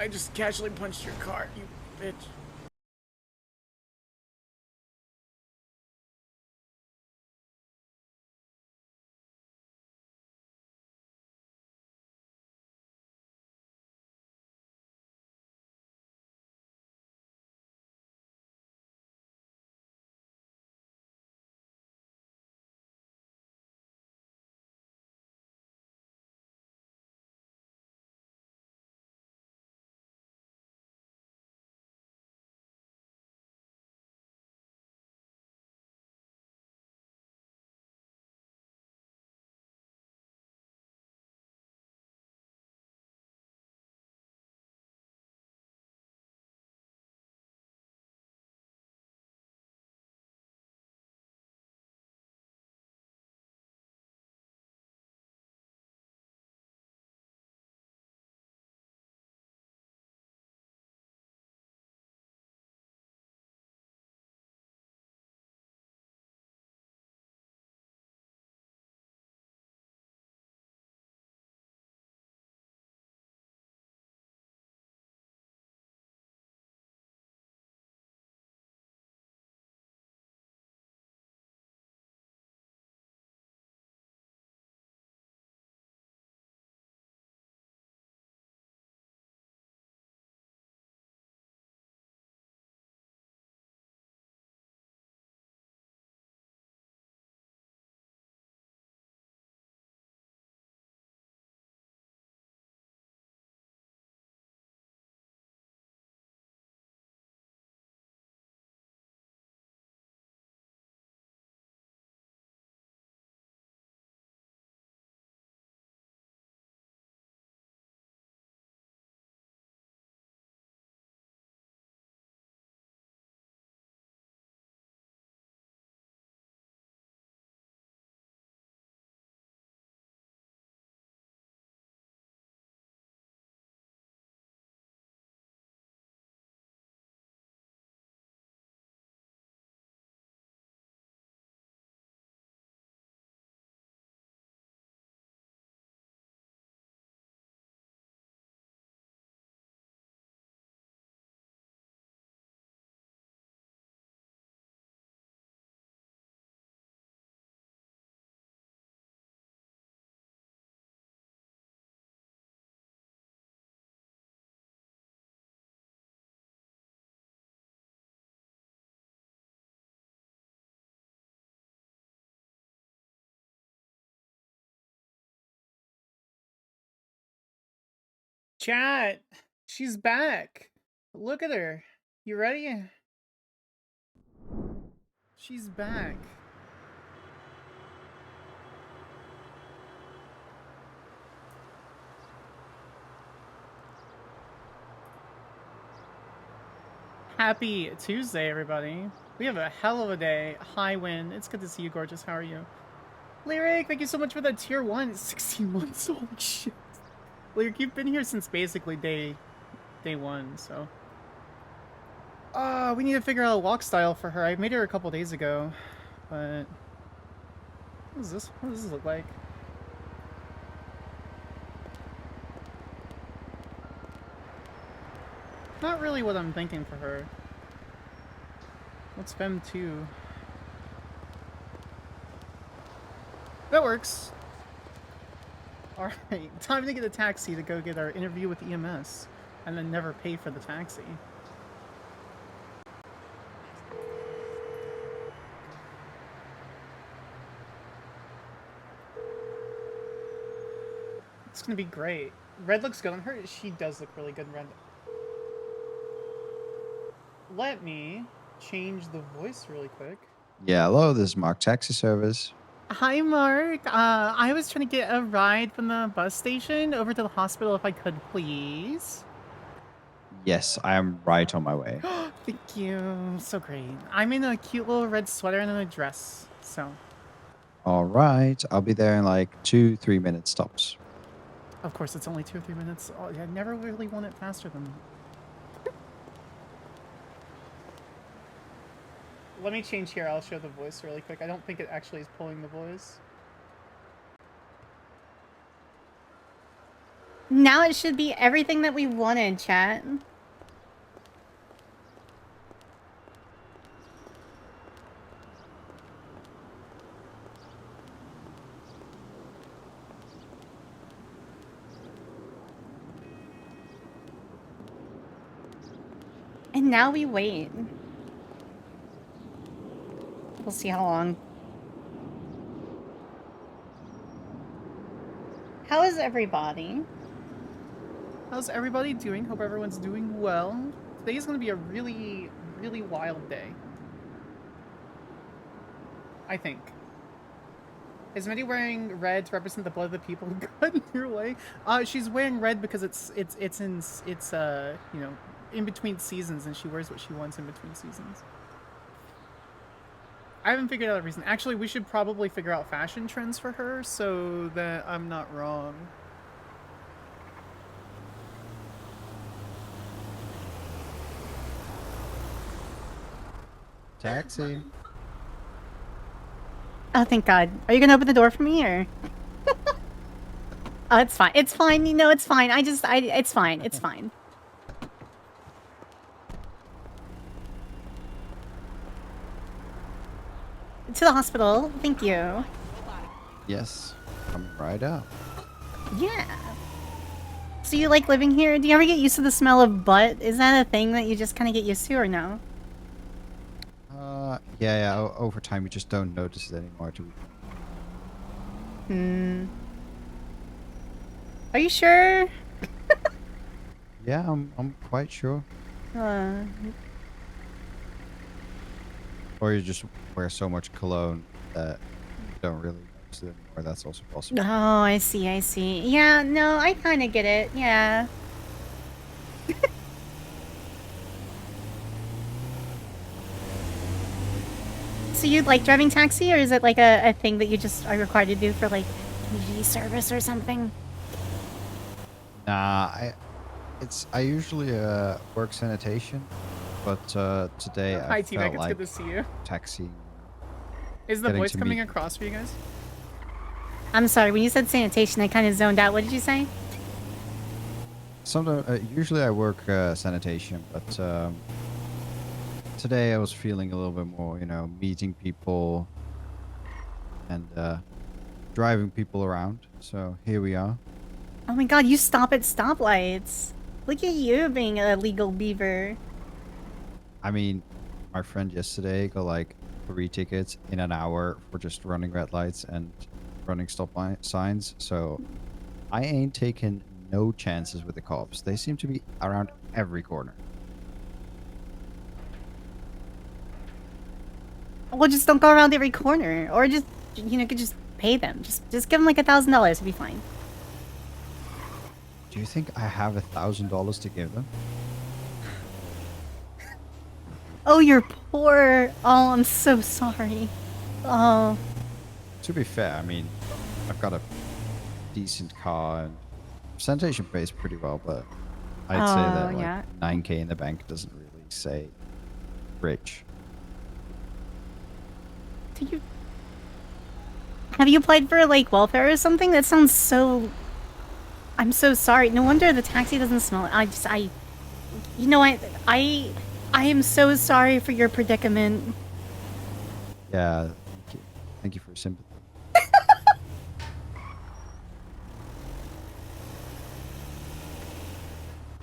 I just casually punched your car, you bitch. Chat, she's back. Look at her. You ready? She's back. Happy Tuesday, everybody. We have a hell of a day. High wind. It's good to see you, gorgeous. How are you? Lyric, thank you so much for that tier 1. 16 months. Holy shit. Lyric, you've been here since basically day 1, so. We need to figure out a walk style for her. I made her a couple days ago, but what is this? What does this look like? Not really what I'm thinking for her. What's Fem 2? That works. Alright, time to get a taxi to go get our interview with EMS, and then never pay for the taxi. It's gonna be great. Red looks good on her. She does look really good in red. Let me change the voice really quick. Yeah, hello, this is Mark Taxi Service. Hi, Mark. I was trying to get a ride from the bus station over to the hospital if I could, please. Yes, I am right on my way. Thank you. So great. I'm in a cute little red sweater and a dress, so. All right, I'll be there in like 2-3 minutes tops. Of course, it's only 2 or 3 minutes. Oh, I never really want it faster than that. Let me change here. I'll show the voice really quick. I don't think it actually is pulling the voice. Now it should be everything that we wanted, chat. And now we wait. We'll see how long. How is everybody? How's everybody doing? Hope everyone's doing well. Today is going to be a really, really wild day. I think. Is Medi wearing red to represent the blood of the people who got in your way? She's wearing red because it's you know, in between seasons, and she wears what she wants in between seasons. I haven't figured out a reason. Actually, we should probably figure out fashion trends for her so that I'm not wrong. Taxi. Oh, thank God. Are you gonna open the door for me, or? Oh, it's fine. It's fine. You know, it's fine. It's fine. It's fine. To the hospital. Thank you. Yes, coming right up. Yeah. So you like living here? Do you ever get used to the smell of butt? Is that a thing that you just kind of get used to, or no? Yeah. Over time, you just don't notice it anymore. Are you sure? Yeah, I'm quite sure. Or you just wear so much cologne that you don't really notice it anymore. That's also possible. Oh, I see. I see. Yeah. No, I kind of get it. Yeah. So you like driving taxi, or is it like a thing that you just are required to do for like community service or something? Nah, I usually work sanitation, but today Hi, I T-Mac. felt It's like good to see you. taxi. Is the Getting voice to coming meet- across for you guys? I'm sorry. When you said sanitation, I kind of zoned out. What did you say? Sometimes, usually I work sanitation, but today I was feeling a little bit more, you know, meeting people and driving people around. So here we are. Oh my God! You stop at stoplights. Look at you being a legal beaver. I mean, my friend yesterday got like 3 tickets in an hour for just running red lights and running signs. So I ain't taking no chances with the cops. They seem to be around every corner. Well, just don't go around every corner, or just could just pay them. Just give them like $1,000. It'll be fine. Do you think I have $1,000 to give them? Oh, you're poor. Oh, I'm so sorry. Oh. To be fair, I mean, I've got a decent car and sanitation pays pretty well, but I'd say that like yeah. 9K in the bank doesn't really say rich. Have you applied for like welfare or something? That sounds so. I'm so sorry. No wonder the taxi doesn't smell. You know what? I am so sorry for your predicament. Yeah, thank you for your sympathy.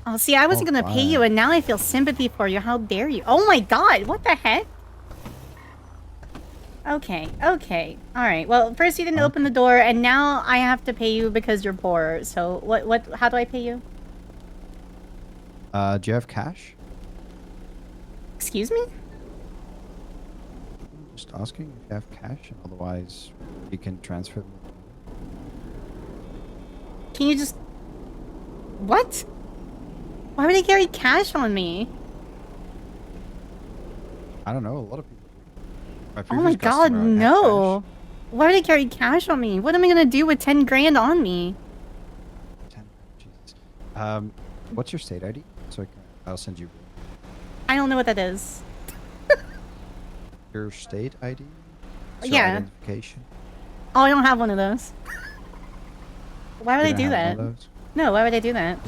Oh, see, I wasn't gonna pay you, and now I feel sympathy for you. How dare you? Oh my God! What the heck? Okay, okay. Alright, well, first you didn't open the door, and now I have to pay you because you're poor. So, how do I pay you? Do you have cash? Excuse me? Just asking if you have cash, otherwise you can transfer them. Can you just... What? Why would I carry cash on me? I don't know, a lot of people do. Oh my God, no. Why would I carry cash on me? What am I gonna do with 10 grand on me? 10, Jesus. What's your state ID? So I'll send you. I don't know what that is. Your state ID? So Yeah. Identification? Oh, I don't have one of those. Why would I do that? No, why would I do that?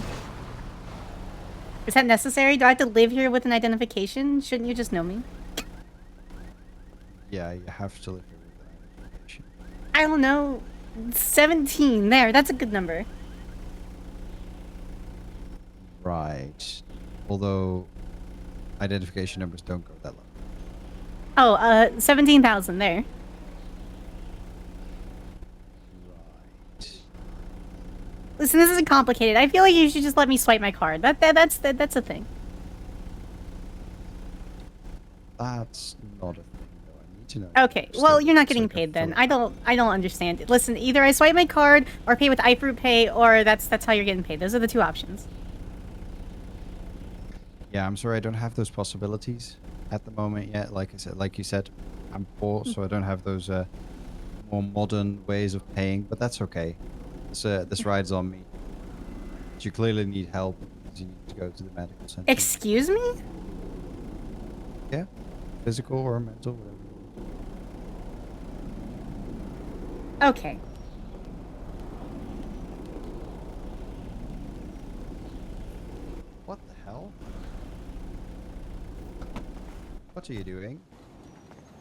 Is that necessary? Do I have to live here with an identification? Shouldn't you just know me? Yeah, you have to live here with an identification. I don't know. 17. There, that's a good number. Right. Although, identification numbers don't go that low. Oh, 17,000. There. Right. Listen, this isn't complicated. I feel like you should just let me swipe my card. That's a thing. That's not a thing, though. I need to know. Okay, well, you're not getting paid then. I don't understand. Listen, either I swipe my card or pay with iFruit Pay, or that's how you're getting paid. Those are the two options. Yeah, I'm sorry, I don't have those possibilities at the moment yet. Like you said, I'm poor, so I don't have those more modern ways of paying. But that's okay. This rides on me. But you clearly need help because you need to go to the medical center. Excuse me? Yeah, physical or mental, whatever. Okay. What the hell? What are you doing?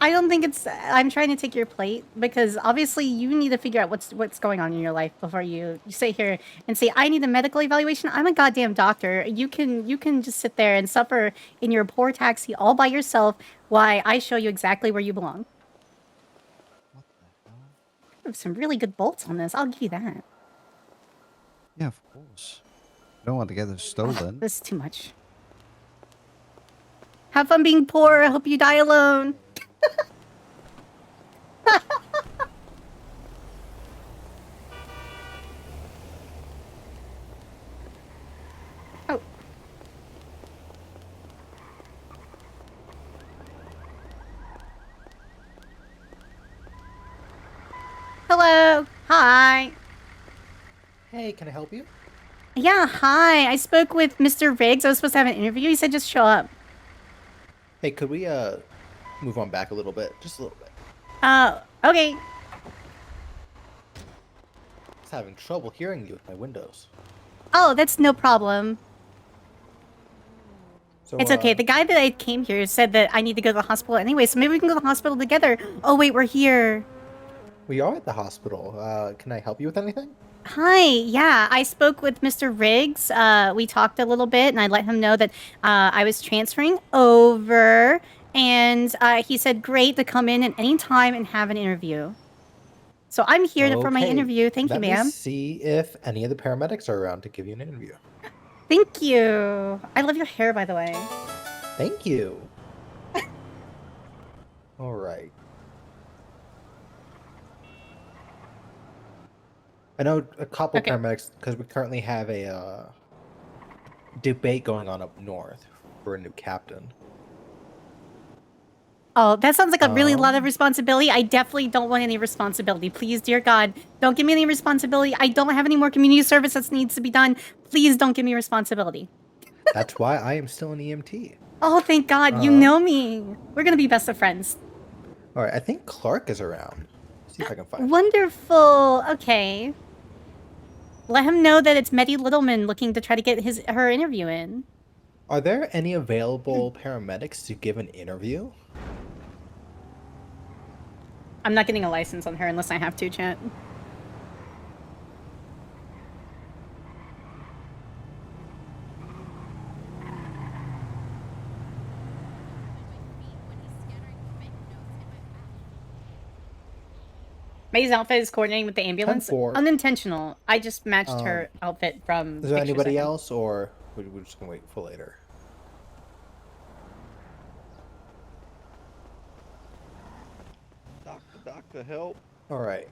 I don't think it's. I'm trying to take your plate because obviously you need to figure out what's going on in your life before you sit here and say I need a medical evaluation. I'm a goddamn doctor. You can just sit there and suffer in your poor taxi all by yourself while I show you exactly where you belong. What the hell? I have some really good bolts on this. I'll give you that. Yeah, of course. I don't want to get those stolen. This is too much. Have fun being poor. I hope you die alone. Oh. Hello. Hi. Hey, can I help you? Yeah, hi. I spoke with Mr. Riggs. I was supposed to have an interview. He said just show up. Hey, could we move on back a little bit? Just a little bit. Okay. I was having trouble hearing you with my windows. Oh, that's no problem. So, It's okay. The guy that I came here said that I need to go to the hospital anyway, so maybe we can go to the hospital together. Oh, wait, we're here. we are at the hospital. Can I help you with anything? Hi. Yeah, I spoke with Mr. Riggs. We talked a little bit, and I let him know that I was transferring over, and he said great to come in at any time and have an interview. So I'm here for my Okay, interview. Thank you, Let me ma'am. see if any of the paramedics are around to give you an interview. Thank you. I love your hair, by the way. Thank you. All right. I know a couple Okay. paramedics because we currently have a debate going on up north for a new captain. Oh, that sounds like a really lot of Um, responsibility. I definitely don't want any responsibility. Please, dear God, don't give me any responsibility. I don't have any more community service that needs to be done. Please don't give me responsibility. That's why I am still an EMT. Oh, thank God. You know me. We're going to be best of friends. All right, I think Clark is around. See if I can find him. Wonderful. Okay. Let him know that it's Medi Littleman looking to try to get her interview in. Are there any available paramedics to give an interview? I'm not getting a license on her unless I have to, chat. May's outfit is coordinating with the ambulance. 10-4. Unintentional. I just matched her outfit from. Is there pictures, anybody I think. else, or we're just gonna wait for later? Doctor, help. All right.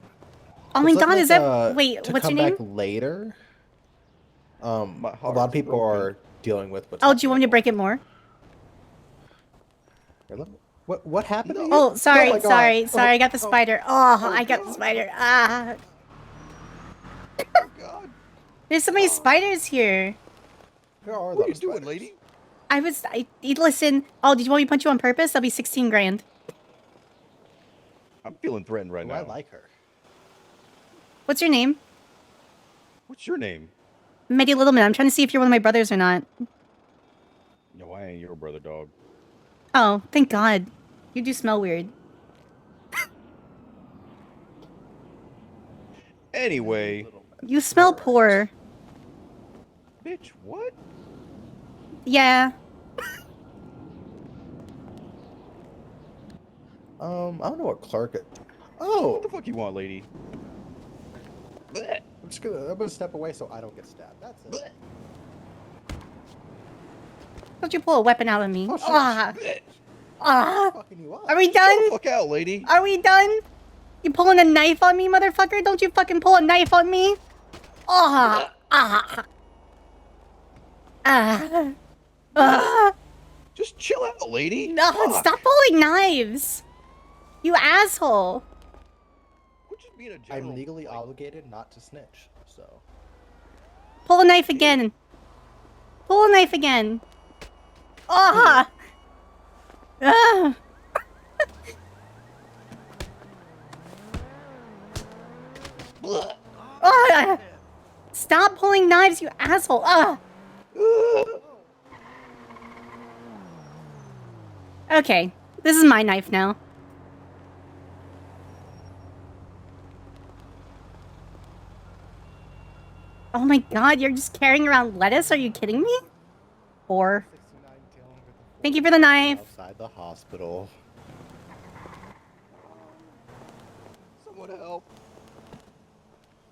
Oh my Looks God, like, is that... Wait, to what's come your name? back later. My A lot of heart's people broken. are dealing with what's Oh, do you want me to happening. break it more? What happened to you? Oh, sorry, my God. sorry. I got the spider. Oh, I got the God. spider. Ah. Oh, God. There's so many spiders here. There are a What lot are you of doing, spiders. lady? Listen. Oh, did you want me to punch you on purpose? That'll be 16 grand. I'm feeling threatened right Oh, now. I like her. What's your name? What's your name? Medi Littleman, I'm trying to see if you're one of my brothers or not. No, I ain't your brother, dog. Oh, thank God. You do smell weird. Anyway, You smell Alright. poor. bitch, what? Yeah. I don't know what clerk it. What Oh, the fuck you want, lady? Blech, I'm gonna step away so I don't get stabbed. That's it. blech, Don't you pull a weapon out of me? Oh, shit. Ah. blech. Ah. Fucking you up. Are we Chill the done? fuck out, lady. Are we done? You pulling a knife on me, motherfucker? Don't you fucking pull a knife on me? Ah. Ah. Ah. Ah. Just chill out, lady. No, Fuck. stop pulling knives. You asshole. Quit just being a general. I'm legally like, obligated not to snitch, so. Pull a knife again. Pull a knife again. Ah. Ah. blech. Ah. Stop pulling knives, you asshole. Ah. Okay, this is my knife now. Oh my God, you're just carrying around lettuce? Are you kidding me? Or 69 dealing with the thank you for the knife. outside the hospital. Someone help.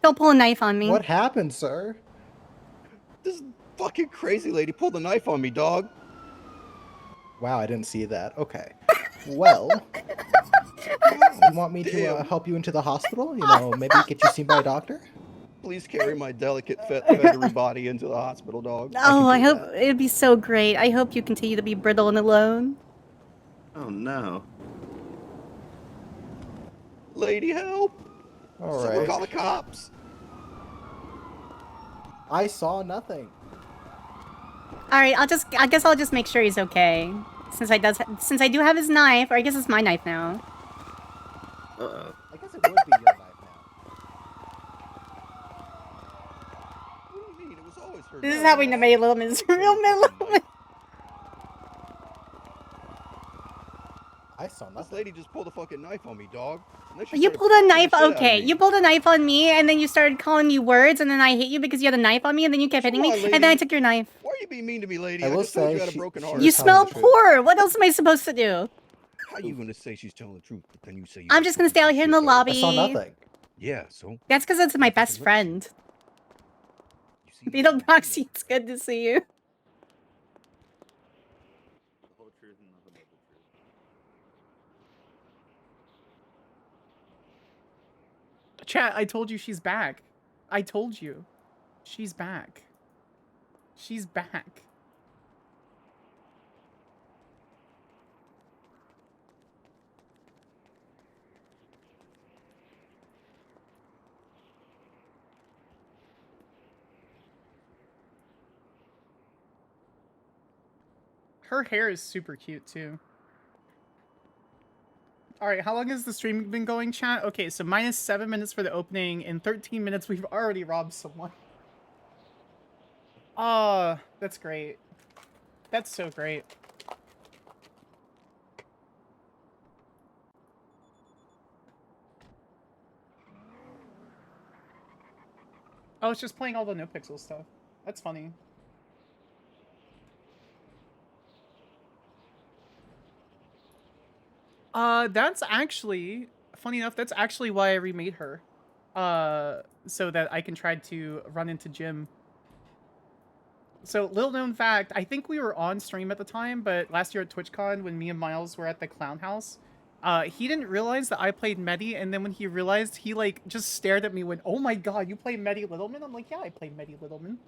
Don't pull a knife on me. What happened, sir? This fucking crazy lady pulled a knife on me, dog. Wow, I didn't see that. Okay. Well, you want me to Damn. help you into the hospital? You know, maybe get you seen by a doctor? Please carry my delicate, feathery body into the hospital, dog. Oh, I do hope that. it'd be so great. I hope you continue to be brittle and alone. Oh no. Lady, help! All Someone right. call the cops. I saw nothing. All right, I guess I'll just make sure he's okay. Since I do have his knife, or I guess it's my knife now. Uh-oh. I guess it would be your knife now. What do you mean? It was always her. This is knife. how we know Medi Littleman is real Medi Littleman. I saw This nothing. lady just pulled a fucking knife on me, dog. And then she You started pulled a fucking the knife, shit out of okay. me. You pulled a knife on me, and then you started calling me words, and then I hit you because you had a knife on me, and then you kept hitting me, Come on, and then I lady. took your knife. Why are you being mean to me, lady? I I will just told say you I had a she- broken she heart. was You telling smell the truth. poor. What else am I supposed to do? How you gonna say she's telling the truth, but then you say you I'm did just gonna some stay out shit, here in the though? lobby. I saw nothing. Yeah, so That's because it's my best friend. you see. Beetle Proxy, it's good to see you. The whole truth and nothing but the truth. Chat, I told you she's back. I told you. She's back. She's back. Her hair is super cute too. Alright, how long has the stream been going, chat? Okay, so minus 7 minutes for the opening. In 13 minutes, we've already robbed someone. Oh, that's great. That's so great. Oh, it's just playing all the no pixel stuff. That's funny. That's actually, funny enough, that's actually why I remade her. So that I can try to run into Jim. So, little known fact, I think we were on stream at the time, but last year at TwitchCon, when me and Miles were at the Clown House, he didn't realize that I played Medi, and then when he realized, he, like, just stared at me and went, "Oh my god, you play Medi Littleman?" I'm like, "Yeah, I play Medi Littleman."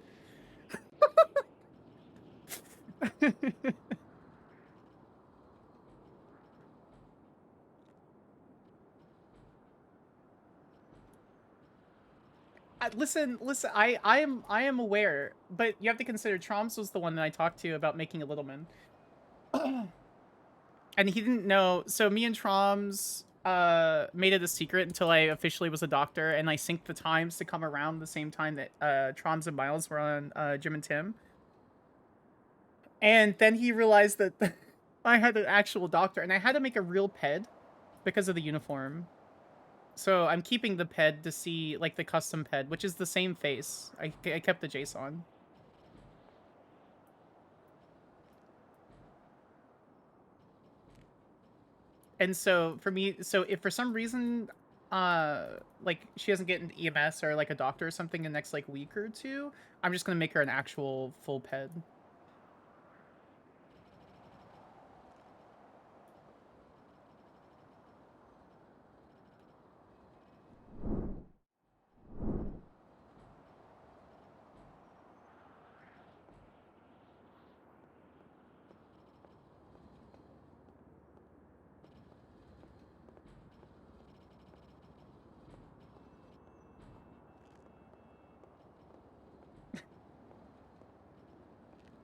Listen, I am aware, but you have to consider Troms was the one that I talked to about making a Littleman. And he didn't know, so me and Troms, made it a secret until I officially was a doctor, and I synced the times to come around the same time that Trons and Miles were on Jim and Tim. And then he realized that I had an actual doctor, and I had to make a real ped because of the uniform. So I'm keeping the ped to see, like, the custom ped, which is the same face. I kept the JSON. And so for me, so if for some reason, like she doesn't get an EMS or like a doctor or something in the next like week or two, I'm just gonna make her an actual full ped.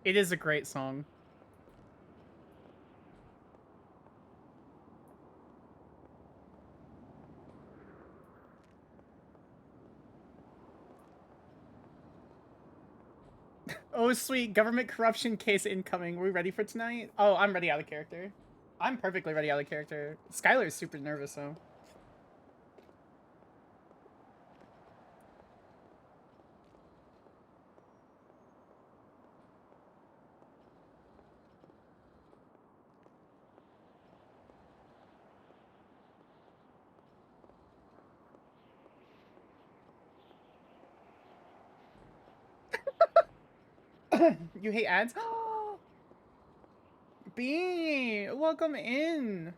It is a great song. Oh, sweet. Government corruption case incoming. We ready for tonight? Oh, I'm ready out of character. I'm perfectly ready out of character. Skyler is super nervous, though. You hate ads? B, welcome in.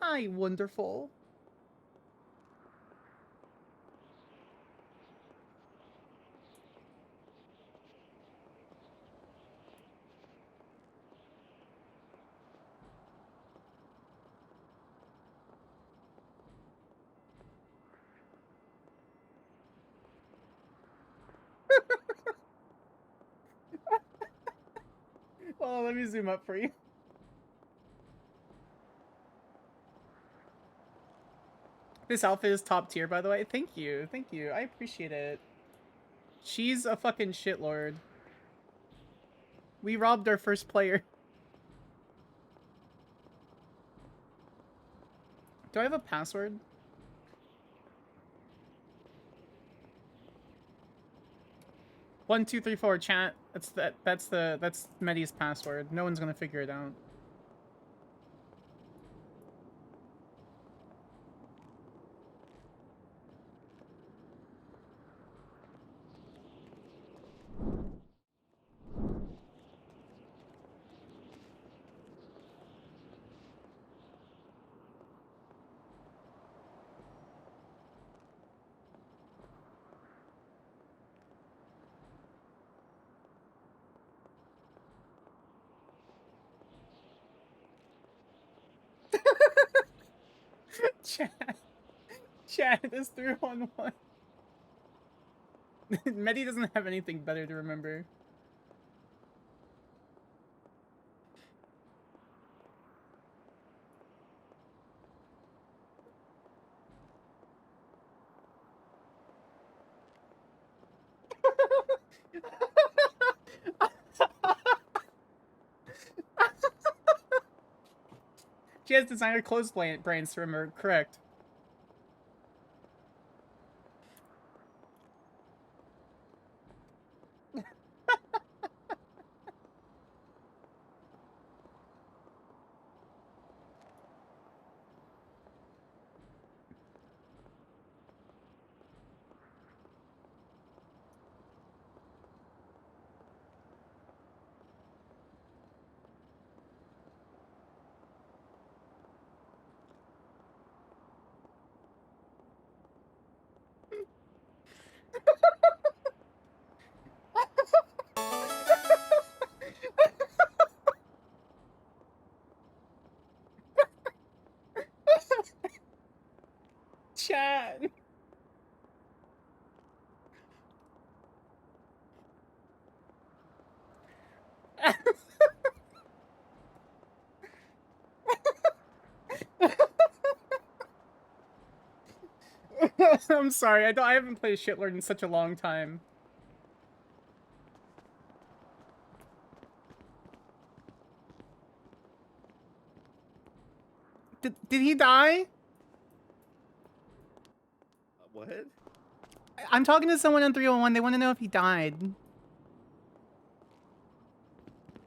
Hi, wonderful. Oh, let me zoom up for you. This outfit is top tier, by the way. Thank you. Thank you. I appreciate it. She's a fucking shitlord. We robbed our first player. Do I have a password? One, two, three, four. Chat. That's Medi's password. No one's gonna figure it out. Chat is 311. Medi doesn't have anything better to remember. She has designer clothes brands to remember. Correct. Chat. I'm sorry. I haven't played Shitlord in such a long time. Did he die? What? I'm talking to someone on 301. They want to know if he died.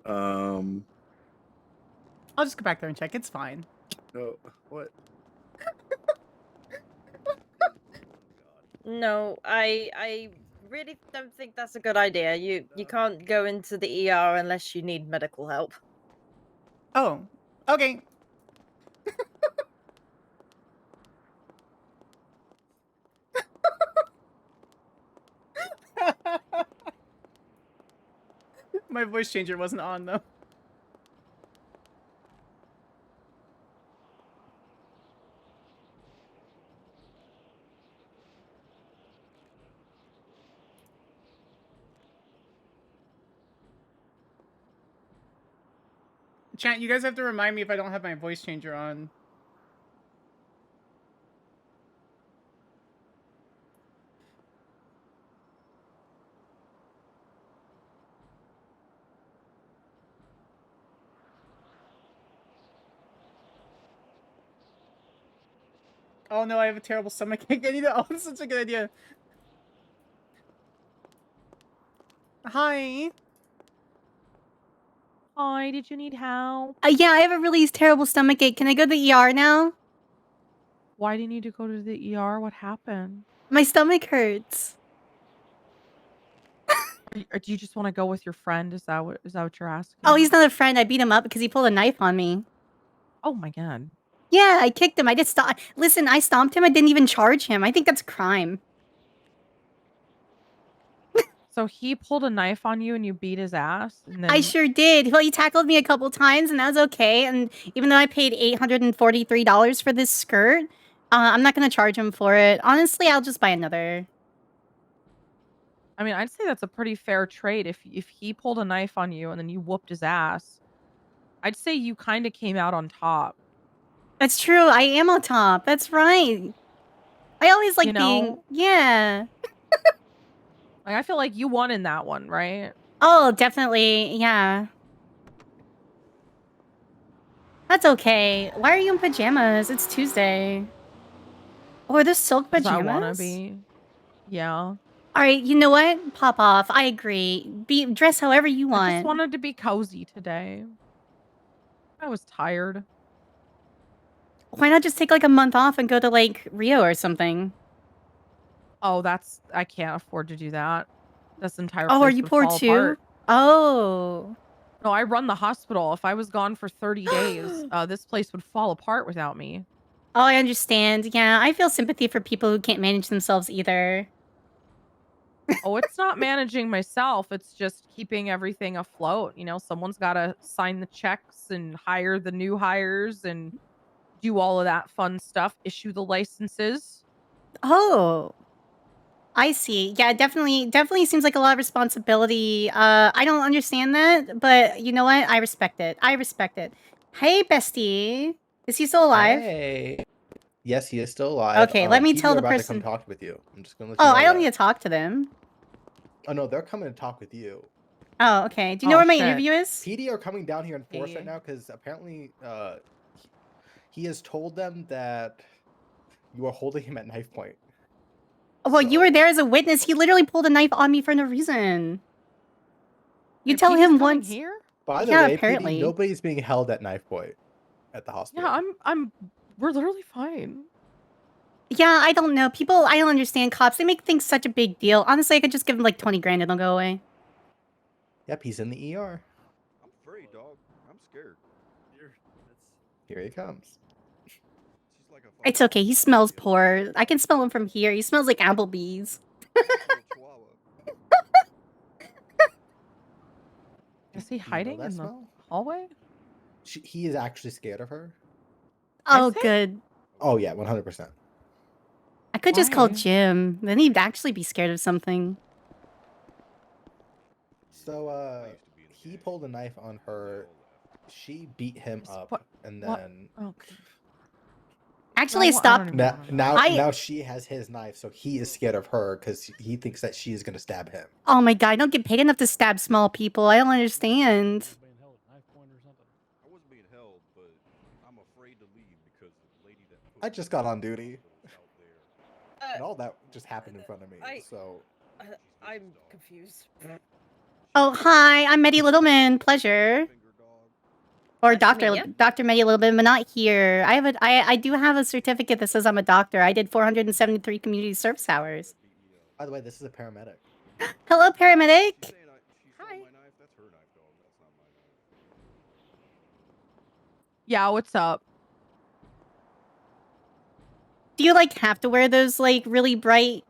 Um. I'll just go back there and check. It's fine. No. What? No, I really don't think that's a good idea. You can't go into the ER unless you need medical help. Oh, okay. My voice changer wasn't on though. Chat, you guys have to remind me if I don't have my voice changer on. Oh no, I have a terrible stomachache. I need to. Oh, this is such a good idea. Hi. Hi, did you need help? Yeah, I have a really terrible stomachache. Can I go to the ER now? Why do you need to go to the ER? What happened? My stomach hurts. Or do you just want to go with your friend? Is that what you're asking? Oh, he's not a friend. I beat him up because he pulled a knife on me. Oh my god. Yeah, I kicked him. I just Listen, I stomped him. I didn't even charge him. I think that's a crime. So he pulled a knife on you and you beat his ass? And then... I sure did. Well, he tackled me a couple times and that was okay. And even though I paid $843 for this skirt, I'm not going to charge him for it. Honestly, I'll just buy another. I mean, I'd say that's a pretty fair trade. If he pulled a knife on you and then you whooped his ass, I'd say you kind of came out on top. That's true. I am on top. That's right. I always like being... Yeah. Like, I feel like you won in that one, right? Oh, definitely. Yeah. That's okay. Why are you in pajamas? It's Tuesday. Oh, are those silk 'Cause pajamas? I wanna be. Yeah. All right, you know what? Pop off. I agree. Dress however you want. I just wanted to be cozy today. I was tired. Why not just take like a month off and go to like Rio or something? Oh, I can't afford to do that. This entire Oh, place are you would poor fall too? apart. Oh. No, I run the hospital. If I was gone for 30 days, this place would fall apart without me. Oh, I understand. Yeah, I feel sympathy for people who can't manage themselves either. Oh, it's not managing myself. It's just keeping everything afloat. You know, someone's got to sign the checks and hire the new hires and do all of that fun stuff, issue the licenses. Oh. I see. Yeah, definitely seems like a lot of responsibility. I don't understand that, but you know what? I respect it. I respect it. Hey, bestie. Is he still alive? Hey. Yes, he is still alive. Okay, let me PD tell are the about person. to come talk with you. I'm just gonna let you Oh, know I don't that. need to talk to them. Oh no, they're coming to talk with you. Oh, okay. Do you know where my interview is? PD are coming down here in force right now because apparently he has told them that you are holding him at knife point. Well, you were there as a witness. He literally pulled a knife on me for no reason. You Wait, tell PD's him coming once. here? By the Yeah, way, apparently. PD, nobody's being held at knife point at the hospital. Yeah, we're literally fine. Yeah, I don't know. I don't understand cops. They make things such a big deal. Honestly, I could just give him like 20 grand and they'll go away. Yep, he's in the ER. I'm afraid, dog. I'm scared. Here he comes. She's like a It's okay. He smells poor. I can smell him from here. He smells like Applebee's. Is he Do you know hiding that in the smell? hallway? He is actually scared of her. Oh, good. Oh yeah, 100%. I could just call Why? Jim. Then he'd actually be scared of something. So he pulled a knife on her. She beat him up, and what? then Okay. Actually, I I don't stopped. even Now, wanna know. now she has his knife, so he is scared of her because he thinks that she is gonna stab him. Oh my god, I don't get paid enough to stab small people. I don't understand. I wasn't being held, but I'm afraid to leave because the lady that I just got on duty, was out there. and all that just happened in front of me. So I'm confused. Oh, hi, I'm Medi Littleman. Pleasure. Finger dog. Or Nice to meet ya. Dr. Medi Littleman, but not here. I do have a certificate that says I'm a doctor. I did 473 community service hours. Beat me up. by the way, this is a paramedic. Hello, paramedic. She's saying she stole Hi. my knife. That's her knife, dog. That's not my knife. Yeah, what's up? Do you like have to wear those like really bright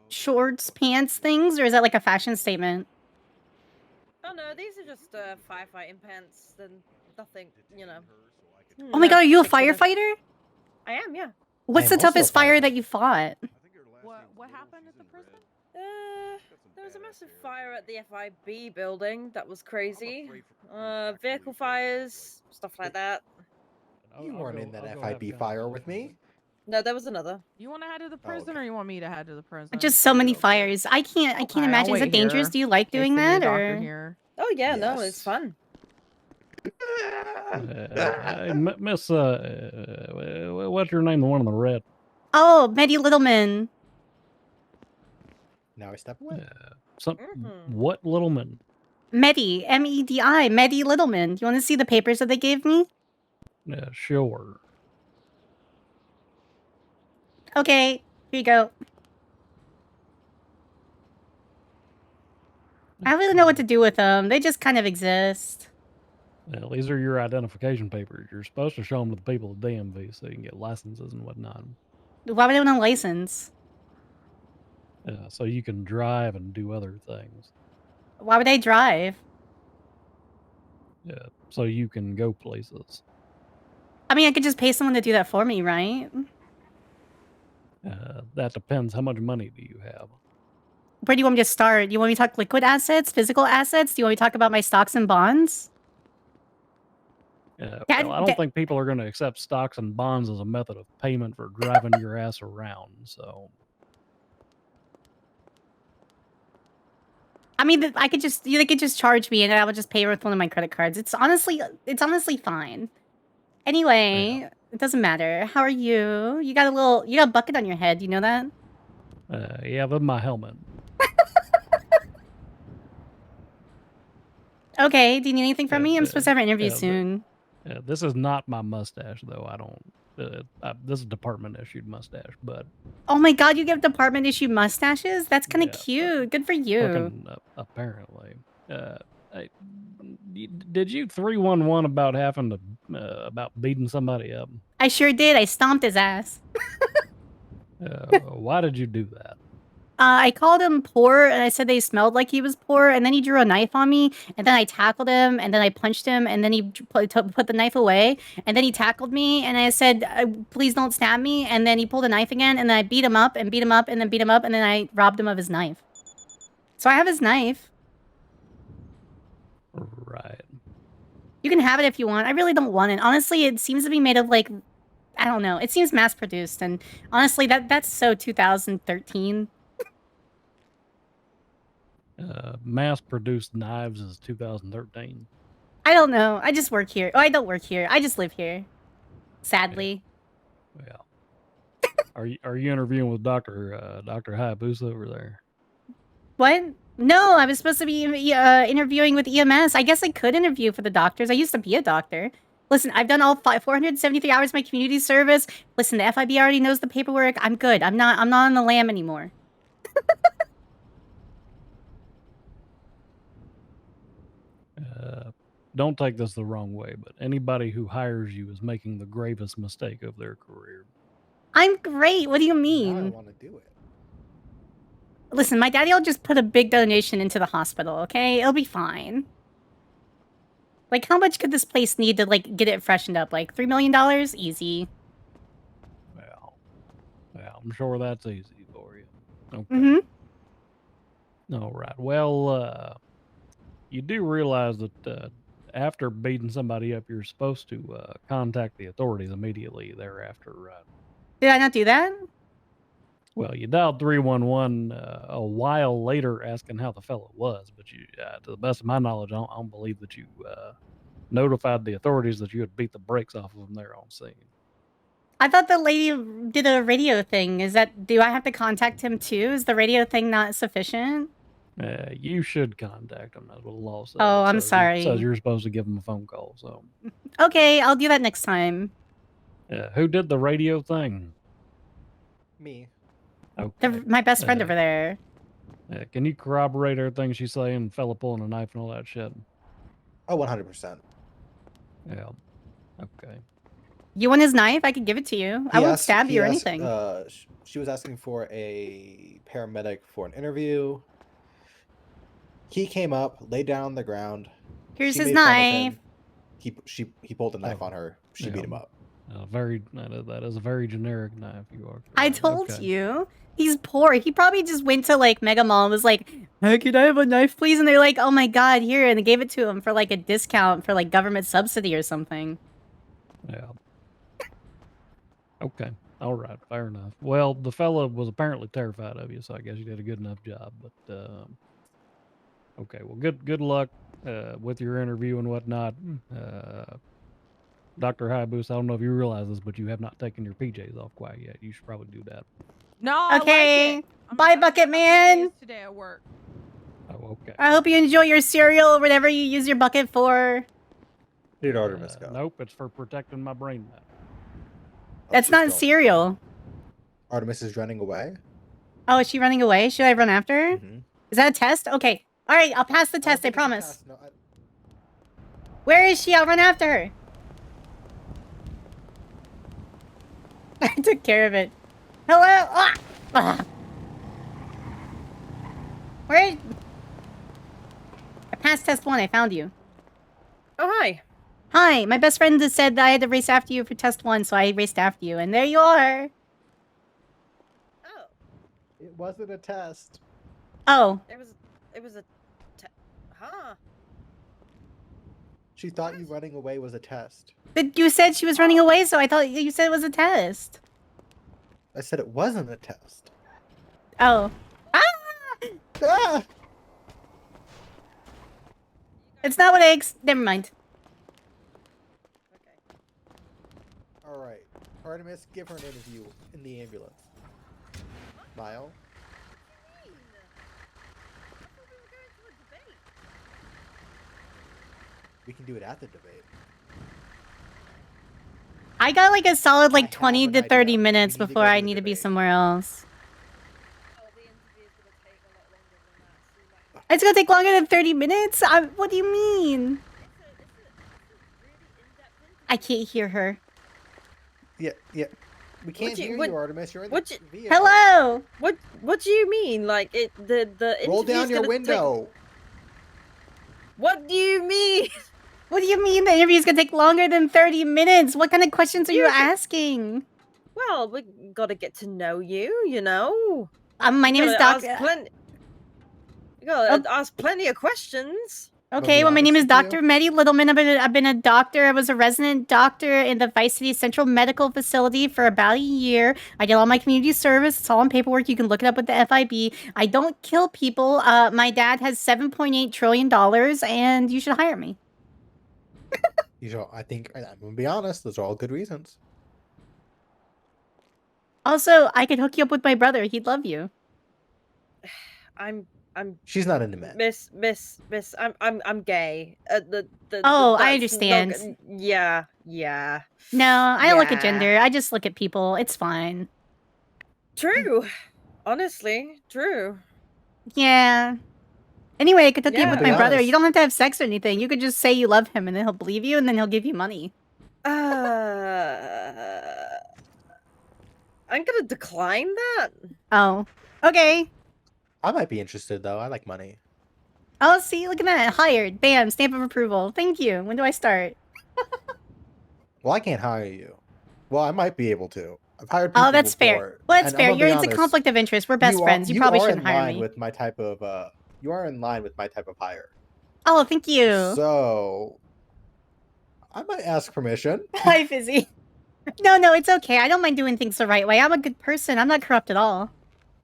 shorts, pants things, or is that like a fashion statement? Oh no, these are just firefighting pants. Then nothing, you know. Oh my god, are you a particular. firefighter? I am, yeah. What's I the am also a toughest fire firefighter. that you fought? I think her last What name's happened Will. at the She's in prison? red. There was a massive fire at the FIB building. That was crazy. afraid for Vehicle actually, fires, stuff like that. You weren't in that FIB fire with me. No, there was another. You want to head to the Oh, prison, okay. or you want me to head to the prison? Just so many Okay. fires. I can't Okay, I'll imagine. Is it wait dangerous? here Do you like in case doing they need a that doctor or? here. Oh yeah, no, it's Yes. fun. Miss, what's your name? The one in the red. Oh, Medi Littleman. Now I step away. What Littleman? Medi, M-E-D-I, Medi Littleman. You want to see the papers that they gave me? Yeah, sure. Okay, here you go. I don't really know what to do with them. They just kind of exist. Well, these are your identification papers. You're supposed to show them to the people at DMV so you can get licenses and whatnot. Why would I want a license? So you can drive and do other things. Why would I drive? Yeah, so you can go places. I mean, I could just pay someone to do that for me, right? That depends. How much money do you have? Where do you want me to start? Do you want me to talk liquid assets, physical assets? Do you want me to talk about my stocks and bonds? Well, I don't think people are going to accept stocks and bonds as a method of payment for driving your ass around. So, I mean, they could just charge me, and I would just pay with one of my credit cards. It's honestly fine. Anyway, Yeah. it doesn't matter. How are you? You got a bucket on your head. You know that? yeah, with my helmet. Okay. Do you need anything from me? I'm supposed to have an interview yeah, soon. This is not my mustache, though. I don't. This is department issued mustache, but Oh my god, you give department issue mustaches? That's kind of Yeah, cute. Good for you. fucking, apparently. Did you 311 about having to about beating somebody up? I sure did. I stomped his ass. Why did you do that? I called him poor, and I said they smelled like he was poor, and then he drew a knife on me, and then I tackled him, and then I punched him, and then he put the knife away, and then he tackled me, and I said, please don't stab me, and then he pulled a knife again, and then I beat him up, and beat him up, and then beat him up, and then I robbed him of his knife. So I have his knife. Right. You can have it if you want. I really don't want it. Honestly, it seems to be made of, like, I don't know. It seems mass-produced, and honestly, that's so 2013. Mass-produced knives is 2013. I don't know. I just work here. Oh, I don't work here. I just live here. Sadly. Well, are you interviewing with Dr. Hayabusa over there? What? No, I was supposed to be interviewing with EMS. I guess I could interview for the doctors. I used to be a doctor. Listen, I've done all 473 hours of my community service. Listen, the FIB already knows the paperwork. I'm good. I'm not on the lam anymore. Don't take this the wrong way, but anybody who hires you is making the gravest mistake of their career. I'm great. What do you Now I mean? want to do it. Listen, my daddy will just put a big donation into the hospital, okay? It'll be fine. Like, how much could this place need to, like, get it freshened up? Like, $3 million? Easy. Well, I'm sure that's easy for you. Okay. Mm-hmm. All right. Well, you do realize that after beating somebody up, you're supposed to contact the authorities immediately thereafter, right? Did I not do that? Well, you dialed 311 a while later asking how the fellow was, but you, to the best of my knowledge, I don't believe that you notified the authorities that you had beat the brakes off of him there on scene. I thought the lady did a radio thing. Do I have to contact him too? Is the radio thing not sufficient? You should contact him. That's what the law says. Oh, I'm It sorry. says you're supposed to give him a phone call. So, Okay, I'll do that next time. who did the radio thing? Me. Okay. My best friend over there. Can you corroborate everything she's saying? Fella pulling a knife and all that shit. Oh, 100%. Yeah. Okay. You want his knife? I could give it to you. I won't stab you or anything. She was asking for a paramedic for an interview. He came up, laid down on the ground. Here's She his made fun of knife. him. He pulled a knife on her. She beat him up. That is a very generic knife. You are. I told you. He's poor. He probably just went to like Mega Mall and was like, "Hey, could I have a knife, please?" And they're like, "Oh my god, here!" And they gave it to him for like a discount for like government subsidy or something. Yeah. Okay. All right. Fair enough. Well, the fella was apparently terrified of you, so I guess you did a good enough job. But okay. Well, good luck with your interview and whatnot. Dr. Hayabusa, I don't know if you realize this, but you have not taken your PJs off quite yet. You should probably do that. No. Okay. I like it. Bye, Bucket Man. Today at work. Oh, okay. I hope you enjoy your cereal or whatever you use your bucket for. Dude, Artemis, go. Nope, it's for protecting my brain matter. That's not cereal. Artemis is running away. Oh, is she running away? Should I run after her? Mm-hmm. Is that a test? Okay. All right, I'll pass the test, I promise. Where is she? I'll run after her. I took care of it. Hello? Ah! Ah! Where? I passed test 1. I found you. Oh, hi. Hi. My best friend just said that I had to race after you for test 1, so I raced after you. And there you are. Oh. It wasn't a test. Oh. It was a huh. She thought you running away was a test. But you said she was running away, so I thought you said it was a test. I said it wasn't a test. Oh. Ah! Ah! It's not what eggs. Never mind. Okay. All right, Artemis, give her an interview in the ambulance. Smile. We can do it at the debate. I got like a solid I like have 20 an to 30 idea. minutes We need to before go to I the need to be debate. somewhere else. Oh, the interview is gonna take a lot longer than that. So you might... It's gonna take longer than 30 minutes? What do you mean? It's a really in-depth interview. I can't hear her. Yeah. We can't hear you, Artemis. You're in what the you- vehicle. Hello? What do you mean? Like the Roll interview's down your gonna window. What do you mean? What do you mean the interview's gonna take longer than 30 minutes? What kind of questions are you Seriously. asking? Well, we gotta get to know you, you know. My name is Doc. You gotta ask plenty of questions. Okay, be well, my name is honest with Dr. Medi Littleman. I've been a doctor. I was a resident doctor in the Vice City Central Medical Facility for about a year. I did all my community service. It's all on paperwork. You can look it up with the FIB. I don't kill people. My dad has $7.8 trillion, and you should hire me. I think I'm gonna be honest. Those are all good reasons. Also, I could hook you up with my brother. He'd love you. I'm She's not into men. Miss. I'm gay. Oh, I that's understand. Yeah. No, I don't look at Yeah. gender. I just look at people. It's fine. True. Honestly, true. Yeah. Anyway, I could hook you up with Yeah. my brother. Honest. You don't have to have sex or anything. You could just say you love him, and then he'll believe you, and then he'll give you money. I'm gonna decline that. Oh. Okay. I might be interested though. I like money. Oh, see, look at that. Hired. Bam. Stamp of approval. Thank you. When do I start? Well, I can't hire you. Well, I might be able to. I've hired people Oh, that's before, fair. Well, that's and I'm fair. gonna You're be into honest, conflict of interest. We're best friends. You probably are shouldn't in hire line me. with my type of. You are in line with my type of hire. Oh, thank you. So, I might ask permission. Hi, Fizzy. No, it's okay. I don't mind doing things the right way. I'm a good person. I'm not corrupt at all.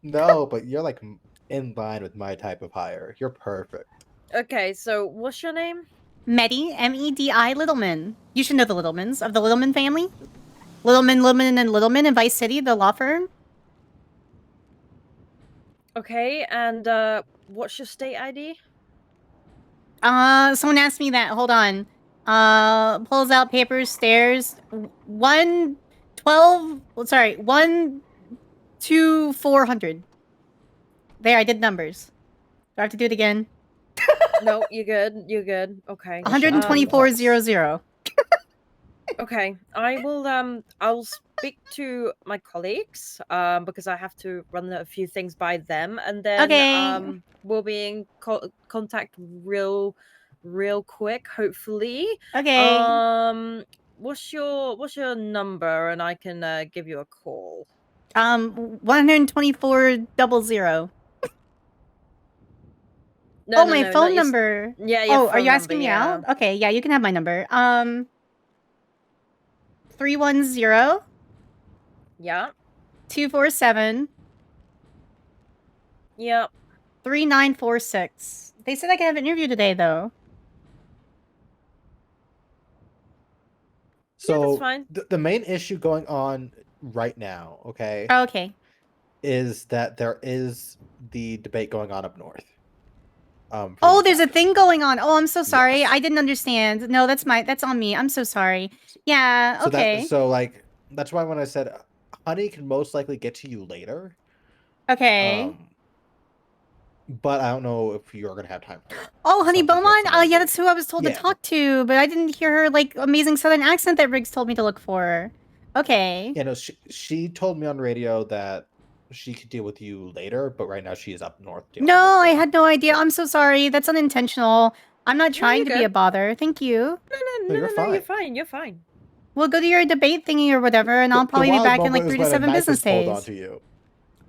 No, but you're like in line with my type of hire. You're perfect. Okay, so what's your name? Medi, M-E-D-I, Littleman. You should know the Littlemans of the Littleman family. Littleman, and Littleman in Vice City, the law firm. Okay, and what's your state ID? Someone asked me that. Hold on. Pulls out papers, stares. 112. Sorry, 1 2 400. There, I did numbers. Do I have to do it again? No, you're good. You're good. Okay. 124,000. Okay, I'll speak to my colleagues because I have to run a few things by them, and then Okay. we'll be in contact real quick, hopefully. Okay. What's your number, and I can give you a call. 124,000. No, my no, phone not your number. yeah, your Oh, are phone you asking number, me yeah. out? Okay, yeah, you can have my number. 310 Yeah. 247 Yep. 3946. They said I could have an interview today, though. So that's fine. The main issue going on right now, okay, Okay. is that there is the debate going on up north. for Oh, these there's a actions. thing going on. Oh, I'm so sorry. Yes. I didn't understand. No, that's on me. I'm so sorry. Yeah, So okay. that's why when I said Honey can most likely get to you later. Okay. But I don't know if you're gonna have time. Oh, Honey Sounds like you have Beaumont? some Oh, other yeah, date. that's who I was told to Yeah. talk to, but I didn't hear her, like, amazing southern accent that Riggs told me to look for. Okay. Yeah, no, she told me on radio that she could deal with you later, but right now she is up north dealing No, with I had no idea. I'm so sorry. That's unintentional. I'm not trying to you're be a good. bother. Thank you. No, you're You're fine. fine. You're fine. We'll go to your debate thingy or whatever, and I'll probably be wild back in, like, moment 3 was to when a 7 knife was business pulled days. onto you.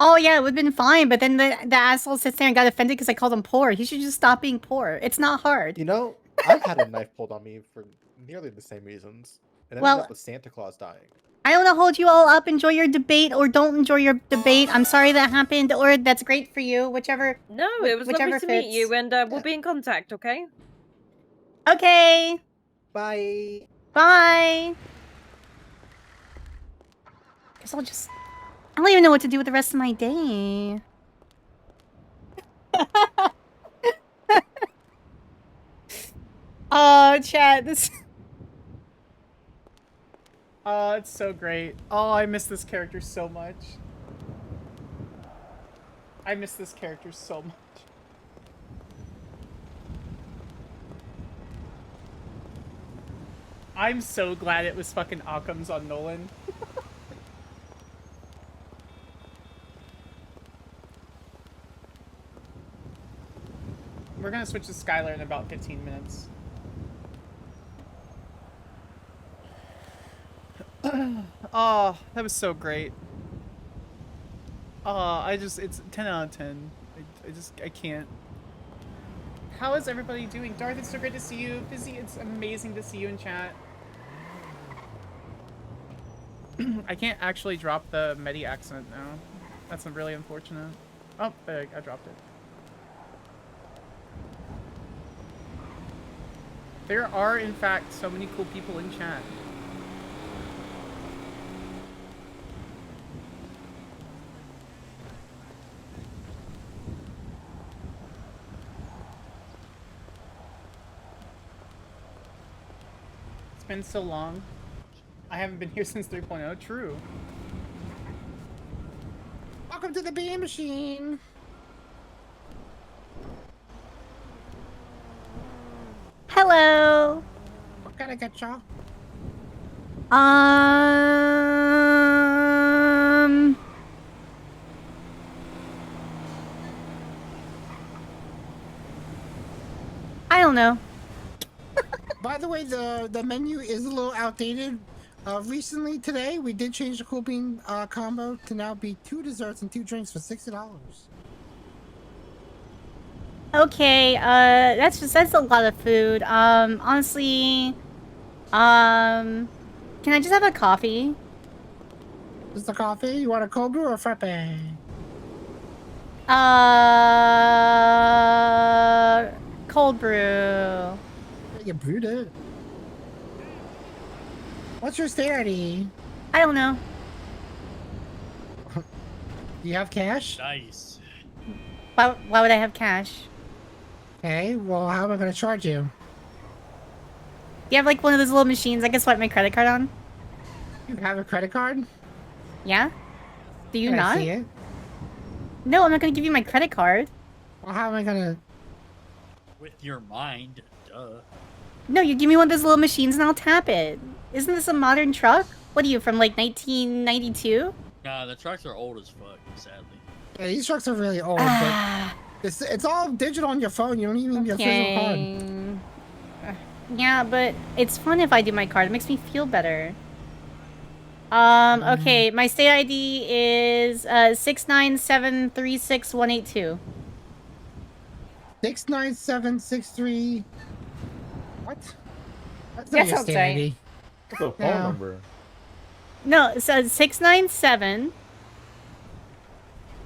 Oh, yeah, it would've been fine, but then the asshole sits there and got offended because I called him poor. He should just stop being poor. It's not hard. You know, I've had a knife pulled on me for nearly the same reasons. It ended Well- up with Santa Claus dying. I don't want to hold you all up. Enjoy your debate or don't enjoy your debate. I'm sorry that happened, or that's great for you. Whichever. No, it was lovely whichever to meet fits. you, and we'll be in contact, okay? Okay. Bye. Bye. Guess I don't even know what to do with the rest of my day. Oh, chat, this... Oh, it's so great. Oh, I miss this character so much. I miss this character so much. I'm so glad it was fucking Occam's on Nolan. We're gonna switch to Skyler in about 15 minutes. Oh, that was so great. Oh, it's 10 out of 10. I can't. How is everybody doing? Darth, it's so great to see you. Fizzy, it's amazing to see you in chat. I can't actually drop the Medi accent now. That's really unfortunate. Oh, there, I dropped it. There are, in fact, so many cool people in chat. It's been so long. I haven't been here since 3.0. True. Welcome to the beam machine. Hello. What can I get y'all? I don't know. By the way, the menu is a little outdated. Recently today, we did change the cool bean combo to now be 2 desserts and 2 drinks for $60. Okay, that's a lot of food. Honestly, Can I just have a coffee? Just a coffee? You want a cold brew or a frappe? Cold brew. You brewed it. What's your state ID? I don't know. Do you have cash? Nice. Why would I have cash? Okay, well, how am I going to charge you? Do you have like one of those little machines I can swipe my credit card on? You have a credit card? Yeah? Do you Can not? I see it? No, I'm not gonna give you my credit card. Well, how am I gonna... With your mind, duh. No, you give me one of those little machines and I'll tap it. Isn't this a modern truck? What are you, from like 1992? Nah, the trucks are old as fuck, sadly. Yeah, these trucks are really old, but it's all digital on your phone. You don't even need a physical card. Yeah, but it's fun if I do my card. It makes me feel better. Okay, my state ID is 697368182. 69763. What? That's not That your sounds state right. ID. What's the phone number? No, it says 697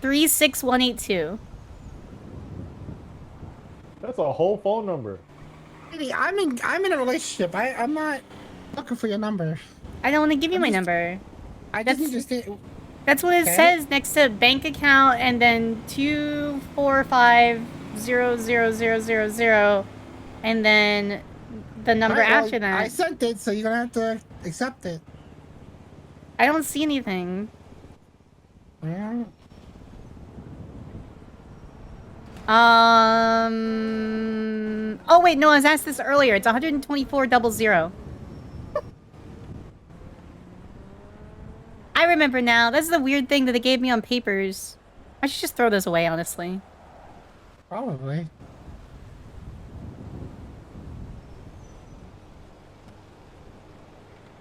36182. That's a whole phone number. Lady, I'm in a relationship. I'm not looking for your number. I don't want to give you my number. I just need to stay. That's what it says next to bank account and then 2450000 and then the number Alright, well, after that. I sent it, so you're gonna have to accept it. I don't see anything. Yeah. Oh wait, no, I was asked this earlier. It's 12400. I remember now. That's the weird thing that they gave me on papers. I should just throw those away, honestly. Probably.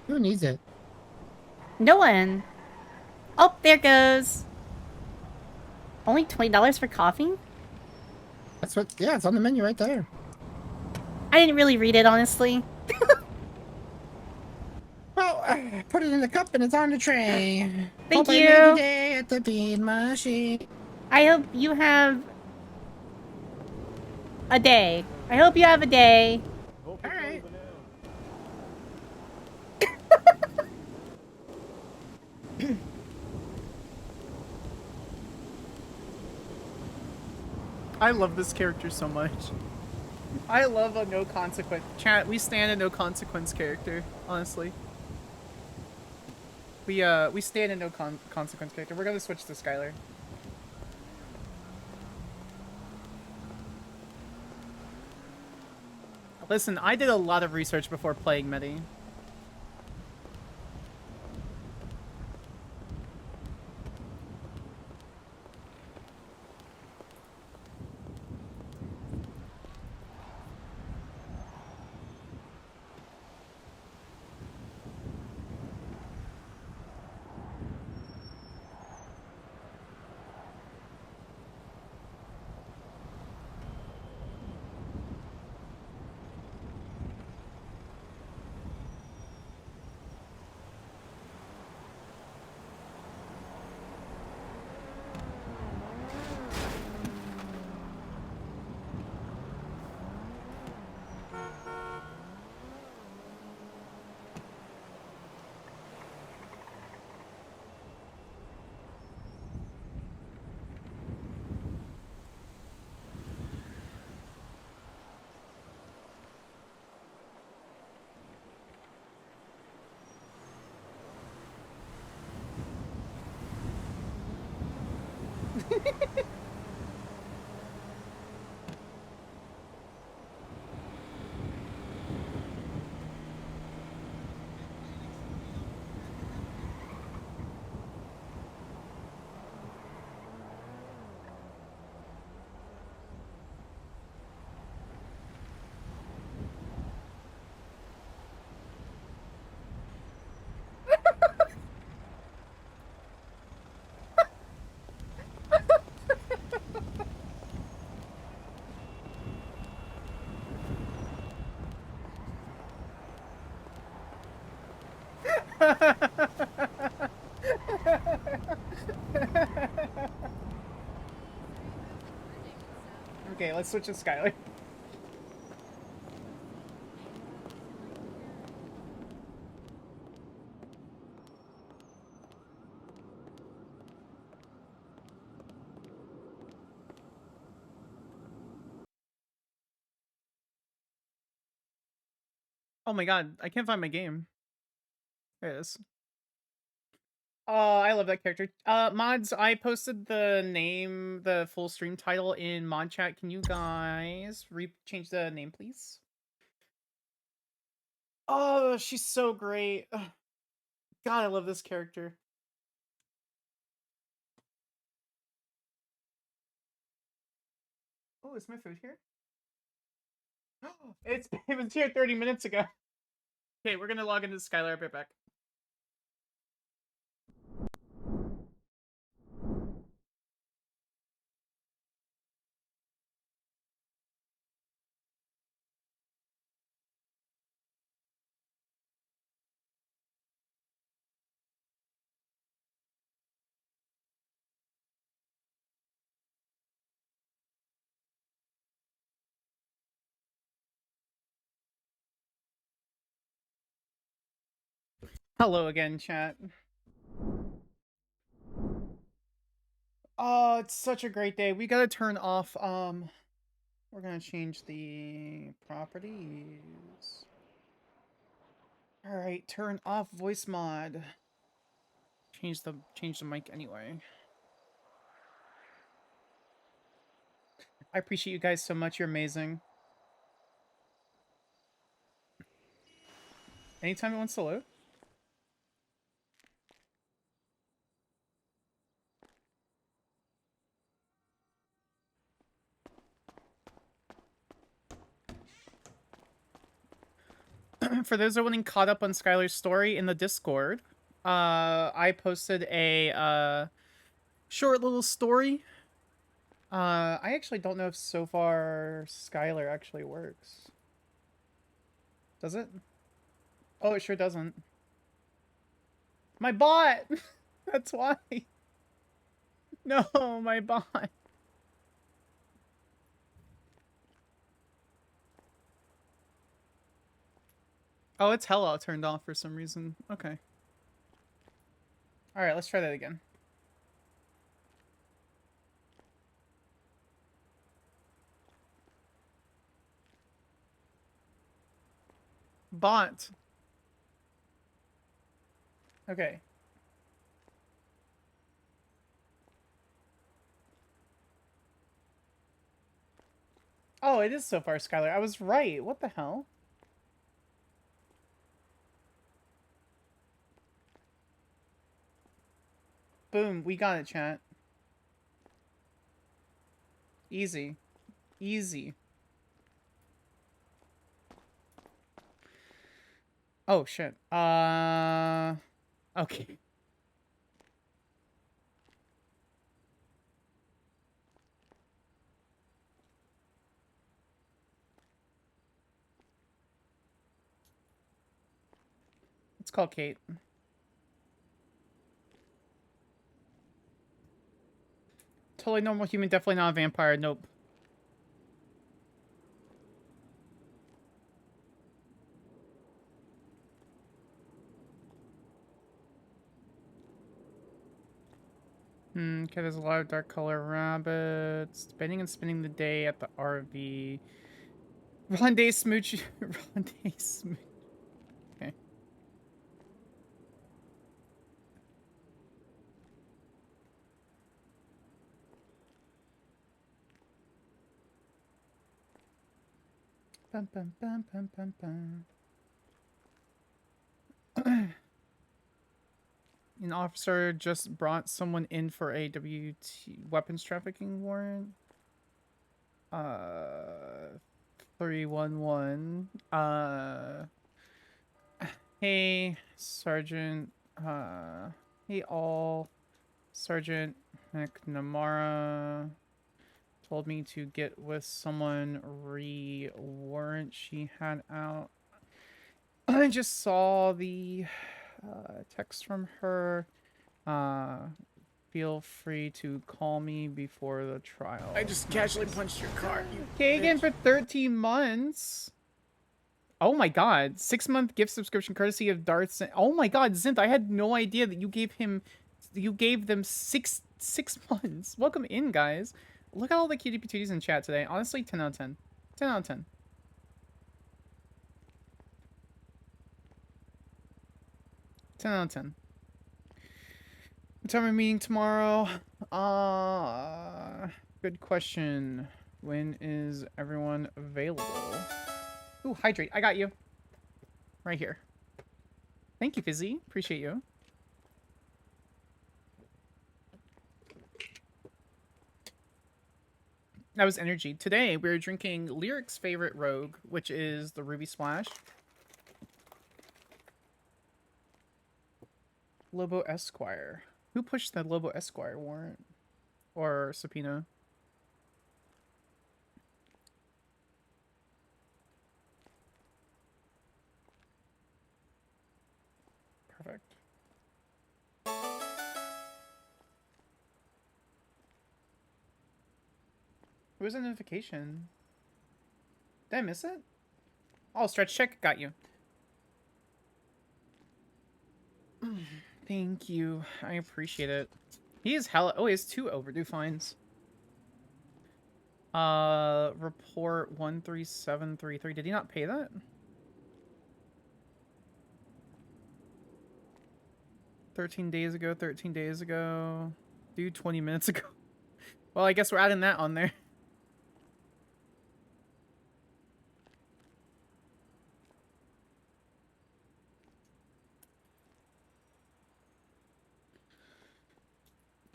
Who needs it? No one. Oh, there it goes. Only $20 for coffee? That's what. Yeah, it's on the menu right there. I didn't really read it, honestly. Well, put it in the cup and it's on the tray. Thank Hope you. I made your day at the bean machine. I hope you have a day. I hope you have a day. Alright. I love this character so much. I love a no consequence. Chat, we stand a no consequence character, honestly. We stand a no consequence character. We're gonna switch to Skyler. Listen, I did a lot of research before playing Medi. Okay, let's switch to Skyler. Oh my god, I can't find my game. There it is. I love that character. Mods, I posted the name, the full stream title in mod chat. Can you guys change the name, please? Oh, she's so great. Ugh. God, I love this character. Oh, is my food here? It was here 30 minutes ago. Okay, we're gonna log into Skylar. I'll be right back. Hello again, chat. Oh, it's such a great day. We gotta turn off, we're gonna change the properties. Alright, turn off voice mod. Change the mic anyway. I appreciate you guys so much. You're amazing. Anytime it wants to load. For those that are wanting caught up on Skylar's story in the Discord, I posted a short little story. I actually don't know if so far Skylar actually works. Does it? Oh, it sure doesn't. My bot! That's why. No, my bot. Oh, it's hella turned off for some reason. Okay. Alright, let's try that again. Bot. Okay. Oh, it is so far, Skylar. I was right. What the hell? Boom, we got it, chat. Easy. Easy. Oh, shit. Okay. Let's call Kate. Totally normal human, definitely not a vampire. Nope. Okay, there's a lot of dark color rabbits. Spending and spending the day at the RV. Rondé smooch. Rondé smooch. Okay. Bum, bum, bum, bum, bum, bum. An officer just brought someone in for a weapons trafficking warrant. 311. Hey, Sergeant. Hey, all. Sergeant McNamara told me to get with someone warrant she had out. I just saw the text from her. Feel free to call me before the trial. I just casually punched your car. Kagan for 13 months. Oh my god. 6-month gift subscription courtesy of Darth. Oh my god, Zinth, I had no idea that you gave them six months. Welcome in, guys. Look at all the cutie patooties in chat today. Honestly, 10 out of 10. 10 out of 10. Ten out of 10. What time are we meeting tomorrow? Good question. When is everyone available? Ooh, hydrate. I got you. Right here. Thank you, Fizzy. Appreciate you. That was energy. Today, we're drinking Lyric's favorite rogue, which is the Ruby Splash. Lobo Esquire. Who pushed the Lobo Esquire warrant? Or subpoena? Perfect. Where's the notification? Did I miss it? Oh, stretch check. Got you. Thank you. I appreciate it. He is hella... Oh, he has 2 overdue fines. Report 13733. Did he not pay that? 13 days ago, 13 days ago. Dude, 20 minutes ago. Well, I guess we're adding that on there.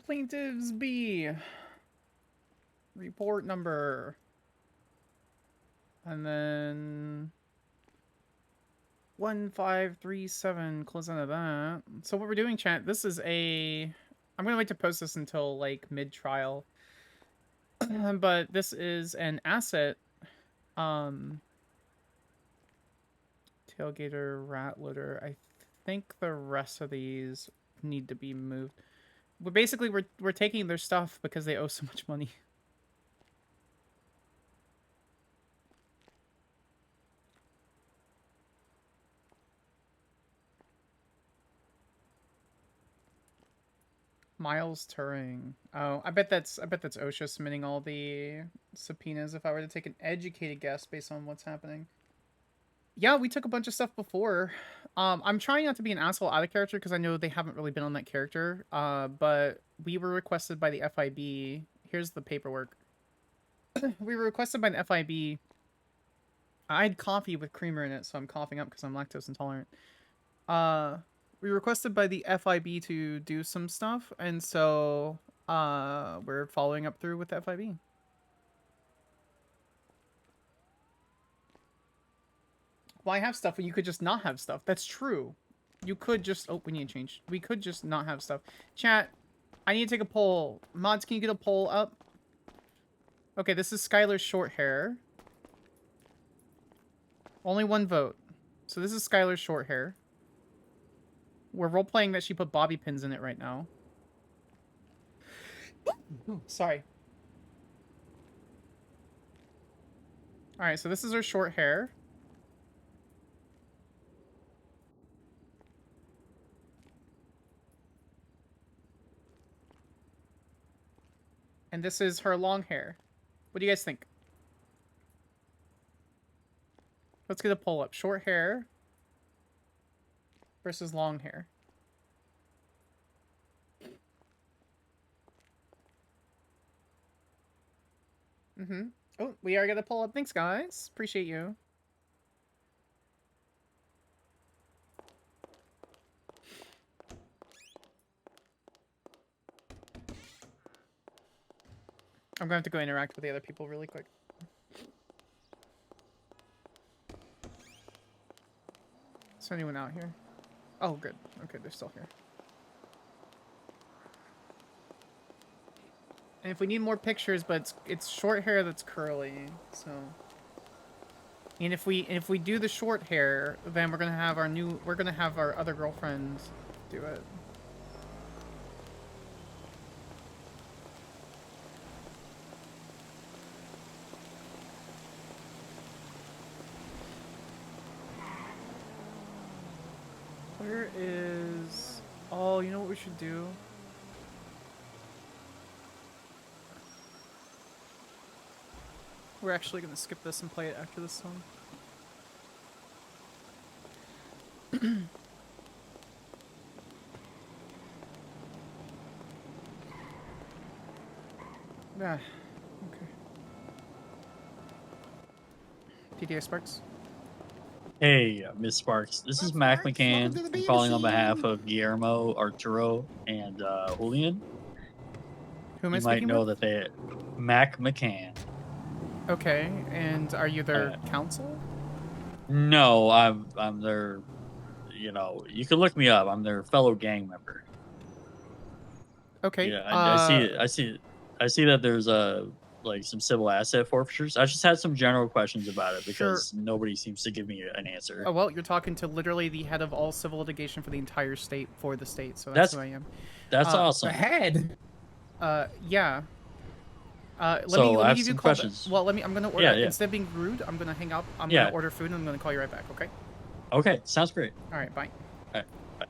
Plaintiffs B. Report number. And then 1537, close out of that. So what we're doing, chat, this is a... I'm going to wait to post this until, like, mid-trial. But this is an asset. Tailgater, rat loader. I think the rest of these need to be moved. But basically, we're taking their stuff because they owe so much money. Miles Turing. Oh, I bet that's OSHA submitting all the subpoenas if I were to take an educated guess based on what's happening. Yeah, we took a bunch of stuff before. I'm trying not to be an asshole out of character because I know they haven't really been on that character. But we were requested by the FIB. Here's the paperwork. We were requested by the FIB. I had coffee with creamer in it, so I'm coughing up because I'm lactose intolerant. We requested by the FIB to do some stuff, and so we're following up through with the FIB. Why have stuff when you could just not have stuff? That's true. You could just... Oh, we need to change. We could just not have stuff. Chat, I need to take a poll. Mods, can you get a poll up? Okay, this is Skyler's short hair. Only 1 vote. So this is Skyler's short hair. We're role-playing that she put bobby pins in it right now. Sorry. Alright, so this is her short hair. And this is her long hair. What do you guys think? Let's get a poll up. Short hair versus long hair. Oh, we are gonna pull up. Thanks, guys. Appreciate you. I'm gonna have to go interact with the other people really quick. Is anyone out here? Oh, good. Okay, they're still here. And if we need more pictures, but it's short hair that's curly, so. And if we do the short hair, then we're gonna have our other girlfriend do it. Where is... Oh, you know what we should do? We're actually going to skip this and play it after this song. Yeah, okay. PDA Sparks? Hey, Miss Sparks. This is Mac McCann. I'm calling on behalf of Guillermo, Arturo, and Julian. Who am I You might speaking know with? that they... Mac McCann. Okay, and are you their counsel? No, I'm their... You know, you can look me up. I'm their fellow gang member. Okay. Yeah, I see that there's like some civil asset forfeitures. I just had some general questions about it because nobody seems to give me an answer. Oh, well, you're talking to literally the head of all civil litigation for the entire state, for the state, so that's who I am. That's awesome. The head. Yeah. Let So, me I have give you a some call. questions. Well, I'm gonna order. Yeah, yeah. Instead of being rude, I'm gonna hang up. I'm Yeah. gonna order food, and I'm gonna call you right back. Okay. Okay, sounds great. All right. Bye. All right, bye.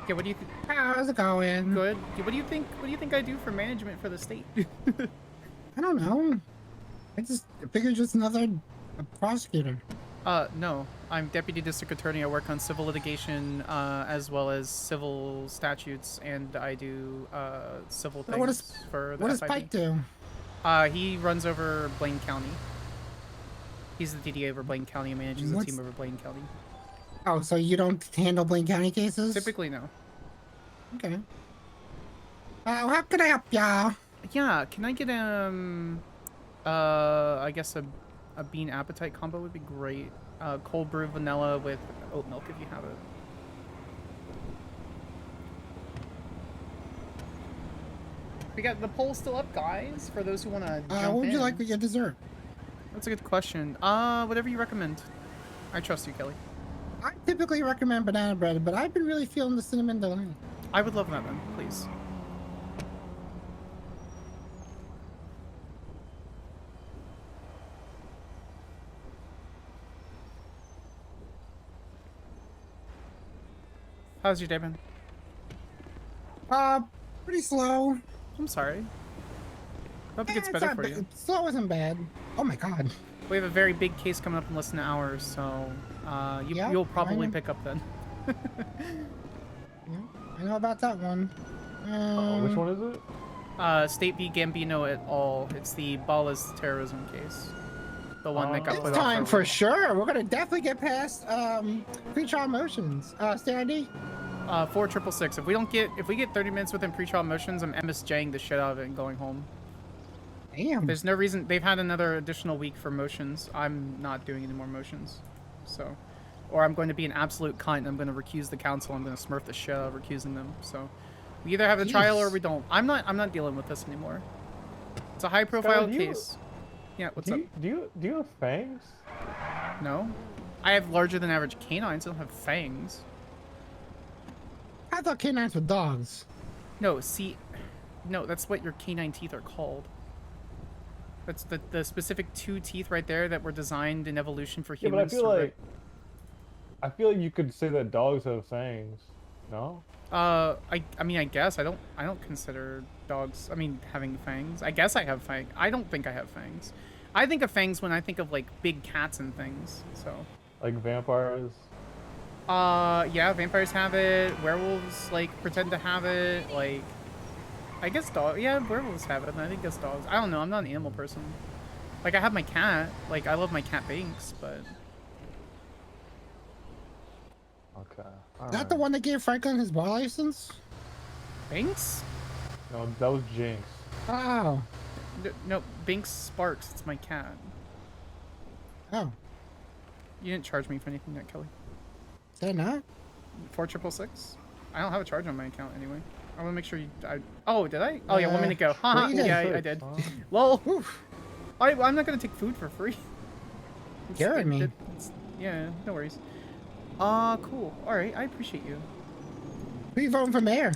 Yeah. What do you think? How's it going? Good. What do you think? What do you think I do for management for the state? I don't know. I figured just another prosecutor. No. I'm deputy district attorney. I work on civil litigation, as well as civil statutes, and I do civil things for the What does FIB. Pike do? He runs over Blaine County. He's the DDA over Blaine County and manages the team over Blaine County. Oh, so you don't handle Blaine County cases? Typically, no. Okay. How can I help ya? Yeah, can I get I guess a bean appetite combo would be great. Cold brew vanilla with oat milk if you have it. We got the poll still up, guys. For those who want to jump what would you in. like with your dessert? That's a good question. Whatever you recommend. I trust you, Kelly. I typically recommend banana bread, but I've been really feeling the cinnamon delight. I would love that then, please. How's your day been? Pretty slow. I'm sorry. Hope it gets It's better not for ba- you. Slow isn't bad. Oh my god. We have a very big case coming up in less than an hour, so Yeah, you'll probably I know. pick up then. Yeah, I know about that one. Which one is it? State v. Gambino et al. It's the Ballas terrorism case. The one that got It's put off. time for sure. We're gonna definitely get past pre-trial motions. State ID. 4666. If we get 30 minutes within pre-trial motions, I'm MSJing the shit out of it and going home. Damn. There's no reason. They've had another additional week for motions. I'm not doing any more motions. So, or I'm going to be an absolute cunt and I'm going to recuse the council. I'm going to smurf the shit out of recusing them. So, we either have the trial or we don't. I'm not dealing with this anymore. It's a high-profile Skyler, do you- case. Yeah, what's do up? You, do you have fangs? No. I have larger than average canines. I don't have fangs. I thought canines were dogs. No, see, no, that's what your canine teeth are called. That's the specific two teeth right there that were designed in evolution for Yeah, but I humans. I feel like you could say that dogs have fangs. No? I mean, I guess I don't consider dogs. I mean, having fangs. I guess I have fangs. I don't think I have fangs. I think of fangs when I think of like big cats and things. So. Like vampires. Yeah, vampires have it. Werewolves like pretend to have it. Like, I guess dogs. Yeah, werewolves have it. And I think it's dogs. I don't know. I'm not an animal person. Like, I have my cat. Like, I love my cat Binks, but. Okay. Is that the one that gave Franklin his bar license? Binks? No, that was Jinx. Oh. No, Binks Sparks. It's my cat. Oh. You didn't charge me for anything, that Kelly. Did I not? 4666. I don't have a charge on my account anyway. I want to make sure you. Oh, did I? Oh yeah, 1 minute ago. Haha. Yeah, I did. Lol. I'm not gonna take food for free. Scaring me. Yeah, no worries. Cool. All right, I appreciate you. Who you voting for mayor?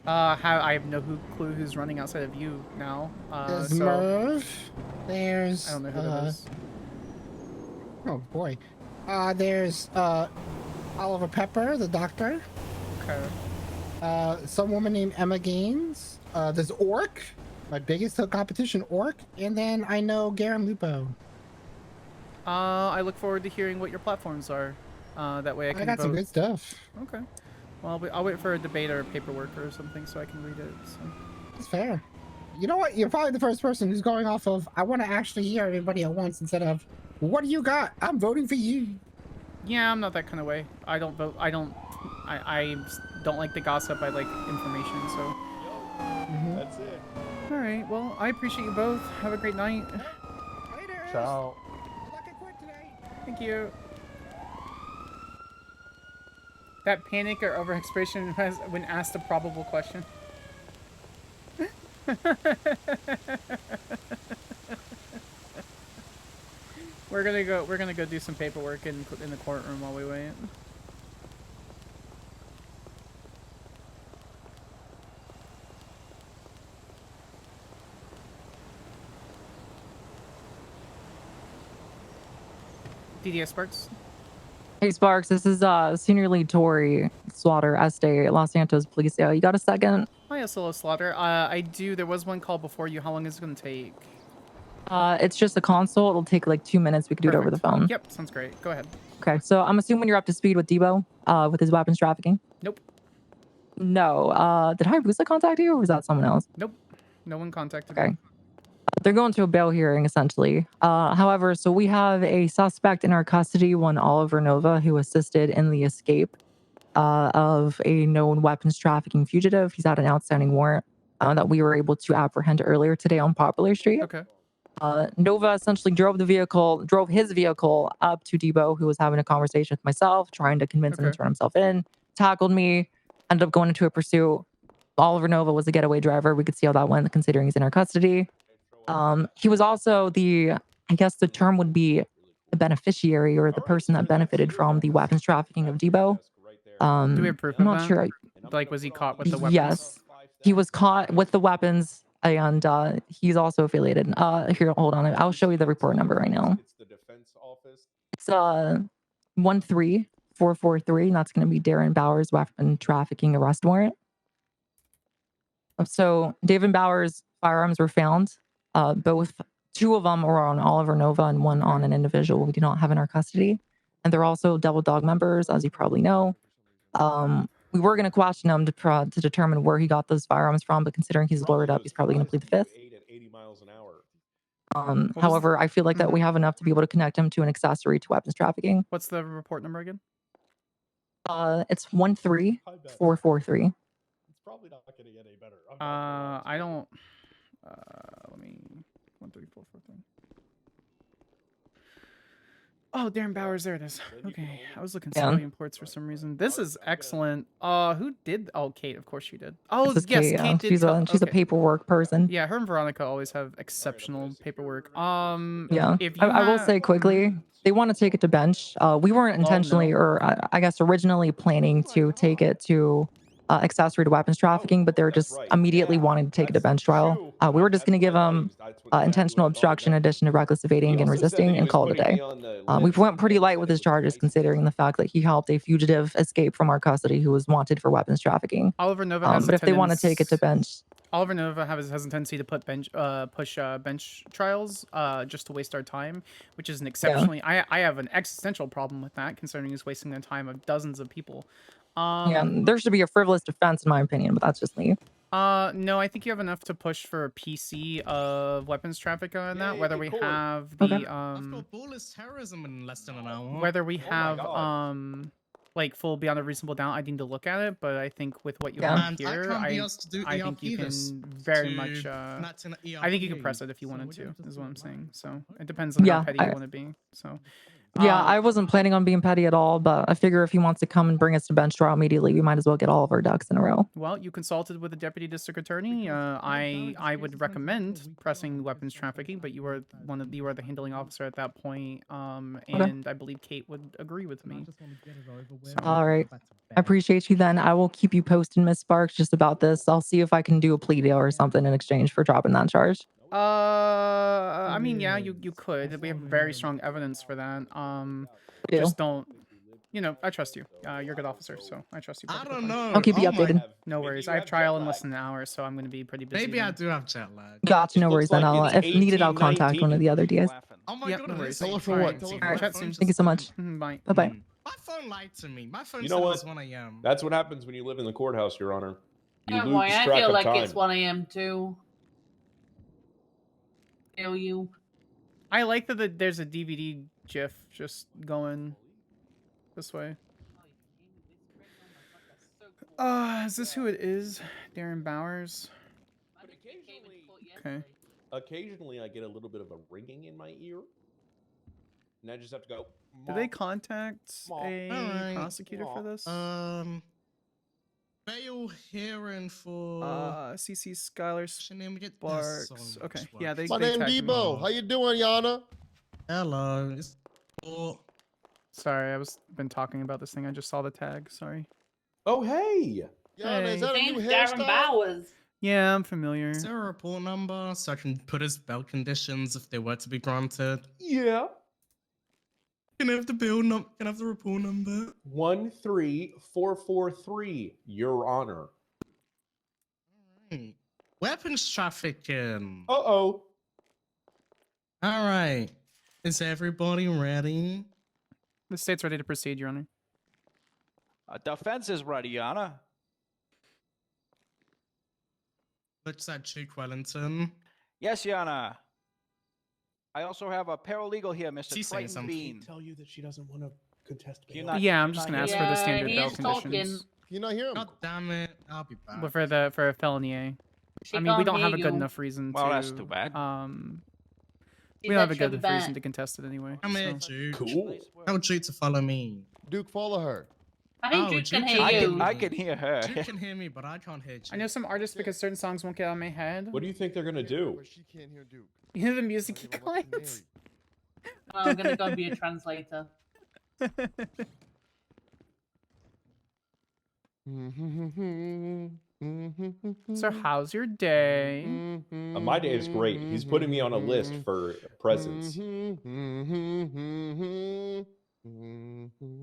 I have no clue who's running outside of you now. There's so Merv. There's. I don't know who that is. Oh boy. There's Oliver Pepper, the doctor. Okay. Some woman named Emma Gaines. There's Orc, my biggest competition, Orc, and then I know Garen Lupo. I look forward to hearing what your platforms are. That way I can got vote. some good stuff. Okay. Well, I'll wait for a debate or paperwork or something so I can read it. So. That's fair. You know what? You're probably the first person who's going off of, I want to actually hear everybody at once instead of, what do you got? I'm voting for you. Yeah, I'm not that kind of way. I don't vote. I don't like the gossip. I like information, so. That's it. All right. Well, I appreciate you both. Have a great night. Later. Ciao. Good luck at court today. Thank you. That panic or overexpression when asked a probable question. We're gonna go do some paperwork in the courtroom while we wait. DDS Sparks. Hey Sparks, this is Senior Lead Tori Slaughter, Este, Los Santos Policia. You got a second? Hi, Solo Slaughter. I do. There was one call before you. How long is it gonna take? It's just a consult. It'll take like 2 minutes. We could do it over the phone. Yep, sounds great. Go ahead. Okay, so I'm assuming you're up to speed with Debo, with his weapons trafficking. Nope. No. Did Hayabusa contact you, or was that someone else? Nope. No one contacted Okay. me. They're going to a bail hearing, essentially. However, so we have a suspect in our custody, one Oliver Nova, who assisted in the escape of a known weapons trafficking fugitive. He's had an outstanding warrant that we were able to apprehend earlier today on Popular Street. Okay. Nova essentially drove his vehicle up to Debo, who was having a conversation with myself, trying to convince him to turn himself in, tackled me, ended up going into a pursuit. Oliver Nova was the getaway driver. We could see how that went, considering he's in our custody. He was also I guess the term would be the beneficiary, or the person that benefited from the weapons trafficking of Debo. Do we have proof I'm of not that? sure. Like, was he caught with the weapons? Yes, he was caught with the weapons, and he's also affiliated. Here, hold on. I'll show you the report number right now. It's the defense office. It's 13443. And that's going to be Darren Bowers' weapon trafficking arrest warrant. So David Bowers' firearms were found. Two of them were on Oliver Nova and one on an individual we do not have in our custody. And they're also Double Dog members, as you probably know. We were going to question him to determine where he got those firearms from, but considering he's lured up, he's probably going to plead the fifth. However, I feel like that we have enough to be able to connect him to an accessory to weapons trafficking. What's the report number again? It's 13443. It's probably not going to get any better. I don't. Let me. 13443. Oh, Darren Bowers, there it is. Okay, I was looking civilian ports for some reason. This is excellent. Who did? Oh, Kate, of course she did. Oh, This is yes, Kate, Kate did. she's a paperwork person. Yeah, her and Veronica always have exceptional paperwork. Yeah, if I will say quickly, they want to take it to bench. We weren't intentionally, or I guess originally planning to take it to accessory to weapons trafficking, but they're just immediately wanting to take it to bench trial. We were just going to give them intentional obstruction, addition to reckless evading and resisting, and call it a day. We went pretty light with his charges, considering the fact that he helped a fugitive escape from our custody who was wanted for weapons trafficking. Oliver Nova has but if they want to take it to bench, Oliver Nova has a tendency to put push bench trials just to waste our time, which is an exceptionally. I have an existential problem with that, concerning he's wasting the time of dozens of people. There should be a frivolous defense, in my opinion, but that's just me. No, I think you have enough to push for a PC of weapons trafficking on that. Whether we have the terrorism in less than an hour. whether we have like full beyond a reasonable doubt, I need to look at it. But I think with what you have here, I think you can very much. I think you can press it if you wanted to. Is what I'm saying. So it depends on how petty you want to be. So. Yeah, I wasn't planning on being petty at all, but I figure if he wants to come and bring us to bench trial immediately, we might as well get all of our ducks in a row. Well, you consulted with the deputy district attorney. I would recommend pressing weapons trafficking, but you were the handling officer at that point, and I believe Kate would agree with me. All right, I appreciate you. Then I will keep you posted, Miss Sparks, just about this. I'll see if I can do a plea deal or something in exchange for dropping that charge. I mean, yeah, you could. We have very strong evidence for that. Just don't. you know, I trust you. You're a good officer, so I trust you. I perfectly don't fine. know. I'll keep you Oh my- updated. No worries. I have trial in less than an hour, so I'm going to be pretty busy. Maybe I then. do have jet lag. Gotcha, no It worries looks then. like I'll, it's if needed, I'll contact 18:19. one of the other DAs. Oh my Yep, god, no this worries. ain't Tell her for fine. what? Tell her All for right, what? chat soon. Thank you so much. Bye. Bye-bye. My phone lied to me. My phone You said know it what? was 1 a.m. That's what happens when you live in the courthouse, Your Honor. You Yeah, lose boy, I track feel of like time. it's 1 a.m. too. Feel you. I like that there's a DVD GIF just going this way. Is this who it is? Darren Bowers? Okay. Occasionally, I get a little bit of a ringing in my ear, and I just have to go. Did they contact a Alright. prosecutor for this? Bail hearing for. CC Skyler Sparks. Okay, yeah, they. My they name tagged me. Debo. How you doing, Yana? Hello. It's... Sorry, I was been talking about this thing. I just saw the tag. Sorry. Oh, hey. Yana, is that a new Darren hairstyle? Bowers. Yeah, I'm familiar. Is there a report number so I can put his bail conditions if they were to be granted? Yeah. Can I have the bill number? Can I have the report number? 13443, Your Honor. Weapons trafficking. Uh-oh. All right. Is everybody ready? The state's ready to proceed, Your Honor. Defense is ready, Your Honor. Looks at Duke Wellington. Yes, Your Honor. I also have a paralegal here, Mr. She's saying Triton something. Bean. Tell you that she doesn't want to contest You're bail. not- Yeah, I'm you're just not gonna ask here. for the standard bail he's talking. conditions. You not hear him? God damn it. I'll be back. But for a felony A. She I mean, we can't don't have hear a good you. enough reason Well, to. that's too bad. We don't have a She'll good be reason back. to contest it anyway. Come here, so. Duke. Cool. Tell Duke to follow me. Duke, follow her. I think Oh, Duke can Duke hear you. I can hear her. Duke can hear me, but I can't hear Duke. I know some artists because certain songs won't get out of my head. What do you think they're going to do? She can't hear Duke. You know the music he clients? Well, I'm gonna go be a translator. So how's your day? My day is great. He's putting me on a list for presents.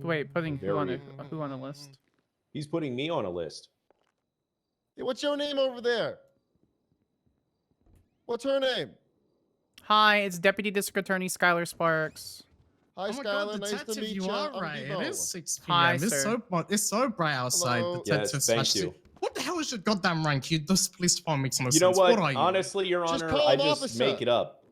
Wait, putting who on Very- a list? He's putting me on a list. Hey, what's your name over there? What's her name? Hi, it's Deputy District Attorney Skyler Sparks. Hi, Oh my Skyler. God, Nice detective, to meet you you. are I'm right. It Debo. is 6 p.m. Hi, it's sir. it's so bright outside. Hello. Yes, Detective thank slash- you. What the hell is your goddamn rank? This police department makes no You know sense. what? are you? Honestly, Your Just Honor, call I an just officer. make it up.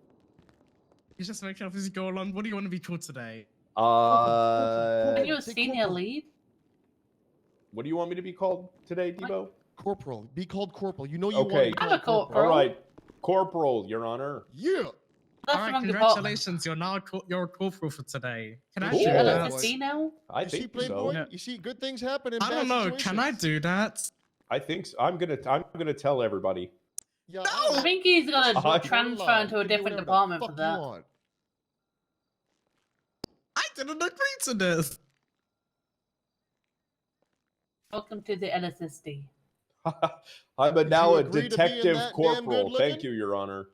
You just make up as you go along. What do you want to be called today? Are you a Say senior corporal. lead? What do you want me to be called today, Debo? Corporal. Be called Corporal. You know you Okay. want to be I'm called a corporal. All right. Corporal, Your Honor. Yeah. That's All right, from department. congratulations. You're a corporal for today. Can I Are you Cool. do an that? LSD now? I You see, think Playboy? so. No. You see good things happen in I don't bad know. Can I situations. do that? I think so. I'm gonna tell everybody. Yeah, I think he's gonna I- transfer into a different department for that. I didn't agree to this. Welcome to the LSSD. I'm Did now you a agree to being detective that damn corporal. good Thank looking? you, Your Honor.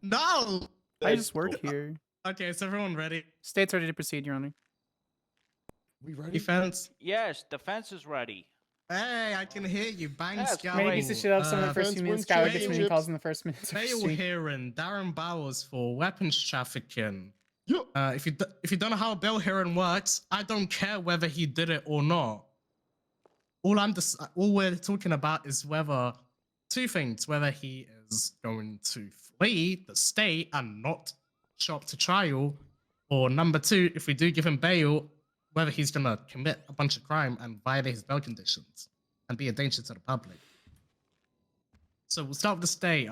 No. I just work here. Okay, is everyone ready? State's ready to proceed, Your Honor. We ready? Defense. Yes, defense is ready. Hey, I can hear you. Bang, That's Scout. Maybe beats the shit out of someone in the first few minutes. Skyler gets many calls in the first minutes. Bail hearing Darren Bowers for weapons trafficking. Yeah. If you don't know how a bail hearing works, I don't care whether he did it or not. All we're talking about is whether two things: whether he is going to flee the state and not show up to trial, or number two, if we do give him bail, whether he's gonna commit a bunch of crime and violate his bail conditions and be a danger to the public. So we'll start with the state.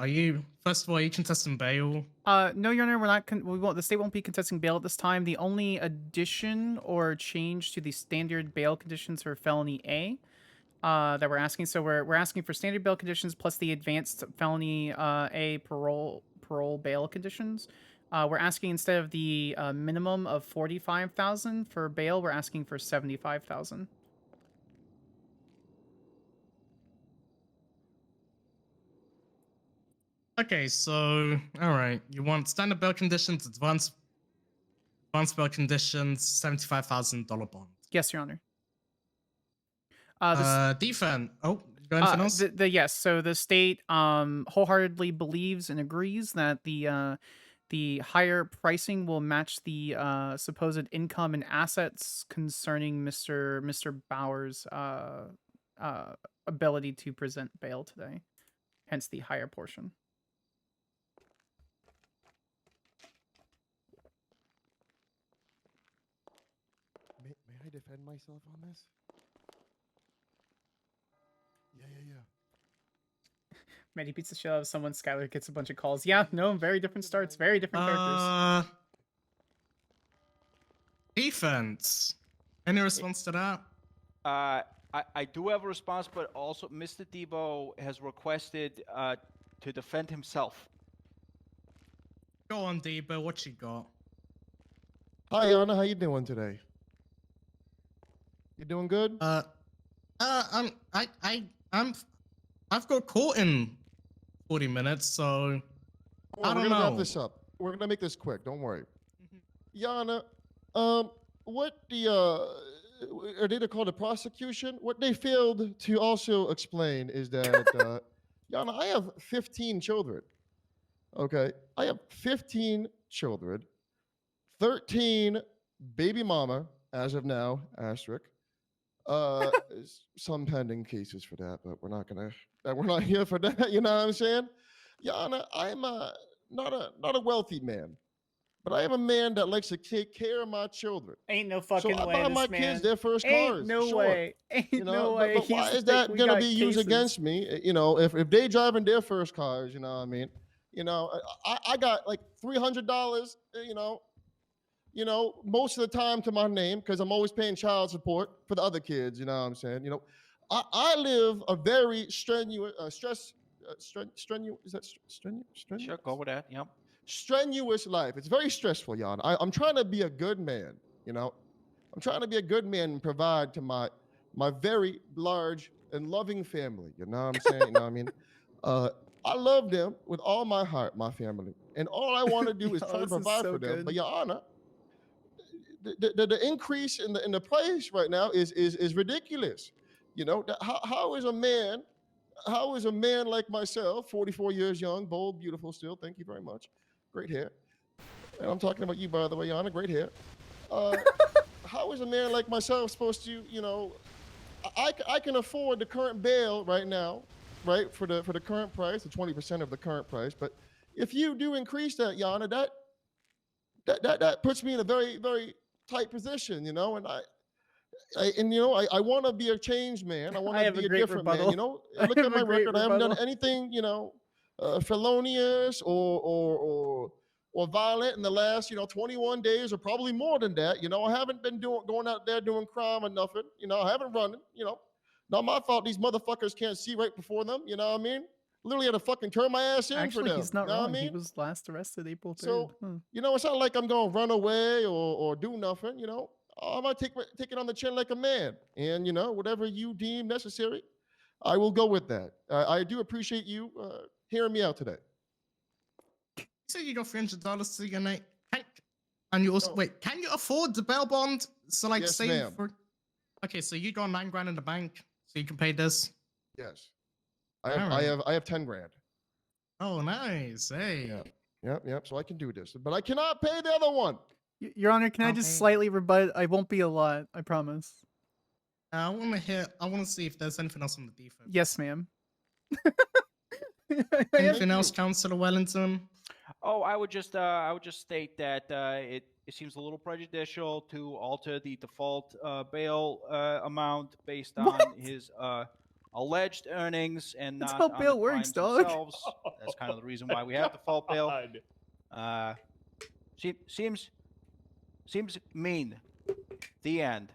First of all, are you contesting bail? No, Your Honor, we're not. The state won't be contesting bail at this time. The only addition or change to the standard bail conditions for felony A that we're asking. So we're asking for standard bail conditions plus the advanced felony A parole bail conditions. We're asking instead of the minimum of 45,000 for bail, we're asking for 75,000. Okay, so all right, you want standard bail conditions, advanced bail conditions, $75,000 bond. Yes, Your Honor. The Defense. Oh, you got anything else? Yes. So the state wholeheartedly believes and agrees that the higher pricing will match the supposed income and assets concerning Mr. Bauer's ability to present bail today. Hence the higher portion. May I defend myself on this? Yeah. Medi beats the shit out of someone. Skyler gets a bunch of calls. Yeah, no, very different starts, very different characters. Defense. Any response to that? I do have a response, but also Mr. Debo has requested to defend himself. Go on, Debo. What you got? Hi, Anna. How you doing today? You doing good? I've got court in 40 minutes, so Well, I don't we're gonna know. wrap this up. We're gonna make this quick. Don't worry. Yana, what the are they called the prosecution? What they failed to also explain is that Yana, I have 15 children. Okay, I have 15 children, 13 baby mama as of now, asterisk. Some pending cases for that, but we're not here for that. You know what I'm saying? Yana, I'm not a wealthy man, but I am a man that likes to take care of my children. Ain't no fucking so way. I buy this my man. kids their first Ain't cars. no sure. way. Ain't You know, no way. But why is that we gonna got be used cases. against me? You know, if they driving their first cars, you know what I mean? You know, I got like $300. You know, most of the time to my name because I'm always paying child support for the other kids. You know what I'm saying? You know, I live a very strenuous, strenuous. Is that strenuous? Sure, go with that. Yep. Strenuous life. It's very stressful, Jan. I'm trying to be a good man. You know, I'm trying to be a good man and provide to my very large and loving family. You know what I'm saying? You know what I mean? I love them with all my heart, my family, and all I want to do is try to provide for them. But Your Honor, the increase in the price right now is ridiculous. You know, how is a man like myself, 44 years young, bold, beautiful still, thank you very much, great hair, and I'm talking about you, by the way, Yana, great hair. How is a man like myself supposed to, you know, I can afford the current bail right now, right, for the current price, the 20% of the current price, but if you do increase that, Yana, that puts me in a very, very tight position, you know, and I want to be a changed man. I want to be a different man, you know. Look at my record. I haven't done anything, you know, felonious or violent in the last, 21 days or probably more than that. You know, I haven't been going out there doing crime or nothing. You know, I haven't run, you know. Not my fault these motherfuckers can't see right before them, you know what I mean? Literally had to fucking turn my ass in Actually, for them. he's not you know wrong. What I mean? He was last arrested April 3rd. So, you know, it's not like I'm going to run away or do nothing, you know. I might take it on the chin like a man. And, you know, whatever you deem necessary, I will go with that. I do appreciate you hearing me out today. You say you got $300 to your name, and you also wait. Can you afford the bail bond? So, like, Yes, say ma'am. okay, so you got $9 grand in the bank, so you can pay this. Yes, I have 10 grand. Oh, nice. Hey. Yep. So I can do this, but I cannot pay the other one. Your Honor, can I just slightly rebut? I won't be a lot. I promise. I want to see if there's anything else on the defense. Yes, ma'am. Anything else, Councilor Wellington? Oh, I would just state that it seems a little prejudicial to alter the default bail amount based on his alleged earnings and That's not how on bail the works, crimes dog. themselves. That's kind of the reason why we have default bail. Seems mean. The end.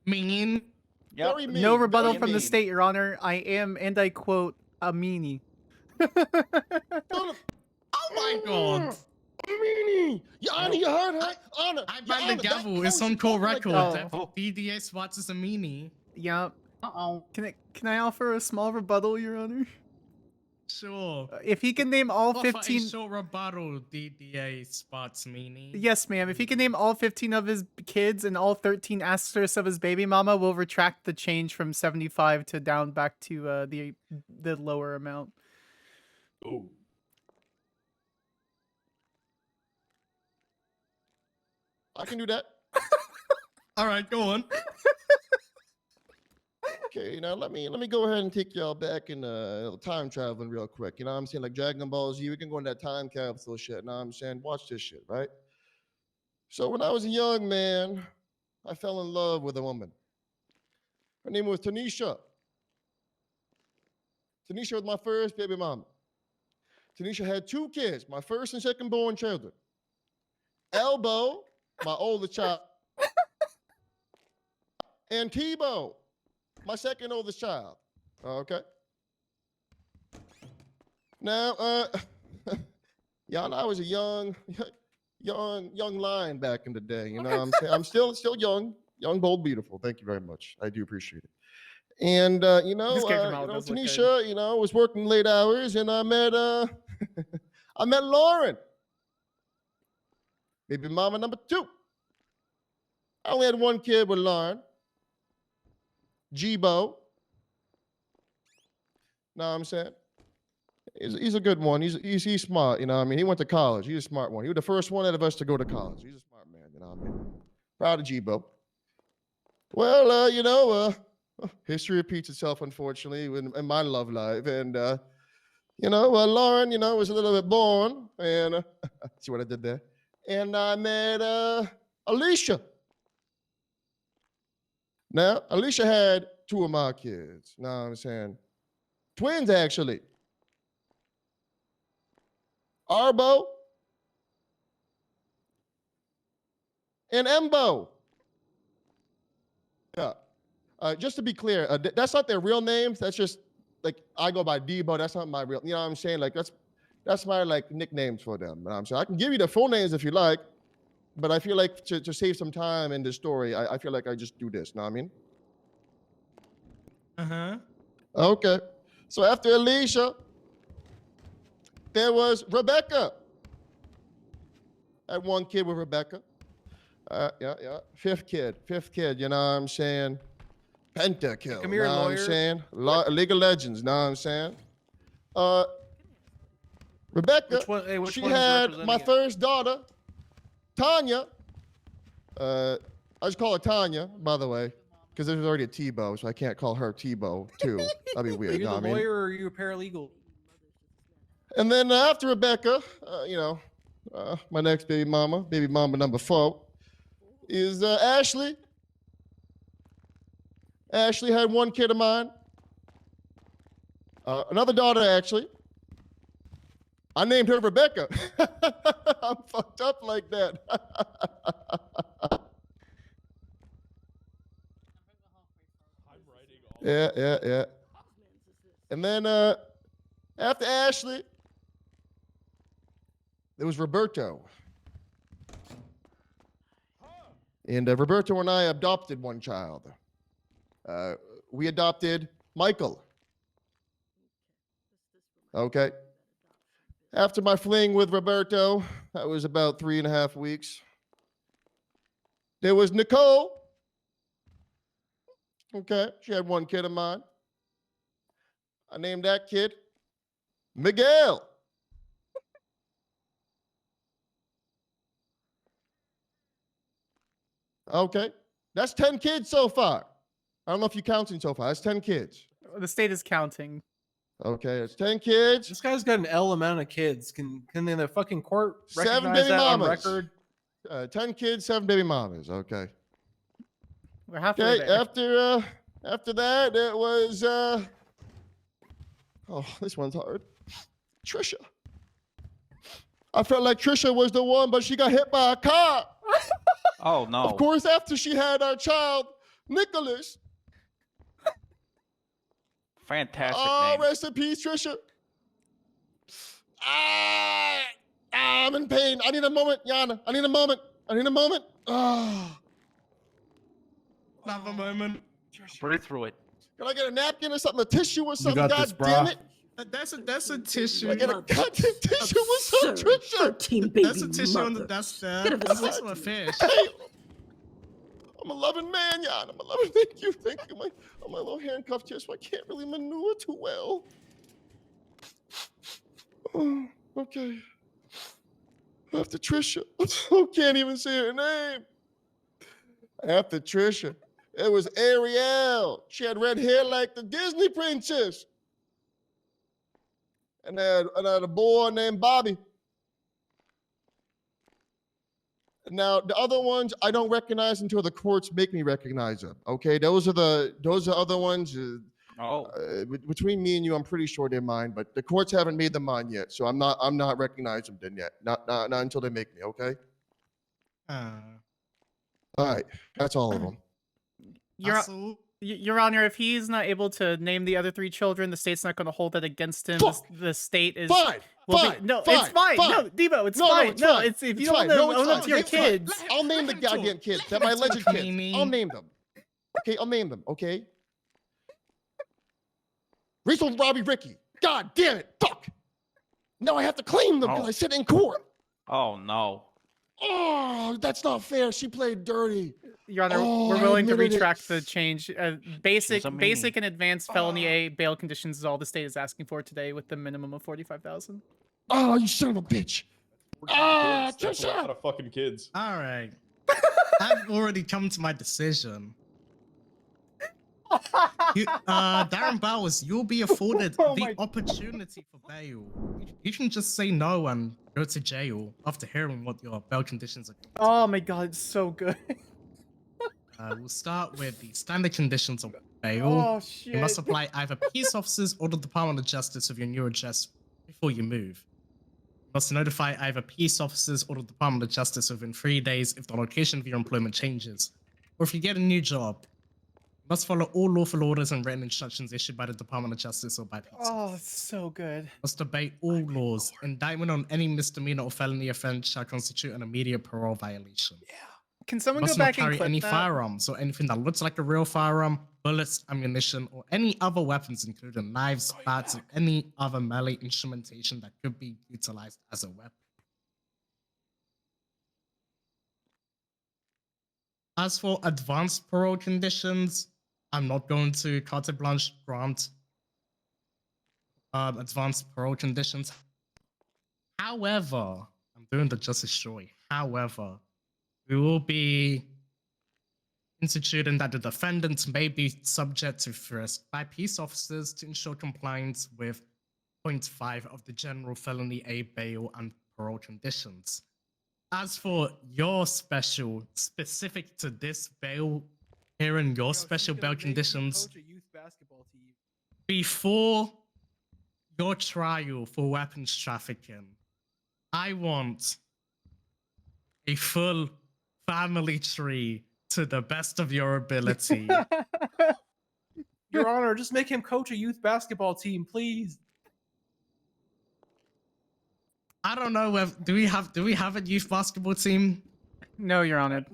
Mean. Yep. Very mean. No rebuttal Very from the mean. state, Your Honor. I am, and I quote, a meanie. Oh my God. Meanie. Your Honor, you heard her? Honor. I banned the gavel. It's on call record. PDA Swats is a meanie. Yep. Uh-oh. Can I offer a small rebuttal, Your Honor? Sure. If he can name all Offer a 15... short rebuttal, DDA Spots meaning. Yes, ma'am. If he can name all 15 of his kids and all 13 asterisks of his baby mama, we'll retract the change from 75 to down back to the lower amount. Ooh. I can do that. All right, go on. Okay, now let me go ahead and take y'all back in time traveling real quick. You know what I'm saying? Like Dragon Ball Z, we can go in that time capsule shit. You know what I'm saying? Watch this shit, right? So when I was a young man, I fell in love with a woman. Her name was Tanisha. Tanisha was my first baby mama. Tanisha had 2 kids, my first and second born children. Elbow, my oldest child, and Tebow, my second oldest child. Okay. Now, y'all know I was a young lion back in the day. You know what I'm saying? I'm still young, bold, beautiful. Thank you very much. I do appreciate it. And Tanisha, was working late hours, and I met I met Lauren, baby mama number 2. I only had 1 kid with Lauren, G-Bo. Know what I'm saying? He's a good one. He's smart, you know what I mean? He went to college. He's a smart one. He was the first one out of us to go to college. He's a smart man, you know what I mean? Proud of G-Bo. Well, history repeats itself, unfortunately, in my love life. And, Lauren, was a little bit born. And see what I did there? And I met Alicia. Now, Alicia had 2 of my kids. Know what I'm saying? Twins, actually. Arbo and Embo. Yeah. Just to be clear, that's not their real names. That's just like I go by Debo. That's not my real. You know what I'm saying? Like that's my like nicknames for them. You know what I'm saying? I can give you the full names if you like, but I feel like to save some time in the story, I feel like I just do this. Know what I mean? Okay. So after Alicia, there was Rebecca. I had 1 kid with Rebecca. Yeah. Fifth kid, you know what I'm saying? Pentakill, Come here, know what I'm lawyer. saying? League of Legends, know what I'm saying? Rebecca, Which she one is had representing my it? first daughter, Tanya. I just call her Tanya, by the way, because there's already a Tebow, so I can't call her Tebow too. That'd be Are weird, you know the what I mean? lawyer or are you a paralegal? And then after Rebecca, my next baby mama number 4, is Ashley. Ashley had 1 kid of mine. Another daughter, actually. I named her Rebecca. I'm fucked up like that. Yeah. And then after Ashley, there was Roberto. And Roberto and I adopted 1 child. We adopted Michael. Okay. After my fling with Roberto, that was about 3.5 weeks. There was Nicole. Okay, she had 1 kid of mine. I named that kid Miguel. Okay, that's 10 kids so far. I don't know if you're counting so far. That's 10 kids. The state is counting. Okay, it's 10 kids. This guy's got an L amount of kids. Can the fucking court 7 recognize baby that mamas. on record? 10 kids, 7 baby mamas. Okay. We're halfway there. After that, it was this one's hard. Trisha. I felt like Trisha was the one, but she got hit by a car. Oh no. Of course, after she had our child, Nicholas. Fantastic Oh, name. rest in peace, Trisha. I'm in pain. I need a moment, Yana. I need a moment. Have a moment. Breathe through it. Can I get a napkin or something, a tissue or something? got God this, brah. damn it. There's a tissue. I get a goddamn tissue. What's up, Trisha? There's a tissue on the desk there. There's also a fish. Hey, I'm a loving man, Jan. I'm a loving. Thank you. My little handcuffed here, so I can't really maneuver too well. Oh, okay. After Trisha. I can't even say her name. After Trisha, it was Ariel. She had red hair like the Disney princess. And I had a boy named Bobby. Now the other ones I don't recognize until the courts make me recognize them. Okay, those are other ones. Between me and you, I'm pretty sure they're mine, but the courts haven't made them mine yet, so I'm not recognizing them yet. Not until they make me. Okay. All right, that's all of them. Your Honor, if he's not able to name the other 3 children, the state's not going to hold that against him. The state is fine. It's fine. No, Debo, it's fine. No, it's if you don't own up to your kids. I'll name the goddamn kids. They're my alleged kids. I'll name them. Okay, I'll name them. Okay. Rachel, Robbie, Ricky. God damn it! Fuck. Now I have to claim them because I sit in court. Oh no. Oh, that's not fair. She played dirty. Your Honor, we're willing to retract the change. Basic and advanced felony A bail conditions is all the state is asking for today, with the minimum of 45,000. Oh, you son of a bitch! That's a lot of fucking kids. All right. I've already come to my decision. Darren Bowers, you'll be afforded the opportunity for bail. You can just say no and go to jail after hearing what your bail conditions are. Oh my God, it's so good. We'll start with the standard conditions of bail. Oh shit. You must apply either peace officers or the Department of Justice of your new address before you move. You must notify either peace officers or the Department of Justice within 3 days if the location of your employment changes, or if you get a new job. You must follow all lawful orders and written instructions issued by the Department of Justice or by peace. Oh, it's so good. Must obey all laws. Indictment on any misdemeanor or felony offense shall constitute an immediate parole violation. Yeah. Can someone must go back not carry and clip any that? firearms or anything that looks like a real firearm, bullets, ammunition, or any other weapons, including knives, bats, or any other melee instrumentation that could be utilized as a weapon. As for advanced parole conditions, I'm not going to carte blanche grant advanced parole conditions. However, I'm doing the Justice Joy. However, we will be instituting that the defendants may be subject to frisk by peace officers to ensure compliance with point 5 of the General Felony A bail and parole conditions. As for your specific to this bail, hearing your special bail conditions, before your trial for weapons trafficking, I want a full family tree to the best of your ability. Your Honor, just make him coach a youth basketball team, please. I don't know. Do we have a youth basketball team? No, Your Honor.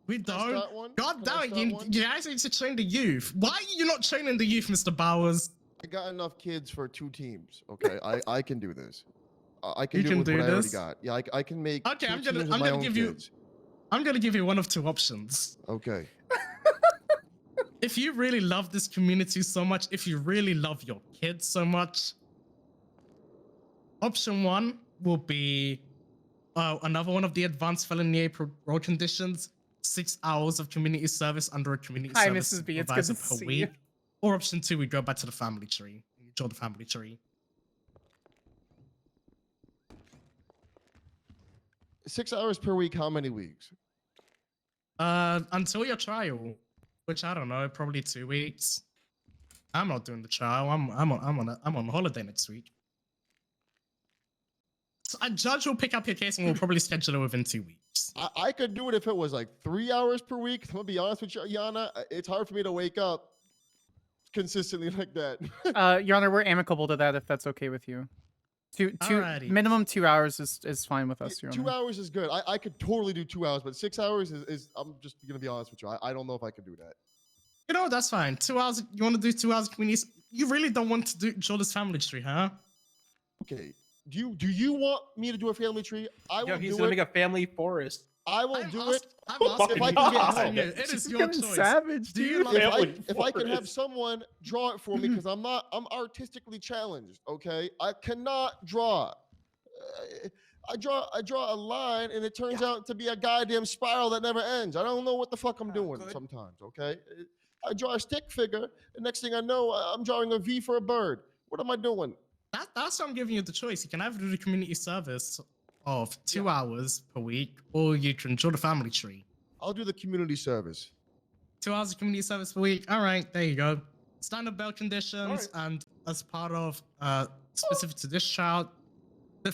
We don't. God damn it! You guys need to train the youth. Why are you not training the youth, Mr. Bowers? I got enough kids for 2 teams. Okay, I can do this. I can You do can with do what I already this? got. Yeah, I can make. Okay, 2 I'm teams of my gonna own give you. kids. I'm gonna give you one of 2 options. Okay. If you really love this community so much, if you really love your kids so much, option 1 will be another one of the advanced felony A parole conditions: 6 hours of community service under a community Hi, service Mrs. B. It's good to supervisor per see week. you. Or option 2, we go back to the family tree. You draw the family tree. 6 hours per week. How many weeks? Until your trial, which I don't know, probably 2 weeks. I'm not doing the trial. I'm on holiday next week. So a judge will pick up your case and we'll probably schedule it within 2 weeks. I could do it if it was like 3 hours per week. I'm gonna be honest with you, Yana. It's hard for me to wake up consistently like that. Your Honor, we're amicable to that if that's okay with you. Alrighty. Minimum 2 hours is fine with us, Your 2 Honor. hours is good. I could totally do 2 hours, but 6 hours is I'm just gonna be honest with you. I don't know if I could do that. You know, that's fine. 2 hours. You want to do 2 hours community you really don't want to draw this family tree, huh? Okay. Do you want me to do a family tree? I will Yo, he's do gonna it. make a family forest. I will do it I'm if asking I you, can I'm get asking help. you. It is your choice. Savage, Do you dude. like If I can have someone draw it for me, because I'm artistically challenged. Okay, I cannot draw. I draw a line, and it turns out to be a goddamn spiral that never ends. I don't know what the fuck I'm doing sometimes. Okay, I draw a stick figure, and next thing I know, I'm drawing a V for a bird. What am I doing? That's why I'm giving you the choice. You can either do the community service of 2 hours per week, or you can draw the family tree. I'll do the community service. 2 hours of community service per week. All right, there you go. Standard bail conditions, and as part of specific to this child, the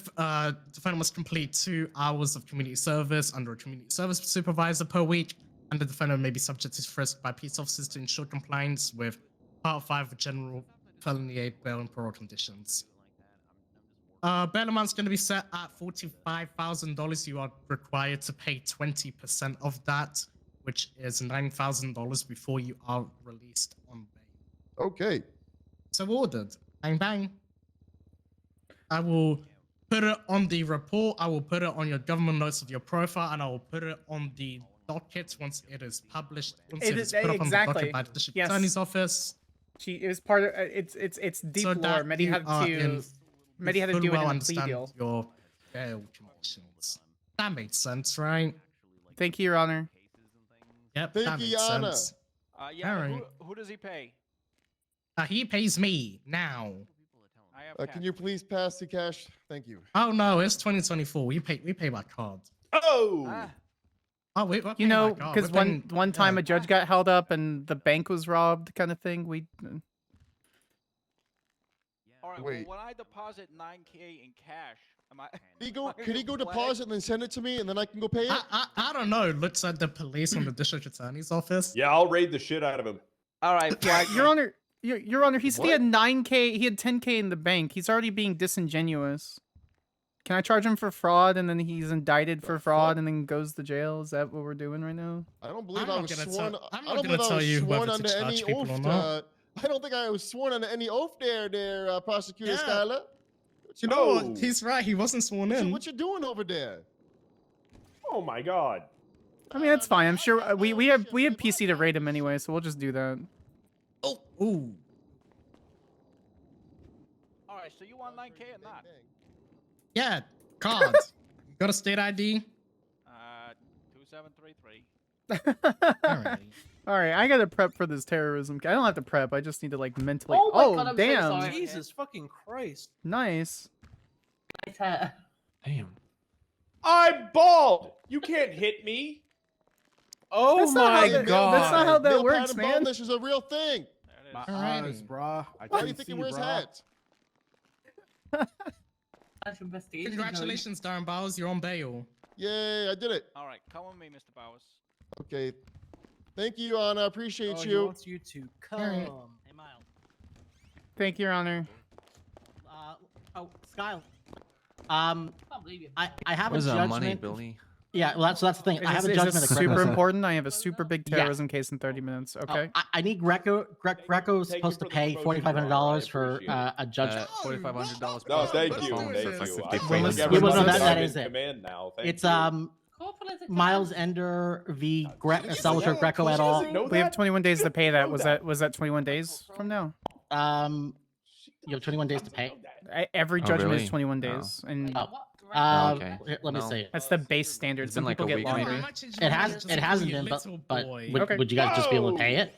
defendant must complete 2 hours of community service under a community service supervisor per week, and the defendant may be subject to frisk by peace officers to ensure compliance with Part 5 of General Felony Aid Bail and Parole Conditions. Bail amount's going to be set at $45,000. You are required to pay 20% of that, which is $9,000 before you are released on bail. Okay. So ordered. Bang, bang. I will put it on the report. I will put it on your government notes of your profile, and I will put it on the docket once it is published. Once it is put up on the docket by the district attorney's office. It was part of it's deep So lore. that Medi you had are to Medi had to full do it well in a plea understand deal. your bail conditions. That made sense, right? Thank you, Your Honor. Yep, Thank that you, makes Yana. sense. Yeah, All right. who does he pay? He pays me now. I have Can you please pass the cash? Thank you. Oh no, it's 2024. We pay by card. Oh. Oh wait, we're You paying know, by card. because We're paying- one time a judge got held up and the bank was robbed, kind of thing. All right. Wait. Well, when I deposit 9K in cash, am I? Can he go deposit and then send it to me, and then I can go pay it? I don't know. Looks at the police from the district attorney's office. Yeah, I'll raid the shit out of him. All right, Your Honor, Your Honor, he said he had 9K. He had 10K in the bank. He's already being disingenuous. Can I charge him for fraud and then he's indicted for fraud and then goes to jail? Is that what we're doing right now? I don't believe I'm I not was gonna sworn. tell- I'm I not don't gonna believe I tell was you sworn whether to under charge any people or oath. not. I don't think I was sworn under any oath there, Prosecutor Yeah. Skyler. You know what? He's right. He wasn't sworn in. What you doing over there? Oh my god. I mean, that's fine. I'm sure we have PC to raid him anyway, so we'll just do that. Oh, ooh. All right. So you want 9K or not? Yeah, card. You got a state ID? 2733. All right, I gotta prep for this terrorism. I don't have to prep. I just need to like mentally. Oh my God, I'm so damn! sorry. Jesus fucking Christ. Nice. Damn. I'm bald. You can't hit me. Oh That's not how my that- God. That's not how that Male works, pattern man. baldness is a real thing. My Alrighty. eyes, brah. Why do you think he wears hats? Congratulations, Darren Bowers. You're on bail. Yay, I did it. All right. Come with me, Mr. Bowers. Okay. Thank you, Anna. I appreciate Oh, he you. wants you to come. Alright. Hey, Miles. Thank you, Your Honor. Oh, Skyler. I have Where's a our judgment. money, Billy? Yeah, well, that's the thing. I have a Is judgment. this of Greco. super important? I have a super big Yeah. terrorism case in 30 minutes. Okay. I need Greco's supposed to pay $4,500 for a judgment. $4,500. No, thank you. Thank you. I think Yeah, everyone well, no, is that in is it. command now. Thank It's you. Miles Ender v. Salvatore Greco et al. We have 21 days to pay that. Was that 21 days from now? You have 21 days to pay. Every Oh, judgment really? is 21 days, and Okay. Here, let me No. see it. that's the base standard. It's Some been like people a get week, longer. maybe. It hasn't been, but would you guys just be able to pay it?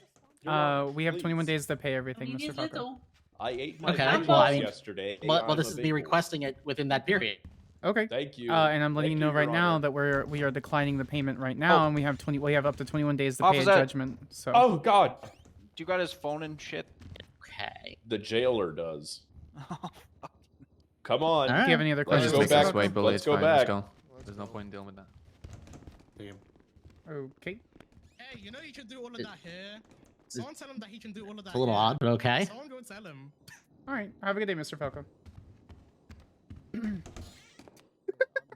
We have 21 days to pay everything, Mr. Falco. I ate my Okay. Doritos Well, I mean, yesterday. well, I'm this a is me big boy. requesting it within that period. Okay. Thank you. And I'm letting Thank you know you, right Your now Honor. that we are declining the payment right now, Oh. and we have up to 21 days to pay a Officer. judgment. So. Oh God. Do you got his phone and shit? Okay. The jailer does. Come on. Do you have any other Let's questions? go Mr. back. Falco? Way, Billy. Let's It's go fine. back. Let's go. There's no point in dealing with that. Okay. Hey, you know you can do all of that here. Someone tell him that he can do all of that. It's a little here. odd, but okay. Someone go tell him. All right. Have a good day, Mr. Falco.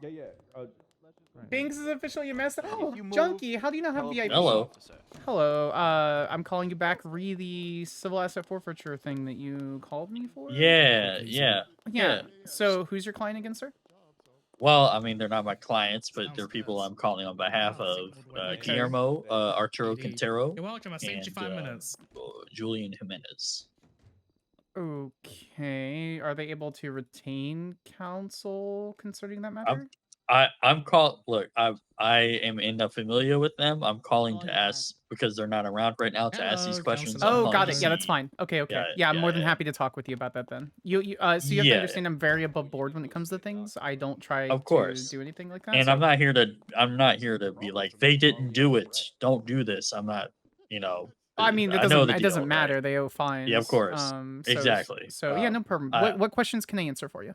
Yeah. Binks is officially a mess. Oh, Junkie, how do you not have VIP? Hello. Hello. I'm calling you back re the civil asset forfeiture thing that you called me for. Yeah. Yeah. So who's your client again, sir? Well, I mean, they're not my clients, but they're people I'm calling on behalf of. Guillermo, Arturo Quintero, You're welcome. I saved you 5 minutes. Julian Jimenez. Okay. Are they able to retain counsel concerning that matter? Look, I am in the familiar with them. I'm calling to ask because they're not around right now to ask these questions. Oh, got it. Yeah, that's fine. Okay. Yeah, I'm more than happy to talk with you about that then. So you have to understand I'm very above board when it comes to things. I don't try to do anything like that. And so- I'm not here to be like they didn't do it. Don't do this. I'm not, I mean, I know the it doesn't deal, matter. right? They owe fines. Yeah, of course. Exactly. So yeah, no problem. What questions can I answer for you?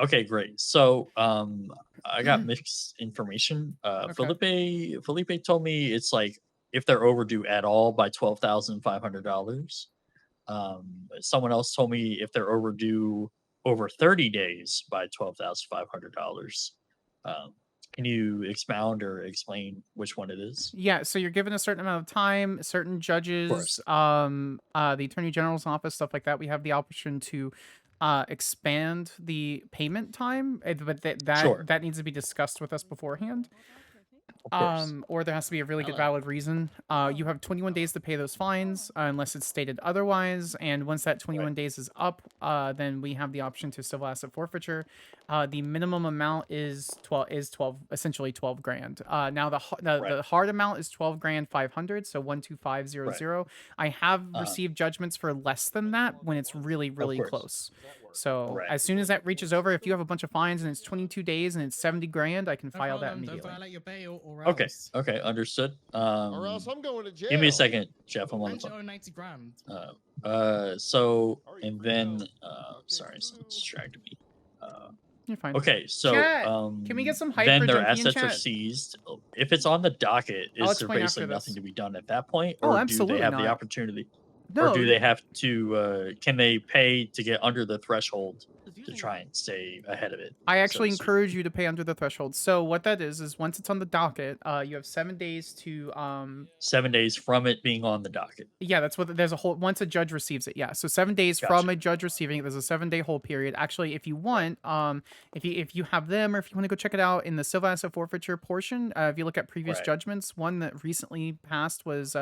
Okay, great. So I got mixed information. Felipe told me it's like if they're overdue at all by $12,500. Someone else told me if they're overdue over 30 days by $12,500. Can you expound or explain which one it is? Yeah, so you're given a certain amount of time. Certain judges, the Attorney General's office, stuff like that. We have the option to expand the payment time, but that needs to be discussed with us beforehand. Or there has to be a really good valid reason. You have 21 days to pay those fines unless it's stated otherwise. And once that 21 days is up, then we have the option to civil asset forfeiture. The minimum amount is 12, essentially 12 grand. Now the hard amount is 12 grand 500, so 12500. I have received judgments for less than that when it's really close. So as soon as that reaches over, if you have a bunch of fines and it's 22 days and it's 70 grand, I can file that immediately. Don't violate your bail or Okay. else. Okay. Understood. Or else I'm going to jail. Give me a second, Jeff. I'm on the And you phone. owe 90 grand. So and then sorry, someone distracted me. You're fine. Okay, so Chat, can we get some hype then for their Junkie in assets are chat? seized. If it's on the docket, I'll is there explain after basically this. nothing to be done at that point, Oh, or do absolutely they have not. the opportunity, No. or do they have to? Can they pay to get under the threshold to try and stay ahead of it? I actually so to speak? encourage you to pay under the threshold. So what that is once it's on the docket, you have 7 days to 7 days from it being on the docket. yeah, that's what there's a whole once a judge receives it. Yeah, so 7 days from a judge receiving it. There's a 7-day hold period. Actually, if you want, if you have them or if you want to go check it out in the civil asset forfeiture portion, if you look at previous judgments, one that recently passed was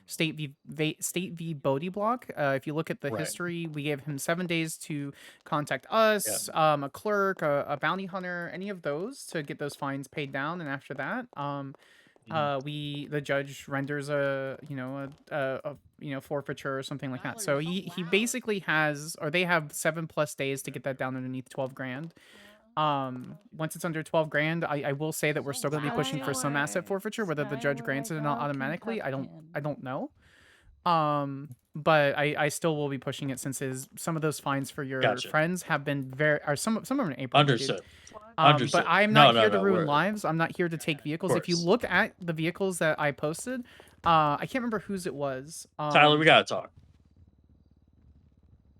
State v. Bodie Block. If you look at the history, we gave him 7 days to contact us, a clerk, a bounty hunter, any of those to get those fines paid down, and after that, the judge renders a forfeiture or something like that. So he basically has, or they have 7+ days to get that down underneath 12 grand. Once it's under 12 grand, I will say that we're still going to be pushing for some asset forfeiture, whether the judge grants it or not automatically. I don't know. But I still will be pushing it since some of those fines for your friends have been some of them in April. Understood. But I'm not here to ruin lives. I'm not here to take vehicles. If you course. look at the vehicles that I posted, I can't remember whose it was. Tyler, we gotta talk.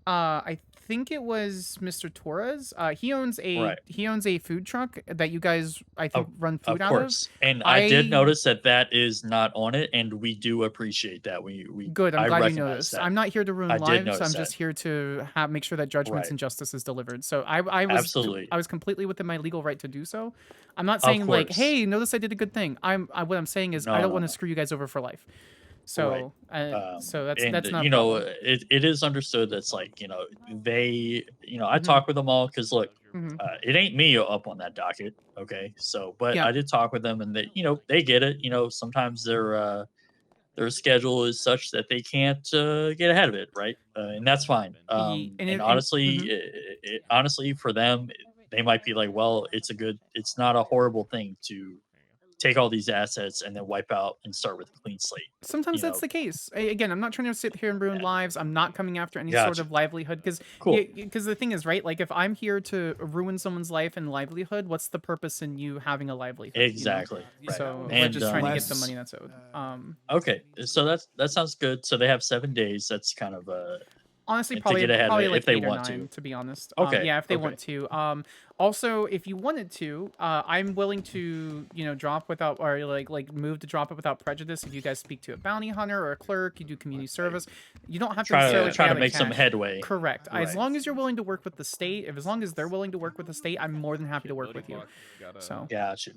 I think it was Mr. Torres. He owns a food truck that you guys I think run food Of out course. of. And I did notice that is not on it, and we do appreciate that. We Good. I'm I glad you recognize noticed. that. I'm not here to ruin I did lives. notice I'm that. just here to make sure that judgments Right. and justice is delivered. So I was Absolutely. I was completely within my legal right to do so. I'm not saying like, course. hey, notice I did a good thing. What I'm saying is I don't want to screw you guys over for life. So so that's not a problem. it is understood that's like they I talk with them all because look, it ain't me up on that docket, okay? So but Yeah. I did talk with them and they get it. Sometimes their schedule is such that they can't get ahead of it, right? And that's fine. And honestly for them, they might be like, well, it's not a horrible thing to take all these assets and then wipe out and start with a clean slate. Sometimes that's the case. Again, I'm not trying to sit here and ruin lives. I'm not coming after any Gotcha. sort of livelihood because Cool. the thing is, right? Like if I'm here to ruin someone's life and livelihood, what's the purpose in you having a livelihood? Exactly. Right. So we're And, just trying to get less- the money that's owed. Okay, so that sounds good. So they have 7 days. That's kind of Honestly, and to probably get ahead of probably it like if they 8 or want 9, to. to be honest. Okay. Yeah, if they okay. want to. Also, if you wanted to, I'm willing to, drop without or like move to drop it without prejudice. If you guys speak to a bounty hunter or a clerk, you do community service. You don't have to necessarily Try pay to out make of some cash. headway. Correct. As Right. long as you're willing to work with the state, as long as they're willing to work with the state, I'm more than happy to work with you. So. Gotcha.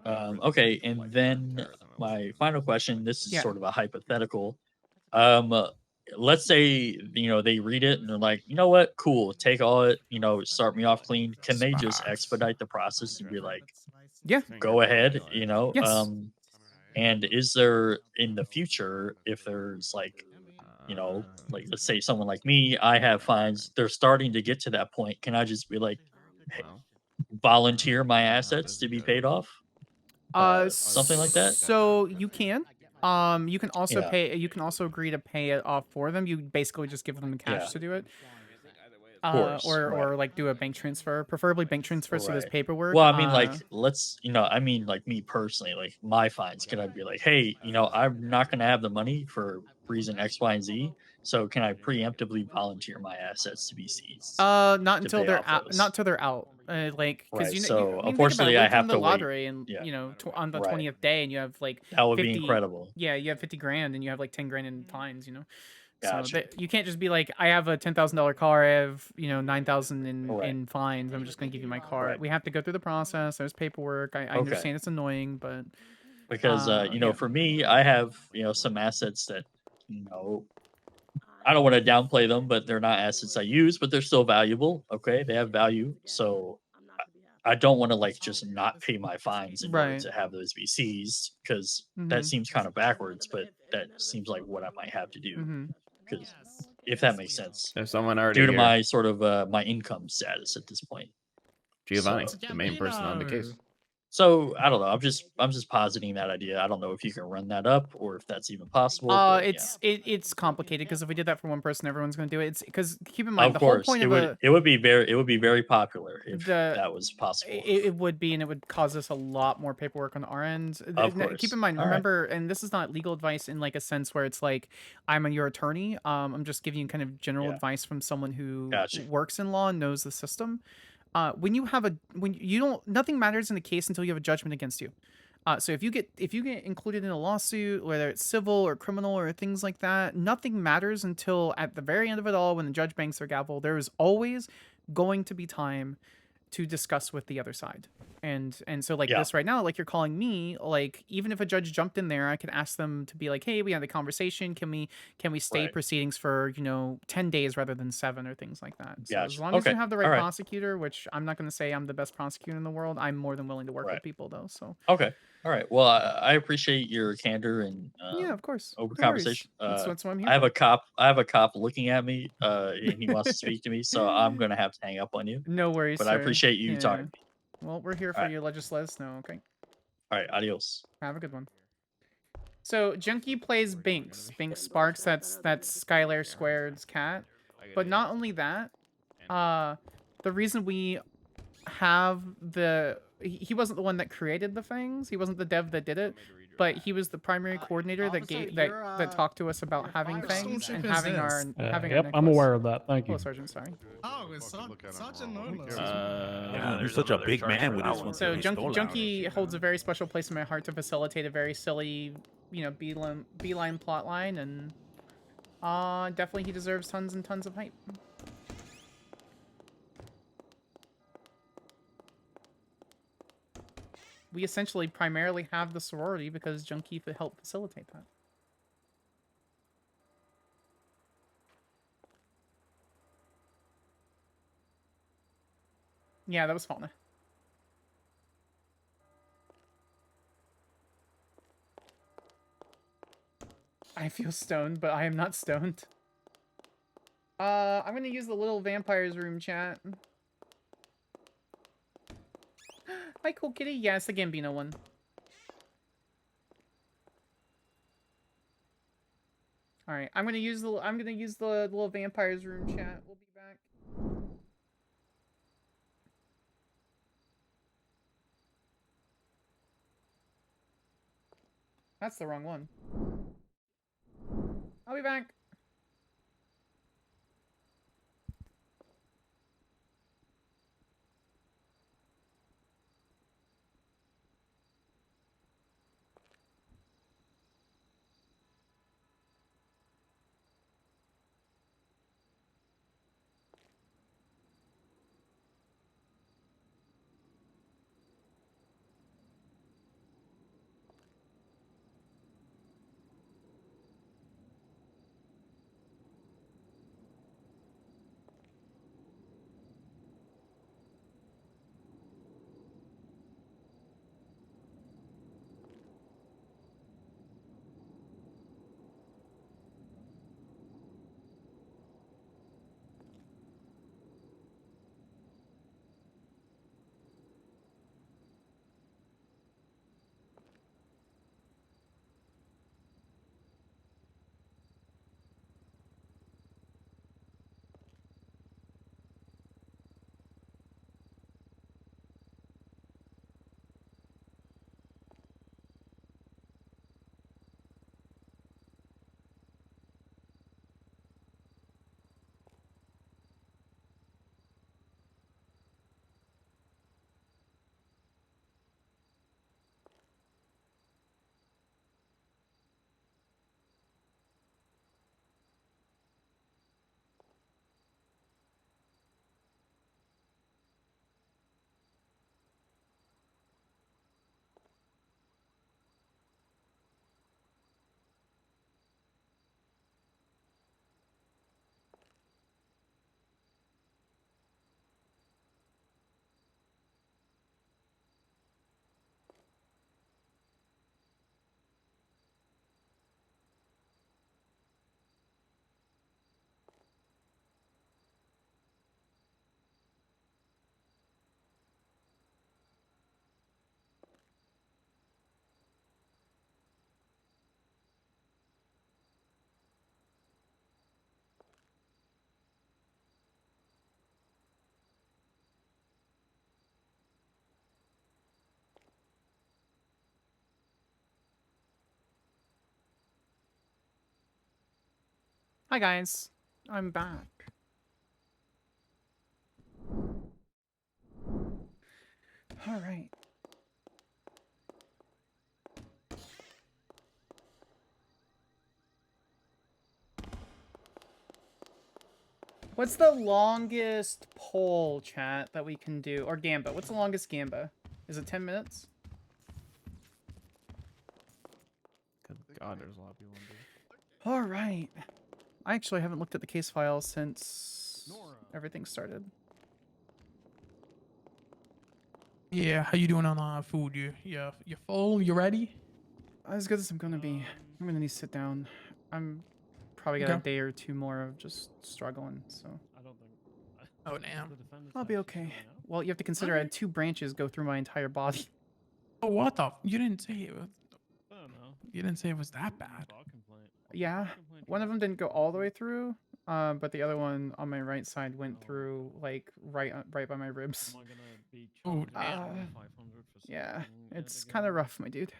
Okay, and then my final question. This is Yeah. sort of a hypothetical. Let's say they read it and they're like, you know what, cool, take all it, start me off clean. Can they just expedite the process and be like, yeah, go ahead, Yes. And is there in the future, if there's like let's say someone like me, I have fines, they're starting to get to that point, can I just be like, hey, volunteer my assets to be paid off? Something like that. So you can. You can also Yeah. pay. You can also agree to pay it off for them. You basically just give them the cash Yeah. to do it. Course, Or like do a bank transfer, preferably bank transfer, so there's Right. paperwork. Well, I mean, like, like me personally, like my fines, can I be like, hey, I'm not going to have the money for reason X, Y, and Z. So can I preemptively volunteer my assets to be seized? Not to until pay they're off out. those? Not until they're out. Like, because Right. I So mean, think about it. unfortunately, What I if you're in have the to wait. lottery and Yeah. on the Right. 20th day, and you have like That would 50, be incredible. Yeah, you have 50 grand, and you have like 10 grand in fines. So Gotcha. that you can't just be like, I have a $10,000 car, I have 9,000 Right. in fines. I'm just gonna give you my car. Right. We have to go through the process. There's paperwork. I Okay. understand it's annoying, but Because yeah. for me, I have some assets that I don't want to downplay them, but they're not assets I use, but they're still valuable. Okay, they have value, so I don't want to like just not pay my fines in order Right. to have those be seized, because Mhm. that seems kind of backwards, but that seems like what I might have to do. Mhm. Because if that makes sense, There's someone already due to here. my sort of my income status at this point. Giovanni, So- the main person on the case. So I don't know. I'm just positing that idea. I don't know if you can run that up or if that's even possible. but, It's complicated because if we did that for one person, everyone's gonna do it. It's because keep in mind Of the whole course, point it of would be very popular if the that was possible. it would be, and it would cause us a lot more paperwork on our end. Of Keep course. in mind, All right. remember, and this is not legal advice in like a sense where it's like I'm your attorney. I'm just giving you kind of general advice from someone who Gotcha. works in law and knows the system. When you don't, nothing matters in a case until you have a judgment against you. So if you get included in a lawsuit, whether it's civil or criminal or things like that, nothing matters until at the very end of it all, when the judge bangs their gavel. There is always going to be time to discuss with the other side. And so like Yeah. this right now, like you're calling me, like even if a judge jumped in there, I could ask them to be like, hey, we had the conversation. Can we stay Right. proceedings for 10 days rather than 7 or things like that? So as Gotcha. long as you Okay. have the right All right. prosecutor, which I'm not going to say I'm the best prosecutor in the world, I'm more than willing to work with Right. people though. So Okay. All right. Well, I appreciate your candor and yeah, of course. open No worries. conversation. That's what I'm here I have for. a cop looking at me, and he wants to speak to me, so I'm gonna have to hang up on you. No worries, But I sir. appreciate you talking to me. Well, we're here for Alright. you. Just let us know, okay? All right. Adios. Have a good one. So Junkie plays Binks. Binks Sparks. That's Skyler Squared's cat. But not only that, the reason we have he wasn't the one that created the things. He wasn't the dev that did it, but he was the primary coordinator that talked to us about having things and having our Yep, I'm aware of that. Thank you. Oh, Sergeant, sorry. Oh, it's Sergeant Nolan. Yeah, you're such a big man with this one. So Junkie holds a very special place in my heart to facilitate a very silly, beeline plot line, and definitely he deserves tons and tons of hype. We essentially primarily have the sorority because Junkie helped facilitate that. Yeah, that was Fauna. I feel stoned, but I am not stoned. I'm gonna use the little vampires room chat. Hi, cool kitty. Yeah, it's the Gambino one. All right, I'm gonna use the little vampires room chat. We'll be back. That's the wrong one. I'll be back. Hi guys, I'm back. All right. What's the longest poll, chat, that we can do? Or Gamba. What's the longest Gamba? Is it 10 minutes? Good God, there's a lot of people in there. All right. I actually haven't looked at the case file since everything started. Yeah, how you doing on food? You full? You ready? As good as I'm gonna be. I'm gonna need to sit down. I'm probably got a day or two more of just struggling, so. I don't think. Oh damn. I'll be okay. Well, you have to consider I had 2 branches go through my entire body. Oh, what the? You didn't say it was. I don't know. You didn't say it was that bad. Yeah, one of them didn't go all the way through, but the other one on my right side went through like right by my ribs. Oh damn. Yeah, it's kind of rough, my dude.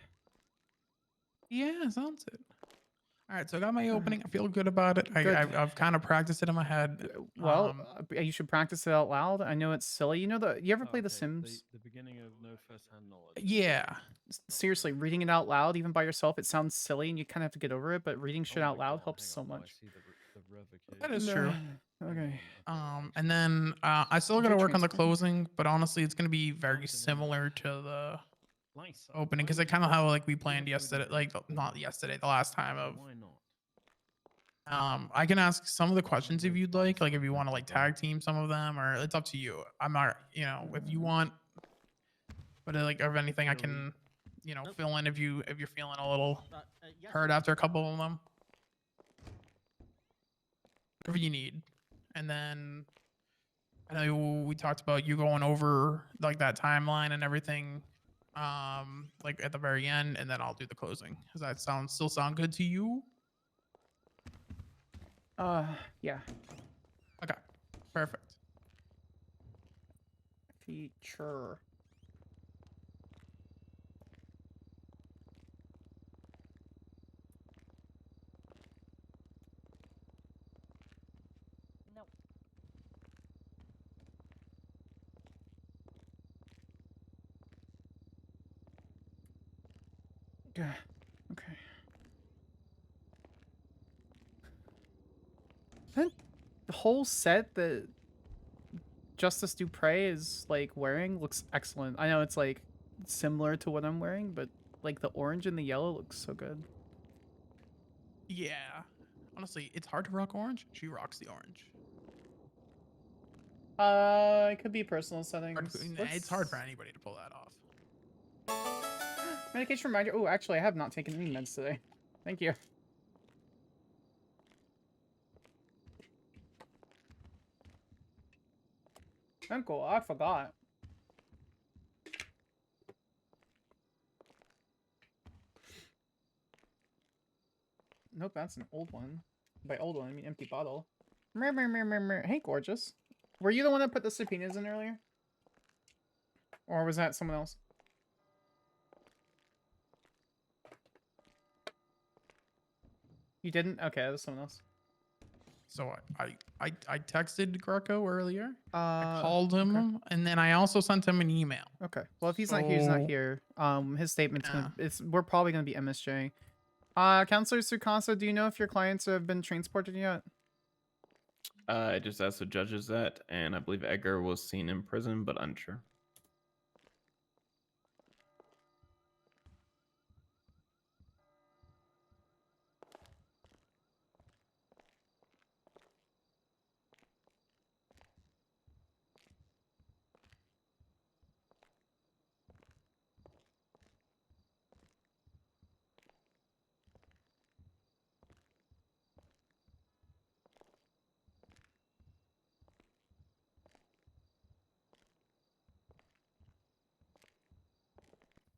Yeah, sounds it. All right, so I got my opening. I feel good about it. I've kind of practiced it in my head. Well, you should practice it out loud. I know it's silly. You know you ever play The Sims? The beginning of no first-hand knowledge. Yeah. Seriously, reading it out loud, even by yourself, it sounds silly and you kind of have to get over it, but reading shit out loud helps so much. That is true. Okay. And then I still got to work on the closing, but honestly, it's going to be very similar to the opening because I kind of how like we planned yesterday, like not yesterday, the last time of. I can ask some of the questions if you'd like if you want to like tag team some of them, or it's up to you. I'm not, if you want, but like if anything, I can, fill in if you're feeling a little hurt after a couple of them. Whatever you need. And then I know we talked about you going over like that timeline and everything, like at the very end, and then I'll do the closing. Does that still sound good to you? Yeah. Okay, perfect. Feature. No. Yeah. Okay. That the whole set that Justice Dupre is like wearing looks excellent. I know it's like similar to what I'm wearing, but like the orange and the yellow looks so good. Yeah. Honestly, it's hard to rock orange. She rocks the orange. It could be personal settings. It's hard for anybody to pull that off. Medication reminder. Oh, actually, I have not taken any meds today. Thank you. Uncle, I forgot. Nope, that's an old one. By old one, I mean empty bottle. Hey, gorgeous. Were you the one that put the subpoenas in earlier? Or was that someone else? You didn't? Okay, that was someone else. So I texted Greco earlier. I called him, and then I also sent him an email. Okay. Well, if he's not here, he's not here. His statement's gonna. We're probably gonna be MSJ. Counselor Sukasa, do you know if your clients have been transported yet? I just asked the judges that, and I believe Edgar was seen in prison, but unsure.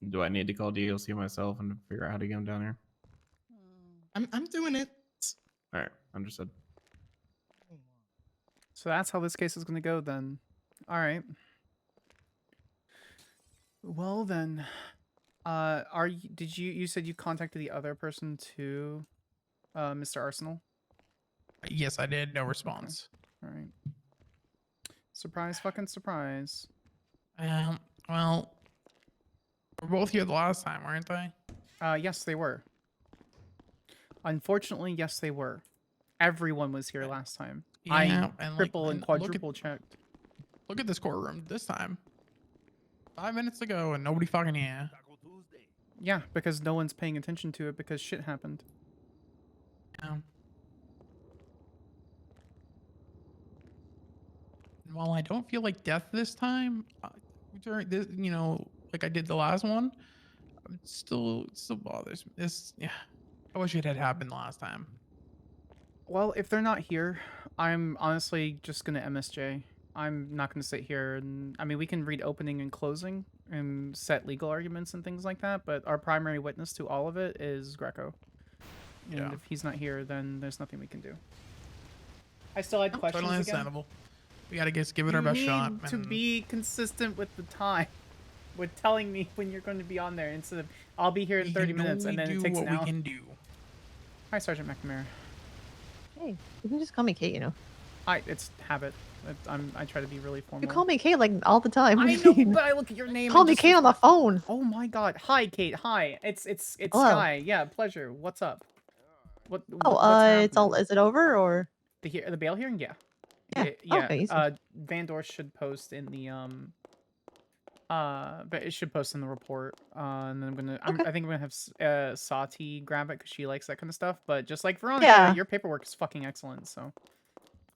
Do I need to call DLC myself and figure out how to get him down here? I'm doing it. All right, understood. So that's how this case is gonna go then. All right. Well then, did you said you contacted the other person too, Mr. Arsenal? Yes, I did. No response. All right. Surprise, fucking surprise. Well, we're both here the last time, weren't they? Yes, they were. Unfortunately, yes, they were. Everyone was here last time. Yeah, I and, like, triple and and look at- quadruple checked. Look at this courtroom this time. 5 minutes ago and nobody fucking here. Yeah, because no one's paying attention to it because shit happened. Yeah. While I don't feel like death this time, during this, like I did the last one, it still bothers me. Yeah, I wish it had happened last time. Well, if they're not here, I'm honestly just gonna MSJ. I'm not gonna sit here and I mean we can read opening and closing and set legal arguments and things like that, but our primary witness to all of it is Greco. And Yeah. if he's not here, then there's nothing we can do. I still had questions Totally again. understandable. We gotta just give it our best shot. To be consistent with the time, with telling me when you're going to be on there instead of I'll be here in We 30 can minutes and only then it do takes what an hour. we can do. Hi, Sergeant McNamara. Hey, you can just call me Kate, you know. It's habit. I try to be really formal. You call me Kate like all the time. What I do you know, mean? but I look at your name. Call and me just Kate on the phone. Oh my god. Hi, Kate. Hi. It's Hello. Sky. Yeah, pleasure. What's up? What's Oh, happening? it's all. Is it over or? The bail hearing? Yeah. Yeah. Yeah. Okay. Easy. Van Dorst should post in the but it should post in the report. And then I think I'm gonna have Sati grab it because she likes that kind of stuff. But just like Veronica, Yeah. your paperwork is fucking excellent. So.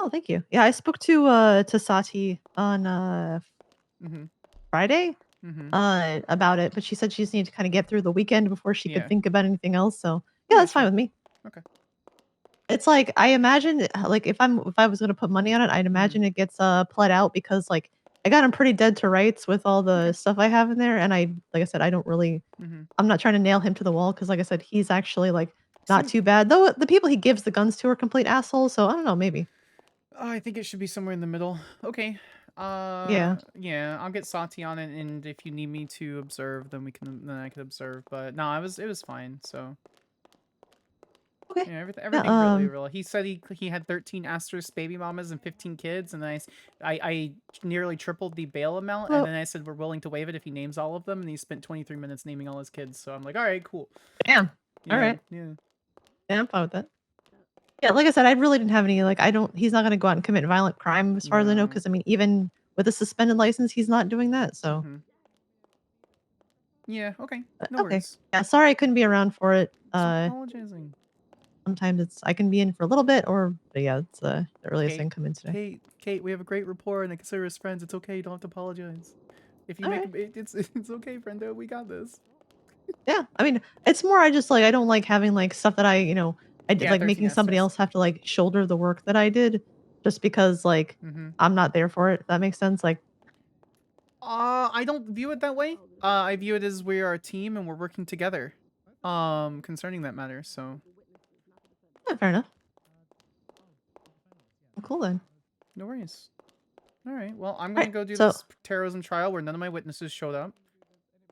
Oh, thank you. Yeah, I spoke to Sati on Mhm. Friday Mhm. about it, but she said she just needed to kind of get through the weekend before she Yeah. could think about anything else. So yeah, that's fine with me. Okay. It's like I imagine, like if I was gonna put money on it, I'd imagine it gets pled out because like I got him pretty dead to rights with all the stuff I have in there, and like I said, I don't really, Mhm. I'm not trying to nail him to the wall because like I said, he's actually like not too bad. Though the people he gives the guns to are complete assholes, so I don't know, maybe. I think it should be somewhere in the middle. Okay. Yeah. Yeah, I'll get Sati on it, and if you need me to observe, then I can observe. But no, it was fine. So. Okay. Yeah, everything Yeah, really. He said he had 13 asterisk baby mamas and 15 kids, and then I nearly tripled the bail amount, Well- and then I said we're willing to waive it if he names all of them, and he spent 23 minutes naming all his kids. So I'm like, all right, cool. Damn. Yeah, All right. Yeah. Yeah, I'm fine with that. Yeah, like I said, I really didn't have any, like, he's not gonna go out and commit violent crime as far as I know, because I mean, even with a suspended license, he's not doing that, so. Yeah. Okay. No Okay. worries. Yeah, sorry I couldn't be around for it. Stop apologizing. Sometimes I can be in for a little bit, but yeah, it's the earliest I can come in today. Kate, we have a great rapport, and I consider us friends. It's okay. You don't have to apologize. If you All make it's okay, Brenda. We got this. Yeah, I mean, it's more I just like I don't like having like stuff that I did Yeah, like 13 making somebody else have to like shoulder the work that I did just because like I'm not there for it. If that makes sense. Like I don't view it that way. I view it as we are a team and we're working together. Concerning that matter. So. yeah, fair enough. Cool then. No worries. All right. Well, I'm gonna Right, go do so- this terrorism trial where none of my witnesses showed up.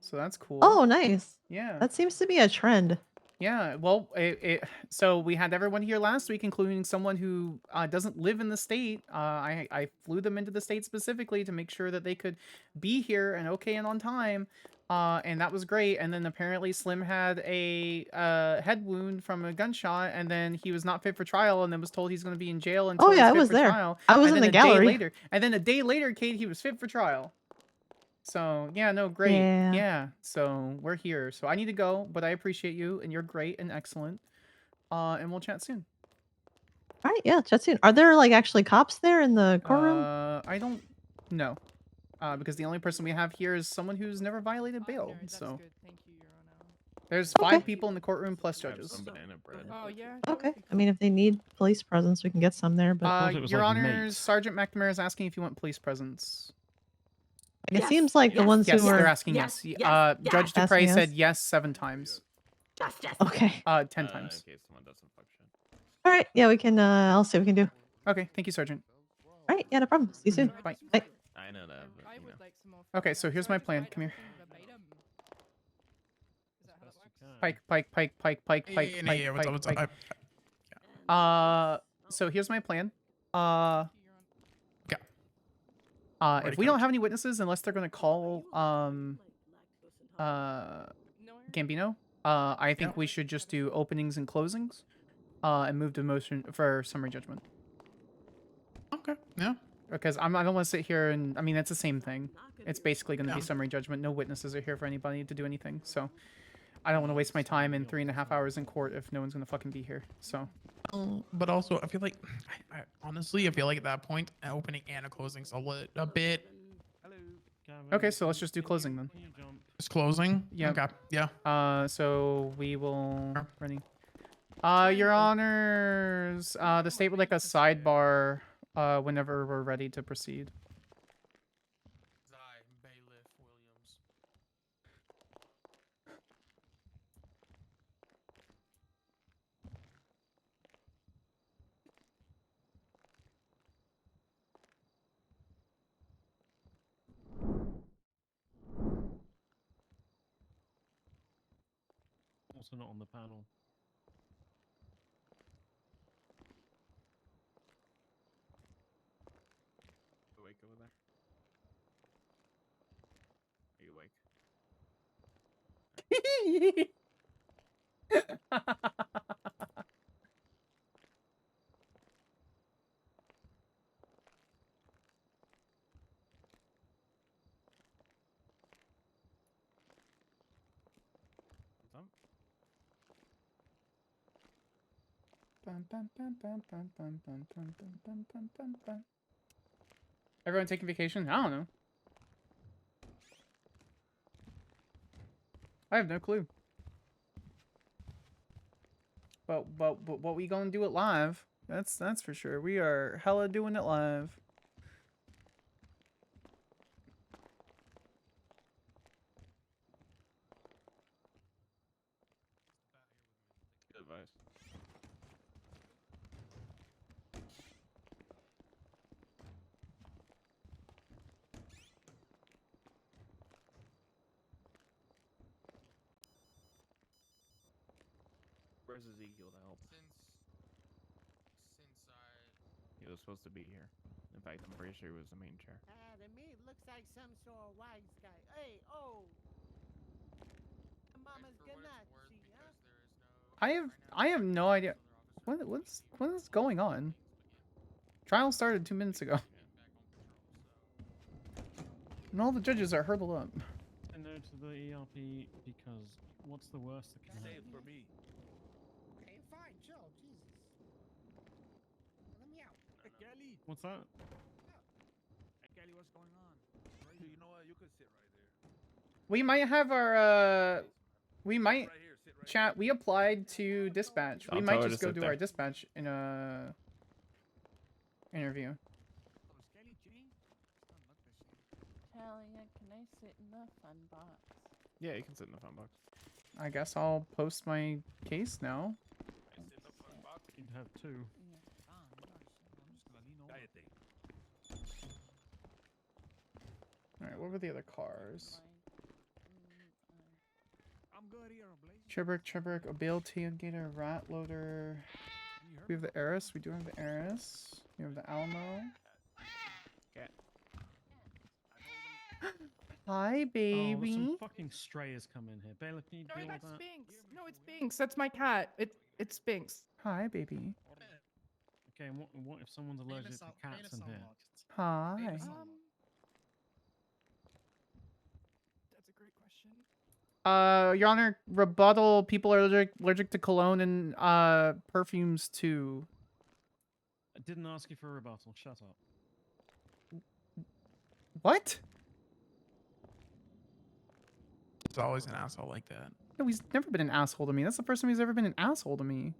So that's cool. Oh, nice. Yeah. That seems to be a trend. Yeah, well, so we had everyone here last week, including someone who doesn't live in the state. I flew them into the state specifically to make sure that they could be here and okay and on time. And that was great. And then apparently Slim had a head wound from a gunshot, and then he was not fit for trial, and then was told he's going to be in jail until Oh yeah, he's I fit was for there. trial. I was And in then the a day gallery. later, and then a day later, Kate, he was fit for trial. So yeah, no, great. Yeah. Yeah. So we're here. So I need to go, but I appreciate you, and you're great and excellent. And we'll chat soon. All right, yeah, chat soon. Are there like actually cops there in the courtroom? I don't know. Because the only person we have here is someone who's never violated bail. So there's 5 people in the courtroom plus judges. Oh yeah. Okay. I mean, if they need police presence, we can get some there. But Your Honors, Sergeant McNamara is asking if you want police presence. it seems like the ones Yes, who are they're asking yes. Judge Asking Dupre said yes? yes 7 times. Okay. 10 times. In case someone doesn't function. All right, yeah, we can. I'll see what we can do. Okay, thank you, Sergeant. All right, yeah, no problem. See you soon. Bye. Bye. I know that. But, you know. Okay, so here's my plan. Come here. Pike. Yeah, what's up, what's up? So here's my plan. Ready, If we don't coach. have any witnesses, unless they're gonna call Gambino, I think we should just do openings and closings, and move to motion for summary judgment. Okay. Yeah. Because I don't want to sit here and I mean that's the same thing. It's basically going to be Yeah. summary judgment. No witnesses are here for anybody to do anything. So I don't want to waste my time in 3.5 hours in court if no one's going to fucking be here. So. But also, I feel like, honestly, I feel like at that point, an opening and a closing's a bit. Okay, so let's just do closing then. Just closing. Yeah. Okay. Yeah. So we will ready. Your honors. The state would like a sidebar. Whenever we're ready to proceed. Also not on the panel. Awake over there. Are you awake? What's up? Everyone taking vacation? I don't know. I have no clue. But what we gonna do it live? That's for sure. We are hella doing it live. Good advice. Where's Ezekiel to help? He was supposed to be here. In fact, I'm pretty sure he was the main chair. To me, it looks like some sort of wise guy. Hey, oh! Mama's gonna see, huh? I have no idea. What is going on? Trial started 2 minutes ago. And all the judges are hurdled up. I know to the ERP because what's the worst that can happen? for me. Okay, fine, chill, Jesus. Let me out. Hey, Kelly. What's that? Hey, Kelly, what's going on? You know what? You can sit right there. We might have our we might chat. We applied to dispatch. We I'll might tell her just to go sit do there. our dispatch in a interview. Talia, can I sit in the fun box? Yeah, you can sit in the phone box. I guess I'll post my case now. You'd have two. All right, what were the other cars? I'm good here, Blaze. Chibrick, a Bale Tailgater, Rat Loader. We have the Eris. We do have the Eris. We have the Alamo. Cat. Hi, Oh, baby. some fucking stray has come in here. Bailiff, can you No, deal with that's that? Spinks. No, it's Spinks. That's my cat. It's Spinks. Hi, baby. Okay, and what if someone's allergic to cats in here? Hi. That's a great question. Your Honor, rebuttal. People are allergic to cologne and perfumes too. I didn't ask you for a rebuttal. Shut up. What? It's always an asshole like that. No, he's never been an asshole to me. That's the first time he's ever been an asshole to me.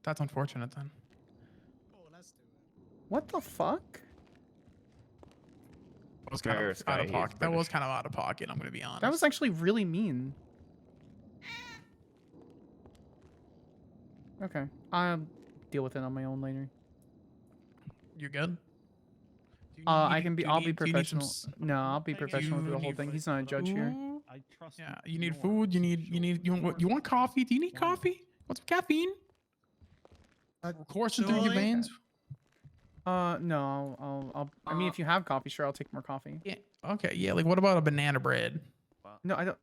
That's unfortunate then. What the fuck? That was kind of out of pocket. That was kind of out of pocket. I'm gonna be honest. That was actually really mean. Okay, I'll deal with it on my own later. You good? I can be. I'll be professional. No, I'll be professional You through the whole need thing. He's not a judge here. I trust Yeah, you need food. You want coffee? Do you need coffee? Want some caffeine? Coursing through your veins? No, I mean, if you have coffee, sure, I'll take more coffee. Yeah. Okay. Yeah. Like, what about a banana bread? No, I don't.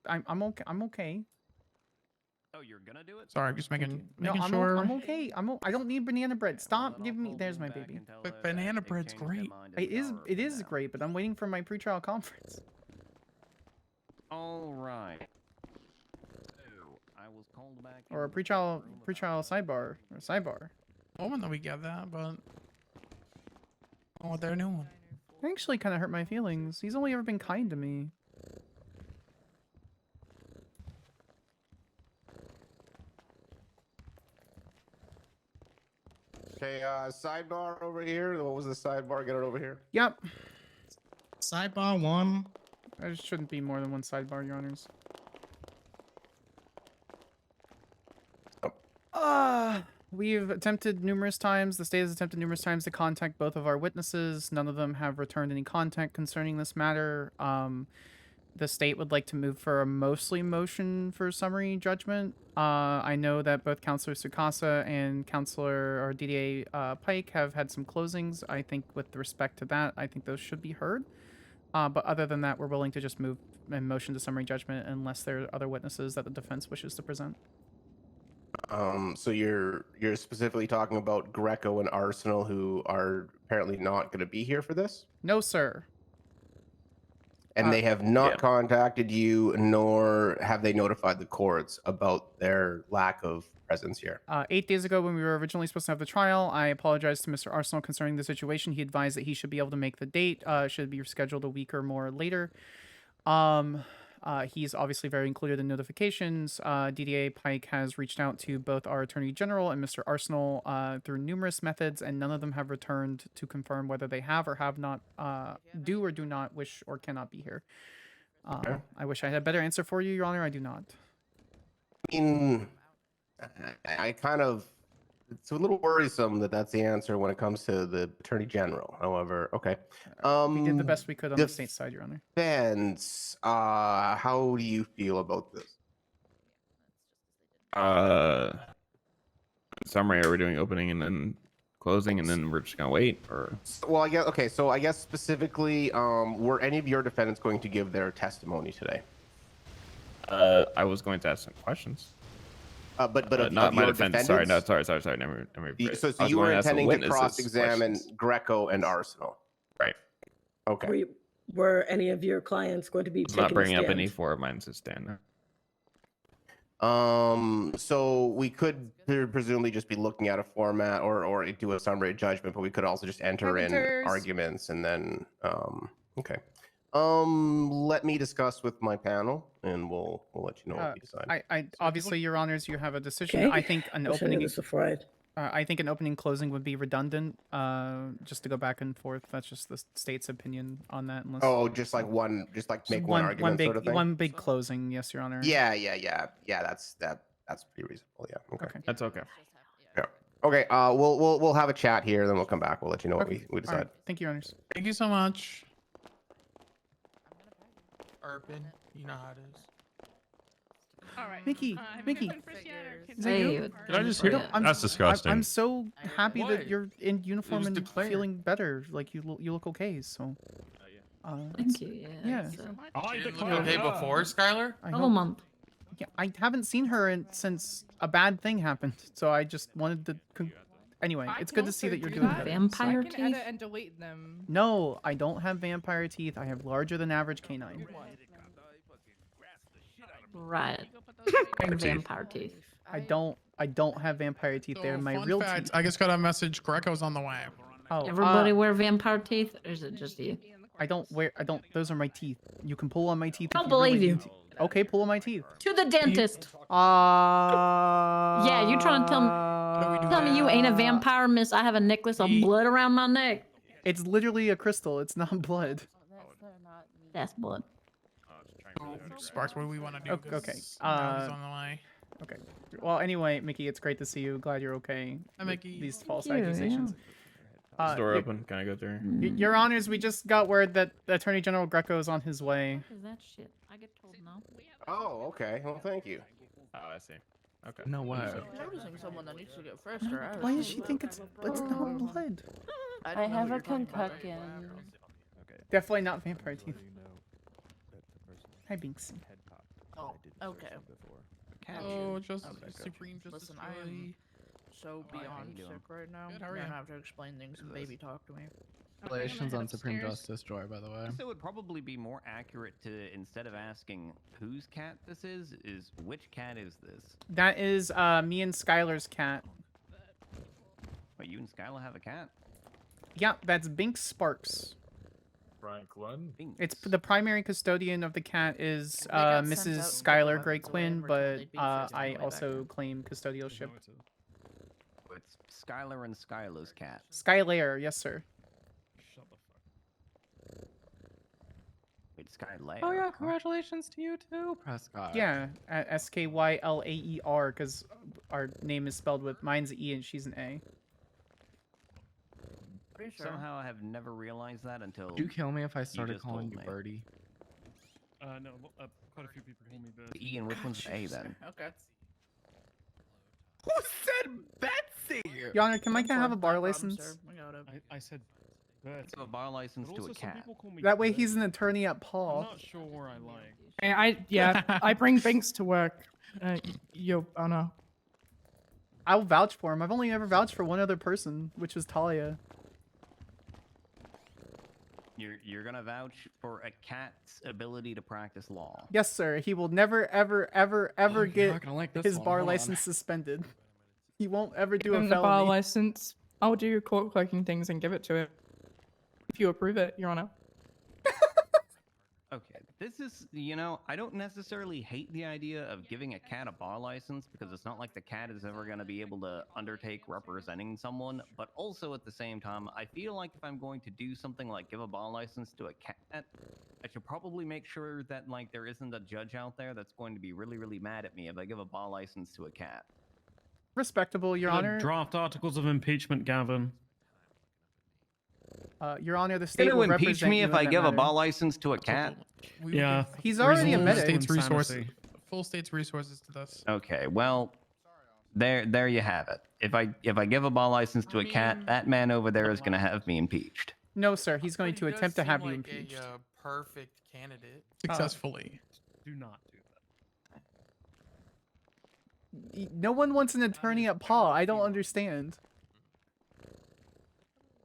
I'm okay. I'm okay. Oh, you're gonna do it? Sorry, I'm just making No, making I'm sure. I'm okay. I don't need banana bread. Stop giving me. There's my baby. But banana bread's great. It is great, but I'm waiting for my pretrial conference. All right. So I was called back. Or a pretrial sidebar or sidebar. Moment that we get that, but what they're doing. It actually kind of hurt my feelings. He's only ever been kind to me. Okay, sidebar over here. What was the sidebar? Get it over here. Yep. Sidebar 1. There shouldn't be more than one sidebar, Your Honors. We've attempted numerous times, the state has attempted numerous times to contact both of our witnesses. None of them have returned any contact concerning this matter. The state would like to move for a mostly motion for summary judgment. I know that both Counselor Sukasa and Counselor or DDA Pike have had some closings. I think with respect to that, I think those should be heard. But other than that, we're willing to just move and motion to summary judgment unless there are other witnesses that the defense wishes to present. So you're specifically talking about Greco and Arsenal, who are apparently not going to be here for this? No, sir. And they have not contacted you, nor have they notified the courts about their lack of presence here. 8 days ago, when we were originally supposed to have the trial, I apologized to Mr. Arsenal concerning the situation. He advised that he should be able to make the date, should be scheduled a week or more later. He's obviously very included in notifications. DDA Pike has reached out to both our Attorney General and Mr. Arsenal through numerous methods, and none of them have returned to confirm whether they have or have not, do or do not wish or cannot be here. I wish I had a better answer for you, Your Honor. I do not. I mean, I kind of, it's a little worrisome that that's the answer when it comes to the Attorney General. However, okay. We did the best we could on the state side, Your Honor. Defense, how do you feel about this? Summary, are we doing opening and then closing and then we're just gonna wait, or? Well, I guess, okay, so I guess specifically, were any of your defendants going to give their testimony today? I was going to ask some questions. But not my defense. Sorry, no, sorry. Never So you were intending to cross-examine Greco and Arsenal, right? Okay. Were any of your clients going to be I'm taking not bringing a up stand? any four of mine to stand. So we could presumably just be looking at a format or do a summary judgment, but we could also just enter in arguments and then okay. Let me discuss with my panel, and we'll let you know what we decide. I obviously, Your Honors, you have a decision. Okay. I think an Wish I knew opening. this before I think an opening closing would be redundant. Just to go back and forth. That's just the state's opinion on that. Unless just like make one argument big, sort of thing. one big closing. Yes, Your Honor. Yeah. That's pretty reasonable. Yeah. Okay. That's okay. Yeah. Okay. We'll have a chat here, then we'll come back. We'll let you know what we All decide. right. Thank you, Your Honors. Thank you so much. Urban, you know how it is. All right. Mickey. Is that Hey, you? did I just hear that? That's disgusting. I'm so happy What? that you're in uniform was and declared. feeling better. Like you look okay. So. Thank you. Yeah. Okay before, Skyler? I Double hope- month. Yeah, I haven't seen her since a bad thing happened. So I just wanted to. Anyway, it's good to see that you're doing better. Vampire I can edit and delete them. No, I don't have vampire teeth. I have larger than average canine. Right. Vampire teeth. I don't have vampire teeth. They're my Fun real fact, teeth. I just got a message. Greco's on the way. Oh, Everybody wear vampire teeth, or is it just you? I don't. Those are my teeth. You can pull on my teeth. Don't if really believe you. need to. Okay, pull on my teeth. To the dentist. Yeah, you trying to tell me you ain't a vampire, miss? I have a necklace of blood around my neck. It's literally a crystal. It's not blood. That's blood. Sparks, what do we want to do? Okay. 'Cause now he's on the way. Okay. Well, anyway, Mickey, it's great to see you. Glad you're okay. Hi, with Mickey. These false Thank you, accusations. Is the door open? Can I go through? Your Honors, we just got word that Attorney General Greco is on his way. What is that shit? I get told no. Oh, okay. Well, thank you. Oh, I see. Okay. No way. Noticing someone that needs to get frisker. Why does she think it's not blood? I have a concussion. Definitely not vampire teeth. Hi, Binks. Oh, okay. Oh, just Okay, Supreme Justice Listen, I am so beyond sick right now. Good, how are I'm you? gonna have to explain things and baby talk to me. Congratulations on Supreme Justice, Joy, by the way. So it would probably be more accurate to, instead of asking whose cat this is which cat is this? That is me and Skyler's cat. Wait, you and Skyler have a cat? Yeah, that's Binks Sparks. Franklin. It's the primary custodian of the cat is got sent Mrs. out and Skyler put Gray weapons away Quinn, and were told but they'd be fixed on the I way back also in. claim custodialship. It's Skyler and Skyler's cat. Skyler, yes sir. Wait, Skyler? Oh yeah, congratulations to you too, Prescott. Yeah, Skylaer, because our name is spelled with mine's an E and she's an A. Pretty sure. Somehow I have never realized that until. Would you kill me if I started just calling told you me. Birdie? No, quite a few people call me Bird. Ian, which one's A then? Okay. Who said Betsy? Your Honor, can my cat have a bar license? I got it. I said Bird. Have a bar license But to also a some cat. people call me That way Bird. he's an attorney at I'm Paul. not sure where I like. I bring Binks to work, Your Honor. I'll vouch for him. I've only ever vouched for one other person, which was Talia. You're gonna vouch for a cat's ability to practice law. Yes, sir. He will never, ever, ever, ever you're get not gonna like this his one. bar Hold on. license suspended. He won't ever do Give a him the bar felony. license. I'll do your court clerking things and give it to him. If you approve it, Your Honor. Okay, this is, I don't necessarily hate the idea of giving a cat a bar license because it's not like the cat is ever going to be able to undertake representing someone, but also at the same time, I feel like if I'm going to do something like give a bar license to a cat, I should probably make sure that, like, there isn't a judge out there that's going to be really, really mad at me if I give a bar license to a cat. Respectable, Your Honor. Draft articles of impeachment, Gavin. Your Honor, the You're state going will to impeach represent me you if in I that give a matter. bar license to a cat? Yeah. He's already a Full medic. state's resources. Insanity. Full state's resources to this. Okay, well, there you have it. If I give a bar license to a cat, that man over there is going to have me impeached. No, sir. He's going to But he does attempt to seem have you like impeached. a perfect candidate. Successfully. Do not do that. No one wants an attorney at Paul. I don't understand.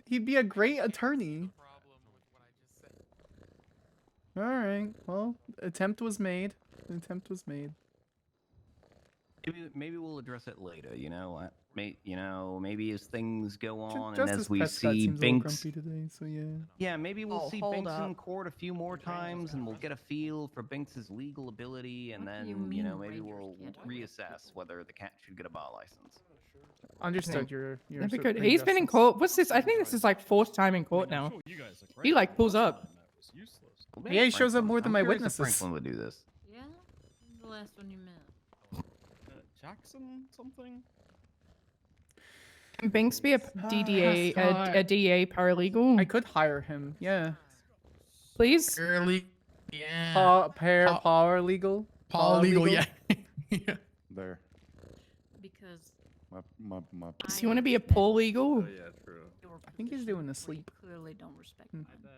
He'd be a great attorney. Alright, well, attempt was made. Attempt was made. Maybe we'll address it later. Maybe as things go on and Justice as we Prescott see seems a little Binks. grumpy today, so yeah. Yeah, maybe we'll Oh, see hold Binks in up. court a few more times, and we'll get a feel for Binks's legal ability, and then maybe we'll reassess whether the cat should get a bar license. Understood. You're That'd be so good. pretty He's been in justice. court. What's this? I think this is like fourth time in court now. He like pulls up. Yeah, he shows up more than my I'm curious if witnesses. Franklin would do this. Yeah? Who's the last one you met? Jackson something? Can Binks be a DDA, a DA paralegal? I could hire him. Yeah. Please? Early. Yeah. Paralegal. Paralegal, yeah. There. Because My. Does he want to be a paralegal? Yeah, true. I think he's doing a sleep. clearly don't respect mine or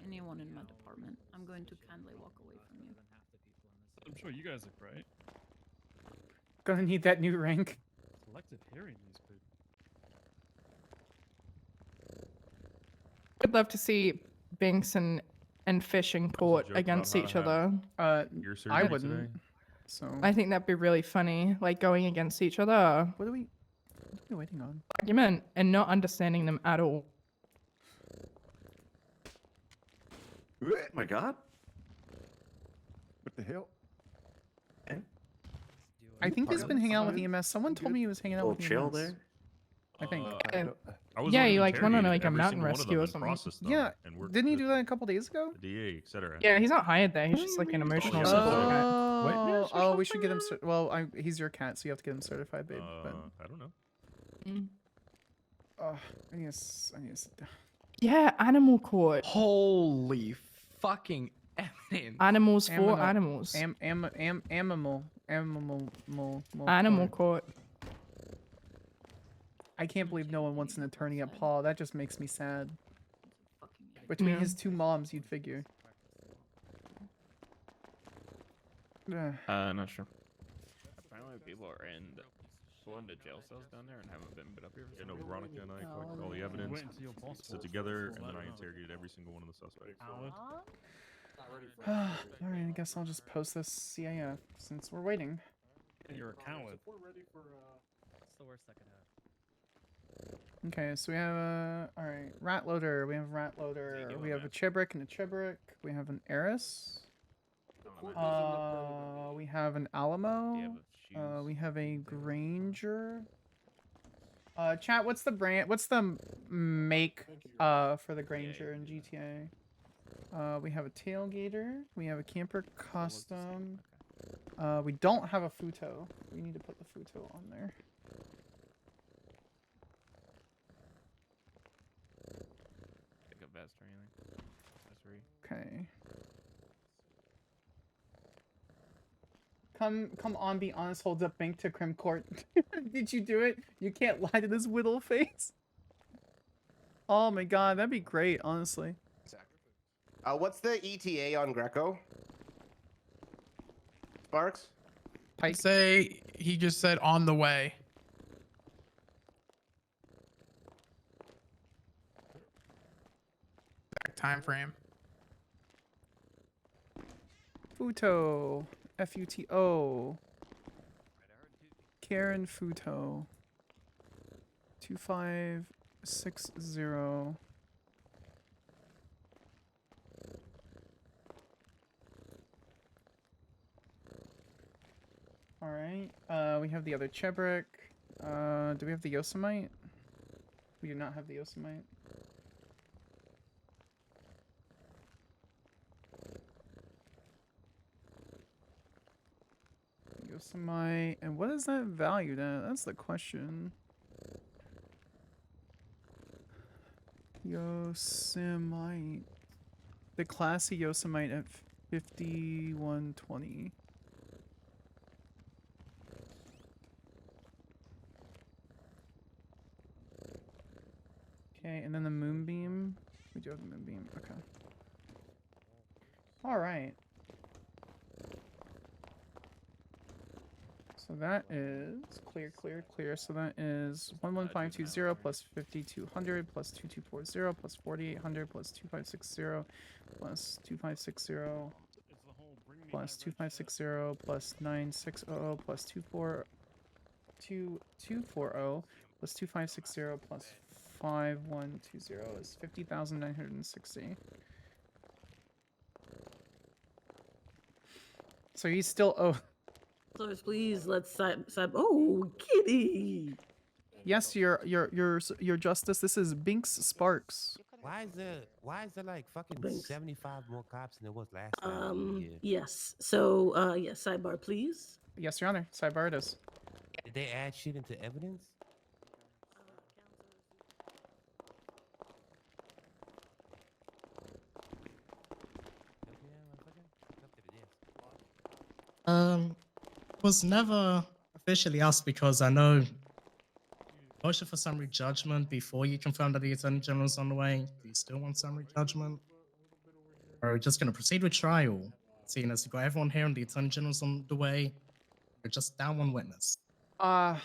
anyone in my department. I'm going to kindly walk away from you. I'm sure you guys are great. Gonna need that new rank. Selective hearing these people. I'd love to see Binks and Fish in court joke about against how to each have other. Your I surgery wouldn't. today? So. I think that'd be really funny, like going against each other. What are we waiting on? Argument and not understanding them at all. Oh my god. What the hell? I think he's been hanging out with EMS. Someone told me he was hanging out with EMS. chill there. I think. Yeah, you like went on like a mountain rescue or something. Yeah, didn't he do that a couple days ago? DA, etc. Yeah, he's not hired there. He's just like an emotional support guy. Oh, we should get him. Well, he's your cat, so you have to get him certified, babe. But I don't know. oh, I need to sit down. Yeah, animal court. Holy fucking evidence. Animals for animals. Animal. Animal court. I can't believe no one wants an attorney at Paul. That just makes me sad. Between Yeah. his two moms, you'd figure. Ugh. Not sure. Apparently, people are in the jail cells down there and haven't been put up here. Yeah, no, Veronica and I collected all the evidence, sit together, and then I interrogated every single one of the suspects. Alright, I guess I'll just post this CIF since we're waiting. You're a coward. What's the worst that could happen? Okay, so we have alright, rat loader. We have rat loader. We have a Chibrick and a Chibrick. We have an Eris. We have an Alamo. We have a Granger. Chat, what's the brand? What's the make for the Granger in GTA? We have a Tailgater. We have a Camper Custom. We don't have a Futo. We need to put the Futo on there. Like a vest or anything. Okay. Come on, be honest, holds up bank to Crim Court. Did you do it? You can't lie to this whittle face. Oh my god, that'd be great, honestly. What's the ETA on Greco? Sparks? I'd say he just said on the way. Exact time frame. Futo. Futo. Karen Futo. 2560. Alright. We have the other Chebrick. Do we have the Yosemite? We do not have the Yosemite. Yosemite. And what is that valued at? That's the question. Yosemite. The classy Yosemite at 5120. Okay, and then the Moonbeam. We do have the Moonbeam. Okay. Alright. So that is clear. So that is 11520 plus 5200 plus 2240 plus 4800 plus 2560 plus 2560 plus 2560 plus 9600 plus 2240 plus 2560 plus 5120 is 50,960. So he's still Sirs, please let's oh, kitty. Yes, your justice. This is Binks Sparks. Why is there like fucking 75 more cops than there was last time? Yes. So yes, sidebar, please. Yes, Your Honor. Sidebar it is. Did they add shit into evidence? Was never officially asked because I know motion for summary judgment before you confirm that the Attorney General's on the way. Do you still want summary judgment? Or are we just going to proceed with trial, seeing as you've got everyone here and the Attorney General's on the way? We're just down one witness. I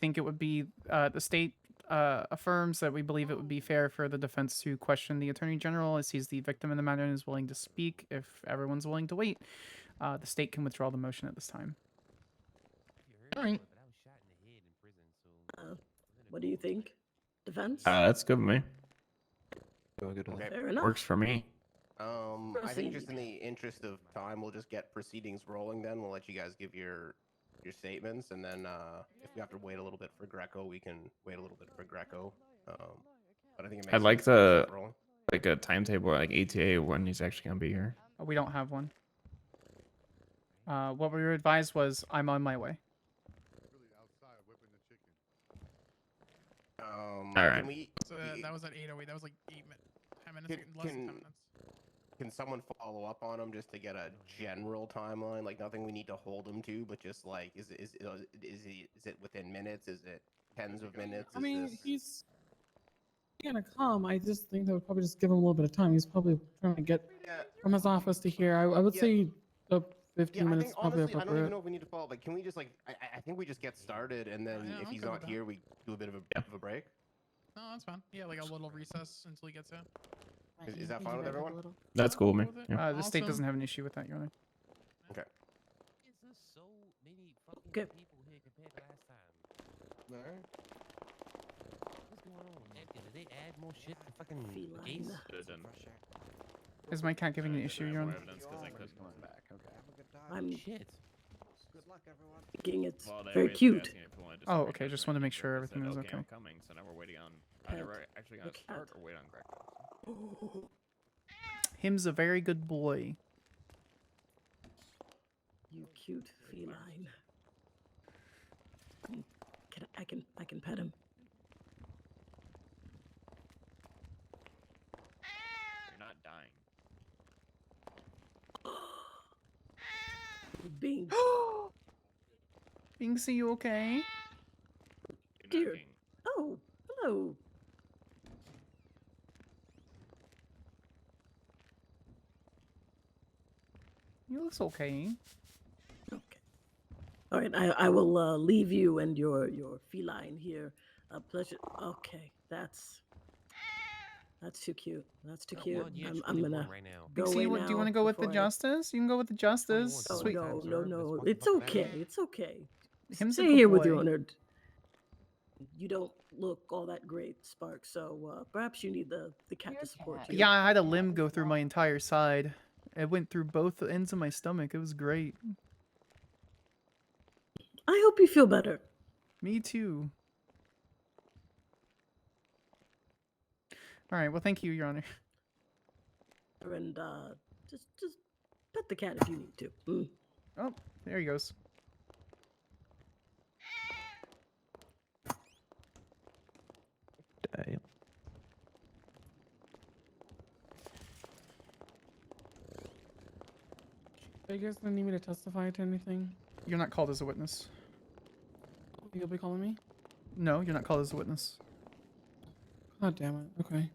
think it would be the state affirms that we believe it would be fair for the defense to question the Attorney General as he's the victim in the matter and is willing to speak. If everyone's willing to wait, the state can withdraw the motion at this time. All right. What do you think? Defense? That's good with me. Fair enough. Works for me. I think just in the interest of time, we'll just get proceedings rolling. Then we'll let you guys give your statements, and then if we have to wait a little bit for Greco, we can wait a little bit for Greco. But I think it makes I'd like sense to to get rolling. like a timetable, like ETA when he's actually gonna be here. We don't have one. What we were advised was I'm on my way. All right. Can we, So, that was at 8:08. That was like 10 minutes. Less than 10 minutes. can, can someone follow up on him just to get a general timeline? Like nothing we need to hold him to, but just like, is it within minutes? Is it tens of minutes? I mean, he's gonna come. I just think that would probably just give him a little bit of time. He's probably trying to get from his office to here. I would say the 15 I minutes think is probably honestly, I don't even appropriate. know if we need to follow. Like, can we just like? I think we just get started, and then yeah, if I'm he's good not with that. here, we do a bit of a break. No, that's fine. Yeah, like a little recess until he gets in. Is that fine with everyone? That's cool, man. with it. Yeah. The state Awesome. doesn't have an issue with that, Your Honor. Okay. Okay. People here compared to last time. What's going on? Did they add more shit to fucking case? Is my cat giving an issue, Your Honor? I'm Shit. Good luck, everyone. thinking it's Well, they very always cute. asking if we wanted to Oh, separate okay. Just want to make sure I everything said, is okay. okay. I'm coming, so now we're waiting on either we're actually gonna start or wait on Greg. Him's a very good boy. You cute feline. I can pet him. You're not dying. Bing. Binks, are you okay? Dear. Oh, hello. He looks okay. All right, I will leave you and your feline here. A pleasure. Okay, that's too cute. That's too cute. well, yeah, I'm gonna right now. go Binks, away do you want to go with the before I- justice? You can go with the justice. Oh, Sweet. no. It's okay. It's okay. Him's a Stay good here with your boy. owner. You don't look all that great, Spark. So perhaps you need the cat to support you. Yeah, I had a limb go through my entire side. It went through both ends of my stomach. It was great. I hope you feel better. Me too. All right. Well, thank you, Your Honor. And just pet the cat if you need to. Mm. Oh, there he goes. Damn. You guys don't need me to testify to anything? You're not called as a witness. You'll be calling me? No, you're not called as a witness. God damn it. Okay.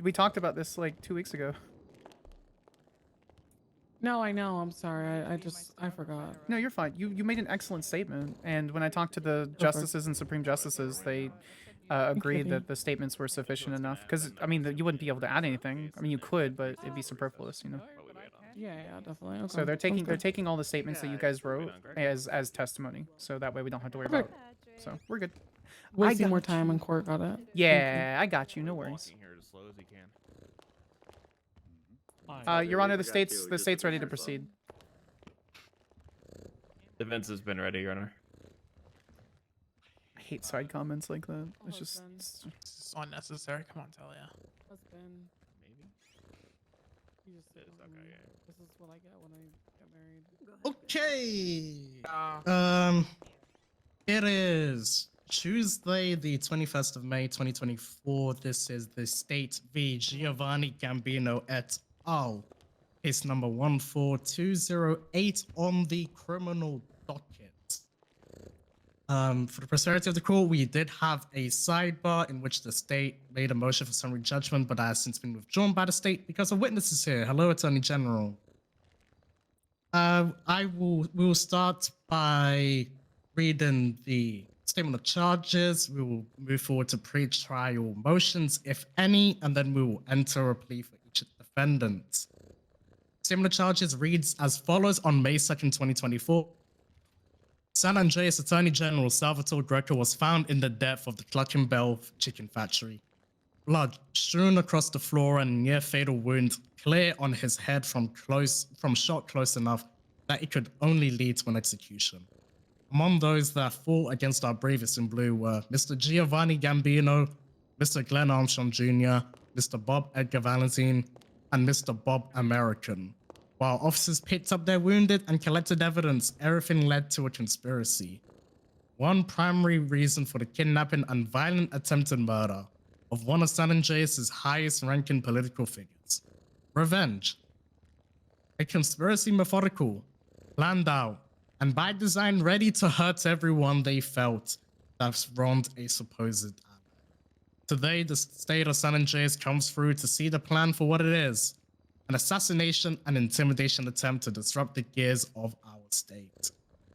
We talked about this like 2 weeks ago. No, I know. I'm sorry. I forgot. No, you're fine. You made an excellent statement, and when I talked to the justices and supreme justices, they agreed Okay. that the statements were sufficient enough. Because I mean, you wouldn't be able to add anything. I mean, you could, but it'd be superfluous, you know. Yeah, definitely. Okay. So they're sounds good. taking all the statements that you guys wrote as testimony, so that way we don't have to worry about it. So we're good. Wasting got more time in court. Got it. Yeah, I got you. No worries. Walking here as slow as he can. Your Honor, the state's ready to proceed. Defense has been ready, Your Honor. I hate side comments like that. It's just It's unnecessary. Come on, Talia. Husband. Maybe. You just It is, okay, yeah. This is what I get when I get married. Okay. It is Tuesday, the 21st of May, 2024. This is the State v. Giovanni Gambino et al. Case number 14208 on the criminal docket. For the prosperity of the court, we did have a sidebar in which the state made a motion for summary judgment, but that has since been withdrawn by the state because a witness is here. Hello, Attorney General. We will start by reading the statement of charges. We will move forward to pre-trial motions, if any, and then we will enter a plea for each defendant. Statement of charges reads as follows: on May 2nd, 2024, San Andreas Attorney General Salvatore Greco was found in the depth of the Clucking Bell chicken factory. Blood strewn across the floor and near fatal wound clear on his head from shot close enough that it could only lead to an execution. Among those that fought against our bravest in blue were Mr. Giovanni Gambino, Mr. Glenn Armstrong Jr., Mr. Bob Edgar Valentine, and Mr. Bob American. While officers picked up their wounded and collected evidence, everything led to a conspiracy. One primary reason for the kidnapping and violent attempted murder of one of San Andreas' highest ranking political figures. Revenge. a conspiracy methodical, planned out, and by design ready to hurt everyone they felt that's wronged a supposed ally. Today, the state of San Andreas comes through to see the plan for what it is, an assassination and intimidation attempt to disrupt the gears of our state.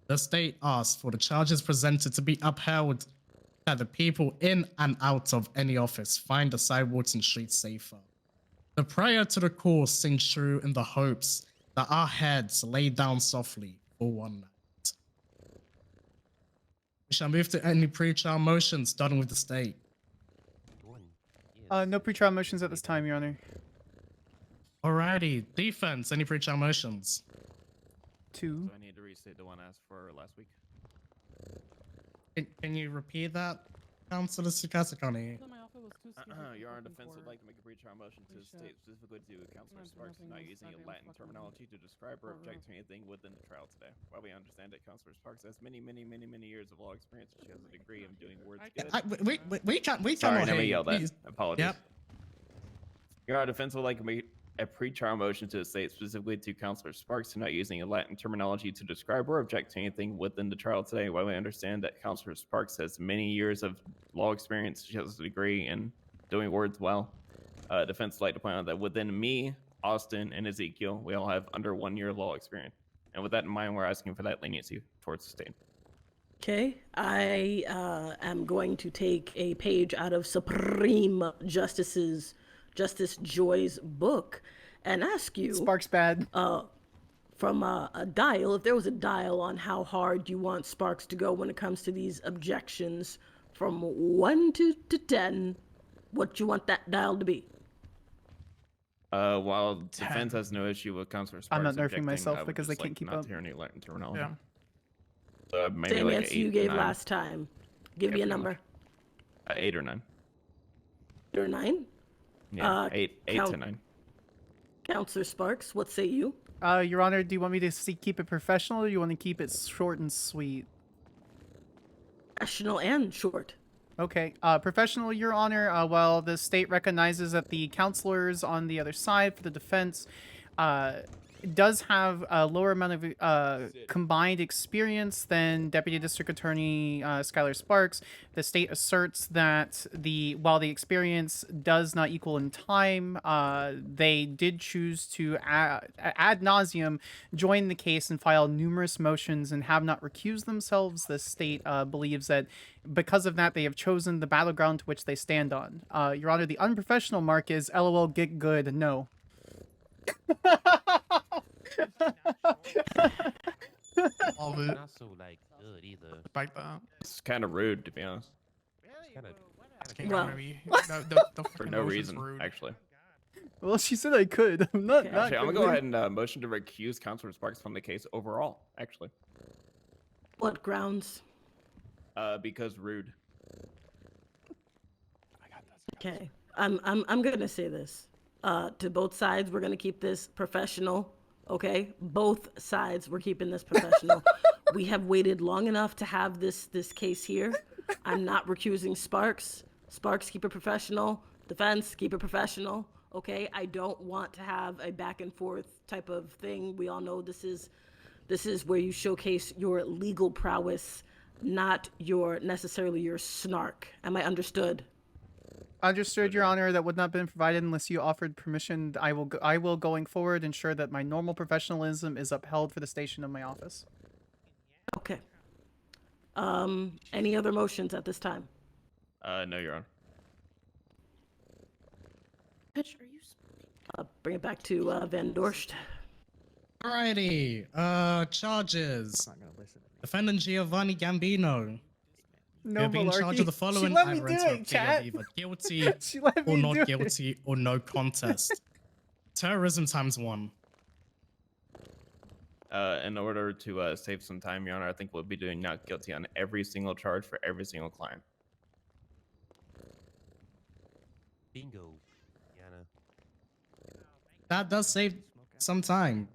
The state asks for the charges presented to be upheld, that the people in and out of any office find the sidewalks and streets safer. The prayer to the cause sings true in the hopes that our heads lay down softly for one night. We shall move to any pre-trial motions starting with the state. No pre-trial motions at this time, Your Honor. Alrighty, defense, any pre-trial motions? 2. So I need to restate the one asked for last week. Can you repeat that, Councilor Sukasakoni? Your Honor, defense would like to make a pre-trial motion to state specifically to Councilor Sparks not using a Latin terminology to describe or object to anything within the trial today. While we understand that Councilor Sparks has many years of law experience, she has a degree of doing words good. We can't Sorry, hear let me you, yell that. please. Apologies. Yep. Your Honor, defense would like to make a pre-trial motion to state specifically to Councilor Sparks to not using a Latin terminology to describe or object to anything within the trial today. While we understand that Councilor Sparks has many years of law experience, she has a degree in doing words well. Defense would like to point out that within me, Austin, and Ezekiel, we all have under 1 year law experience. And with that in mind, we're asking for that leniency towards the state. Okay, I am going to take a page out of Supreme Justice Joy's book and ask you, Sparks bad. From a dial, if there was a dial on how hard you want Sparks to go when it comes to these objections, from 1 to 10, what you want that dial to be? While defense has no issue with Councilor Sparks, I'm not nerfing objecting, myself I would because just they can't like keep not up. to hear any Latin terminology. Yeah. So maybe Same like answer an 8 you to gave 9. last time. Give me a pretty number. 8 or 9. 8 or 9? Yeah, 8 to Count- 9. Counselor Sparks, what say you? Your Honor, do you want me to keep it professional, or do you want to keep it short and sweet? Professional and short. Okay, professional, Your Honor. While the state recognizes that the counselors on the other side for the defense does have a lower amount of combined experience than Deputy District Attorney Skyler Sparks, the state asserts that while the experience does not equal in time, they did choose to ad nauseum join the case and file numerous motions and have not recused themselves. The state believes that because of that, they have chosen the battleground to which they stand on. Your Honor, the unprofessional mark is LOL get good, no. All of it. Not so like good either. Like that. It's kind of rude, to be honest. Well, For no reason, actually. Well, she said I could. I'm not. Okay. Actually, I'm gonna go ahead and motion to recuse Councilor Sparks from the case overall. Actually, What grounds? because rude. Okay, I'm gonna say this. To both sides, we're gonna keep this professional. Okay, both sides, we're keeping this professional. We have waited long enough to have this case here. I'm not recusing Sparks. Sparks, keep it professional. Defense, keep it professional. Okay, I don't want to have a back and forth type of thing. We all know this is where you showcase your legal prowess, not necessarily your snark. Am I understood? Understood, Your Honor. That would not have been provided unless you offered permission. I will going forward ensure that my normal professionalism is upheld for the station of my office. Okay. Any other motions at this time? No, Your Honor. Bring it back to Van Dorst. Alrighty. Charges. Defendant Giovanni Gambino. No You're being charged with the malarkey. following. She let me either do into a it, plea of chat. either guilty She let or me not do it. guilty or no contest. Terrorism ×1. In order to save some time, Your Honor, I think we'll be doing not guilty on every single charge for every single client. Bingo. Yana. That does save some time.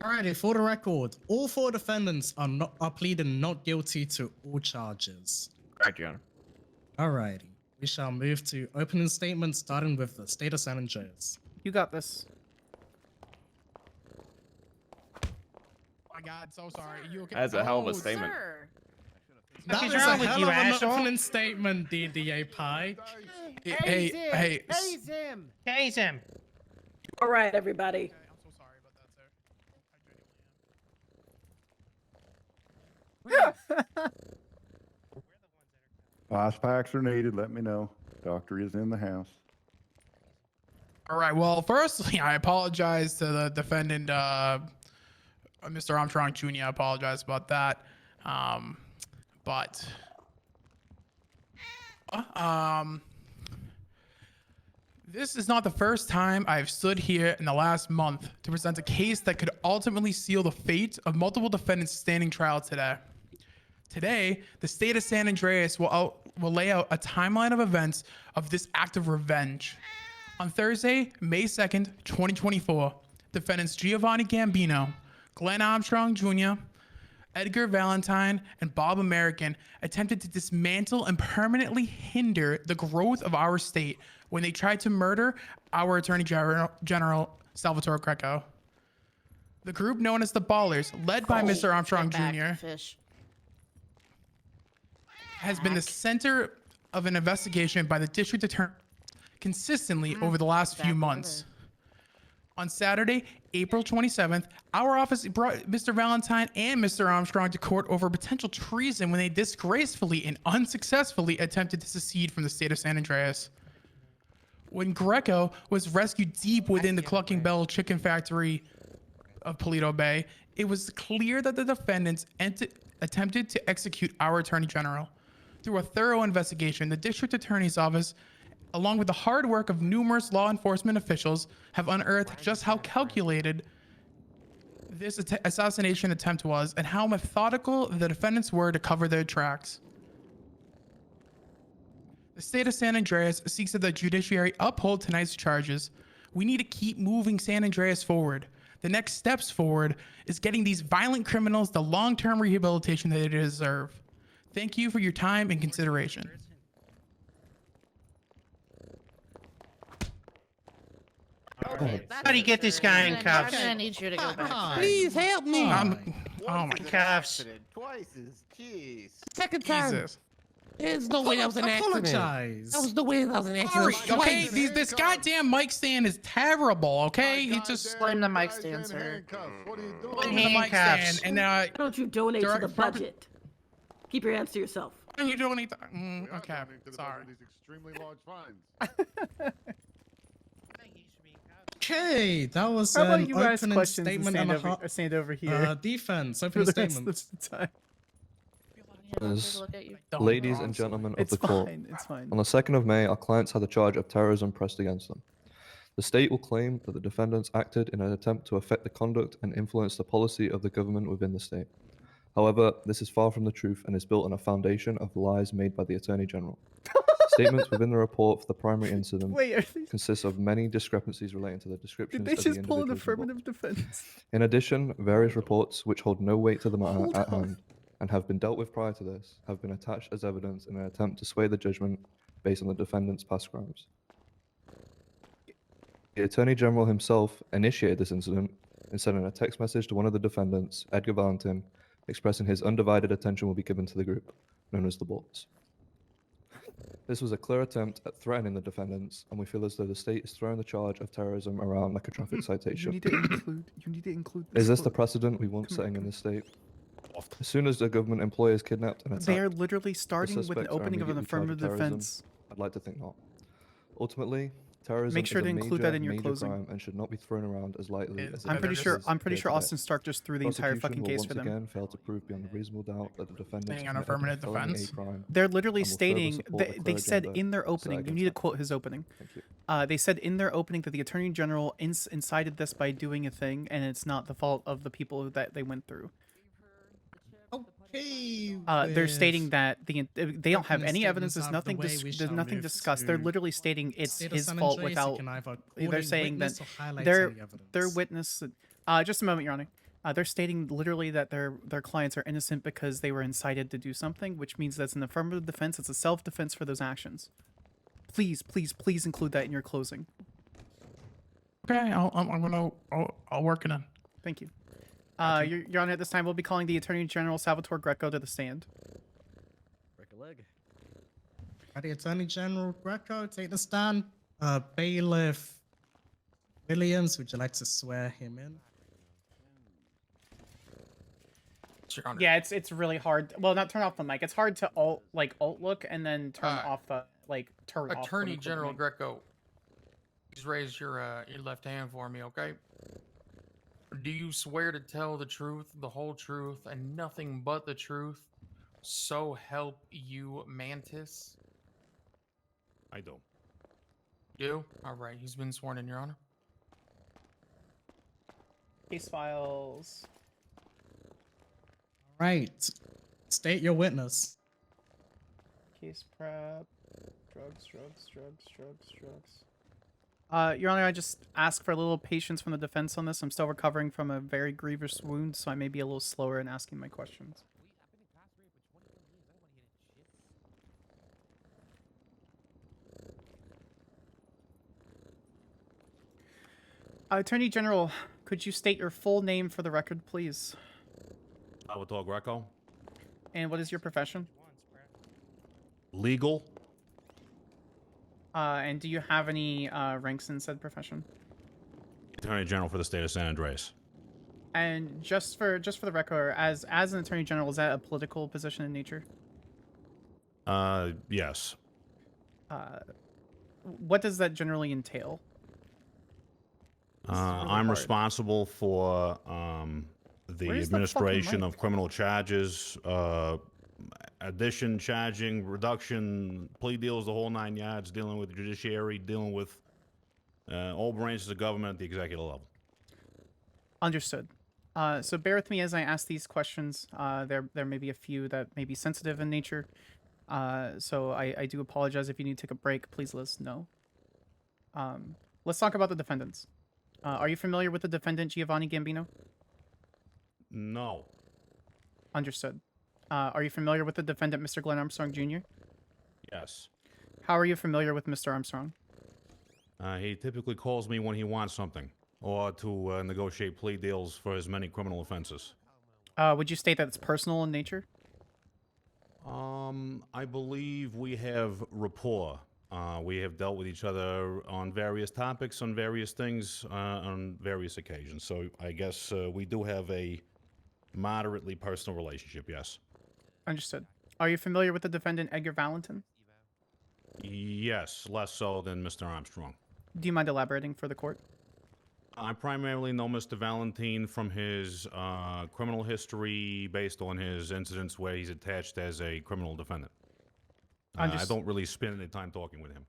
Alrighty, for the record, all 4 defendants are pleading not guilty to all charges. Correct, Your Honor. Alrighty, we shall move to opening statements, starting with the state of San Andreas. You got this. My God, so sorry. You okay? That's a hell of a statement. That What's was a wrong with hell you, of an asshole? opening statement, DDA Pie. Hey, hey. Tase him! Tase him! All right, everybody. I'm so sorry about that, sir. Ice packs are needed. Let me know. Doctor is in the house. All right. Well, firstly, I apologize to the defendant, Mr. Armstrong Jr. I apologize about that. This is not the first time I've stood here in the last month to present a case that could ultimately seal the fate of multiple defendants standing trial today. Today, the state of San Andreas will lay out a timeline of events of this act of revenge. On Thursday, May 2nd, 2024, defendants Giovanni Gambino, Glenn Armstrong Jr., Edgar Valentine, and Bob American attempted to dismantle and permanently hinder the growth of our state when they tried to murder our Attorney General Salvatore Greco. The group known as the Ballers, led by Mr. Armstrong Jr., has been the center of an investigation by the district attorney consistently over the last few months. On Saturday, April 27th, our office brought Mr. Valentine and Mr. Armstrong to court over potential treason when they disgracefully and unsuccessfully attempted to secede from the state of San Andreas. When Greco was rescued deep within the Clucking Bell chicken factory of Paleto Bay, it was clear that the defendants attempted to execute our Attorney General. Through a thorough investigation, the district attorney's office, along with the hard work of numerous law enforcement officials, have unearthed just how calculated this assassination attempt was and how methodical the defendants were to cover their tracks. The state of San Andreas seeks that the judiciary uphold tonight's charges. We need to keep moving San Andreas forward. The next steps forward is getting these violent criminals the long-term rehabilitation that they deserve. Thank you for your time and consideration. How do you get this guy in cuffs? I'm gonna need you to go back. Please help me. Oh my Cuffs. Twice is jeez. Second time. Jesus. There's no way that was an accident. Apologize. That was the way that was an accident. Okay, this goddamn mic stand is terrible. Okay, it just blame the mic stand, sir. blame the mic stand, and Why don't you donate to the direct- budget? Keep your hands to yourself. And you don't need to. Okay, sorry. Extremely large fines. Okay, that was How about an you ask opening questions and statement stand and a over, hot or stand over here defense. for Opening the rest statement. of the time. As Look at you. ladies and gentlemen of It's the court, fine, it's fine. on the 2nd of May, our clients had a charge of terrorism pressed against them. The state will claim that the defendants acted in an attempt to affect the conduct and influence the policy of the government within the state. However, this is far from the truth and is built on a foundation of lies made by the Attorney General. Statements within the report for the primary incident consists of many discrepancies relating to the descriptions Did they of the just pull an individuals affirmative defense? in addition, various reports which hold no weight to the matter at hand and have been dealt with prior to this have been attached as evidence in an attempt to sway the judgment based on the defendant's past crimes. The Attorney General himself initiated this incident in sending a text message to one of the defendants, Edgar Valentin, expressing his undivided attention will be given to the group, known as the Boards. This was a clear attempt at threatening the defendants, and we feel as though the state is throwing the charge of terrorism around like a traffic citation. You need to include Is this the quote. precedent we want setting in this state? As soon as a government employee is kidnapped and attacked, They are literally the starting with an suspects are opening of an immediately charged with affirmative terrorism? defense. I'd like to think not. Ultimately, terrorism Make sure is to a include major, that in your major closing. crime and should not be thrown around as lightly as it I'm pretty is sure here today. Austin Stark just threw the entire Prosecution fucking will case once for them. again fail to prove beyond a reasonable doubt that the defendants Being an committed a affirmative felony defense. crime They're literally and will further stating support the they clear said agenda in their set opening. You against need to them. quote his opening. Thank you. They said in their opening that the Attorney General incited this by doing a thing, and it's not the fault of the people that they went through. Okay. They're stating that they don't have opening any evidence. statements There's out of the nothing. way, we There's shall nothing move discussed. They're to literally stating it's State of his San fault Andreas. You without. can either They're quoting saying that witness or highlight their any evidence. their witness. Just a moment, Your Honor. They're stating literally that their clients are innocent because they were incited to do something, which means that's an affirmative defense. It's a self-defense for those actions. Please, please, please include that in your closing. Okay, I'll work it in. Thank you. Your Honor, at this time, we'll be calling the Attorney General Salvatore Greco to the stand. Break a leg. The Attorney General Greco, take the stand. Bailiff Williams, would you like to swear him in? Yeah, it's really hard. Well, not turn off the mic. It's hard to alt look and then turn off the turn off. Attorney General Greco, please raise your left hand for me, okay? Do you swear to tell the truth, the whole truth, and nothing but the truth? So help you, Mantis. I do. You? All right. He's been sworn in, Your Honor. Case files. Right. State your witness. Case prep. Drugs. Your Honor, I just ask for a little patience from the defense on this. I'm still recovering from a very grievous wound, so I may be a little slower in asking my questions. Attorney General, could you state your full name for the record, please? Salvatore Greco. And what is your profession? Legal. And do you have any ranks in said profession? Attorney General for the state of San Andreas. And just for the record, as an Attorney General, is that a political position in nature? Yes. What does that generally entail? I'm responsible for the administration of criminal charges, addition, charging, reduction, plea deals, the whole 9 yards, dealing with the judiciary, dealing with all branches of government at the executive level. Understood. So bear with me as I ask these questions. There may be a few that may be sensitive in nature. So I do apologize. If you need to take a break, please let us know. Let's talk about the defendants. Are you familiar with the defendant, Giovanni Gambino? No. Understood. Are you familiar with the defendant, Mr. Glenn Armstrong Jr.? Yes. How are you familiar with Mr. Armstrong? He typically calls me when he wants something, or to negotiate plea deals for his many criminal offenses. Would you state that it's personal in nature? I believe we have rapport. We have dealt with each other on various topics, on various things, on various occasions. So I guess we do have a moderately personal relationship, yes. Understood. Are you familiar with the defendant, Edgar Valentin? Yes, less so than Mr. Armstrong. Do you mind elaborating for the court? I primarily know Mr. Valentin from his criminal history based on his incidents where he's attached as a criminal defendant. I don't really spend any time talking with him.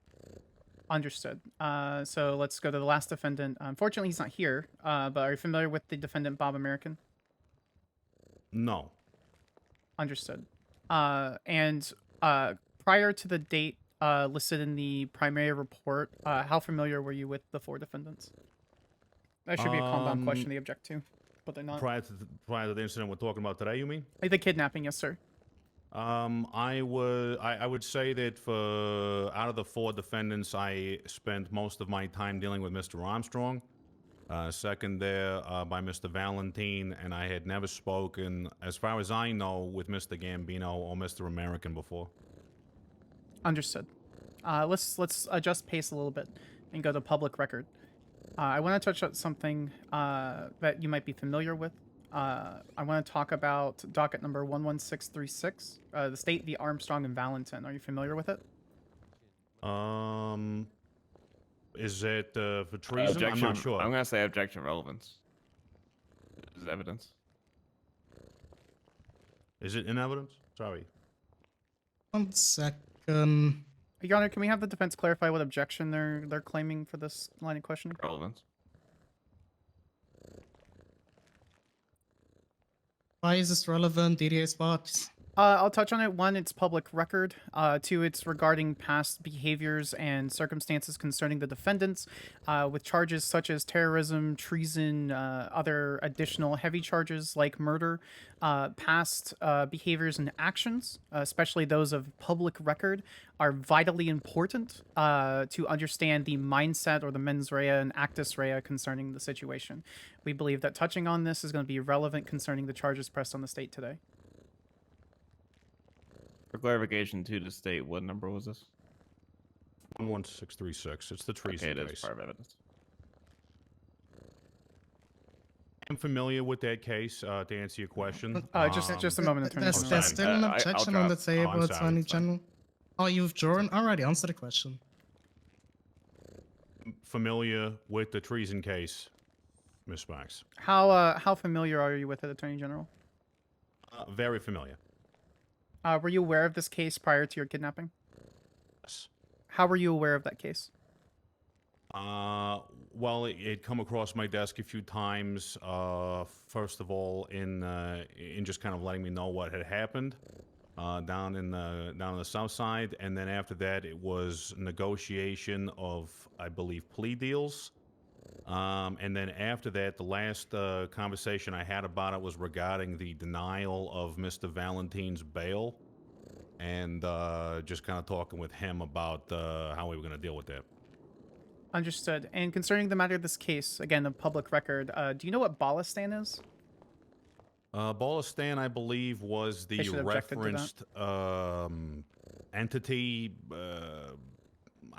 Understood. So let's go to the last defendant. Unfortunately, he's not here, but are you familiar with the defendant, Bob American? No. Understood. And prior to the date listed in the primary report, how familiar were you with the 4 defendants? That should be a calm-down question they object to, but they're not. Prior to the incident we're talking about today, you mean? The kidnapping, yes, sir. I would say that for out of the 4 defendants, I spent most of my time dealing with Mr. Armstrong. Second there by Mr. Valentin, and I had never spoken, as far as I know, with Mr. Gambino or Mr. American before. Understood. Let's adjust pace a little bit and go to public record. I want to touch on something that you might be familiar with. I want to talk about docket number 11636, the state v. Armstrong and Valentin. Are you familiar with it? Is it for treason? I'm not sure. I'm going to say objection relevance. Is evidence. Is it in evidence? Sorry. 1 second. Your Honor, can we have the defense clarify what objection they're claiming for this line of questioning? Relevance. Why is this relevant? DDA spot. I'll touch on it. One, it's public record. Two, it's regarding past behaviors and circumstances concerning the defendants, with charges such as terrorism, treason, other additional heavy charges like murder. Past behaviors and actions, especially those of public record, are vitally important to understand the mindset or the mens rea and actus rea concerning the situation. We believe that touching on this is going to be relevant concerning the charges pressed on the state today. For clarification to the state, what number was this? 11636. It's the treason Okay, it is case. part of evidence. I'm familiar with that case. To answer your question, just a moment, Attorney There's, General. there's still an I'll objection on the drop. Oh, table, I'm sorry, Attorney it's fine. General. Oh, you've drawn? Alrighty, answer the question. Familiar with the treason case, Miss Sparks. How familiar are you with it, Attorney General? Very familiar. Were you aware of this case prior to your kidnapping? Yes. How were you aware of that case? Well, it come across my desk a few times. First of all, in just kind of letting me know what had happened down in the south side, and then after that, it was negotiation of, I believe, plea deals. And then after that, the last conversation I had about it was regarding the denial of Mr. Valentine's bail, and just kind of talking with him about how we were going to deal with that. Understood. And concerning the matter of this case, again, a public record, do you know what Balistan is? Balistan, I believe, was the should have objected to that. referenced entity.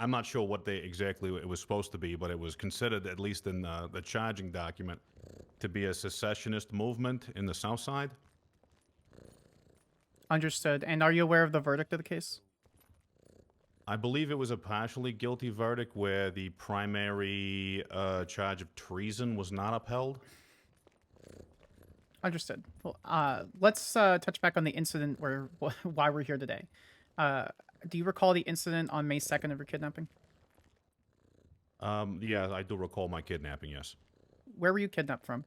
I'm not sure what exactly it was supposed to be, but it was considered, at least in the charging document, to be a secessionist movement in the South Side. Understood. And are you aware of the verdict of the case? I believe it was a partially guilty verdict where the primary charge of treason was not upheld. Understood. Well, let's touch back on the incident why we're here today. Do you recall the incident on May 2nd of your kidnapping? Yeah, I do recall my kidnapping, yes. Where were you kidnapped from?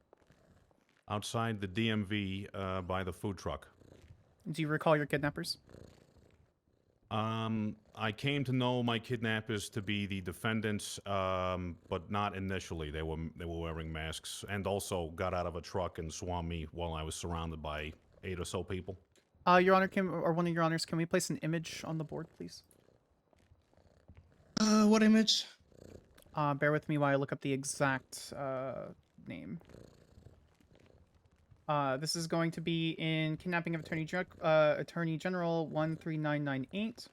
Outside the DMV by the food truck. Do you recall your kidnappers? I came to know my kidnappers to be the defendants, but not initially. They were wearing masks, and also got out of a truck and swarmed me while I was surrounded by 8 or so people. Your Honor, one of your honors, can we place an image on the board, please? What image? Bear with me while I look up the exact name. This is going to be in Kidnapping of Attorney General 13998.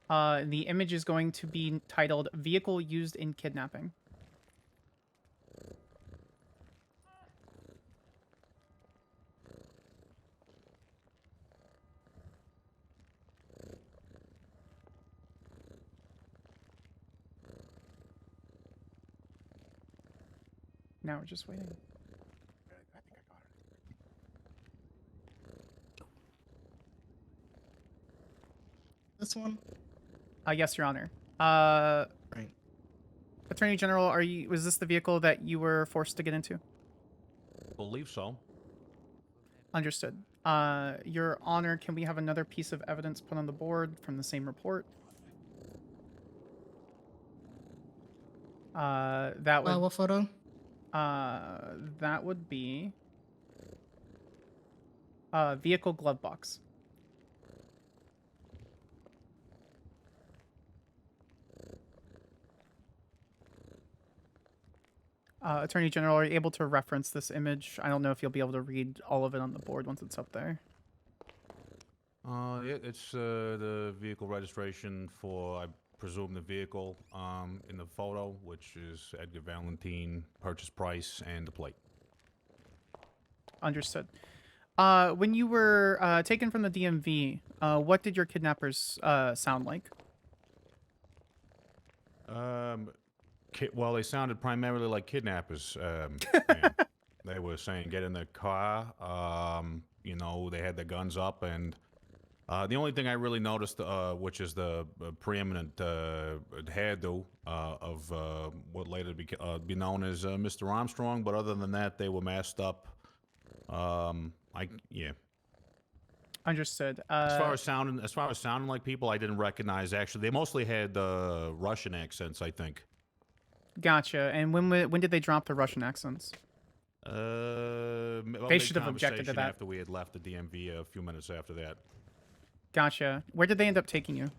The image is going to be titled Vehicle Used in Kidnapping. Now we're just waiting. This one? Yes, Your Honor. Right. Attorney General, was this the vehicle that you were forced to get into? Believe so. Understood. Your Honor, can we have another piece of evidence put on the board from the same report? That would... what photo? That would be... vehicle glove box. Attorney General, are you able to reference this image? I don't know if you'll be able to read all of it on the board once it's up there. It's the vehicle registration for, I presume, the vehicle in the photo, which is Edgar Valentine, purchase price, and the plate. Understood. When you were taken from the DMV, what did your kidnappers sound like? Well, they sounded primarily like kidnappers. They were saying, get in the car. You know, they had their guns up, and The only thing I really noticed, which is the preeminent hairdo of what later be known as Mr. Armstrong, but other than that, they were masked up. Yeah. Understood. As far as sounding like people, I didn't recognize. Actually, they mostly had Russian accents, I think. Gotcha. And when did they drop the Russian accents? They should have objected to that. After we had left the DMV a few minutes after that. Gotcha. Where did they end up taking you?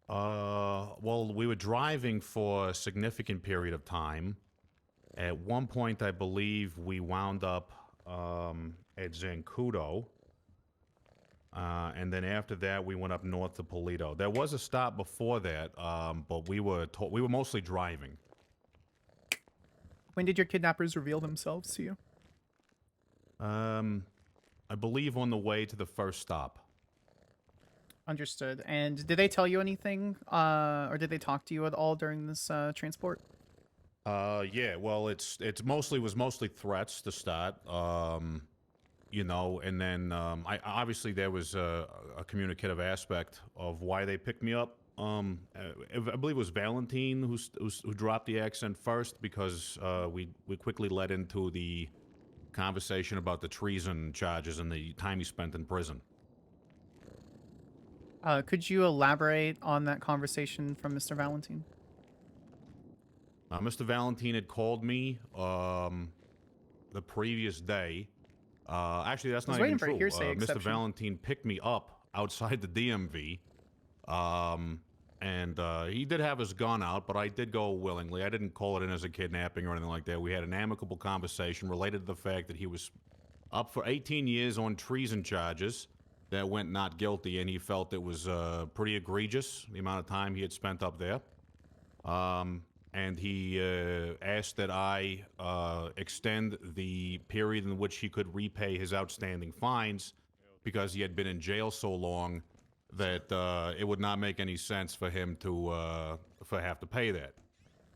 Well, we were driving for a significant period of time. At one point, I believe we wound up at Zancudo. And then after that, we went up north to Polito. There was a stop before that, but we were mostly driving. When did your kidnappers reveal themselves to you? I believe on the way to the first stop. Understood. And did they tell you anything, or did they talk to you at all during this transport? Yeah. Well, it's mostly threats to start. You know, and then I obviously there was a communicative aspect of why they picked me up. I believe it was Valentine who dropped the accent first, because we quickly led into the conversation about the treason charges and the time he spent in prison. Could you elaborate on that conversation from Mr. Valentine? Mr. Valentine had called me the previous day. Actually, that's not even true. Mr. Valentine picked me up outside the DMV. And he did have his gun out, but I did go willingly. I didn't call it in as a kidnapping or anything like that. We had an amicable conversation related to the fact that he was up for 18 years on treason charges that went not guilty, and he felt it was pretty egregious, the amount of time he had spent up there. And he asked that I extend the period in which he could repay his outstanding fines, because he had been in jail so long that it would not make any sense for him to have to pay that.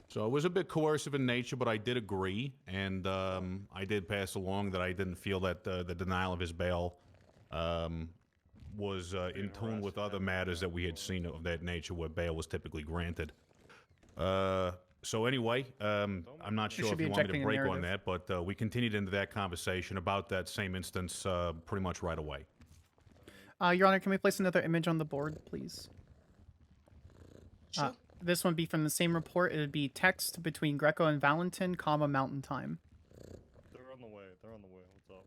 So it was a bit coercive in nature, but I did agree, and I did pass along that I didn't feel that the denial of his bail was in tune with other matters that we had seen of that nature where bail was typically granted. So anyway, I'm not sure if you want me to break on that, but we continued into that conversation about that same instance pretty much right away. Your Honor, can we place another image on the board, please? Sure. This one be from the same report. It would be text between Greco and Valentin, comma, Mountain Time. They're on the way. They're on the way. What's up?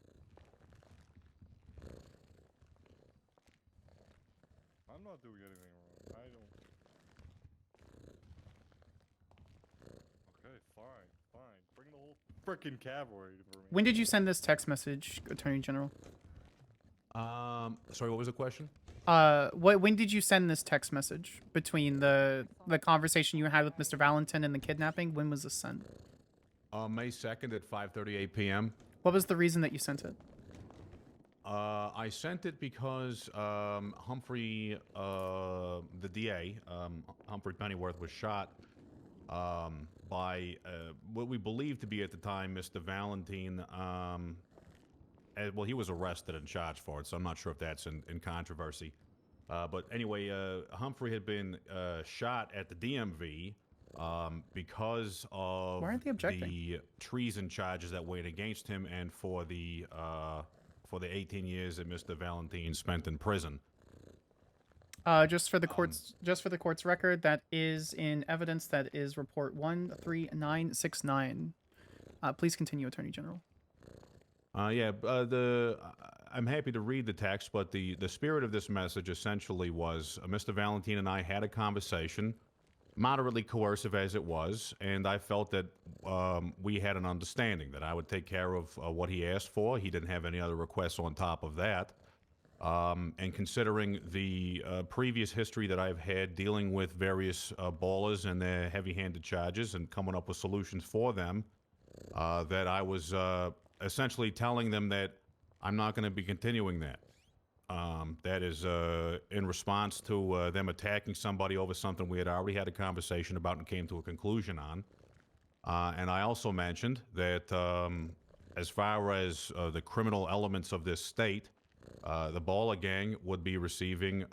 I'm not doing anything wrong. I don't. Okay, fine. Bring the whole frickin' cavalry for me. When did you send this text message, Attorney General? Sorry, what was the question? When did you send this text message between the conversation you had with Mr. Valentin and the kidnapping? When was this sent? May 2nd at 5:38 p.m. What was the reason that you sent it? I sent it because Humphrey, the DA, Humphrey Pennyworth, was shot by what we believed to be at the time Mr. Valentine. Well, he was arrested and charged for it, so I'm not sure if that's in controversy. But anyway, Humphrey had been shot at the DMV because of the treason charges that weighed against him, and for the 18 years that Mr. Valentine spent in prison. Just for the court's record, that is in evidence. That is report 13969. Please continue, Attorney General. I'm happy to read the text, but the spirit of this message essentially was Mr. Valentine and I had a conversation, moderately coercive as it was, and I felt that we had an understanding that I would take care of what he asked for. He didn't have any other requests on top of that. And considering the previous history that I've had dealing with various ballers and their heavy-handed charges and coming up with solutions for them, that I was essentially telling them that I'm not going to be continuing that. That is in response to them attacking somebody over something we had already had a conversation about and came to a conclusion on. And I also mentioned that as far as the criminal elements of this state, The Baller Gang would be receiving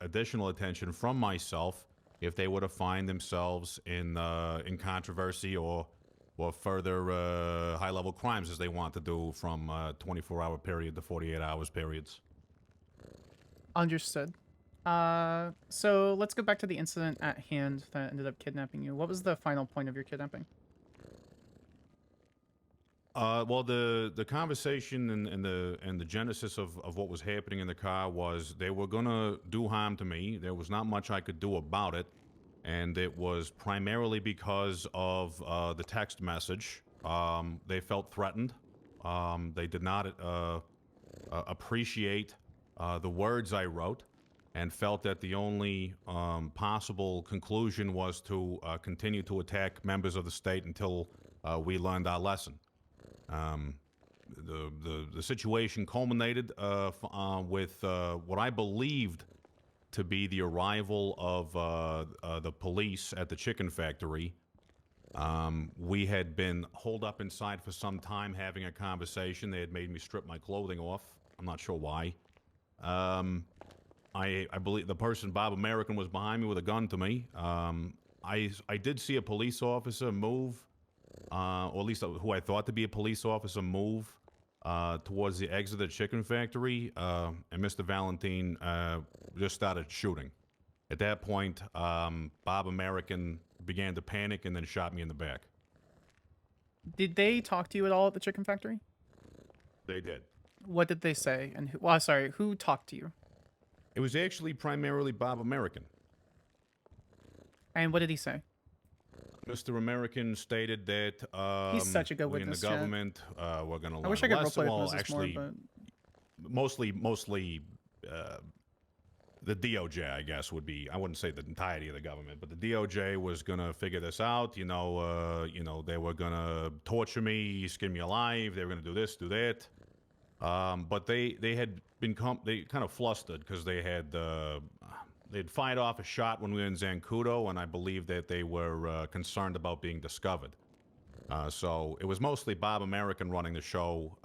additional attention from myself if they were to find themselves in controversy or further high-level crimes as they want to do from 24-hour period to 48 hours periods. Understood. So let's go back to the incident at hand that ended up kidnapping you. What was the final point of your kidnapping? Well, the conversation and the genesis of what was happening in the car was they were gonna do harm to me. There was not much I could do about it, and it was primarily because of the text message. They felt threatened. They did not appreciate the words I wrote, and felt that the only possible conclusion was to continue to attack members of the state until we learned our lesson. The situation culminated with what I believed to be the arrival of the police at the chicken factory. We had been holed up inside for some time having a conversation. They had made me strip my clothing off. I'm not sure why. I believe the person, Bob American, was behind me with a gun to me. I did see a police officer move, or at least who I thought to be a police officer move towards the exit of the chicken factory, and Mr. Valentine just started shooting. At that point, Bob American began to panic and then shot me in the back. Did they talk to you at all at the chicken factory? They did. What did they say? And who, well, sorry, who talked to you? It was actually primarily Bob American. And what did he say? Mr. American stated that He's such a good we in the witness, Chad. government we're going to learn I wish I could lesson. roleplay Well, with Moses actually, more, mostly the DOJ, I guess, would be. I wouldn't say the entirety of the government, but the DOJ was going to figure this out. You know, they were going to torture me, skin me alive. They were going to do this, do that. But they had been they kind of flustered because they'd fired off a shot when we were in Zancudo, and I believe that they were concerned about being discovered. So it was mostly Bob American running the show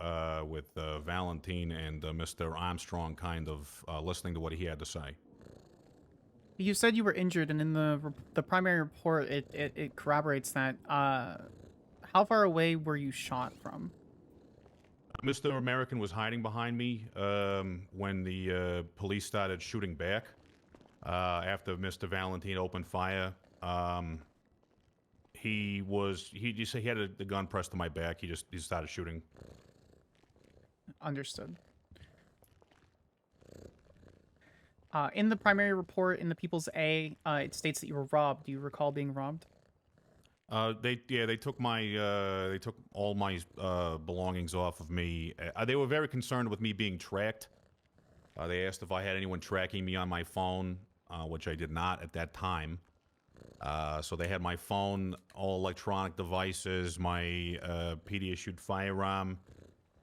with Valentine and Mr. Armstrong kind of listening to what he had to say. You said you were injured, and in the primary report, it corroborates that. How far away were you shot from? Mr. American was hiding behind me when the police started shooting back. After Mr. Valentine opened fire, he had the gun pressed to my back. He started shooting. Understood. In the primary report, in the People's A, it states that you were robbed. Do you recall being robbed? They took they took all my belongings off of me. They were very concerned with me being tracked. They asked if I had anyone tracking me on my phone, which I did not at that time. So they had my phone, all electronic devices, my PD-issued firearm,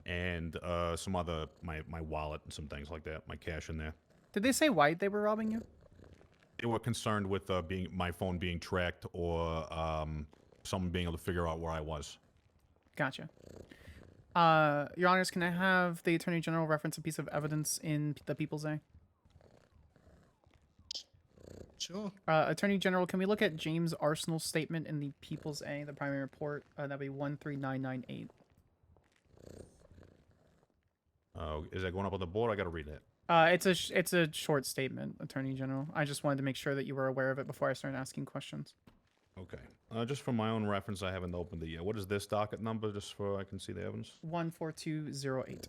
and some other my wallet and some things like that, my cash in there. Did they say why they were robbing you? They were concerned with my phone being tracked or someone being able to figure out where I was. Gotcha. Your Honors, can I have the Attorney General reference a piece of evidence in the People's A? Sure. Attorney General, can we look at James Arsenal's statement in the People's A, the primary report? That'd be 13998. Is that going up on the board? I got to read it. It's a short statement, Attorney General. I just wanted to make sure that you were aware of it before I started asking questions. Okay. Just for my own reference, I haven't opened it yet. What is this docket number, just so I can see the evidence? 14208.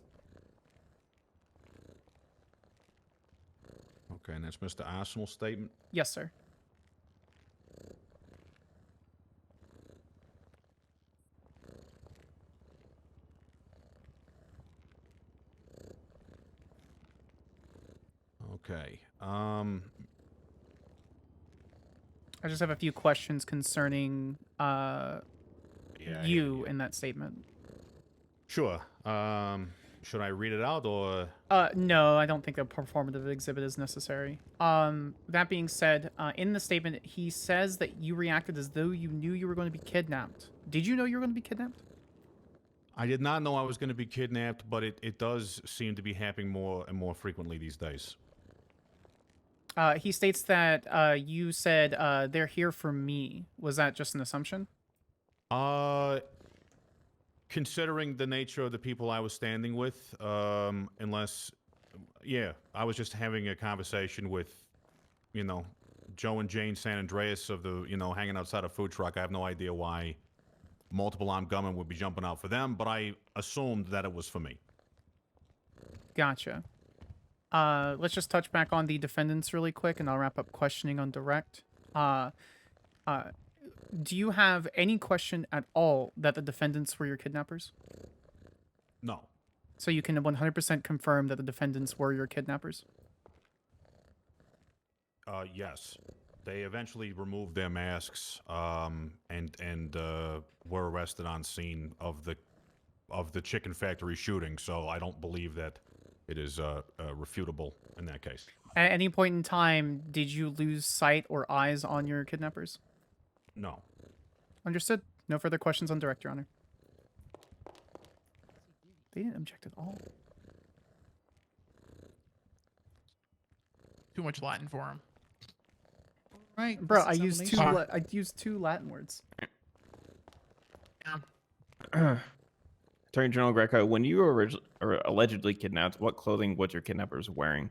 Okay, and that's Mr. Arsenal's statement? Yes, sir. Okay. I just have a few questions concerning you in that statement. Sure. Should I read it out or? No, I don't think a performative exhibit is necessary. That being said, in the statement, he says that you reacted as though you knew you were going to be kidnapped. Did you know you were going to be kidnapped? I did not know I was going to be kidnapped, but it does seem to be happening more and more frequently these days. He states that you said they're here for me. Was that just an assumption? Considering the nature of the people I was standing with, unless, yeah, I was just having a conversation with, you know, Joe and Jane San Andreas of the, you know, hanging outside a food truck. I have no idea why multiple armed gunmen would be jumping out for them, but I assumed that it was for me. Gotcha. Let's just touch back on the defendants really quick, and I'll wrap up questioning on direct. Do you have any question at all that the defendants were your kidnappers? No. So you can 100% confirm that the defendants were your kidnappers? Yes. They eventually removed their masks, and were arrested on scene of the chicken factory shooting. So I don't believe that it is refutable in that case. At any point in time, did you lose sight or eyes on your kidnappers? No. Understood. No further questions on direct, Your Honor. They didn't object at all. Too much Latin for him. Right. Bro, I used two Latin words. Attorney General Greco, when you were allegedly kidnapped, what clothing was your kidnappers wearing?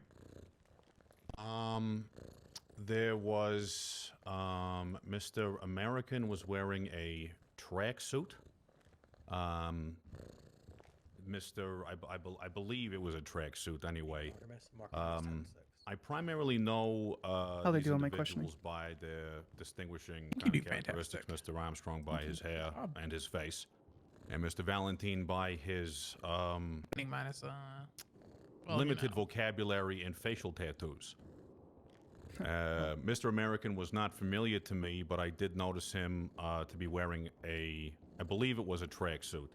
There was Mr. American was wearing a tracksuit. I believe it was a tracksuit anyway. I primarily know How they these do on my questioning? individuals by their distinguishing You do characteristics. Mr. Armstrong by his hair and his face, and Mr. Valentine by his Minus, limited vocabulary and facial tattoos. Mr. American was not familiar to me, but I did notice him to be wearing I believe it was a tracksuit.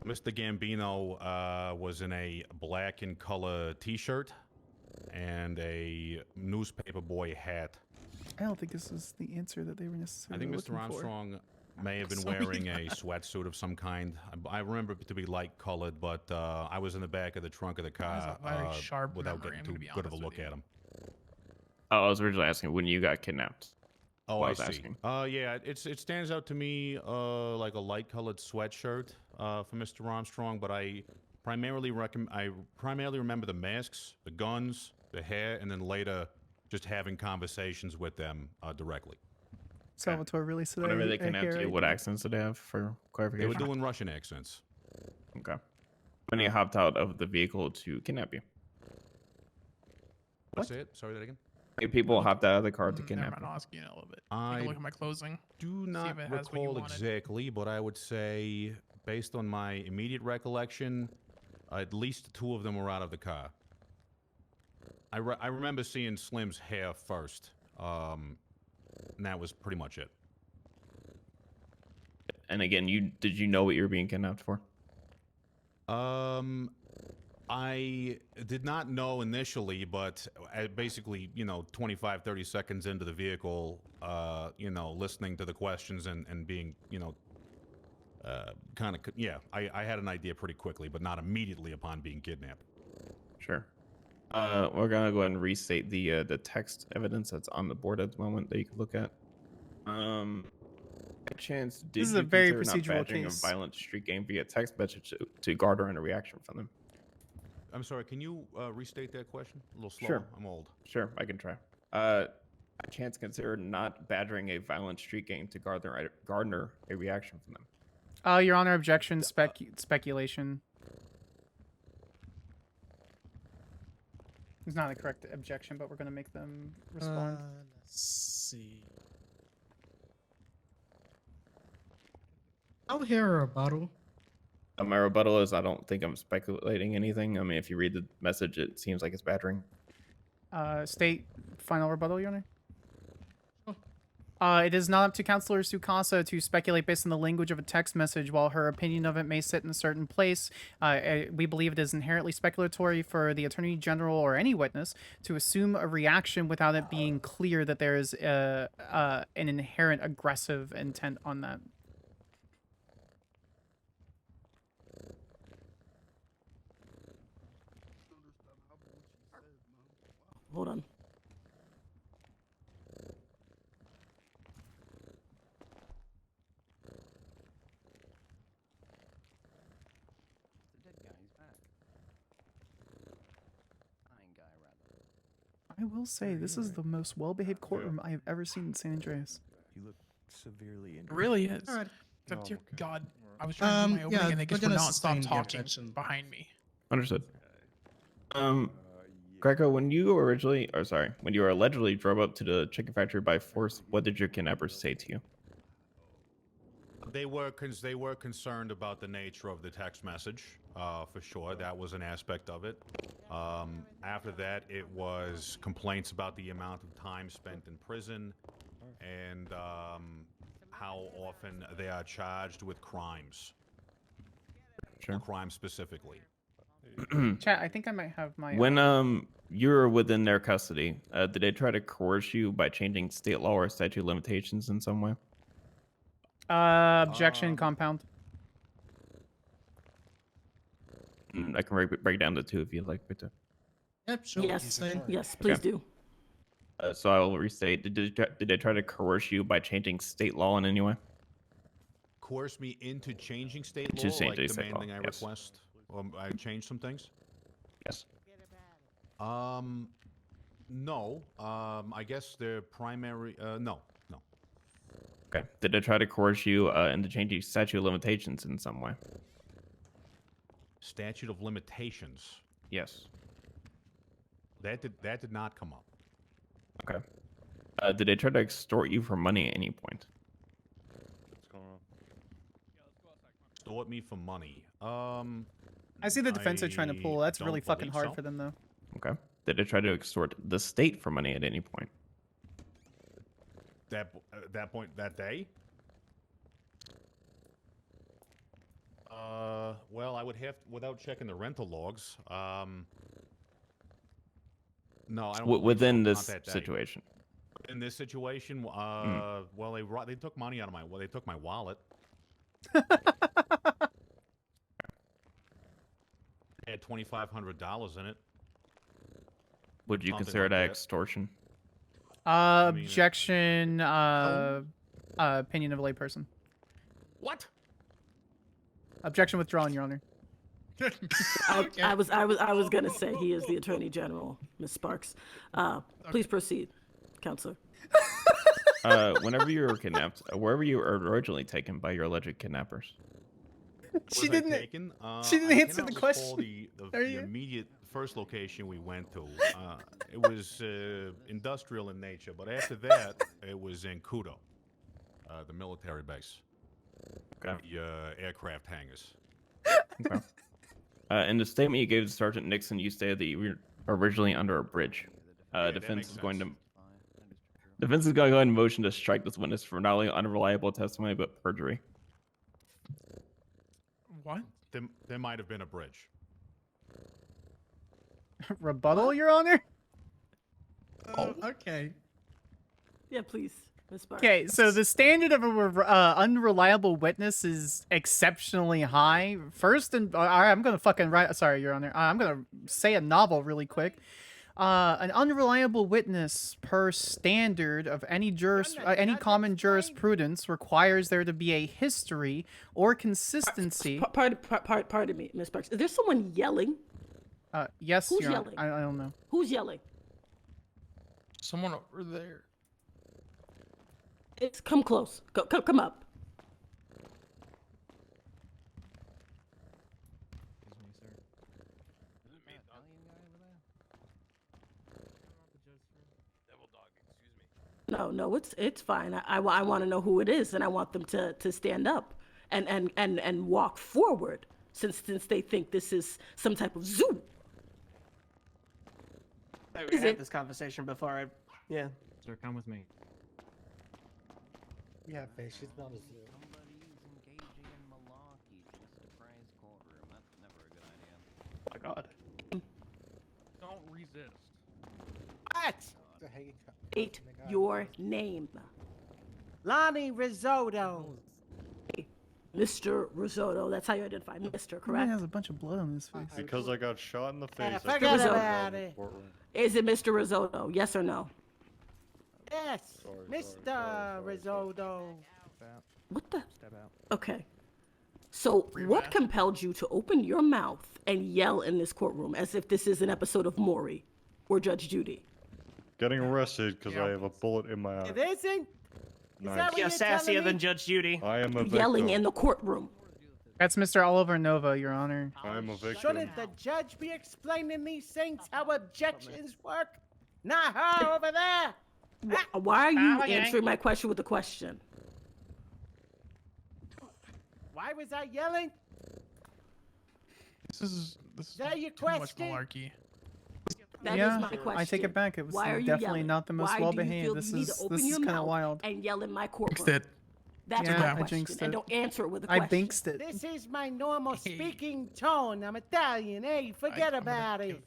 Mr. Gambino was in a black in color t-shirt and a newspaper boy hat. I don't think this is the answer that they were necessarily I think looking Mr. for. Armstrong may have been wearing a sweatsuit of some kind. I remember it to be light colored, but I was in the back of the trunk of the car very sharp without memory, getting I'm too gonna be good of a honest look with at him. Oh, I was originally asking when you got kidnapped. Oh, What I was see. asking. Yeah, it stands out to me like a light colored sweatshirt for Mr. Armstrong, but I primarily remember the masks, the guns, the hair, and then later just having conversations with them directly. Salvatore really said Whenever they kidnapped you, what accents did they have for clarification? They were doing Russian accents. Okay. When you hopped out of the vehicle to kidnap you? What's it? Sorry, that again? Hey, people hopped out of the car to Never kidnap mind, you. I'll ask you in a little bit. I Take a look at my closing. Do see not if it has what you recall wanted. exactly, but I would say, based on my immediate recollection, at least two of them were out of the car. I remember seeing Slim's hair first, and that was pretty much it. And again, did you know what you were being kidnapped for? I did not know initially, but basically, 25, 30 seconds into the vehicle, listening to the questions and being, I had an idea pretty quickly, but not immediately upon being kidnapped. Sure. We're gonna go ahead and restate the text evidence that's on the board at the moment that you can look at. By chance, did This is you a very consider not procedural badgering case. a violent street game via text message to garner a reaction from them? I'm sorry, can you restate that question? A little slower. Sure. I'm old. Sure, I can try. By chance, consider not badgering a violent street gang to garner a reaction from them. Your Honor, objection, speculation. It's not a correct objection, but we're going to make them respond. Let's see. I'll hear a rebuttal. My rebuttal is I don't think I'm speculating anything. I mean, if you read the message, it seems like it's badgering. State final rebuttal, Your Honor. It is not up to Counselor Sukasa to speculate based on the language of a text message. While her opinion of it may sit in a certain place, we believe it is inherently speculatory for the Attorney General or any witness to assume a reaction without it being clear that there is an inherent aggressive intent on that. hold on. I will say, this is the most well-behaved courtroom I have ever seen in San Andreas. You look severely It injured. really is. Alright. Except, Oh, dear okay. God, I was trying to do my opening and they we're just would gonna not stop sustain the talking objection. behind me. Understood. Greco, when you allegedly drove up to the chicken factory by force, what did your kidnappers say to you? They were concerned about the nature of the text message, for sure. That was an aspect of it. After that, it was complaints about the amount of time spent in prison and how often they are charged with crimes. Sure. Crimes specifically. Chat, I think I might have my... When you were within their custody, did they try to coerce you by changing state law or statute of limitations in some way? Objection, compound. I can break down the two if you'd like me to. Yep, sure. Yes, please do. So I will restate. Did they try to coerce you by changing state law in any way? Coerce me into changing state To law, like changing state law, demanding I yes. request? I change some things? Yes. No. I guess the primary, no. Okay. Did they try to coerce you into changing statute of limitations in some way? Statute of limitations. Yes. That did not come up. Okay. Did they try to extort you for money at any point? What's going on? Extort me for money. I see the defense are trying to pull. That's really fucking hard for them, though. Okay. Did they try to extort the state for money at any point? That day? Well, I would have, without checking the rental logs. No, I don't. Within Not this that day. situation. In this situation, well, they took money out of they took my wallet. It had $2,500 in it. Would you Something consider like that that. extortion? Objection, opinion of a layperson. What? Objection withdrawn, Your Honor. I was gonna say he is the Attorney General, Ms. Sparks. Please proceed, Counselor. Whenever you were kidnapped, where were you originally taken by your alleged kidnappers? She didn't answer the cannot question. recall the immediate first location we went to. It was industrial in nature, but after that, it was in Kudo, the military base, the aircraft hangars. Okay. In the statement you gave to Sergeant Nixon, you stated that you were originally under a bridge. Defense is going to go ahead and motion to strike this witness for not only unreliable testimony but perjury. What? There might have been a bridge. Rebuttal, Your Honor? Oh, okay. Yeah, please, Ms. Sparks. Okay, so the standard of a unreliable witness is exceptionally high. First, and I'm gonna fucking write. Sorry, Your Honor. I'm gonna say a novel really quick. An unreliable witness, per standard of any common jurisprudence, requires there to be a history or consistency. Pardon me, Ms. Sparks. Is there someone yelling? Yes, Who's Your Honor. yelling? I don't know. Who's yelling? Someone over there. It's come close. Come up. No, it's fine. I want to know who it is, and I want them to stand up and walk forward, since they think this is some type of zoo. We had this conversation before. Yeah. Sir, come with me. Yeah, face. She's not a zoo. Oh my God. Don't resist. What? Mr. Risotto. That's how you identify Mr., He correct? has a bunch of blood on his face. Because I got shot in the face. I forget couldn't about go in the it. courtroom. Is it Mr. Risotto? Yes or no? Yes, Mr. Risotto. What the? Okay. So, what compelled you to open your mouth and yell in this courtroom as if this is an episode of Maury or Judge Judy? Getting arrested because I have a bullet in my eye. It isn't? Is Nice. that what You're you're telling sassier me? than Judge Judy. I am a victim. Yelling in the courtroom. That's Mr. Oliver Nova, Your Honor. I am a victim. Shouldn't the judge be explaining these things, how objections work? Not her over there. Why are you okay. answering my question with a question? Why was I yelling? This is that your too much question? malarkey. That is Yeah, my question. I take it back. It was Why are you definitely yelling? not the most Why well do you behaved. feel This the need to is open this is your kind of mouth wild. and yell in my courtroom? Fixed it. That's Yeah, my I question. jinxed And it. don't answer it with a I question. binxed it. This is my normal speaking tone. I'm Italian. Hey, forget about it.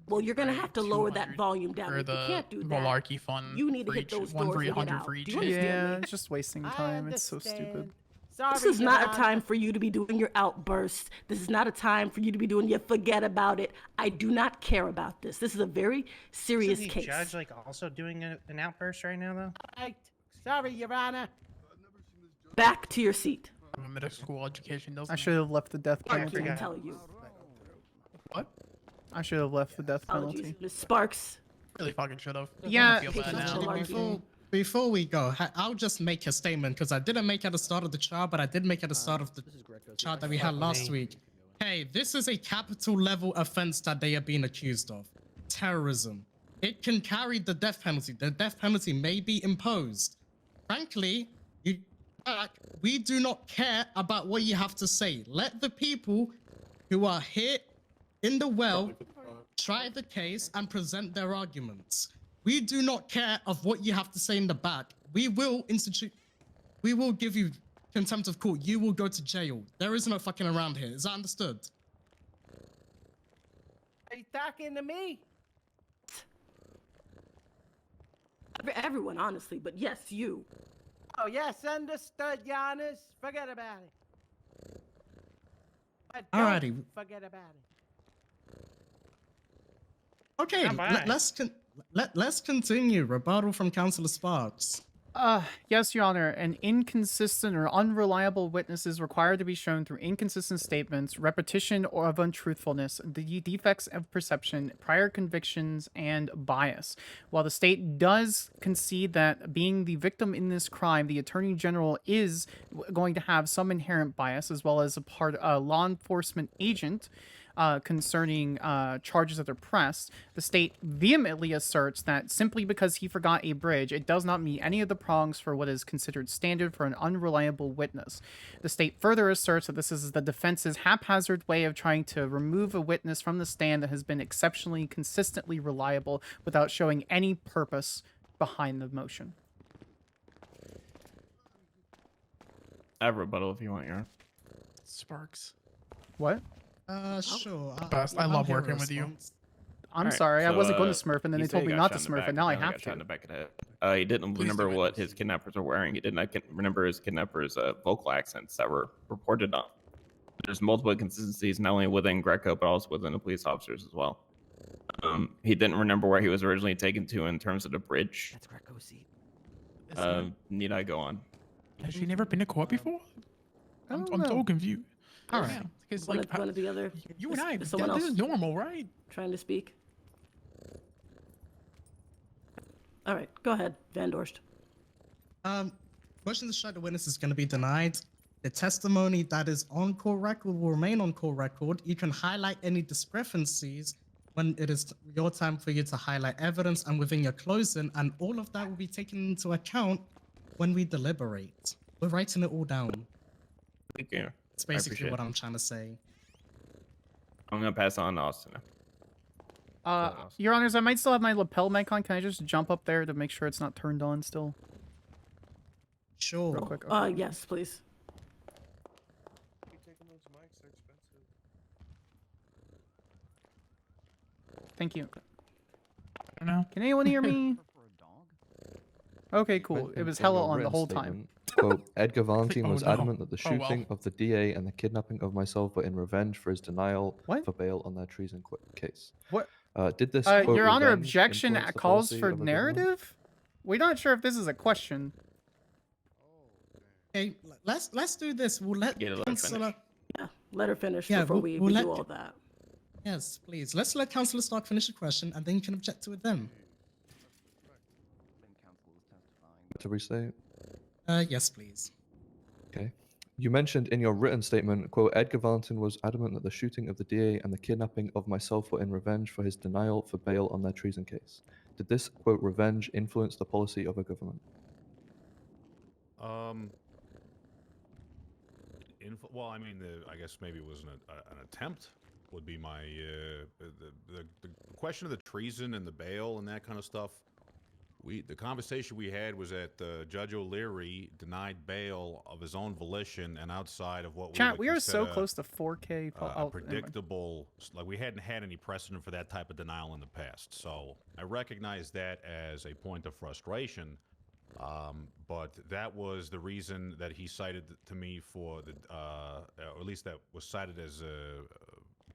Well, you're gonna have to lower that volume down. For If you the can't do that, malarkey fund. you need to for hit each- those one doors and get 300 out. for Do each. you understand Yeah, me? it's just wasting time. It's so stupid. Sorry, This is not Your a Honor. time for you to be doing your outbursts. This is not a time for you to be doing your forget about it. I do not care about this. This is a very serious Isn't the case. judge like also doing an outburst right now though? Right. Sorry, Your Honor. Back to your seat. Middle school education doesn't. I should have left the death I penalty. can't tell you. What? I should have left the death Apologies, penalty. Ms. Sparks. Really fucking should have. Yeah, I feel bad now. Before we go, I'll just make a statement because I didn't make it at the start of the trial, but I did make it at the start of the trial that we had last week. Hey, this is a capital level offense that they are being accused of. Terrorism. It can carry the death penalty. The death penalty may be imposed. Frankly, we do not care about what you have to say. Let the people who are here in the well try the case and present their arguments. We do not care of what you have to say in the back. We will give you contempt of court. You will go to jail. There is no fucking around here. Is that understood? Are you talking to me? Everyone, honestly, but yes, you. Oh, yes, understood, Your Honors. Forget about it. But don't Alrighty. forget about it. Okay, let's continue. Rebuttal from Councillor Sparks. Yes, Your Honor. An inconsistent or unreliable witness is required to be shown through inconsistent statements, repetition or of untruthfulness, the defects of perception, prior convictions, and bias. While the state does concede that being the victim in this crime, the Attorney General is going to have some inherent bias, as well as a law enforcement agent, concerning charges that are pressed, the state vehemently asserts that simply because he forgot a bridge, it does not meet any of the prongs for what is considered standard for an unreliable witness. The state further asserts that this is the defense's haphazard way of trying to remove a witness from the stand that has been exceptionally consistently reliable without showing any purpose behind the motion. I have a rebuttal if you want, Your Honor. Sparks. What? Sure. Best. I love working with you. I'm Alright, sorry, I so, wasn't going to smurf, and then he they said told he me got not to shot in the smurf, back, and now I only have got shot in to. the back of the head. He didn't remember what his kidnappers were wearing. He did not remember his kidnappers' vocal accents that were reported on. There's multiple inconsistencies, not only within Greco, but also within the police officers as well. He didn't remember where he was originally taken to in terms of the bridge. That's Greco's seat. Need I go on? Has she never been to court before? I'm so confused. All right. Because One, like one or the other. you and I, Is someone this else is normal, right? trying to speak? All right, go ahead, Van Dorst. Motion to strike the witness is going to be denied. The testimony that is on court record will remain on court record. You can highlight any discrepancies when it is your time for you to highlight evidence and within your closing, and all of that will be taken into account when we deliberate. We're writing it all down. Thank you. It's I basically appreciate what it. I'm trying to say. I'm gonna pass on to Austin now. Your Honors, I might still have my lapel mic on. Can I just jump up there to make sure it's not turned on still? Sure. Real quick. Yes, please. Thank you. I don't know. Can anyone hear me? Okay, cool. Mentioned It was in hella your on the written whole time. quote, Edgar Valentine oh was no. adamant that the Oh, well. shooting of the DA and the kidnapping of myself were in revenge for his denial What? for bail on their treason case. What? Did this, quote, Your Honor, revenge objection influence the calls policy for of a government? narrative? We're not sure if this is a question. Okay, let's do this. We'll let Get it, let her Councillor. finish. Yeah, let her finish Yeah, before we'll we let do all that. Yes, please. Let's let Councillor Stark finish the question, and then you can object to it then. To restate? Yes, please. Okay. You mentioned in your written statement, quote, Edgar Valentine was adamant that the shooting of the DA and the kidnapping of myself were in revenge for his denial for bail on their treason case. Did this, quote, revenge influence the policy of a government? Well, I mean, I guess maybe it was an attempt. Would be my the question of the treason and the bail and that kind of stuff. The conversation we had was that Judge O'Leary denied bail of his own volition and outside of what Chat, would we are so consider, close to 4K. predictable. Like we hadn't had any precedent for that type of denial in the past, so I recognize that as a point of frustration. But that was the reason that he cited to me for the, or at least that was cited as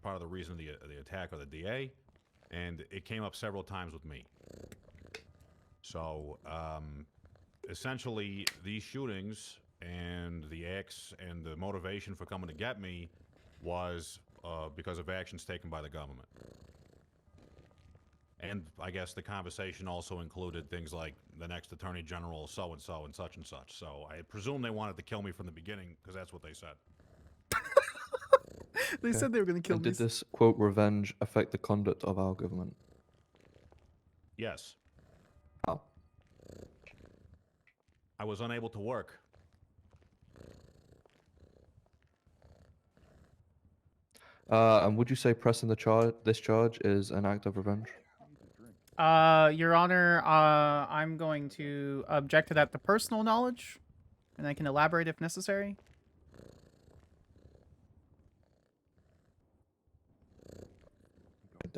part of the reason of the attack of the DA, and it came up several times with me. So essentially, these shootings and the acts and the motivation for coming to get me was because of actions taken by the government. And I guess the conversation also included things like the next Attorney General so-and-so and such and such. So I presume they wanted to kill me from the beginning because that's what they said. They said they were going to kill And me. did this, quote, revenge affect the conduct of our government? Yes. How? I was unable to work. And would you say pressing this charge is an act of revenge? Your Honor, I'm going to object to that to personal knowledge, and I can elaborate if necessary.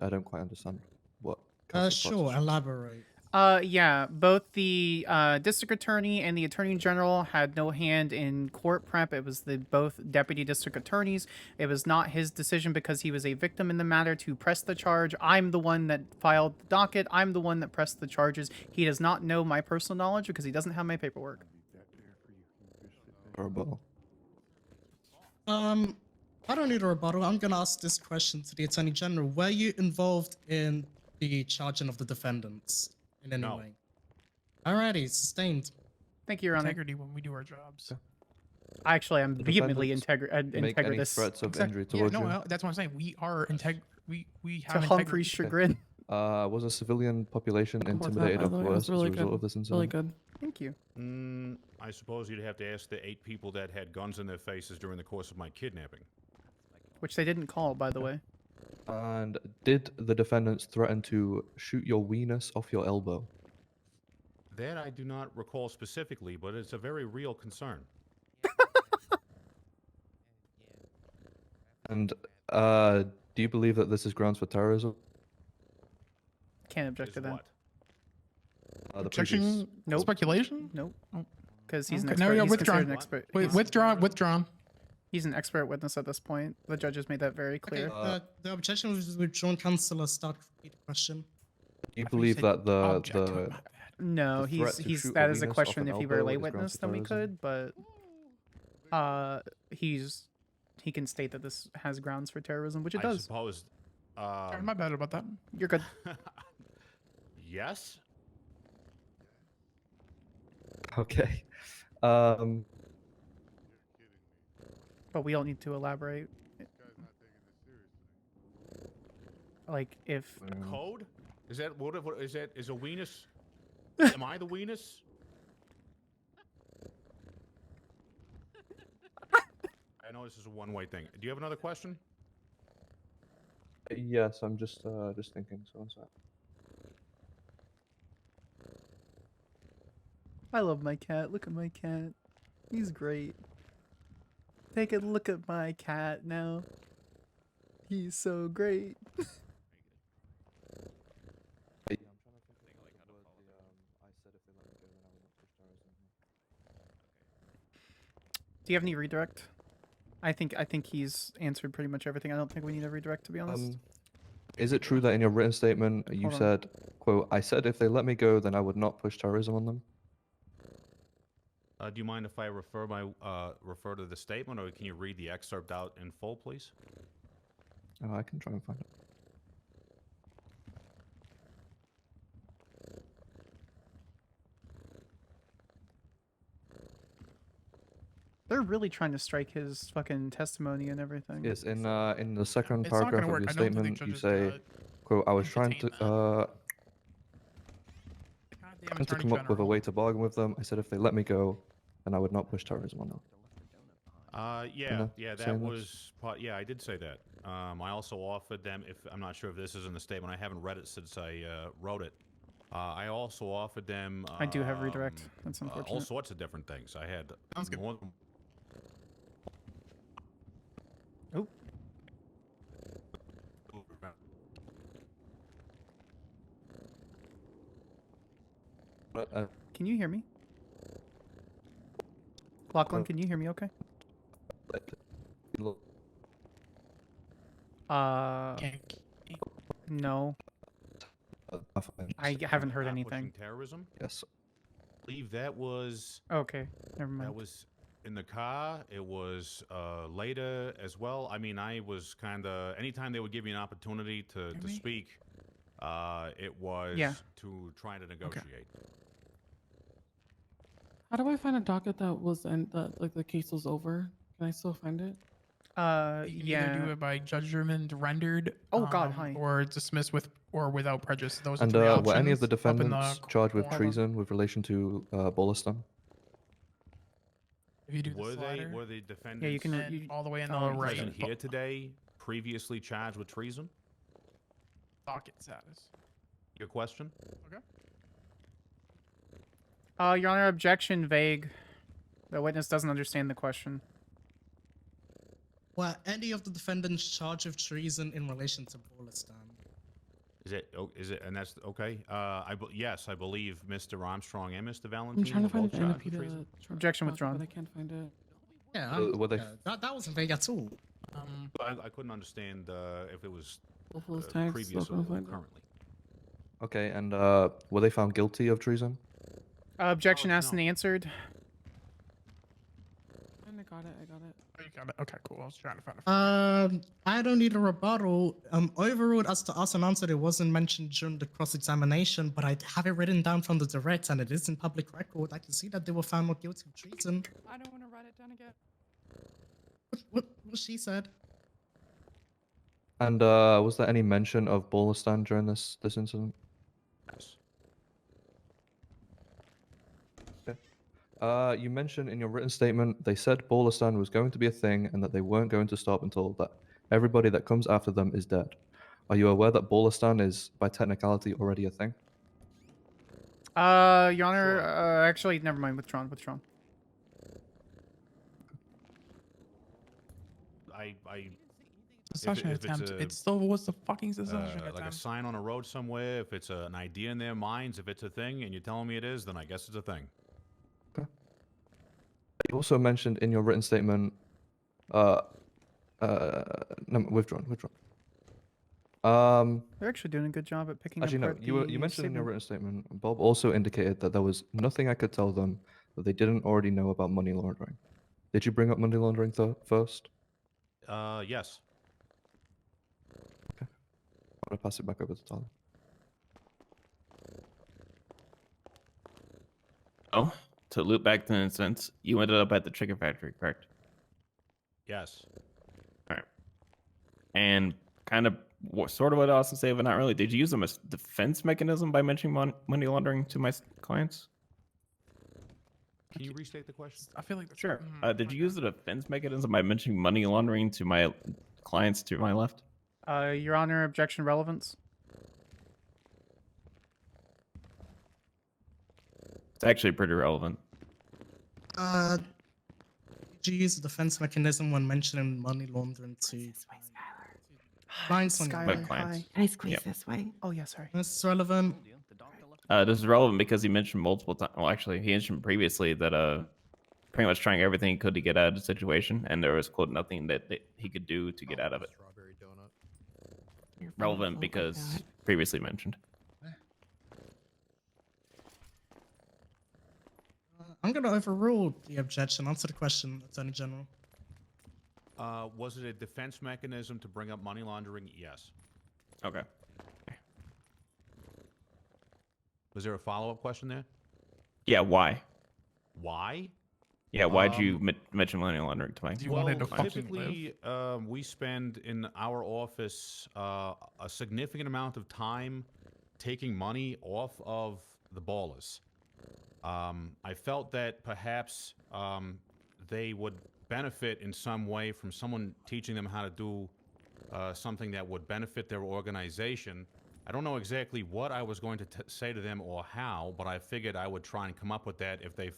I don't quite understand what. Sure, elaborate. Yeah, both the district attorney and the attorney general had no hand in court prep. It was both deputy district attorneys. It was not his decision because he was a victim in the matter to press the charge. I'm the one that filed the docket. I'm the one that pressed the charges. He does not know my personal knowledge because he doesn't have my paperwork. Rebuttal. I don't need a rebuttal. I'm gonna ask this question to the attorney general. Were you involved in the charging of the defendants in any way? Alrighty, sustained. Thank you, Your Honor. Integrity when we do our jobs. Actually, I'm The vehemently defendants make any integritous. threats of injury towards you? That's what I'm saying. We are we To have Humphrey's chagrin. Was a civilian population About that, intimidated by or the way, it coerced was really as a result good. of this incident? Really good. Thank you. I suppose you'd have to ask the 8 people that had guns in their faces during the course of my kidnapping. Which they didn't call, by the way. And did the defendants threaten to shoot your weenus off your elbow? That I do not recall specifically, but it's a very real concern. And do you believe that this is grounds for terrorism? Can't object to that. What? The Objection? Nope. Speculation? Nope. Because he's an Okay, expert. no, yeah, He's withdrawn. considered an expert. Wait, He's- withdrawn. He's an expert witness at this point. The judge has made that very clear. Okay, the objection was withdrawn. Councillor Stark, repeat the question. Do you believe that the No, the threat to shoot that a is a weenus off question an if he were a elbow lay is grounds witness for then we terrorism? could, but he can state that this has grounds for terrorism, which it I does. suppose. My bad about that. You're good. Yes. Okay. But we don't need to elaborate. Like if The code? Is that what is that? Is a weenus? Am I the weenus? I know this is a one-way thing. Do you have another question? Yes, I'm just thinking. So one sec. I love my cat. Look at my cat. He's great. Take a look at my cat now. He's so great. Do you have any redirect? I think he's answered pretty much everything. I don't think we need a redirect, to be honest. Is it true that in your written statement you Hold on. said, quote, I said if they let me go, then I would not push terrorism on them? Do you mind if I refer to the statement, or can you read the excerpt out in full, please? I can try and find it. They're really trying to strike his fucking testimony and everything. Yes, in the second It's not paragraph gonna of work. your I don't think statement, you judges say, quote, I was trying to Attorney come up with a General. way to bargain with them. I said if they let me go, then I would not push terrorism on them. Yeah, know, that saying this? was part. Yeah, I did say that. I also offered them. If I'm not sure if this is in the statement, I haven't read it since I wrote it. I also offered them. I do have redirect. That's all unfortunate. sorts of different things. I had more. Oh. Can you hear me? Lachlan, can you hear me okay? No. I haven't heard Not anything. pushing terrorism. Yes. I believe that was. Okay, never mind. That was in the car. It was later as well. I mean, I was kind of anytime they would give me an opportunity to speak, it was to try to negotiate. How do I find a docket that was that like the case was over? Can I still find it? You can either do it by judgment rendered. Oh, God, hi. Or dismissed with or without prejudice. Those are And three options. were any of the up in defendants charged with treason with relation to Bolistan? If you do Were this they letter, were the defendants? Yeah, you can and all the way in the right. Present here today, previously charged with treason. Docket status. Your question? Okay. Your Honor, objection vague. The witness doesn't understand the question. Were any of the defendants charged with treason in relation to Bolistan? Is it? Oh, is it? And that's okay. Yes, I believe Mr. Armstrong and Mr. Valentine. I'm trying to were find both an charged with NP treason. Objection withdrawn. But I can't find it. Yeah, Were they- that wasn't vague at all. I couldn't understand if it was Both of those tags, previous still or can't find it. currently. Okay, and were they found guilty of treason? Objection asked and answered. And I got it. I got it. Oh, you got it. Okay, cool. I was trying to find it. I don't need a rebuttal. Overruled as to us and answered, it wasn't mentioned during the cross-examination, but I have it written down from the direct, and it is in public record. I can see that they were found not guilty of treason. I don't want to write it down again. What she said. And was there any mention of Bolistan during this incident? Yes. You mentioned in your written statement they said Bolistan was going to be a thing and that they weren't going to stop until that everybody that comes after them is dead. Are you aware that Bolistan is, by technicality, already a thing? Your Honor, actually, never mind. Withdrawn. Secession if attempt. a- It still was the fucking secession like a attempt. sign on a road somewhere. If it's an idea in their minds, if it's a thing, and you're telling me it is, then I guess it's a thing. You also mentioned in your written statement, no, withdrawn. They're actually doing a good job at picking Actually, no. apart You the mentioned in your statement. written statement. Bob also indicated that there was nothing I could tell them that they didn't already know about money laundering. Did you bring up money laundering first? Yes. I'm gonna pass it back over to Tyler. Oh, to loop back to the instance, you ended up at the chicken factory, correct? Yes. All right. And kind of sort of what Austin said, but not really. Did you use them as defense mechanism by mentioning money laundering to my clients? Can you restate the question? I feel like that's Sure. Did you use the defense mechanism by mentioning money laundering to my clients to my left? Your Honor, objection relevance. It's actually pretty relevant. Did you use the defense mechanism when mentioning money laundering to clients? Skyler, clients. hi. Can I squeeze Yep. this way? Oh, yeah, sorry. That's relevant. This is relevant because he mentioned multiple times. Well, actually, he mentioned previously that pretty much trying everything he could to get out of the situation, and there was quote nothing that he could do to get out of it. Relevant because previously mentioned. I'm going to overrule the objection. Answer the question, Attorney General. Was it a defense mechanism to bring up money laundering? Yes. Okay. Was there a follow-up question there? Yeah, why? Why? Yeah, why'd you mention money laundering to Mike? Well, typically, we spend in our office a significant amount of time taking money off of the ballers. I felt that perhaps they would benefit in some way from someone teaching them how to do something that would benefit their organization. I don't know exactly what I was going to say to them or how, but I figured I would try and come up with that if they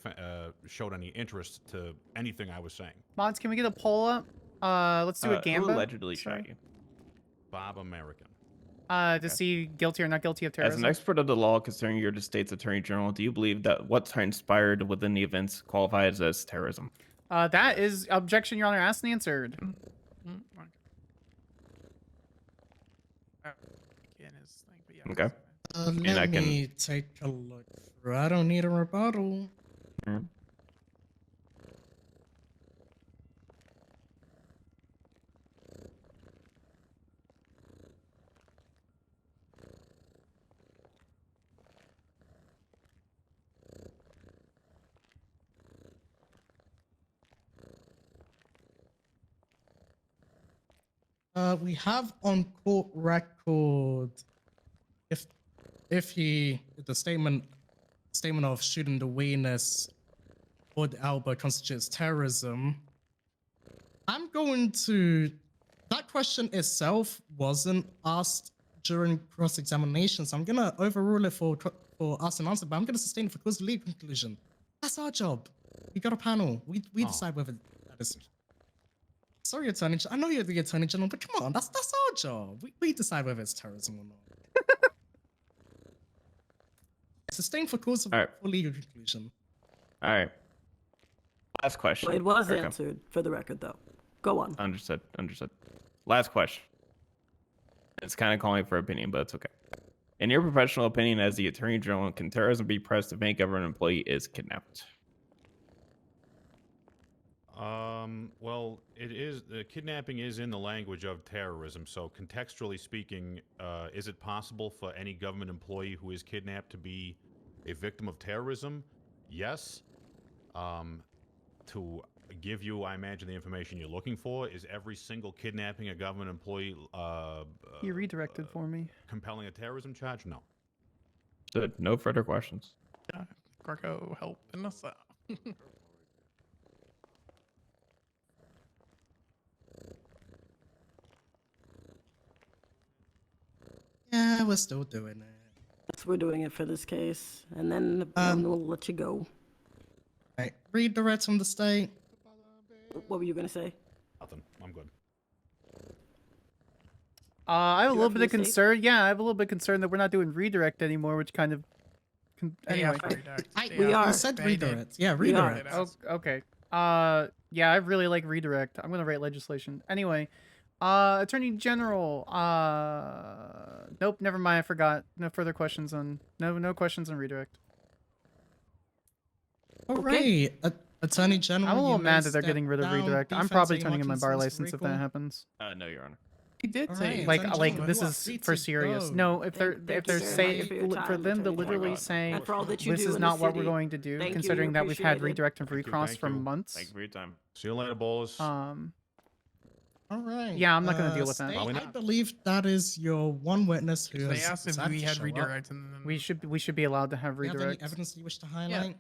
showed any interest to anything I was saying. Mods, can we get a poll up? Let's do a Gamba. Who allegedly shot you? Bob American. To see guilty or not guilty of terrorism. As an expert of the law concerning your state's attorney general, do you believe that what transpired within the events qualifies as terrorism? That is objection, Your Honor, asked and answered. Okay. Let me take a look through. I don't need a rebuttal. We have on court record if the statement of student awareness or the elbow constitutes terrorism. I'm going to that question itself wasn't asked during cross-examination, so I'm gonna overrule it for asked and answered, but I'm gonna sustain it for cause of legal conclusion. That's our job. We got a panel. We decide whether that is. Sorry, Attorney General. I know you're the Attorney General, but come on, that's our job. We decide whether it's terrorism or not. Sustained for cause of for legal conclusion. All right. Last question. Well, it was answered for the record, though. Go on. Understood. Last question. It's kind of calling for opinion, but it's okay. In your professional opinion as the Attorney General, can terrorism be pressed if any government employee is kidnapped? Well, kidnapping is in the language of terrorism, so contextually speaking, is it possible for any government employee who is kidnapped to be a victim of terrorism? Yes. To give you, I imagine, the information you're looking for, is every single kidnapping a government employee You redirected for me. compelling a terrorism charge? No. Good. No further questions. Yeah, Greco helping us out. Yeah, we're still doing it. Yes, we're doing it for this case, and then we'll let you go. Right. Redirect from the state. What were you gonna say? Nothing. I'm good. I have a little bit of concern. Yeah, I have a little bit of concern that we're not doing redirect anymore, which kind of. Anyway, We said redirect. Yeah, redirect. Oh, okay. Yeah, I really like redirect. I'm gonna write legislation. Anyway, Attorney General. Nope, never mind. I forgot. No further questions on. No questions on redirect. All right, Attorney General. I'm a little you mad may that they're getting rid of step down. redirect. I'm Defense, probably are you turning in my marking bar this license if that recall? happens. No, Your Honor. He did All say right, Like Attorney General, this you are is free for to serious. go. No, if they're Thank you very much for your time, for them to Attorney literally General. say And for all that you this do is in the not what we're city. going to do, Thank you, considering that we've had appreciate it. redirect and recross thank for you. months. Thank you for your time. See you later, ballers. All right. Yeah, I'm not gonna deal with that. State, Probably I not. believe that is your one witness who They has asked if decided we to had show up. redirect, and then We should be allowed to have Do you have any redirect. evidence you wish to highlight?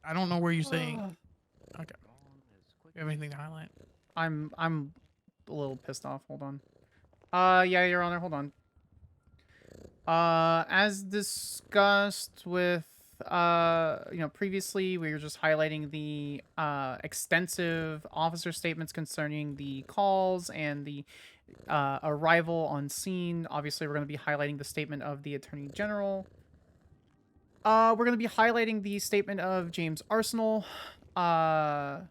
I don't know where you're saying. Okay. You have anything to highlight? I'm a little pissed off. Hold on. Yeah, Your Honor. Hold on. As discussed with previously, we were just highlighting the extensive officer statements concerning the calls and the arrival on scene. Obviously, we're going to be highlighting the statement of the Attorney General. We're going to be highlighting the statement of James Arsenal. and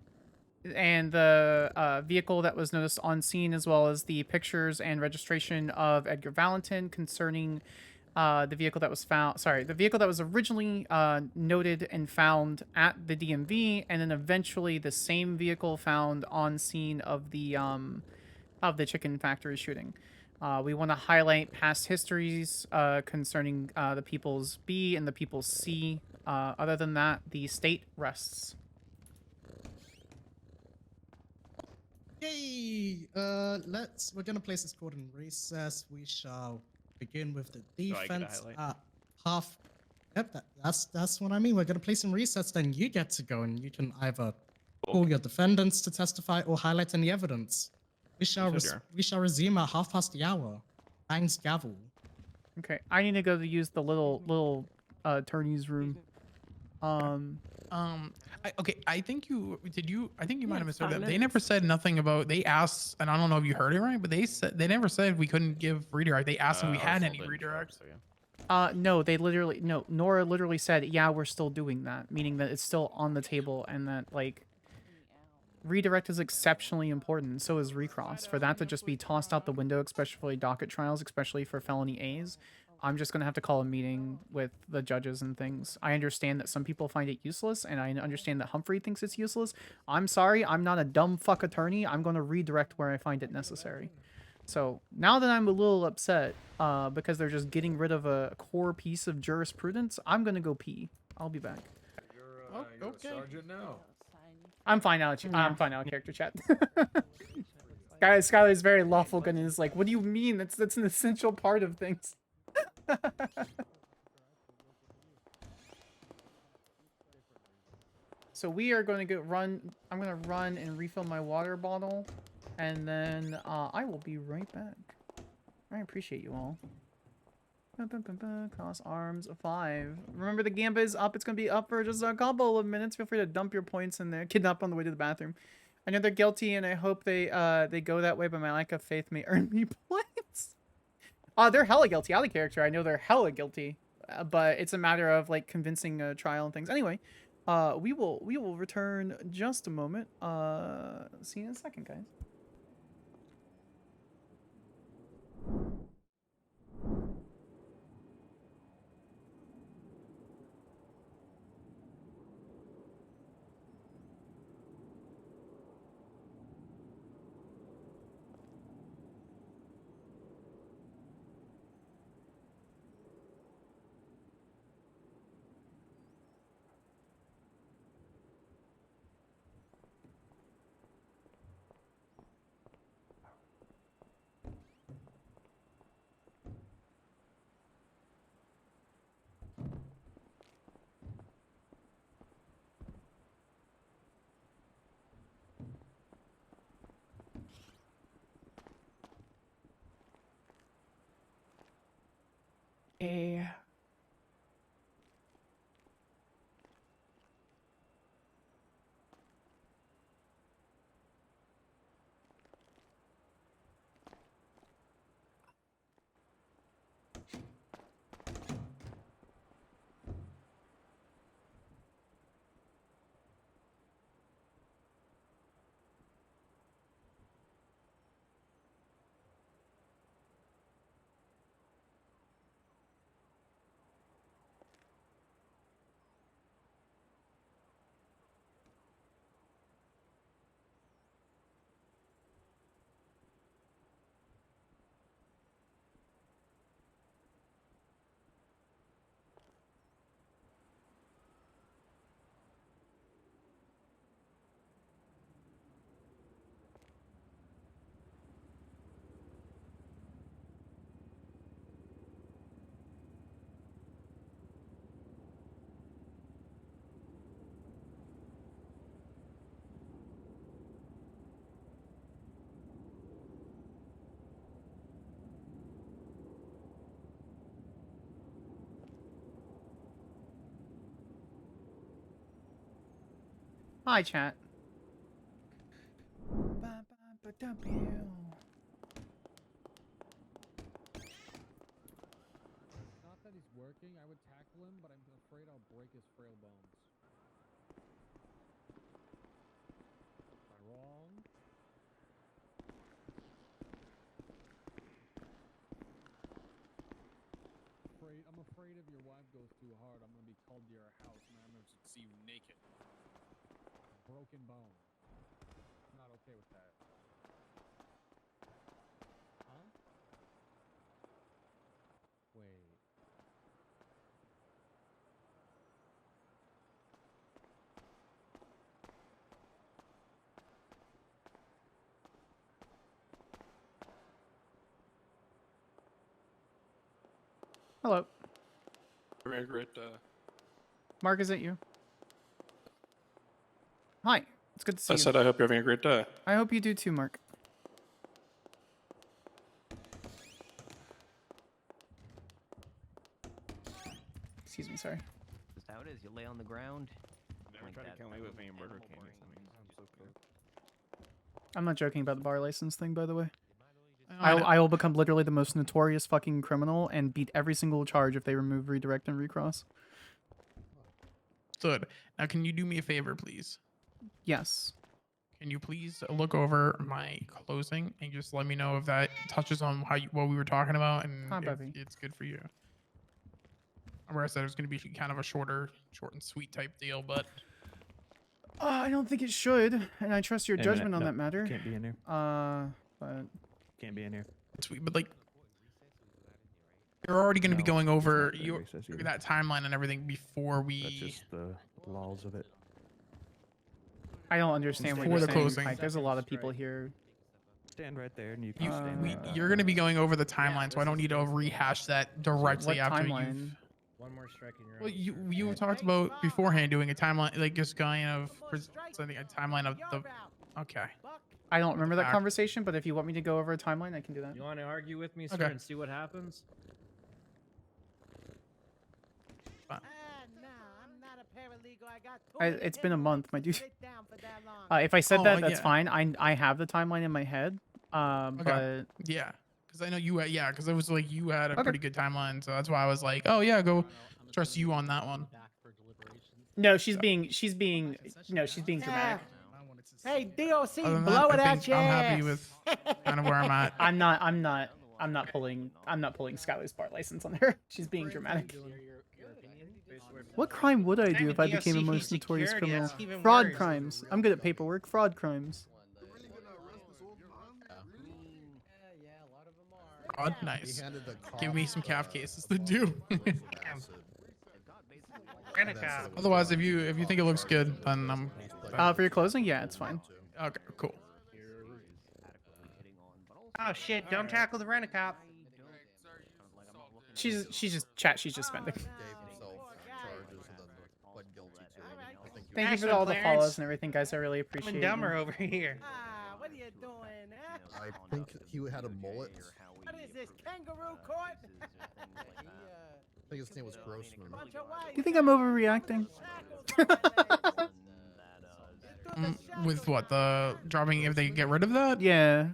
the vehicle that was noticed on scene, as well as the pictures and registration of Edgar Valentin concerning the vehicle that was found. Sorry, the vehicle that was originally noted and found at the DMV, and then eventually the same vehicle found on scene of the chicken factory shooting. We want to highlight past histories concerning the People's B and the People's C. Other than that, the state rests. Okay, we're gonna place this court in recess. We shall begin with the So I get a defense highlight? at half. Yep, that's what I mean. We're gonna place in recess, then you get to go and you can either call your defendants to testify or highlight any evidence. We shall resume at 1:30. Bangs gavel. Okay, I need to go to use the little attorney's room. I think you might have misheard 5 them. They never minutes. said nothing about. They asked, and I don't know if you heard it right, but they never said we couldn't give redirect. They asked if we had any redirect. No, Nora literally said, yeah, we're still doing that, meaning that it's still on the table, and that, like, redirect is exceptionally important, and so is recross. For that to just be tossed out the window, especially docket trials, especially for felony A's, I'm just going to have to call a meeting with the judges and things. I understand that some people find it useless, and I understand that Humphrey thinks it's useless. I'm sorry, I'm not a dumb fuck attorney. I'm going to redirect where I find it necessary. So now that I'm a little upset because they're just getting rid of a core piece of jurisprudence, I'm going to go pee. I'll be back. You're a sergeant now. I'm fine now. I'm fine now in character chat. Skyler's very lawful and is like, what do you mean? That's an essential part of things. So we are going to run. I'm going to run and refill my water bottle, and then I will be right back. I appreciate you all. Cross arms 5. Remember, the Gamba is up. It's going to be up for just a couple of minutes. Feel free to dump your points in there. Kidnap on the way to the bathroom. I know they're guilty, and I hope they go that way, but my lack of faith may earn me points. They're hella guilty. Out of character, I know they're hella guilty, but it's a matter of, like, convincing a trial and things. Anyway, we will return just a moment. See you in a second, guys. Hi, chat. Not that he's working, I would tackle him, but I'm afraid I'll break his frail bones. I'm afraid if your wife goes too hard, I'm gonna be called to your house and I'm gonna see you naked. Broken bone. I'm not okay with that. Huh? Wait. Hello. Having a great Mark, is it you? Hi. It's good to see I you. said I hope you're having a great day. I hope you do too, Mark. Excuse me, sorry. That's how it is. You lay on the ground. Never like try to that. kill me with any murder candies. I'm not joking about the bar license thing, by the way. I know. I will become literally the most notorious fucking criminal and beat every single charge if they remove redirect and recross. Good. Now, can you do me a favor, please? Yes. Can you please look over my closing and just let me know if that touches on what we were talking about and Hi, if Bobby. it's good for you? Where I said it was going to be kind of a short and sweet type deal, but I don't think it should, and I trust your Wait a minute, judgment on no, that matter. can't be in here. But Can't be in here. sweet. But like, you're already going to be No, going it's over not during recess either. that timeline and everything before we. That's just the laws of it. I don't understand what Before you're the saying. closing. Like, there's a lot of people here. Stand right there, and you can stand right there. You're going to be going over the timeline, so I don't need to rehash that directly What after timeline? you've. One more strike and you're Well, out. you talked about beforehand doing a timeline, like just kind of presenting a timeline of the. Okay. I don't remember that Back. conversation, but if you want me to go over a timeline, I can do that. You want to argue with me, sir, Okay. and see what happens? It's been a month, my dude. If I said that, that's yeah. fine. I have the timeline in my head. But Yeah, because I know you. Yeah, because it was like you had a Okay. pretty good timeline, so that's why I was like, oh yeah, go trust you on that one. no, she's being dramatic. Hey, DOC, Other than blow that, it I out think your I'm happy ass. with kind of where I'm at. I'm not pulling Skyler's bar license on her. She's being dramatic. What crime would I do if I became a most notorious criminal? Fraud crimes. I'm good at paperwork. Fraud crimes. Oh, nice. Give me some calf cases to do. Otherwise, if you think it looks good, then I'm. For your closing, yeah, it's fine. Okay, cool. Oh shit! Don't tackle the rent-a-cop. She's just spending. Thank you for all the follows and everything, guys. I really appreciate it. Dumber over here. What are you doing? I think he had a mullet. What is this, kangaroo court? I think his name was Grossman. Do you think I'm overreacting? With what, the dropping if they get rid of that? Yeah.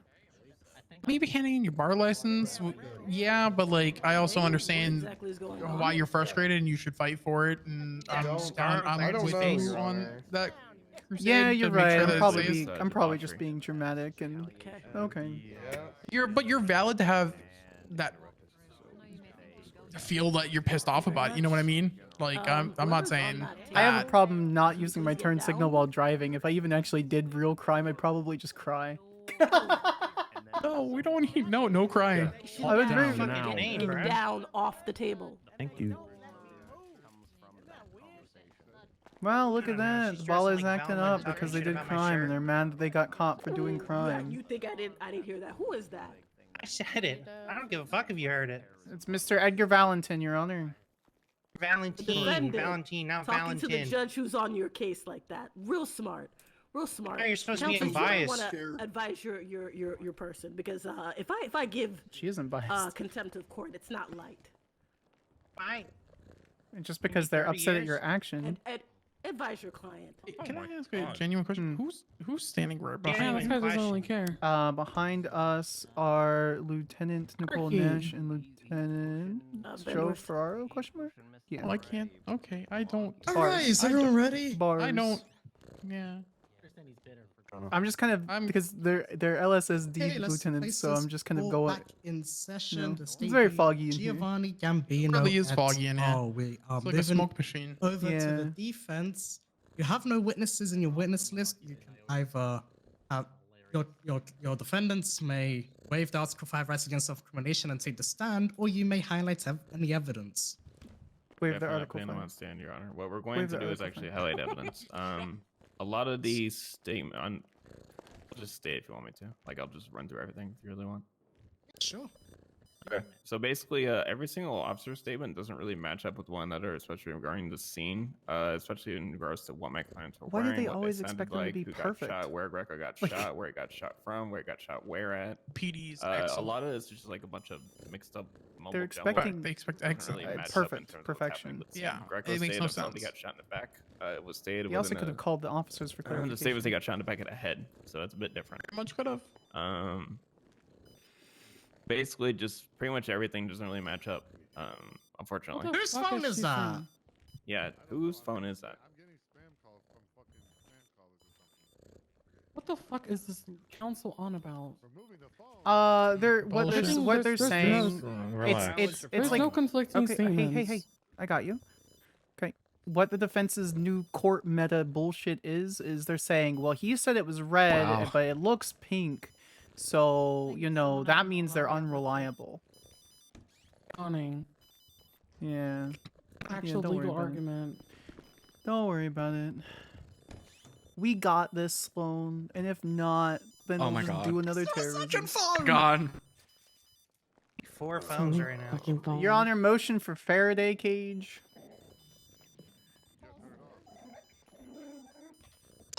Maybe handing in your bar license. Yeah, but like I also understand why you're frustrated and you should fight for it. And I'm with you on that. crusade Yeah, to you're make right. sure I'm that it probably stays. just being dramatic and okay. You're valid to have that to feel that you're pissed off about it, you know what I mean? Like I'm not saying I have a that. problem not using my turn signal while driving. If I even actually did real crime, I'd probably just cry. No, we don't need no crying. I would Down agree. now. Get down off the table. Thank you. Wow, look at that. The ball is like acting Valentine's up because they shit did about my crime shirt. and they're mad that they got caught for doing Yeah, crime. you think I didn't hear that? Who is that? I said it. I don't give a fuck if you heard it. It's Mr. Edgar Valentin, Your Honor. Valentine, Defendant Valentine, not talking Valentin. to the judge who's on your case like that. Real smart. Real smart. No, you're supposed to be Counsel, unbiased. You don't want to advise your person because if I give She isn't biased. contempt of court, it's not light. Fine. And just because they're 30 upset at years. your action. Advise your client. Can I ask a genuine question? Who's standing right behind Yeah, me? this guy doesn't really care. Behind us are Lieutenant Nicole Ricky. Nash and Lieutenant Joe Ferraro? Question mark? Yeah. Well, I can't. Okay, I don't. All right, is everyone ready? Bars. I don't. Yeah. I'm just kind of because they're LSSD Okay, let's lieutenants, place so this I'm just kind of court going. back in session. You know, The it's state very being foggy in here. Giovanni Gambino. It really is et foggy in here. al. We are It's like a moving smoke machine. over to Yeah. the defense. You have no witnesses in your witness list. You can either have your defendants may waive the Article 5 rights against self-incrimination and take the stand, or you may highlight any evidence. Waive the Definitely not Article putting them 5. on stand, Your Honor. What we're going Waive to the do is Article actually 5. highlight evidence. A lot of these statements. I'll just stay if you want me to. Like, I'll just run through everything if you really want. Sure. Okay. So basically, every single officer statement doesn't really match up with one another, especially regarding the scene, especially in regards to what my clients were Why do wearing, they what always sounded expect them to like, be who perfect? got shot, where Greco got Like- shot, where he got shot from, where he got shot where at. PD's A excellent. lot of it's just like a bunch of mixed up mumble They're jumble. expecting- They expect Doesn't excellent. really match up in Perfect, terms of what's perfection. happening with the scene. Yeah, Greco it makes stated no apparently sense. got shot in the back. It was stated He also within could have called the officers for the statement was he clarification. got shot in the back of the head, so that's a bit different. Much could have. Basically, just pretty much everything doesn't really match up. Unfortunately. What the Whose fuck phone is is she that? saying? Yeah, whose phone is that? What the fuck is this council on about? They're what Bullshit. they're There's saying. Relax. It's There's like no conflicting okay. statements. Hey, I got you. Okay, what the defense's new court meta bullshit is they're saying, well, he said it was red, Wow. but it looks pink, so you know that means they're unreliable. Awning. Yeah. Actual don't worry legal about it. argument. Don't worry about it. We got this, Sloan, and if not, then Oh we'll my just God. do another terrorism. God. 4 phones right now. Fucking phone. Your Honor, motion for Faraday cage.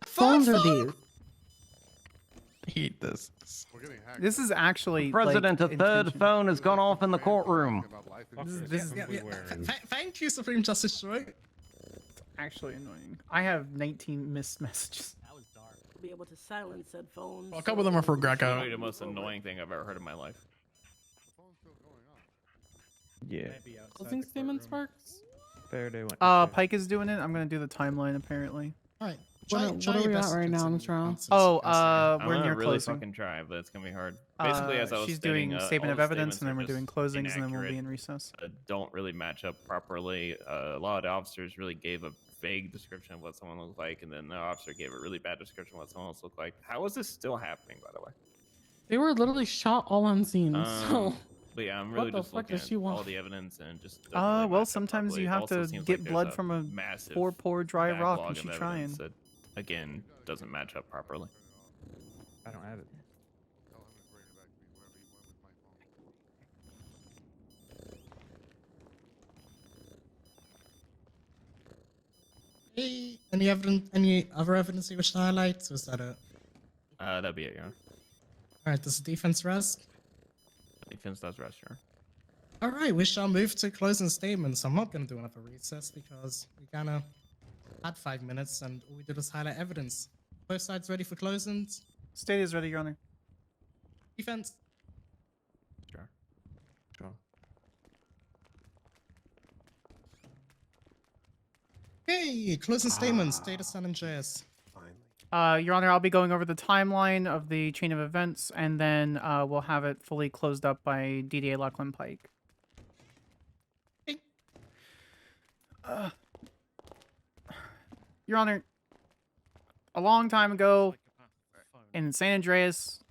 Phones are these. I hate this. This is actually President, like, a third intentional. phone has gone off in the courtroom. Thank you, Supreme Justice Troy. Actually annoying. I have 19 missed messages. Be able to silence said phones. Well, a couple of them are for Greco. Probably the most annoying thing I've ever heard in my life. Yeah. Closing statement, Sparks? Faraday went. Pike is doing it. I'm gonna do the timeline apparently. All right. What are we at right now in the trial? Oh, I'm we're gonna near really closing. fucking try, but it's gonna be hard. Basically, as I was she's stating, doing all statement of the evidence, statements and then are we're doing just closings, and then we'll be inaccurate, in recess. Don't really match up properly. A lot of the officers really gave a vague description of what someone looked like, and then the officer gave a really bad description of what someone else looked like. How is this still happening, by the way? They were literally shot all on scene, so... But yeah, I'm What really the just fuck looking does at she want? all the evidence and it just. doesn't really Well, match up sometimes properly. you It have also to seems get like blood there's from a massive 4-pore dry rock, backlog and of she's evidence trying. That, again, doesn't match up properly. I don't have it. Hey, any other evidence you wish to highlight? Or is that it? That'd be it, yeah. All right, does the defense rest? Defense does rest, yeah. All right, we shall move to closing statements. I'm not going to do another recess because we kind of had 5 minutes and all we did was highlight evidence. Both sides ready for closings? State is ready, Your Honor. Defense? Sure. Sure. Hey, closing statements. State of San Andreas. Your Honor, I'll be going over the timeline of the chain of events, and then we'll have it fully closed up by DDA Lachlan Pike. Your Honor, a long time ago in San Andreas,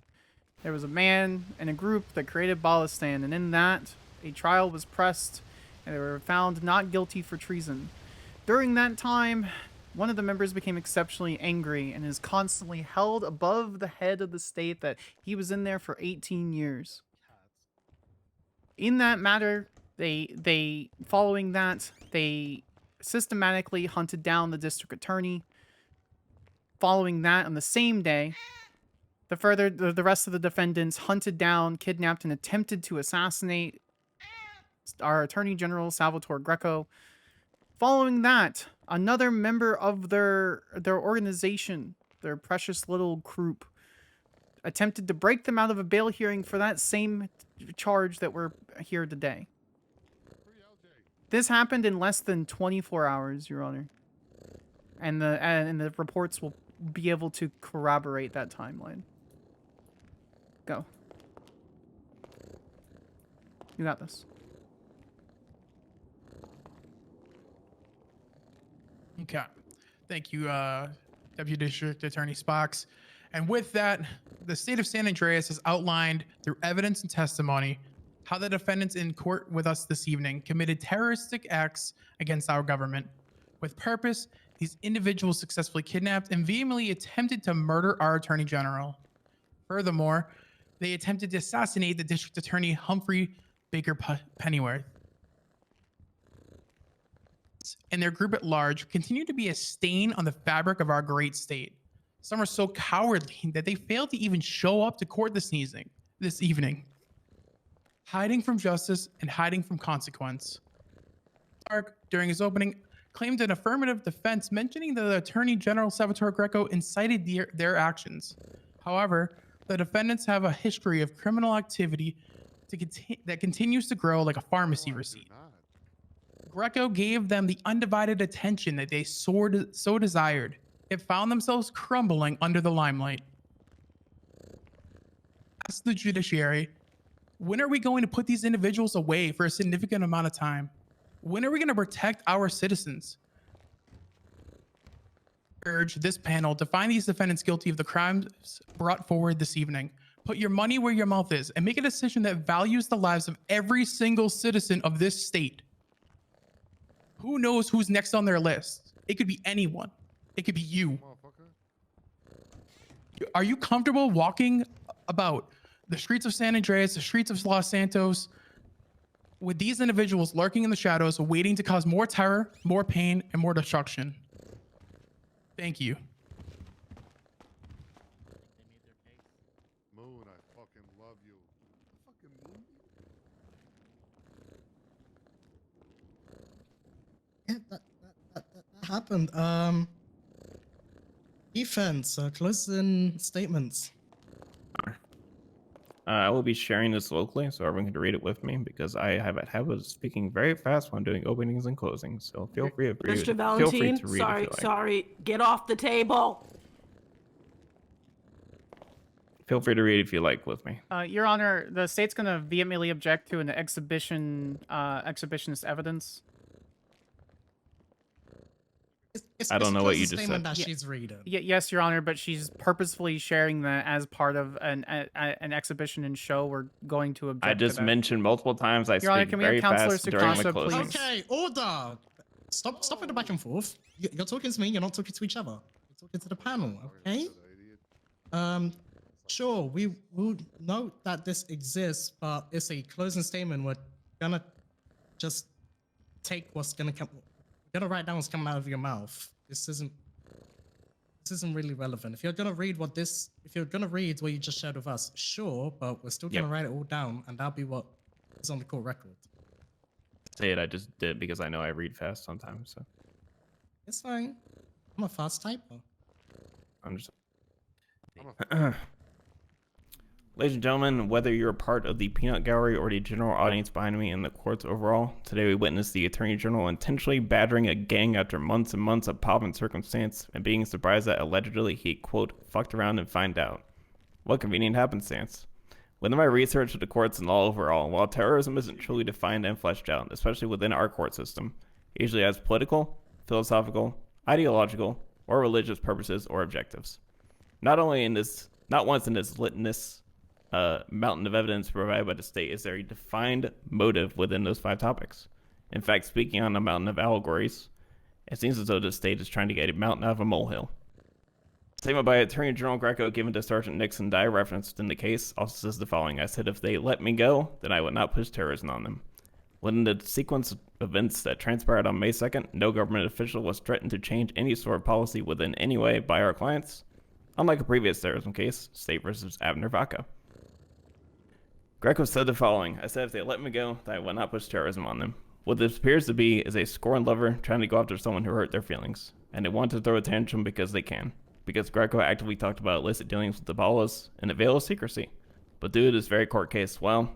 there was a man and a group that created Balistan, and in that, a trial was pressed, and they were found not guilty for treason. During that time, one of the members became exceptionally angry and is constantly held above the head of the state that he was in there for 18 years. In that matter, following that, they systematically hunted down the district attorney. Following that, on the same day, the rest of the defendants hunted down, kidnapped, and attempted to assassinate our Attorney General, Salvatore Greco. Following that, another member of their organization, their precious little group, attempted to break them out of a bail hearing for that same charge that we're here today. This happened in less than 24 hours, Your Honor. And the reports will be able to corroborate that timeline. Go. You got this. Okay. Thank you, Deputy District Attorney Spox. And with that, the state of San Andreas has outlined through evidence and testimony how the defendants in court with us this evening committed terroristic acts against our government. With purpose, these individuals successfully kidnapped and vehemently attempted to murder our Attorney General. Furthermore, they attempted to assassinate the District Attorney Humphrey Baker Pennyworth. And their group at large continue to be a stain on the fabric of our great state. Some are so cowardly that they failed to even show up to court this evening, hiding from justice and hiding from consequence. Clark, during his opening, claimed an affirmative defense, mentioning that the Attorney General Salvatore Greco incited their actions. However, the defendants have a history of criminal activity that continues to grow like a pharmacy receipt. Greco gave them the undivided attention that they so desired. It found themselves crumbling under the limelight. Ask the judiciary, when are we going to put these individuals away for a significant amount of time? When are we going to protect our citizens? Urge this panel to find these defendants guilty of the crimes brought forward this evening. Put your money where your mouth is and make a decision that values the lives of every single citizen of this state. Who knows who's next on their list? It could be anyone. It could be you. Are you comfortable walking about the streets of San Andreas, the streets of Los Santos, with these individuals lurking in the shadows, waiting to cause more terror, more pain, and more destruction? Thank you. Moon, I fucking love you. Fucking Moon. Yeah, that happened. Defense, closing statements. I will be sharing this locally, so everyone can read it with me because I have a habit of speaking very fast when doing openings and closings. So feel free to read. Mr. Valentine, sorry, get off the table. Feel free to read if you like with me. Your Honor, the state's gonna vehemently object to an exhibitionist evidence. I don't know what you just statement said. that she's reading. Yes, Your Honor, but she's purposefully sharing that as part of an exhibition and show. We're going to object. I just mentioned multiple times I Your Honor, speak can we have very Counselor fast during my Sukasa, closings. please? Okay, order. Stop with the back and forth. You're talking to me. You're not talking to each other. You're talking to the panel. Okay. Sure. We will note that this exists, but it's a closing statement. We're gonna just take what's gonna come. We're gonna write down what's coming out of your mouth. This isn't really relevant. If you're gonna read what you just shared with us, sure, but we're still gonna write it all down, and that'll be what is on the court record. Say it. I just did because I know I read fast sometimes. So It's fine. I'm a fast typer. I'm just. Ladies and gentlemen, whether you're a part of the peanut gallery or the general audience behind me in the courts overall, today we witnessed the Attorney General intentionally battering a gang after months and months of pomp and circumstance and being surprised that allegedly he, quote, fucked around and find out. What convenient happenstance. Within my research of the courts and law overall, while terrorism isn't truly defined and fleshed out, especially within our court system, it usually has political, philosophical, ideological, or religious purposes or objectives. Not once in this litmus mountain of evidence provided by the state is there a defined motive within those 5 topics. In fact, speaking on a mountain of allegories, it seems as though the state is trying to get a mountain out of a molehill. Statement by Attorney General Greco given to Sergeant Nixon that I referenced in the case also says the following. I said if they let me go, then I would not push terrorism on them. Within the sequence of events that transpired on May 2nd, no government official was threatened to change any sort of policy within any way by our clients, unlike a previous terrorism case, State versus Abner Vaca. Greco said the following. I said if they let me go, then I will not push terrorism on them. What this appears to be is a scorned lover trying to go after someone who hurt their feelings, and they want to throw a tantrum because they can. Because Greco actively talked about illicit dealings with the Ballas in a veil of secrecy. But due to this very court case, well,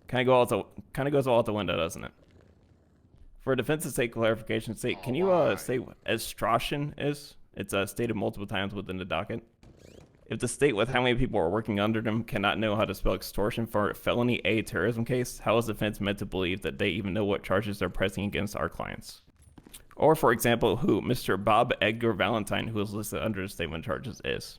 kind of goes all out the window, doesn't it? For defense's sake clarification sake, can you say what estrussion is? It's stated multiple times within the docket. If the state with how many people are working under them cannot know how to spell extortion for a felony A terrorism case, how is the defense meant to believe that they even know what charges they're pressing against our clients? Or, for example, who Mr. Bob Edgar Valentine, who is listed under the statement of charges, is.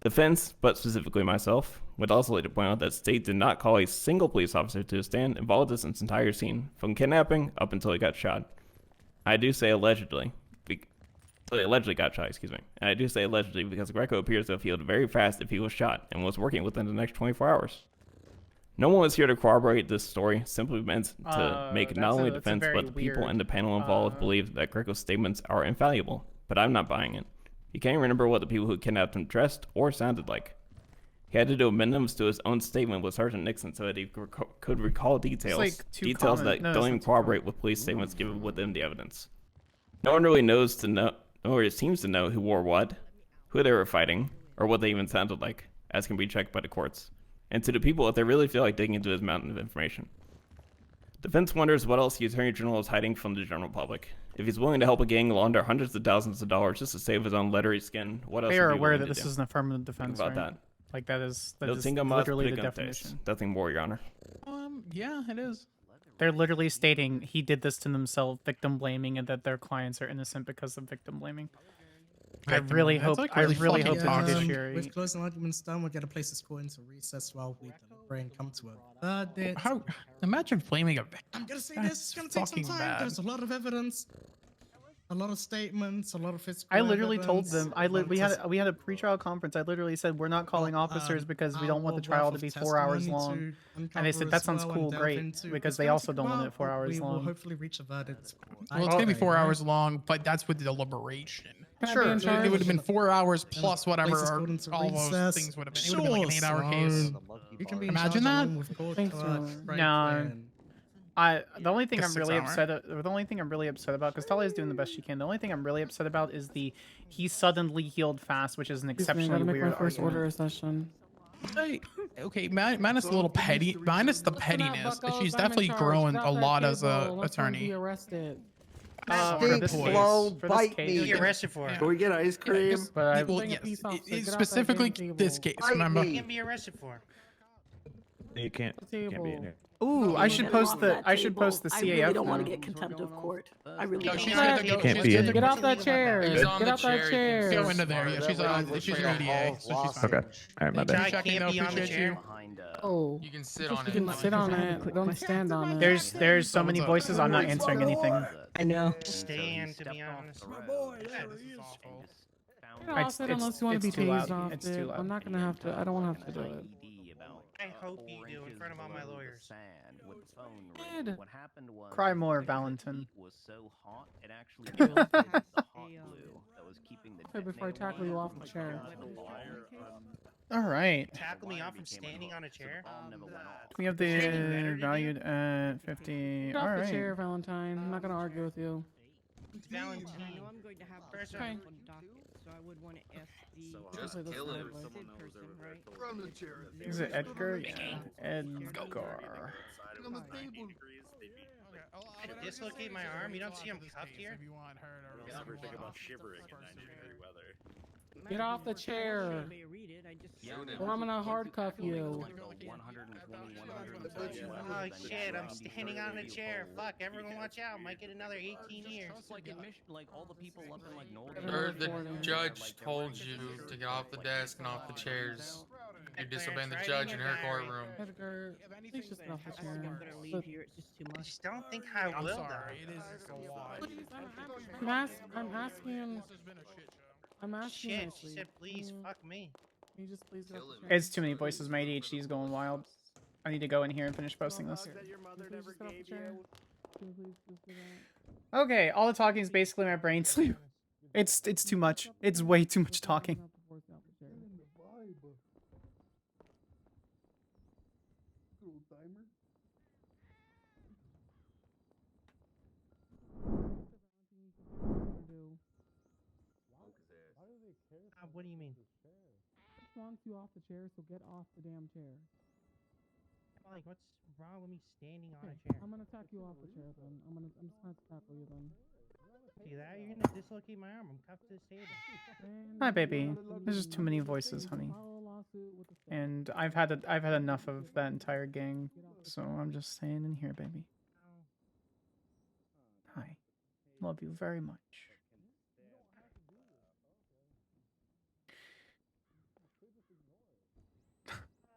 Defense, but specifically myself, would also like to point out that state did not call a single police officer to the stand involved in this entire scene, from kidnapping up until he got shot. I do say allegedly. So he allegedly got shot, excuse me. And I do say allegedly because Greco appears to have healed very fast if he was shot and was working within the next 24 hours. No one was here to corroborate this story, simply meant to make not only defense but the people in the panel involved believe that Greco's statements are infallible. But I'm not buying it. He can't remember what the people who kidnapped him dressed or sounded like. He had to do amendments to his own statement with Sergeant Nixon so that he could recall details, that don't even corroborate with police statements given within the evidence. No one really knows to know, or it seems to know who wore what, who they were fighting, or what they even sounded like, as can be checked by the courts. And to the people, if they really feel like digging into this mountain of information. Defense wonders what else the Attorney General is hiding from the general public. If he's willing to help a gang launder hundreds of thousands of dollars just to save his own lettery skin, what else They would are he be aware willing that to this do? is an affirmative defense, Think about right? that. Like that is No literally put the a gun face. definition. Nothing more, Your Honor. Yeah, it is. They're literally stating he did this to themselves, victim blaming, and that their clients are innocent because of victim blaming. I really hope the judiciary. With closing arguments done, we'll get a place to go into recess while we deliberate and come to a verdict. How? Imagine blaming a. I'm gonna say this. It's gonna take some time. There's a lot of evidence, a lot of statements, a lot of physical. I literally told evidence, them. We had a pretrial conference. I literally said we're not calling officers because we don't want the trial to be 4 hours long. And they said that sounds cool, great, because they also don't want it 4 hours We will long. hopefully reach a verdict. Well, it's gonna be 4 hours long, but that's with the deliberation. Sure, It would have been 4 hours plus whatever Places or go into all those recess. things would have been. It would have been like an 8-hour case. You can be Imagine that. No. The only thing A I'm really 6 hour? upset. The only thing I'm really upset about, because Talia is doing the best she can. The only thing I'm really upset about is he suddenly healed fast, which is an Excuse me, I exceptionally gotta make weird my first argument. order of session. Okay, minus a little petty, minus the pettiness. She's definitely grown a lot as a attorney. Be arrested. For this case, for this case, What are you arrested for? Can we get ice cream? But I, Well, yes, specifically this case. What Remember? are you gonna be arrested for? You can't be in here. ooh, I should post the I really CAF. don't want to now. get contempt of court. I really No, don't. she's good to go. Can't She's be good in to here. Get off that chair. She's Get on the off that chair. chair. Go into there. Yeah, she's an EDA, so she's fine. Okay. All right, my Try bad. Checking, can't though, be on the appreciate chair. you. Oh, You can sit on you it. can sit on it. Don't stand on it. There's so many voices. I'm not answering anything. I know. Stand, to be honest. Get off it unless you want to be it's too loud. tased off It's it. too loud. I'm not gonna have to. I don't want to have to do it. I hope you do in front of all my lawyers. Good. Cry more, Valentin. Okay, before I tackle you off the chair. All right. Tackle me off from standing on a chair. We have the valued at 50. Get All off the right. chair, Valentine. I'm not gonna argue with you. Valentine. I'm going to have First Okay. on docket, so I would want to ask the Just kill it. person, right? From the chair. Is it Edgar? Yeah. Edgar. I dislocate my arm. You don't see I'm cuffed here? If you want her to Never think about shivering in 90-degree weather. Get off the chair. Or I'm gonna hard cuff you. Oh shit, I'm standing on a chair. Fuck, everyone watch out. Might get another 18 years. The judge told you to get off the desk and off the chairs. You're disobeying the judge in her courtroom. Edgar, please just get off the chair. I'm gonna leave here. It's just too I much. just don't think I I'm will, sorry, though. it is a lot. I'm asking. I'm asking. Shit, she nicely. said please fuck me. Can you just please get off the chair? It's too many voices. My ADHD is going wild. I need to go in here and finish posting this. Can you please just get off the chair? Can you please just do that? Okay, all the talking is basically my brain sleep. It's too much. It's way too much talking. What do you mean? Just wants you off the chair, so get off the damn chair. Like, what's wrong with me standing on a Okay, chair? I'm gonna tackle you off the chair then. I'm just gonna tackle you then. See that? You're gonna dislocate my arm. I'm cuffed to this table. Hi, baby. There's just too many voices, honey. And I've had enough of that entire gang, so I'm just staying in here, baby. Hi. Love you very much.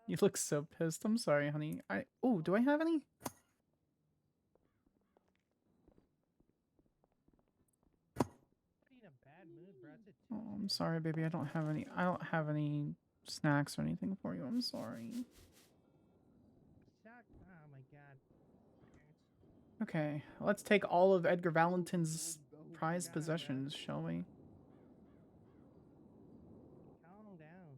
You look so pissed. I'm sorry, honey. Oh, do I have any? Oh, I'm sorry, baby. I don't have any. I don't have any snacks or anything for you. I'm sorry. Oh my god. Okay, let's take all of Edgar Valentin's prized possessions, shall we? Calm down.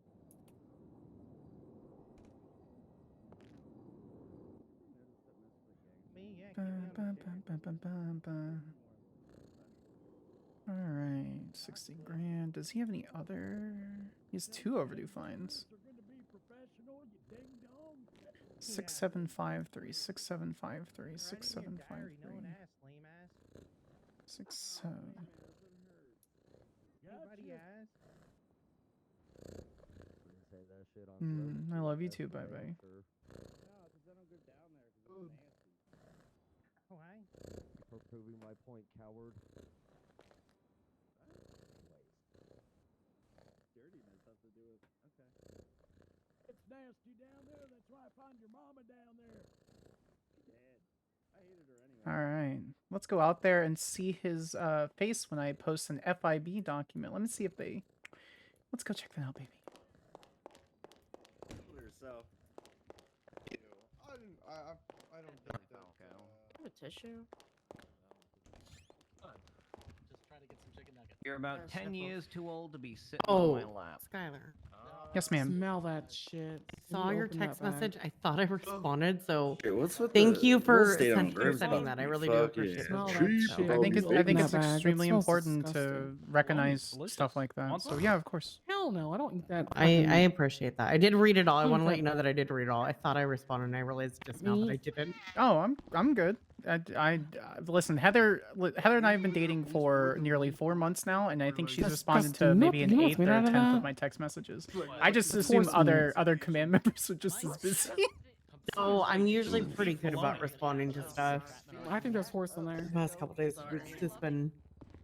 Alright, 60 grand. Does he have any other? He has 2 overdue fines. 6753, 6753, 6753. 67. I love you too, bye bye. Why? For proving my point, coward. Dirtiness has to do with. Okay. It's nasty down there. That's why I found your mama down there. Dead. I hated her anyway. Alright, let's go out there and see his face when I post an FIB document. Let me see if they... Let's go check that out, baby. Yourself. I don't think that. Have a tissue? Just try to get some chicken nuggets. You're about 10 years too old to be sitting Oh, on my lap. Skyler. Yes, ma'am. Smell that shit. Saw your Open that text bag. message. I thought I responded, so Hey, what's with thank the you real for estate on sending Herb's that. I really do fucking appreciate Smell it. that shit. I think Open it's that bag. That extremely smells important disgusting. to recognize stuff like that. So yeah, of course. Hell no, I don't eat that. I fucking- appreciate that. I did read it all. I Who's want to let that? you know that I did read it all. I thought I responded, and I realized just now that I didn't. Oh, I'm good. Listen, Heather and I have been dating for nearly 4 months now, and I think she's responded to Disgusting. maybe Nope, an you know what's 8th made or out of 10th of that? my text messages. I just assume Force other command members are just as busy. So I'm usually pretty good about responding to stuff. I think there's horse in there. The past couple days, it's just been.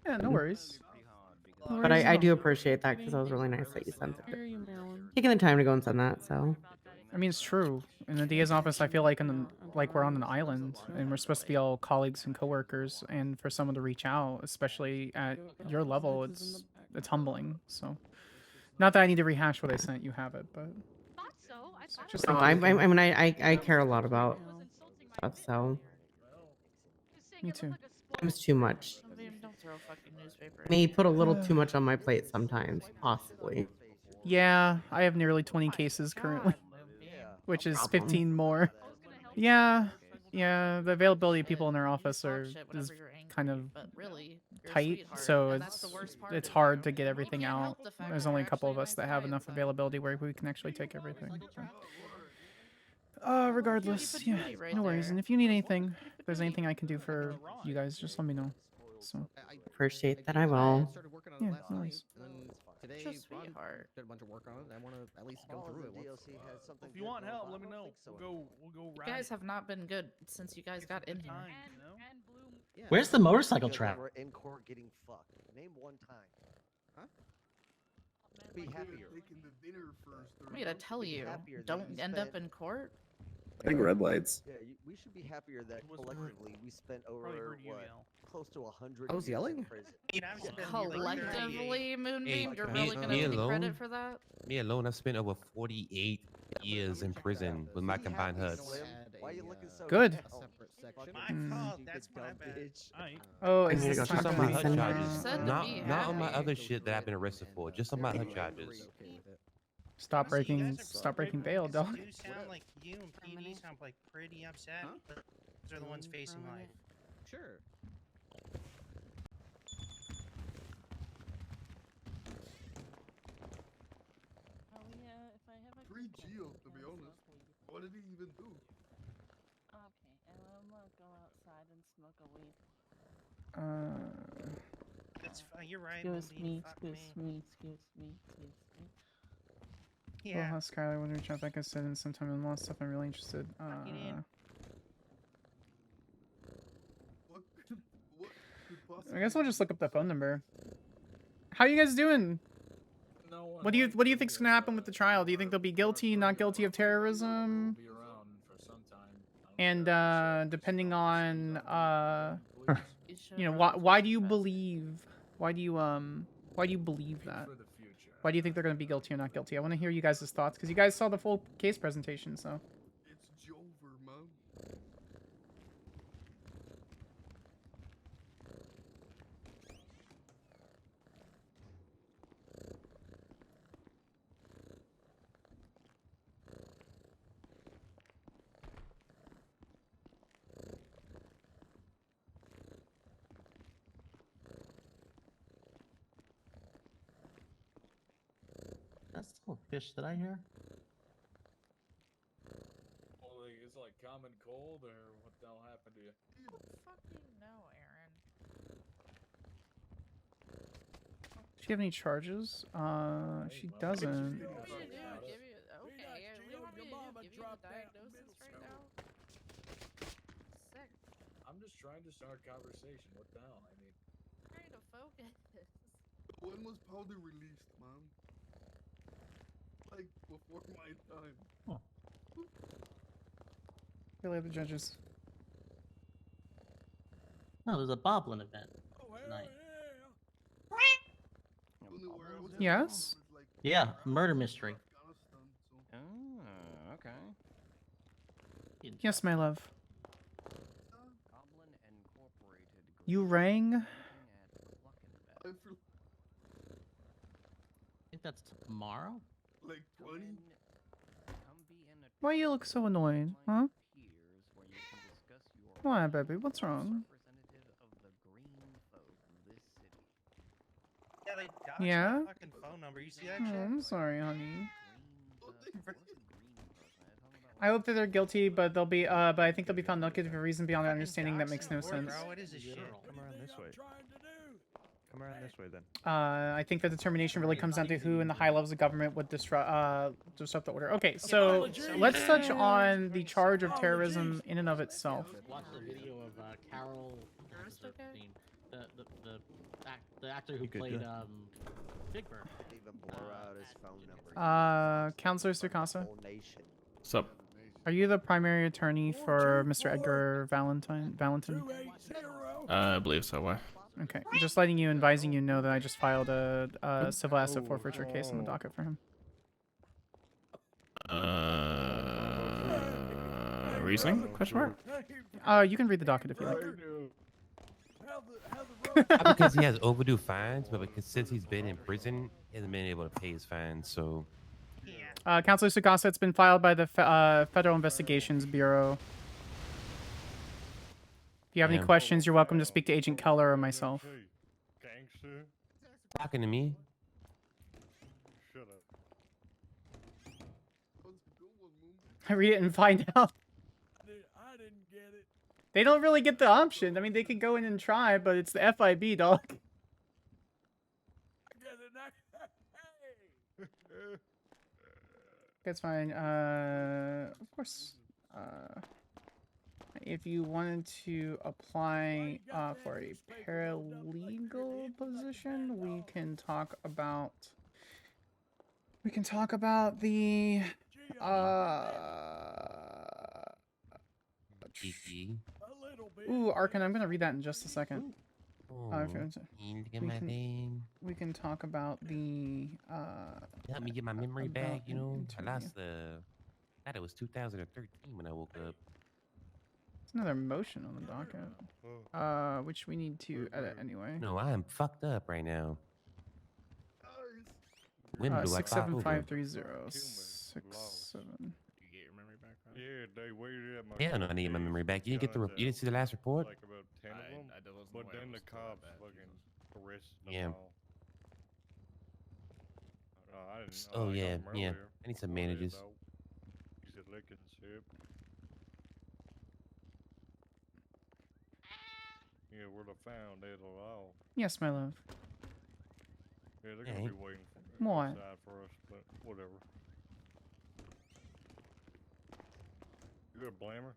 Yeah, no worries. But I do appreciate that because that was really nice that you sent it. Here you, Marilyn. Taking the time to go and send that, so. I mean, it's true. In the DA's office, I feel like we're on an island, and we're supposed to be all colleagues and coworkers. And for someone to reach out, especially at your level, it's humbling. So, not that I need to rehash what I sent. You have it, but just No, thank you. I mean, I care a lot about stuff, so. Me too. It's too much. Don't throw fucking newspaper. May put a little too much on my plate sometimes, possibly. Yeah, I have nearly 20 cases currently, which is 15 more. Yeah, the availability of people in our office is kind of tight, so it's hard to get everything out. There's only a couple of us that have enough availability where we can actually take everything. So. Regardless, yeah, no worries. And if you need anything, if there's anything I can do for you guys, just let me know. So. Appreciate that. I will. Yeah, no worries. Today, Just sweetheart. did a bunch of work on it. I want to at least go through it. If you want help, let me know. We'll go You guys have not been good since you guys got in here. Yeah. Where's the motorcycle Because trap? We're in court getting fucked. Name one time. Huh? Be happier. I'm gonna tell you, don't end up in court. I think red lights. Yeah, we should be happier that collectively we spent over what, close to 100. I was yelling? Collectively, Moonbeam, you're me- really gonna me take alone? credit for that? Me alone, I've spent over 48 years in prison with my combined HUDs. Why are you looking so Good. My fault. That's my bad. Oh, I is need to this go Just talk on to my my HUD son. charges. Said to Not be on my happy. other shit that I've been arrested for. Just on my HUD charges. Stop breaking bail, dog. You sound like you and PD sound like pretty upset, but those are the ones facing life. Sure. Oh yeah, if I have a 3 Geo, to be honest. What did he even do? Okay, and I'm gonna go outside and smoke a weed. You're right. Excuse Mundine, me, fuck excuse me, excuse me, excuse me. Yeah. Well, how Skyler would reach out, like I said, and sometime in law stuff, I'm really interested. Get in. What could possibly I guess I'll just look up the phone number. How you guys doing? What do you think's gonna happen with the trial? Do you think they'll be guilty, not guilty of terrorism? Be around for some time. And depending on you know, why do you believe that? Why do you think they're gonna be guilty or not guilty? I want to hear you guys' thoughts because you guys saw the full case presentation, so. It's Jover, man. That's still a fish that I hear. Well, like, it's like common cold, or what the hell happened to you? Fucking no, Aaron. Does she have any charges? She doesn't. Give you, okay, we want me to give you the diagnosis right now? Sick. I'm just trying to start conversation. What the hell? I mean, Trying to focus. When was Powder released, man? Like, before my time. Really, the judges. No, there's a Boblin event tonight. Yes. Yeah, murder mystery. Oh, okay. Yes, my love. You rang? I think that's tomorrow. Like 20? Why you look so annoyed, huh? Come on, baby. What's wrong? Yeah, they dodged Yeah? my fucking phone number. You see that Oh, shit? I'm sorry, honey. I hope that they're guilty, but they'll be. But I think they'll be found not guilty for a reason beyond their understanding that makes no sense. Bro, what is this shit? Come around this way. Come around this way then. I think the determination really comes down to who in the high levels of government would disrupt the order. Okay, so let's touch on the charge of terrorism in and of itself. Watch the video of Carol. The actor who played Big Bird. Even blur out his phone number. Counselor Sukasa, What's up? are you the primary attorney for Mr. Edgar Valentin? I believe so. Why? Okay, just letting you, advising you know that I just filed a civil asset forfeiture case on the docket for him. Reasoning? Question mark? You can read the docket if you like. Not because he has overdue fines, but because since he's been in prison, he hasn't been able to pay his fines. So, Counselor Sugasa, it's been filed by the Federal Investigations Bureau. If you have any questions, you're welcome to speak to Agent Keller or myself. Gangster. talking to me. Shut up. I read it and find out. I didn't get it. They don't really get the option. I mean, they could go in and try, but it's the FIB, dog. I get it now. Hey. That's fine. Of course. If you wanted to apply for a paralegal position, we can talk about. We can talk about the. Ooh, Arkin, I'm gonna read that in just a second. If you want to. We can talk about the. Help me get my memory back. You know, I lost the. I thought it was 2013 when I woke up. It's another motion on the docket. Which we need to edit anyway. No, I am fucked up right now. When do I pop over? 6753067. Yeah, they waited at my. Yeah, no, I need my memory back. You didn't get the. You didn't see the last report? Like about 10 of them. But then the cops fucking arrested them Yeah. all. I didn't. Oh I got yeah, them yeah. earlier. I need some Oh, yeah, managers. though. He's a licking sip. Yeah, we're the found it all. Yes, my love. Yeah, they're Yeah, gonna be ain't- waiting for What? outside for us, but whatever. You gonna blame her?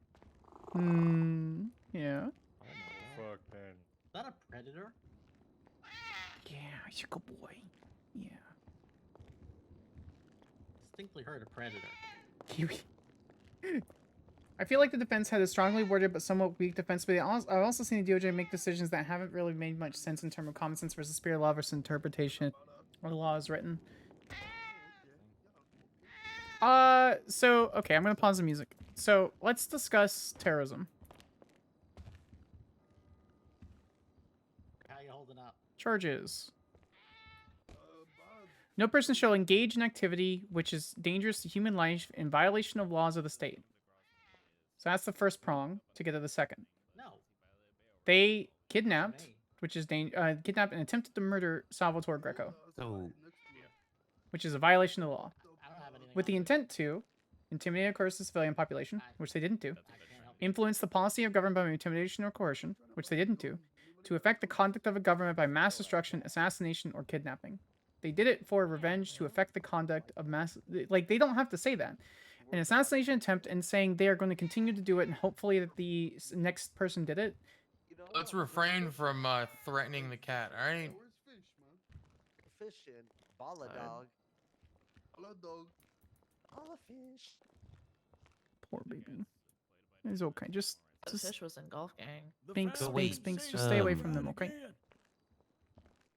Yeah. Fuck, then. Is that a predator? Yeah, he's a good boy. Yeah. Distinctly heard a predator. I feel like the defense had a strongly worded but somewhat weak defense, but I've also seen the DOJ make decisions that haven't really made much sense in terms of common sense versus spirit of law versus interpretation of the law as written. So, okay, I'm gonna pause the music. So, let's discuss terrorism. How you holding up? Charges. No person shall engage in activity which is dangerous to human life in violation of laws of the state. So that's the first prong to get to the second. No. They kidnapped, which is kidnapped and attempted to murder Salvatore Greco, So, which is a violation of the law, I don't have anything with the intent to intimidate or coerce the civilian population, which they didn't do, influence the policy of government by intimidation or coercion, which they didn't do, to affect the conduct of a government by mass destruction, assassination, or kidnapping. They did it for revenge to affect the conduct of mass... Like, they don't have to say that. An assassination attempt and saying they are going to continue to do it and hopefully that the next person did it. Let's refrain from threatening the cat, alright? Fishing. Balla dog. Hello, dog. Balla fish. Poor baby. It's okay. Just The fish was in golf gang. Binks, So Binks, wait, Binks. Just stay away from them, okay?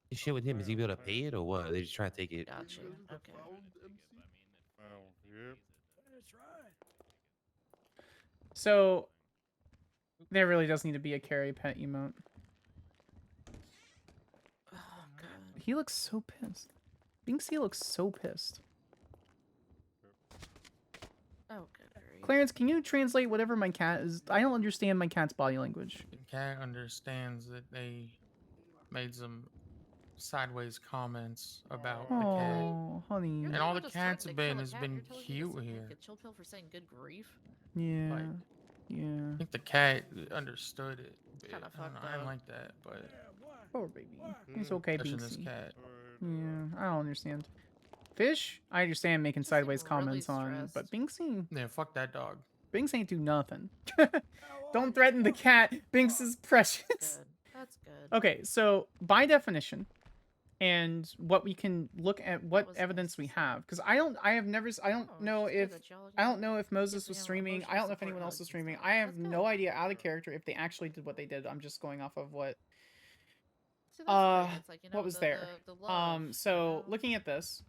this shit with him, is he able to pay it or what? They just trying to take it. Gotcha. Okay. Oh, yep. That's right. So, there really does need to be a carry pet emote. Oh god. He looks so pissed. Binksy looks so pissed. Oh good grief. Clarence, can you translate whatever my cat is? I don't understand my cat's body language. The cat understands that they made some sideways comments about the cat. Oh, honey. And all the cats have been has been cute here. A chill pill for saying good grief. Yeah. Like, Yeah. I think the cat understood it. Kinda I don't know, fucked I didn't up. like that, but Poor baby. It's okay, touching this Binksy. cat. Yeah, I don't understand. Fish, I understand making sideways comments on, but Binksy, Yeah, fuck that dog. Binks ain't do nothing. Don't threaten the cat. Binks is precious. Good. That's good. Okay, so by definition, and what we can look at, what evidence we have, because I don't know if Moses was streaming. I don't know if anyone else was streaming. I have no idea out of character if they actually did what they did. I'm just going off of what See, that's the thing. It's like, you know, what was there. The love, So looking at this,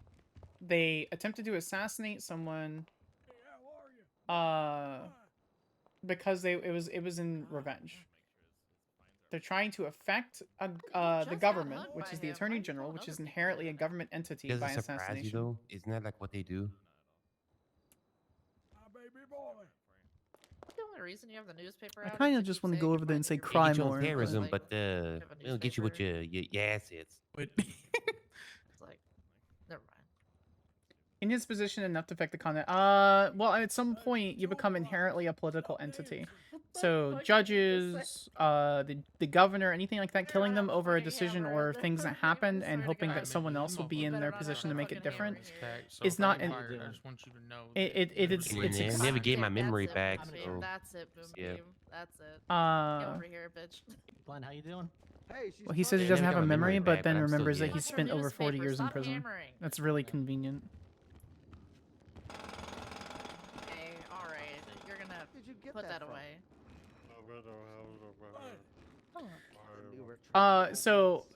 they attempted to assassinate someone because it was in revenge. They're trying to affect the government, which is the Attorney General, which is inherently a government entity Does by it surprise you assassination. though? Isn't that like what they do? The only reason you have the newspaper I out kind is of to just keep want to saying go over there and say you're cry Get you more. on but- terrorism, like, but have a it'll get you with newspaper. your assets. It's like, never mind. In his position enough to affect the content. Well, at some point you become inherently a political entity. So judges, the governor, anything like that, killing them over a decision or things that happened and hoping that someone else will be in their position to make it different is not an. I just want you to know. It's Never gave my That's memory it, back. Boom So Beam. That's it, Boom yeah. Beam. That's it. Get over here, bitch. Glenn, how you doing? Hey, she's Well, he says he Yeah, doesn't never have a got my memory, memory but back, then but I'm still remembers that good. he What's your spent over 40 newspaper? years in Stop prison. hammering. That's really convenient. Okay, alright. You're gonna Did you get put that from? away. So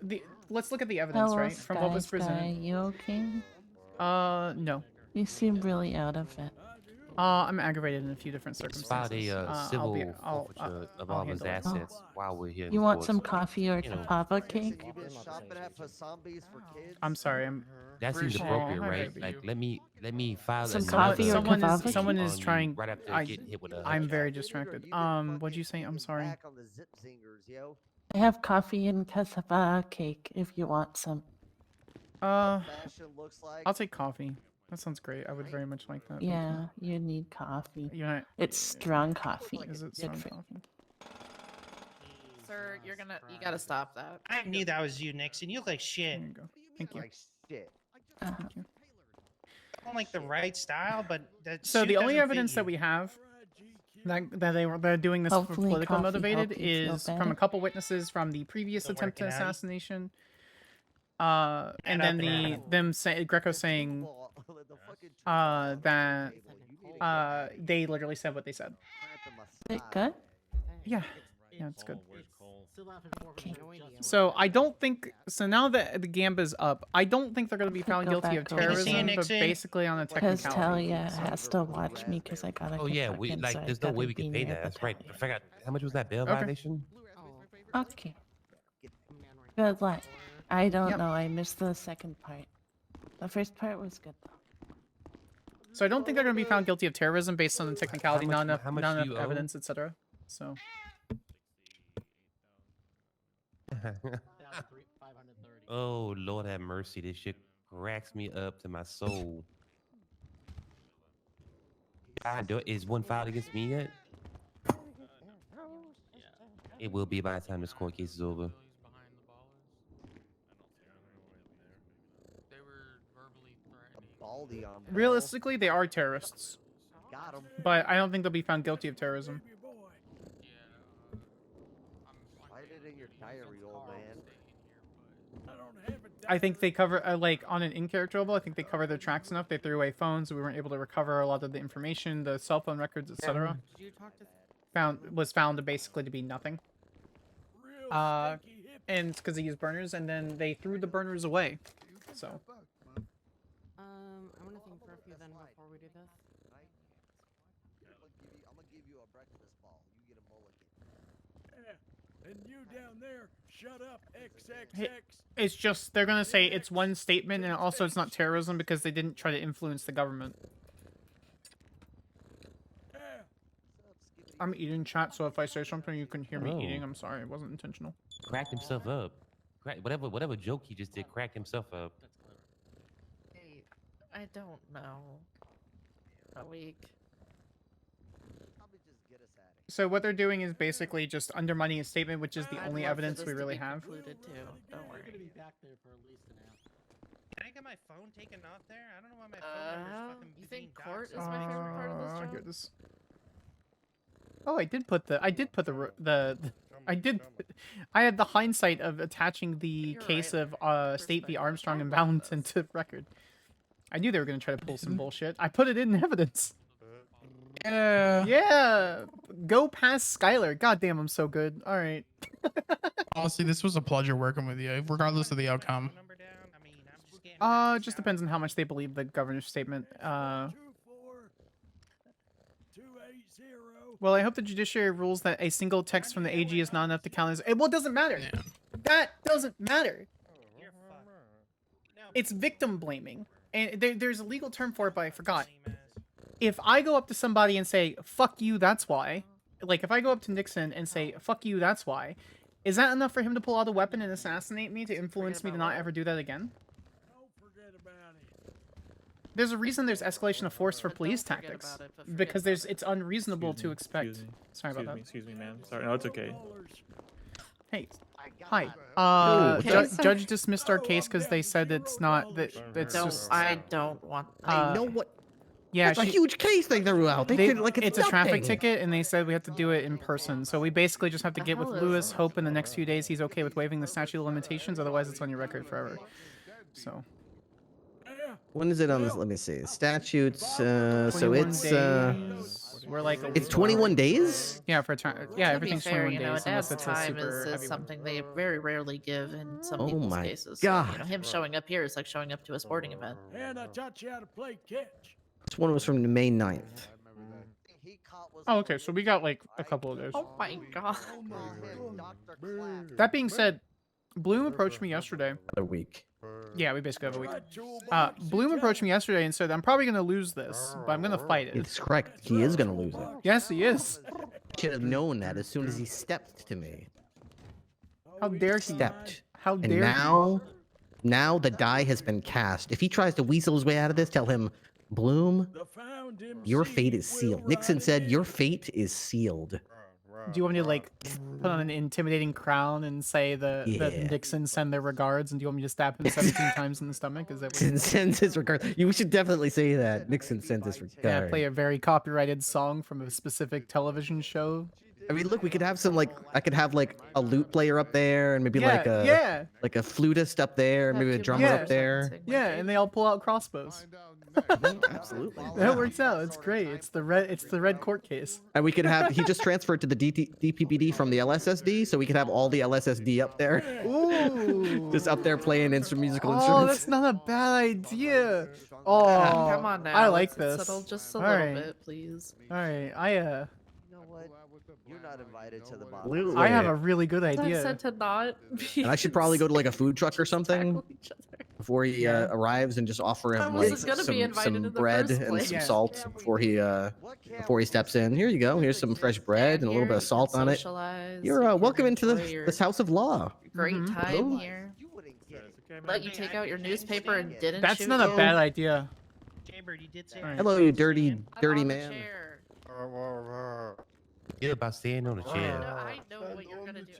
let's look at the evidence, Hello, right? From what was Sky. presented. You okay? No. You seem really out of it. I'm aggravated in a few different filed circumstances. a civil I'll forfeiture of all his handle it. assets while we're here. in You want court. some coffee or You know. papa cake? You been shopping at Pasambi's for kids? I'm sorry. That seems Appreciate appropriate, it. right? Hi, Like let me file Some another coffee or someone kebab? someone is on you trying. right after I, getting hit with a I'm hunch very track. distracted. You been What'd you say? I'm fucking sorry. back on the zip zingers, yo. I have coffee and cassava cake if you want some. Fashion looks like. I'll take coffee. That sounds great. I would very much like that. Thank you. Yeah, you need coffee. You're not. It's strong coffee. Is it Good strong for- coffee? Sir, you gotta stop that. I knew that was you, Nixon. You look like shit. There you go. Thank you. Like shit. Thank you. I don't like the right style, but that So suit the only doesn't fit evidence that you. we have they're doing this for Hopefully political coffee motivated helped you feel is from better. a couple witnesses from the previous Still attempted working out? assassination. Add And up then and add up. Greco saying that they literally said what they said. Is it good? Yeah, yeah, it's good. Still laughing for me. So I don't think so. Now that the Gamba's up, I don't think they're going to be Could found go guilty of back over terrorism, there. but basically on a Because technicality. Talia has to watch me because I gotta Oh get yeah, back we in, like. so I There's no way gotta we be can pay near that. That's right. I Talia. forgot. How much was that bail Okay. violation? Okay. Good luck. I don't know. I missed the second part. The first part was good though. So I don't think they're going to be found guilty of terrorism based on the technicality, much- not how much enough do you owe? evidence, etc. So Oh Lord have mercy, this shit cracks me up to my soul. Is one filed against me yet? It will be by the time this court case is over. They were verbally threatening. Baldy on ball. realistically, they are terrorists, Got him. but I don't think they'll be found guilty of terrorism. Write it in your diary, old man. I think they cover like on an in-character level. I think they cover their tracks enough. They threw away phones. We weren't able to recover a lot of the information, the cell phone records, etc. Was found to basically to be nothing. And it's because they used burners, and then they threw the burners away. So I'm gonna think for a few then before we do this. I'm gonna give you a breakfast ball. You get a mulligan. Yeah. And you down there, shut up, Hey, XXX. it's just they're gonna say it's one statement, and also it's not terrorism because they didn't try to influence the government. I'm eating, chat, so if I say something, you can hear me eating. I'm sorry, it wasn't intentional. Cracked himself up. Whatever joke he just did, cracked himself up. Hey, I don't know. A week. Probably just get us at it. So what they're doing is basically just undermining his statement, which is the I'd only love for evidence this we to really be have. concluded too. Don't We're worry. gonna be back there for at least an hour. Can I get my phone taken off there? I don't know why my phone number's fucking You being think court doxed. is my favorite part of this I job? hear this. Oh, I did put the I had the hindsight of attaching the You're case right. of State v. Armstrong and Valentin to record. I knew they were gonna try to pull some bullshit. I put it in evidence. Yeah, go past Skyler. God damn, I'm so good. All right. Honestly, this was a pleasure working with you, regardless of the outcome. It just depends on how much they believe the governor's statement. Well, I hope the judiciary rules that a single text from the AG is not enough to count as. Well, it doesn't matter. Yeah. That doesn't matter. You're fucked. No. It's victim blaming, and there's a legal term for it, but I forgot. If I go up to somebody and say "fuck you," that's why. Like if I go up to Nixon and say "fuck you," that's why. Is that enough for him to pull out a weapon and assassinate me to influence me to not ever do that again? There's a reason there's escalation of force for police tactics, because it's unreasonable to expect. Sorry about that. Excuse me, man. Sorry, no, it's okay. Hey, hi. Okay, Judge dismissed our case because they said it's not that. It's just. I don't want. I know what. Yeah, That's a huge case they threw out. They could, like, it's a traffic nothing. ticket, and they said we have to do it in person. So we basically just have to get with hell is Lewis. that? Hope in the next few days he's okay with waiving the statute of limitations. Otherwise, it's on your record forever. So. When is it on this? Let me see. Statutes. So 21 it's days. We're like a it's week 21 days. Yeah, for yeah, To be everything's fair, 21 you know, a days unless dad's it's a time super is heavy one. something they very rarely give in some Oh people's my cases. So, you know, God. him showing up here is like showing up to a sporting event. And I taught you how to play catch. This one was from May 9th. Oh, okay. So we got like a couple of days. Oh my god. That being said, Bloom approached me yesterday. A week. Yeah, we basically have a week. Bloom approached me yesterday and said, "I'm probably gonna lose this, but I'm gonna fight it." It's correct. He is gonna lose it. Yes, he is. Should have known that as soon as he stepped to me. How dare he? Stepped. How And dare now the die has been cast. If he tries to weasel his way out of this, tell him, Bloom, your fate is sealed. Nixon said, your fate is sealed. Do you want me to like put on an intimidating crown and say that Yeah. Nixon send their regards, and do you want me to stab him 17 times in the stomach? Is that what Nixon sends his regards. You should definitely say that. Nixon sends his regards. Yeah, play a very copyrighted song from a specific television show. I mean, look, we could have some like I could have like a lute player up there, and maybe like a like a flutist up there, and maybe a drummer up there. Yeah, and they all pull out crossbows. Absolutely. That works out. It's great. It's the red court case. And we could have he just transferred to the DPPD from the LSSD, so we could have all the LSSD up there. Ooh. Just up there playing musical Oh, instruments. that's not a bad idea. Oh, Come on now. I like let's this. Settle just a All little right. bit, please. All right, You know what? You're not invited to the bottom. I have a really good I idea. said to not be And I should probably go to like a food truck or something before he arrives and just offer I him wasn't like gonna be invited some in the bread first and place. some Yeah. salt before he steps in. Here you go. Here's some fresh bread and a little bit of salt on it. Socialize, You're you can welcome into enjoy your this house of law. Great time Oh. here. Let you take out your newspaper and didn't That's shoot not a you. bad idea. Jaybird, you did say. Hello, you dirty On the man. chair. Yeah, about staying on the chair. I know what you're gonna do.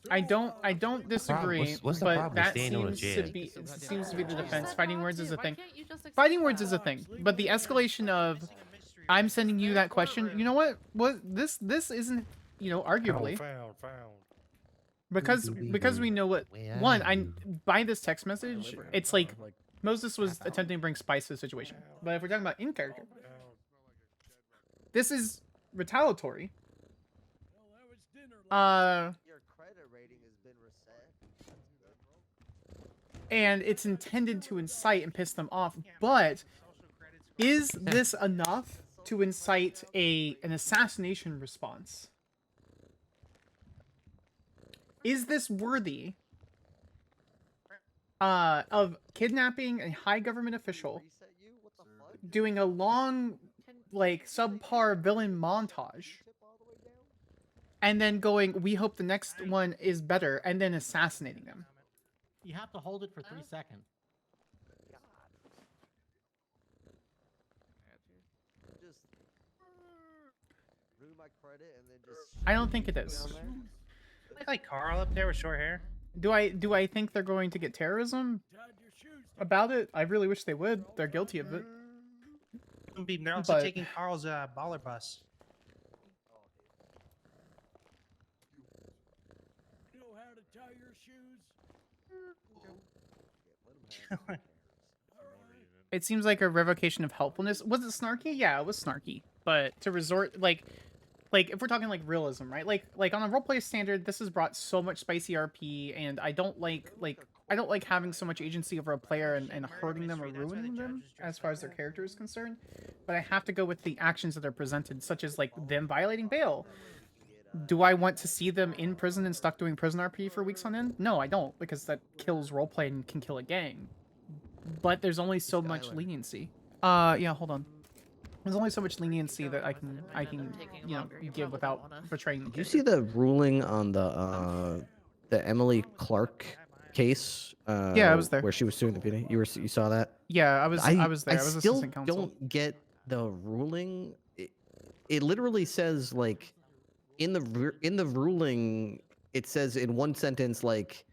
I don't disagree, What's the but problem with that staying on a seems chair? to be the defense. Fighting words is a thing. Can't you just accept Fighting words is a thing, but the escalation of I'm sending you that question. You know what? This isn't, arguably. Found. Because we know what by this text message, it's like Moses was attempting to bring spice to the situation. But if we're talking about in character, this is retaliatory. Your credit rating has been reset. And it's intended to incite and piss them off. But is this enough to incite an assassination response? Is this worthy of kidnapping a high government official, doing a long, like, subpar villain montage, and then going, we hope the next one is better, and then assassinating them? You have to hold it for 3 seconds. Just ruin my credit and then just. I don't think it is. Like Carl up there with short hair. Do I think they're going to get terrorism about it? I really wish they would. They're guilty of it. They're also But- taking Carl's baller bus. You know how to tie your shoes? It seems like a revocation of helpfulness. Was it snarky? Yeah, it was snarky. But to resort, like if we're talking like realism, right? Like on a roleplay standard, this has brought so much spicy RP, and I don't like having so much agency over a player and hurting them or ruining them as far as their character is concerned. But I have to go with the actions that are presented, such as like them violating bail. Do I want to see them in prison and stuck doing prison RP for weeks on end? No, I don't, because that kills roleplay and can kill a gang. But there's only so much leniency. Yeah, hold on. There's only so much leniency that I can give without betraying. Did you see the ruling on the Emily Clark case? Yeah, I was there. Where she was suing the PD. You saw that? Yeah, I was there. I was still assistant counsel. don't get the ruling. It literally says like in the ruling, it says in one sentence like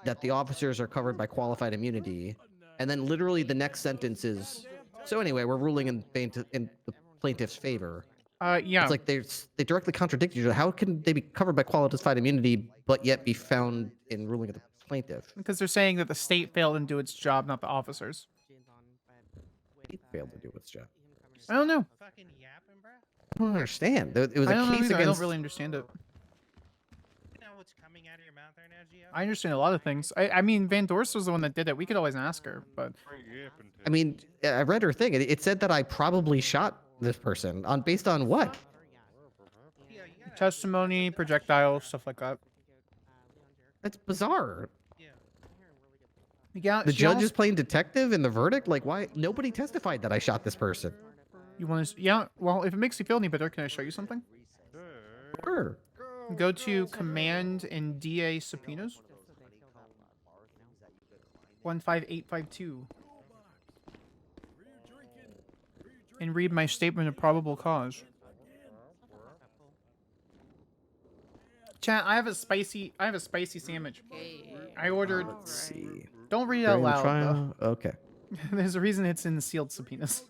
that the officers are covered by qualified immunity, and then literally the next sentence is so anyway we're ruling in the plaintiff's favor. Yeah. It's like they directly contradict each other. How can they be covered by qualified immunity but yet be found in ruling of the plaintiff? Because they're saying that the state failed to do its job, not the officers. It failed to do its job. I don't know. Fucking yapping, bro. I don't understand. It was a case I against. don't really understand it. You know what's coming out of your mouth there now, Gio? I understand a lot of things. I mean, Van Dorst was the one that did it. We could always ask her, but I mean, I read her thing. It said that I probably shot this person based on what? testimony, projectiles, stuff like that. That's bizarre. Yeah, The judge is playing detective in the verdict? Like, why? Nobody testified that I shot this person. You want to? Yeah. Well, if it makes you feel any better, can I show you something? Sure. Go to command and DA subpoenas. 15852. And read my statement of probable cause. Chat, I have a spicy sandwich. I ordered. Let's see. Don't read it out During the loud, trial? though. Okay. There's a reason it's in the sealed subpoenas.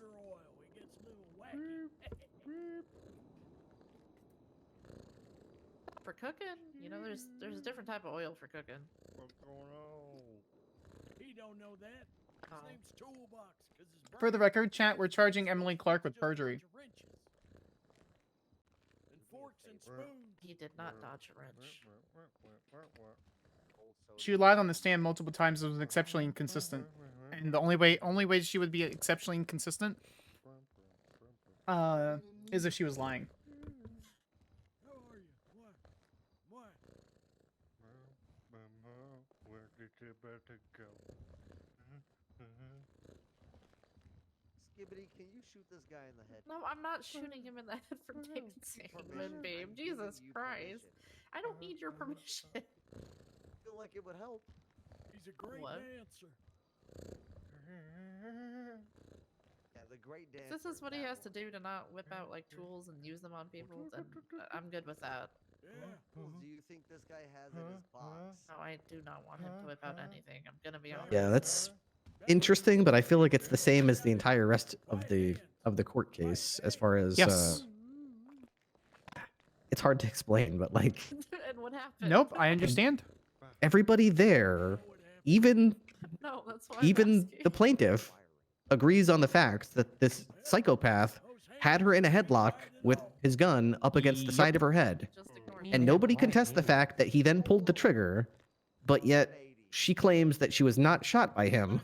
For cooking, you know, there's a different type of oil for cooking. He don't know that. His name's Toolbox. 'Cause his For the record, chat, we're charging Emily Clark with perjury. and forks and spoons. He did not dodge a wrench. She lied on the stand multiple times and was exceptionally inconsistent. And the only way she would be exceptionally inconsistent is if she was lying. How are you? What? Where did you better go? Skibbity, can you shoot this guy in the head? No, I'm not shooting him in the head for taking statement, babe. Jesus Christ. I don't need your permission. I feel like it would help. He's a great What? dancer. Yeah, the great dancer. If this is what he has to do to not whip out like tools and use them on people, then I'm good with that. Yeah. What do you think this guy has in his box? No, I do not want him to whip out anything. I'm gonna be honest. Yeah, that's interesting, but I feel like it's the same as the entire rest of the court case as far as Yes. it's hard to explain, but like And what happened? Nope, I understand. everybody there, even No, that's why I'm even asking. the plaintiff agrees on the fact that this psychopath had her in a headlock with his gun up against the side of her head. Just ignore And nobody contests the fact that he then pulled the trigger, but yet she claims that she was not shot by him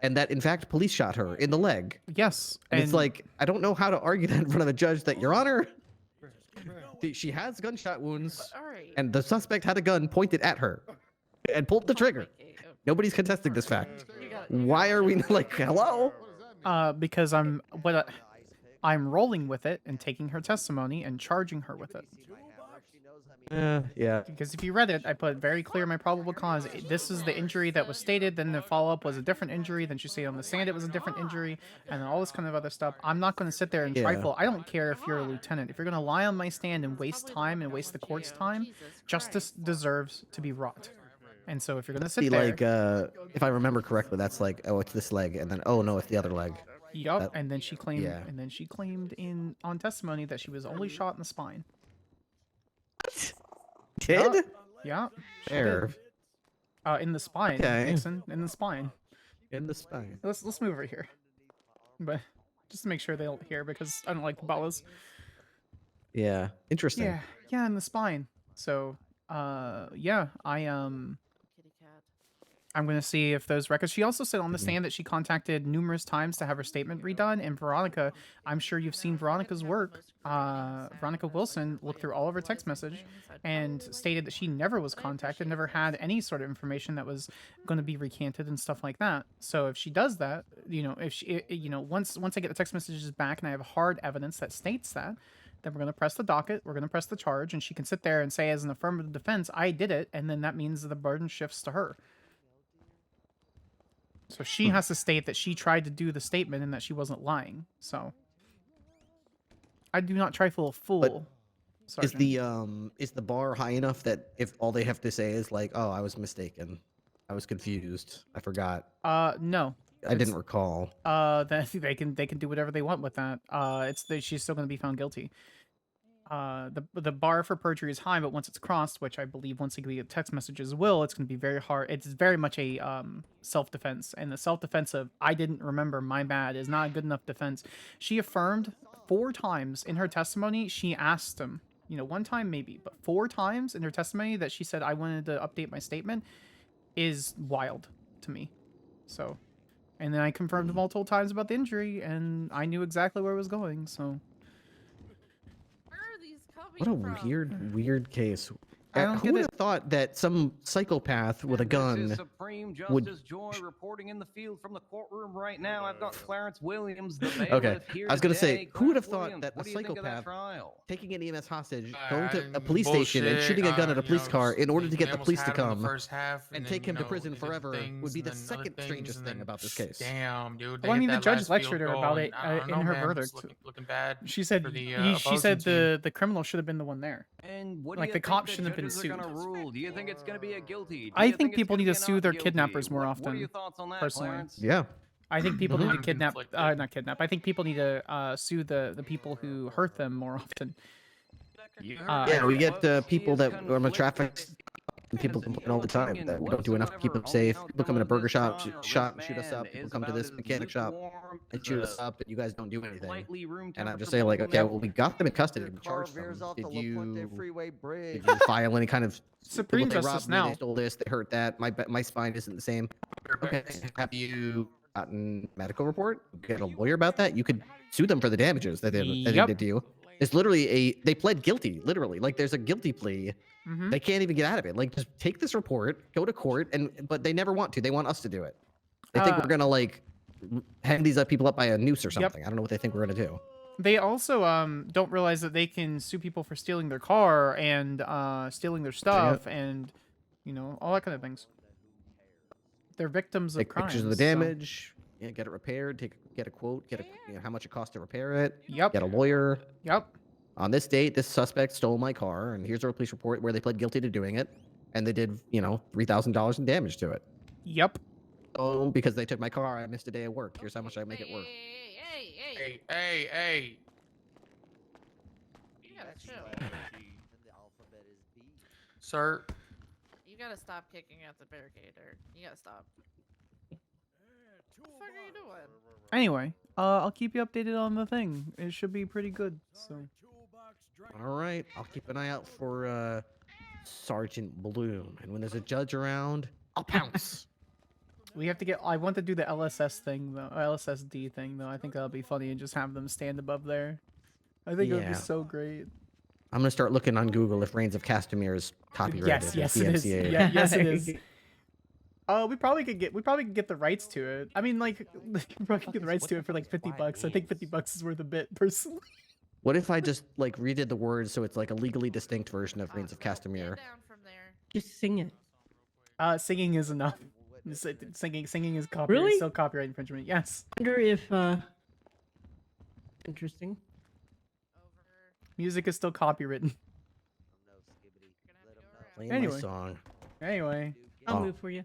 and that in fact police shot her in the leg. Yes. And it's like, I don't know how to argue that in front of a judge that, Your Honor, she has gunshot wounds Alright. and the suspect had a gun pointed at her and pulled the trigger. Nobody's contesting this fact. Why are we like, hello? Because I'm rolling with it and taking her testimony and charging her with it. Yeah. Because if you read it, I put very clear my probable cause. This is the injury that was stated. Then the follow-up was a different injury. Then she said on the stand it was a different injury, and then all this kind of other stuff. I'm not going to sit there and Yeah. trifle. I don't care if you're a lieutenant. If you're going to lie on my stand and waste time and waste the court's time, justice deserves to be wrought. And so if you're going to sit See, there, like, if I remember correctly, that's like, oh, it's this leg, and then, oh no, it's the other leg. yup. That- And then she claimed, yeah. on testimony that she was only shot in the spine. Kid? Yeah. she Fair. did. In the spine, Okay. Nixon. In the spine. In the spine. Let's move over here. But just to make sure they don't hear because I don't like the ballas. Yeah. Interesting. Yeah, in the spine. So, yeah, I'm gonna see if those records. She also said on the stand that she contacted numerous times to have her statement redone. And Veronica, I'm sure you've seen Veronica's work. Veronica Wilson looked through all of her text message and stated that she never was contacted, never had any sort of information that was going to be recanted and stuff like that. So if she does that, if she, once I get the text messages back and I have hard evidence that states that, then we're going to press the docket, we're going to press the charge, and she can sit there and say as an affirmative defense, I did it, and then that means the burden shifts to her. So she has to state that she tried to do the statement and that she wasn't lying. So I do not trifle a fool. Is the bar high enough that if all they have to say is like, oh, I was mistaken, I was confused, I forgot. No. I didn't recall. That they can do whatever they want with that. She's still going to be found guilty. The bar for perjury is high, but once it's crossed, which I believe once we get text messages will, it's going to be very hard. It's very much a self-defense, and the self-defense of I didn't remember, my bad, is not a good enough defense. She affirmed 4 times in her testimony. She asked him, one time maybe, but 4 times in her testimony that she said I wanted to update my statement is wild to me. So, and then I confirmed multiple times about the injury, and I knew exactly where it was going. So. What a weird case. I don't Who get would it. have thought that some psychopath with a gun Supreme would... Justice Joy reporting in the field from the courtroom right now. I've got Clarence Williams, the bailiff, Okay, here I was gonna today. say, who would have Clarence thought Williams, that a what do you think of that psychopath trial? taking an EMS hostage, going to a police station and shooting a gun at a police car in order to get the police to come and take him to prison forever would be the second strangest thing about this case. Damn, dude. Well, I they mean, hit the that judge last lectured field her goal, about and it I don't in know, her man, it's verdict. looking bad. She said for the she opposing said team. the criminal should have been the one there. And what Like, do the you cop think shouldn't have been judges are gonna sued. rule? Do you think it's gonna be a guilty? Do I you think it's people gonna need to be a sue not their guilty? kidnappers more What are your often. thoughts on that, Personally, Clarence? Yeah. I think people need to Mhm. kidnap, Conflicted. not kidnap. I think people need to sue the people who hurt them more often. Yeah, we get people that are on the traffic. conflicted. People complain all the time opinion that we don't do enough to keep them whatsoever, only safe. People outcome come in a of burger this shop, son or shot, this shoot us man up. People is come to about this as mechanic shop lukewarm and as shoot a us up, and you guys don't do anything. slightly room And I just temperature say like, bubble okay, in well, we got them in custody. Your We car charged them. veers off the Did La Puente you Freeway Bridge. file any kind of? Supreme well, they Justice robbed me, now. They stole this. They hurt that. My spine isn't the same. Okay, have you gotten a medical report? Get a lawyer about that? You could sue them for the damages that they Yep. did to you. It's literally they pled guilty, literally. Like there's a guilty plea. Mhm. They can't even get out of it. Like just take this report, go to court, but they never want to. They want us to do it. They think we're gonna like hang these people up by a noose or something. I don't know what they think we're gonna do. They also don't realize that they can sue people for stealing their car and stealing their stuff and all that kind of things. They're victims of Take crimes. pictures of the so- damage. Yeah, get it repaired. Get a quote. Get how much it costs to repair it. Yep. Get a lawyer. Yep. On this date, this suspect stole my car, and here's our police report where they pled guilty to doing it, and they did $3,000 in damage to it. Yep. Oh, because they took my car, I missed a day of work. Here's how much I make it work. Hey. You gotta chill. Sir. You gotta stop kicking at the barricade, or you gotta stop. What the fuck are you doing? Anyway, I'll keep you updated on the thing. It should be pretty good. So. All right, I'll keep an eye out for Sergeant Bloom, and when there's a judge around, I'll pounce. We have to get. I want to do the LSS thing though, LSSD thing though. I think that'll be funny and just have them stand above there. I think it would Yeah. be so great. I'm gonna start looking on Google if Reigns of Castamere is copyrighted. Yes, at it is. DMCA. Yeah, yes, it is. We probably could get the rights to it. I mean, like, we probably could get the rights to it for like $50. I think $50 is worth a bit, personally. What if I just like redid the words so it's like a legally distinct version of Reigns of Castamere? Just sing it. Singing is enough. Singing is copyright. Really? Still copyright infringement. Yes. Wonder if interesting. Music is still copywritten. Playing Anyway. my song. Anyway. I'll Oh. move for you.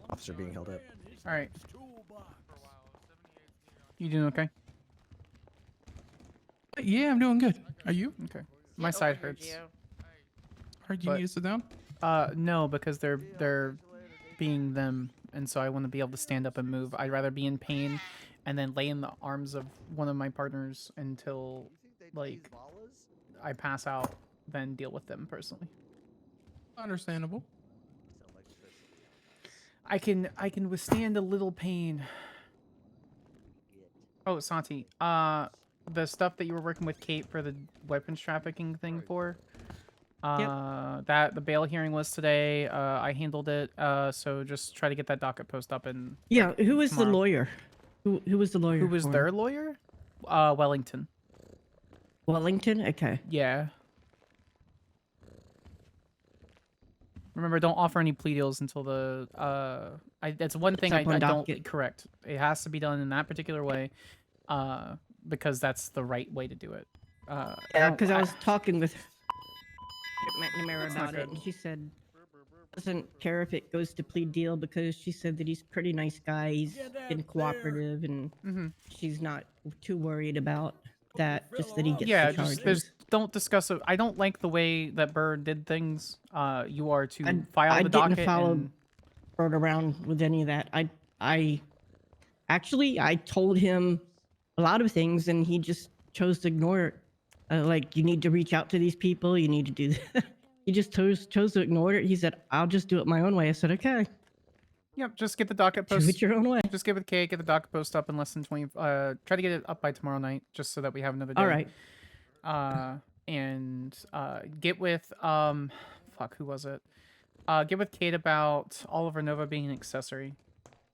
Officer being held up. All right. You doing okay? Yeah, I'm doing good. Are you? Okay. My side hurts. Heard you need to sit down? No, because they're being them, and so I want to be able to stand up and move. I'd rather be in pain and then lay in the arms of one of my partners until like I pass out than deal with them personally. Understandable. I can withstand a little pain. Oh, Santi, the stuff that you were working with Kate for the weapons trafficking thing for, that the bail hearing was today. I handled it. So just try to get that docket post up and Yeah, who was the tomorrow. lawyer? Who was the lawyer? Who was for their it? lawyer? Wellington. Wellington? Okay. Yeah. Remember, don't offer any plea deals until the that's one thing I up on don't docket. correct. It has to be done in that particular way, because that's the right way to do it. Yeah, because I was talking with McNamara That's not about it, good. and she said doesn't care if it goes to plea deal because she said that he's a pretty nice guy. He's been cooperative, and she's not too worried about that. Just that he gets Yeah, the charges. just don't discuss it. I don't like the way that Bird did things. You are to file I the didn't docket follow and Bird around with any of that. I actually I told him a lot of things, and he just chose to ignore it. Like, you need to reach out to these people. You need to do that. He just chose to ignore it. He said, "I'll just do it my own way." I said, "Okay." Yep, just get the docket Do post. it your own way. Just give it K, get the docket post up in less than 20. Try to get it up by tomorrow night, just so that we have another day. All right. And get with fuck, who was it? Get with Kate about Oliver Nova being an accessory.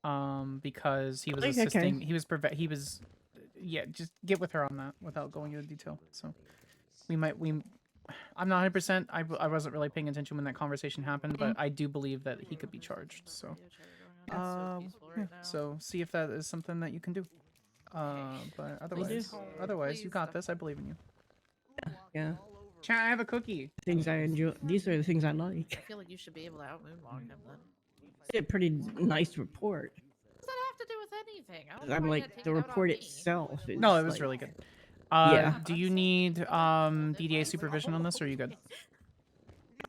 Because he was Okay. assisting. He was. Yeah, just get with her on that without going into detail. So I'm not 100%. I wasn't really paying attention when that conversation happened, but I do believe that he could be charged. So, yeah, so see if that is something that you can do. But otherwise, you got this. I believe in you. Yeah. Chat, I have a cookie. Things I enjoy. These are the things I like. I feel like you should be able to out moonwalk him then. It's a pretty nice report. What does that have to do with anything? I don't know I'm why you like gotta take the it out on report me. itself. Is No, it was like, really good. Yeah. Do you need DDA supervision on this, or are you good?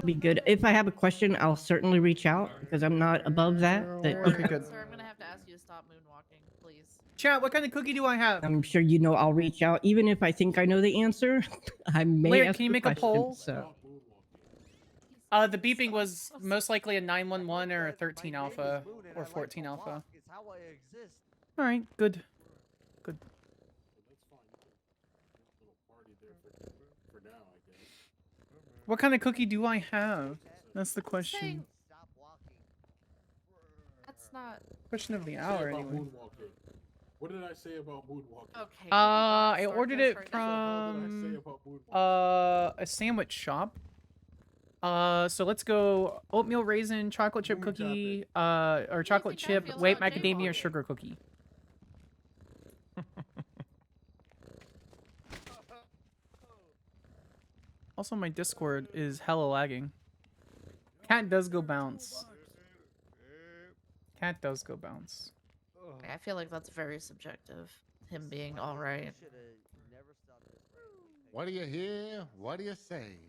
Be good. If I have a question, I'll certainly reach out because I'm not above that. But Okay, good. Sir, I'm gonna have to ask you to stop moonwalking, please. Chat, what kind of cookie do I have? I'm sure you know I'll reach out, even if I think I know the answer. I may Larry, ask can you a make a question, poll? So. The beeping was most likely a 911 or a 13 alpha or 14 alpha. It's how I exist. All right, good, good. What kind of cookie do I have? That's the question. That's not. Question of the hour, anyway. What did I say about moonwalking? Okay. I ordered it from a sandwich shop. So let's go oatmeal raisin, chocolate chip cookie, or chocolate chip, white macadamia sugar cookie. Also, my Discord is hella lagging. Cat does go bounce. Cat does go bounce. I feel like that's very subjective. Him being all right. What do you hear? What do you say?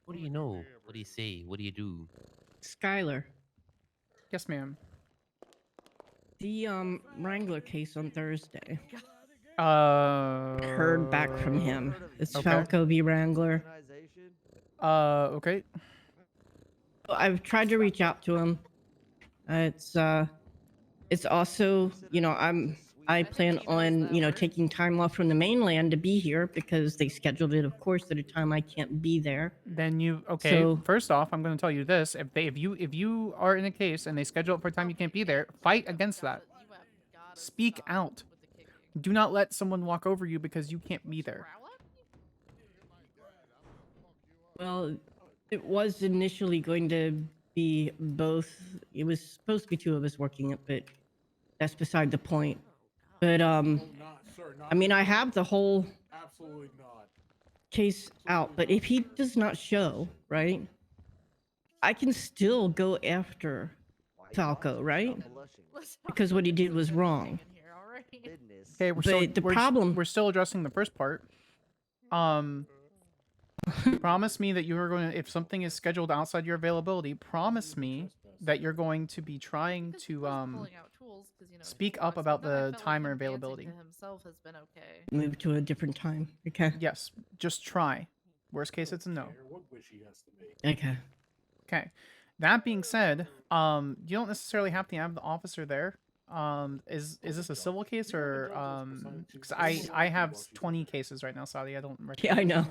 What do you know? What do you say? What do you do? Skyler. Yes, ma'am. The Wrangler case on Thursday. Heard back from him. It's okay. Falco v. Wrangler. Okay. I've tried to reach out to him. It's also, you know, I plan on, you know, taking time off from the mainland to be here because they scheduled it, of course, at a time I can't be there. Then you okay? So- First off, I'm going to tell you this: if you are in a case and they schedule it for a time you can't be there, fight against that. Speak out. Do not let someone walk over you because you can't be there. Well, it was initially going to be both. It was supposed to be two of us working it, but that's beside the point. But I mean, I have the whole Absolutely not. case out, but if he does not show, right, I can still go after Falco, right? Because what he did was wrong. Okay, problem we're still addressing the first part. Promise me that you are going to, if something is scheduled outside your availability, promise me that you're going to be trying to speak up about the time or availability. Himself has been okay. Move to a different time. Okay. Yes, just try. Worst case, it's a no. Okay. Okay. That being said, you don't necessarily have to have the officer there. Is this a civil case or because I have 20 cases right now, Saudi. I don't. Yeah, I know.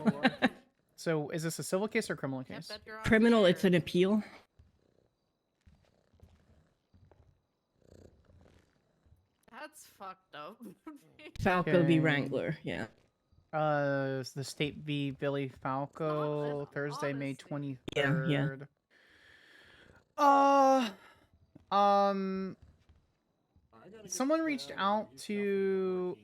So is this a civil case or criminal case? Criminal, it's an appeal. That's fucked up. Falco v. Okay. Wrangler, yeah. It's the State v. Billy Falco, Thursday, May 23rd. Someone reached out to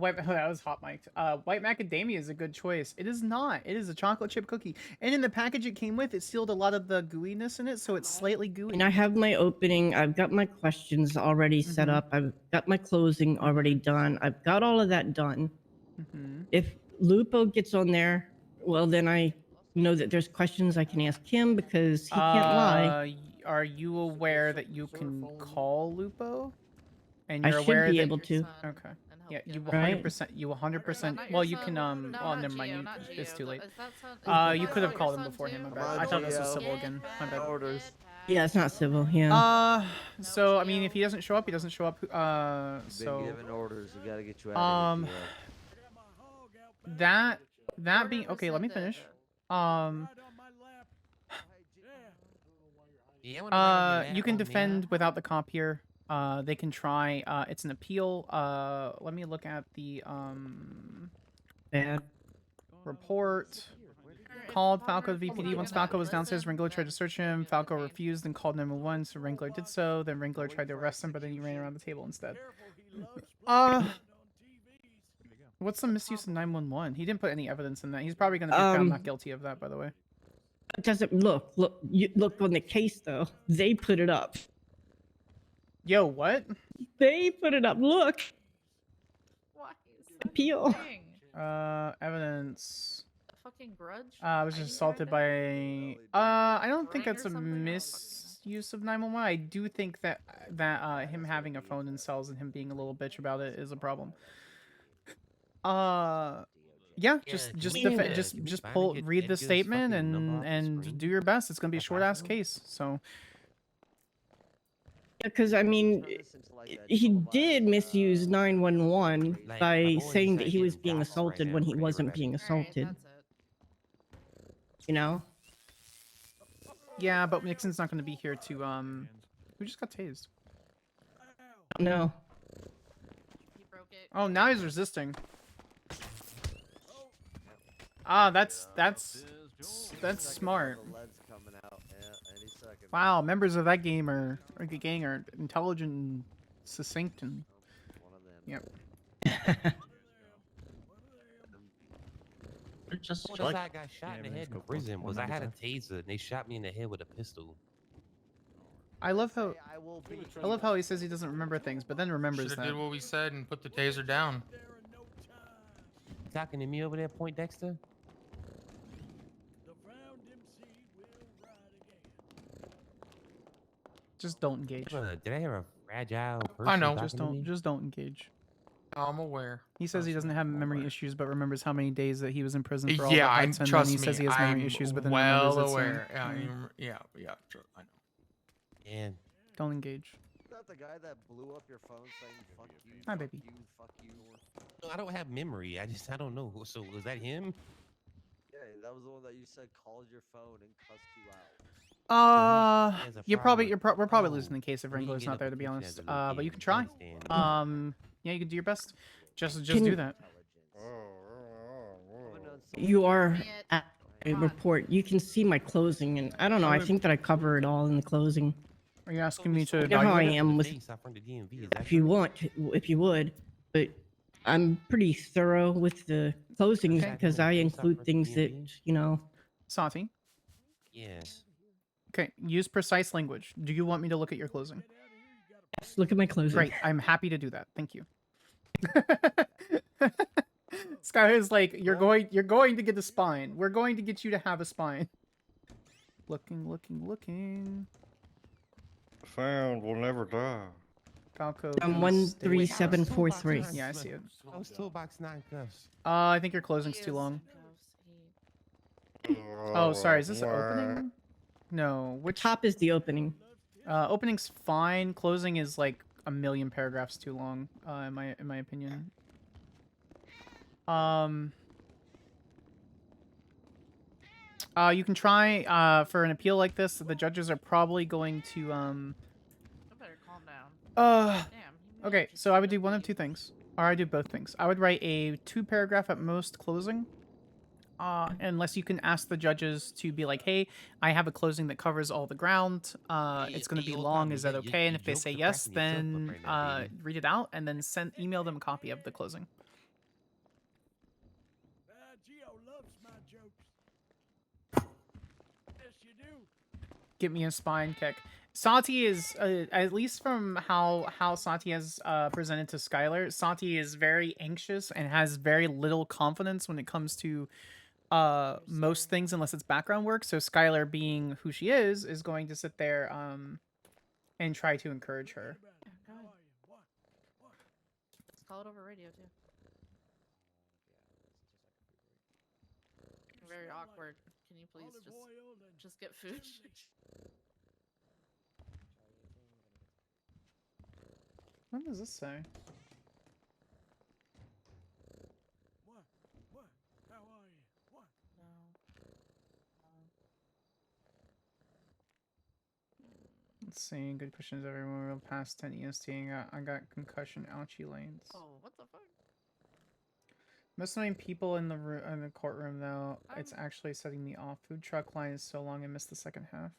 that was hot mic'd. White macadamia is a good choice. It is not. It is a chocolate chip cookie. And in the package it came with, it sealed a lot of the gooiness in it, so it's slightly gooey. And I have my opening. I've got my questions already set up. I've got my closing already done. I've got all of that done. If Lupo gets on there, well, then I know that there's questions I can ask him because he can't lie. Are you aware that you can call Lupo? And I you're should aware be that able to. Okay. Yeah, you Right? 100%. You 100%. Well, you can. Well, never mind. It's too late. You could have called him before him. My bad. I thought this was civil again. My bad. Orders. Yeah, it's not civil. Yeah. So I mean, if he doesn't show up, he doesn't show up. So. Been given orders. We gotta get you out of here. That being okay. Let me finish. You can defend without the comp here. They can try. It's an appeal. Let me look at the report. Called Falco to VPD. Once Falco was downstairs, Wrangler tried to search him. Falco refused and called 911, so Wrangler did so. Then Wrangler tried to arrest him, but then he ran around the table instead. What's the misuse of 911? He didn't put any evidence in that. He's probably going to be found not guilty of that, by the way. It doesn't look. You look on the case though. They put it up. Yo, what? They put it up. Look. Why is Appeal. thing? Evidence. A fucking grudge? I was just assaulted by. I don't think Ring that's or a something? misuse of 911. I do think that him having a phone in cells and him being a little bitch about it is a problem. Yeah, just read the statement and do your best. It's gonna be a short ass case, so. Because I mean, he did misuse 911 by saying that he was being assaulted when he wasn't being assaulted. You know? Yeah, but Nixon's not gonna be here to Who just got tased? No. Oh, now he's resisting. Ah, that's smart. Wow, members of that gang are intelligent and succinct and yep. Just I got shot in the head in prison was I had a taser and they shot me in the head with a pistol. I love how he says he doesn't remember things, but then remembers Should've that. did what we said and put the taser down. You talking to me over there, Point Dexter? Just don't engage. Did I hear a fragile person? I know. Just don't engage. I'm aware. He says he doesn't have memory issues, but remembers how many days that he was in prison for all Yeah, the I huts, and trust then he me. says he has memory I'm issues, but then well remembers it, so, aware. yeah. Yeah, I know. And Don't engage. Is that the guy that blew up your phone saying "fuck you"? Hi, fuck baby. You, fuck you. no, I don't have memory. I don't know. So was that him? Yeah, that was the one that you said called your phone and cussed you out. We're probably losing the case if Ringo's not there, to be honest. But you can try. Yeah, you can do your best. Just do that. You are at a report. You can see my closing, and I don't know. I think that I cover it all in the closing. Are you asking me to You know how I evaluate it? am with. If you want, if you would, but I'm pretty thorough with the closings because I include things that you know. Sati. Yes. Okay, use precise language. Do you want me to look at your closing? Yes, look at my closing. Great, I'm happy to do that. Thank you. Skyler is like, you're going to get a spine. We're going to get you to have a spine. Looking. Found will never die. Falco. 13743. Yeah, I see it. I was toolbox 9 cuffs. I think your closing's too long. Oh, sorry. Is this an opening? No. Which top is the opening? Opening's fine. Closing is like a million paragraphs too long, in my opinion. You can try for an appeal like this. The judges are probably going to better calm down. Okay, so I would do one of two things, or I do both things. I would write a 2-paragraph at most closing. Unless you can ask the judges to be like, hey, I have a closing that covers all the ground. It's going to be long. Is that okay? And if they say yes, then read it out and then email them a copy of the closing. Gio loves my jokes. Yes, you do. Get me a spine kick. Sati is, at least from how Sati has presented to Skyler, Sati is very anxious and has very little confidence when it comes to most things unless it's background work. So Skyler, being who she is going to sit there and try to encourage her. Yeah, go ahead. Let's call it over radio too. Very awkward. Can you please just get food? What does this say? What? How are you? What? Let's see. Good questions, everyone. Real past 10 EST. I got concussion. Ouchie lanes. Oh, what the fuck? Most annoying people in the courtroom, though. It's actually setting me off. Food truck line is so long. I missed the second half.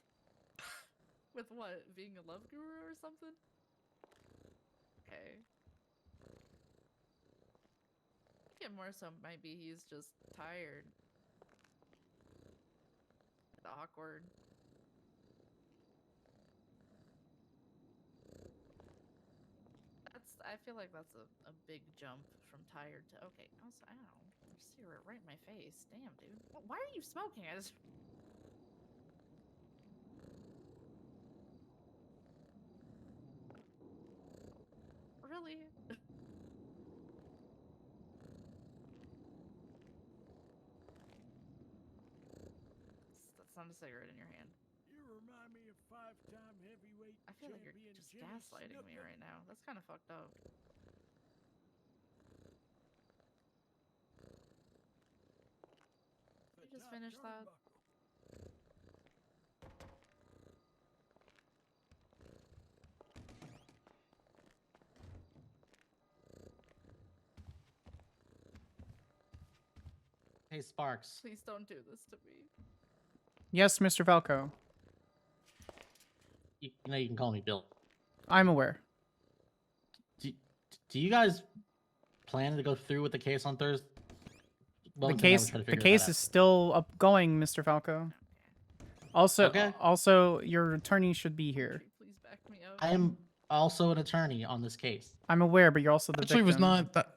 With what? Being a love guru or something? Okay. Yeah, it more so maybe he's just tired. Awkward. I feel like that's a big jump from tired to okay. Also, ow, cigarette right in my face. Damn, dude. Why are you smoking? I just. Really? That's not a cigarette in your hand. You remind me of 5-time heavyweight I feel like you're champion just Jimmy gaslighting me Snuka. right now. That's kind of fucked up. Did you just finish that? Hey, Sparks. Please don't do this to me. Yes, Mr. Falco. You know you can call me Bill. I'm aware. Do you guys plan to go through with the case on Thursday? The case is still upgoing, Mr. Falco. Also, your attorney should be here. Please back me up. I am also an attorney on this case. I'm aware, but you're also the Actually, victim. was not that.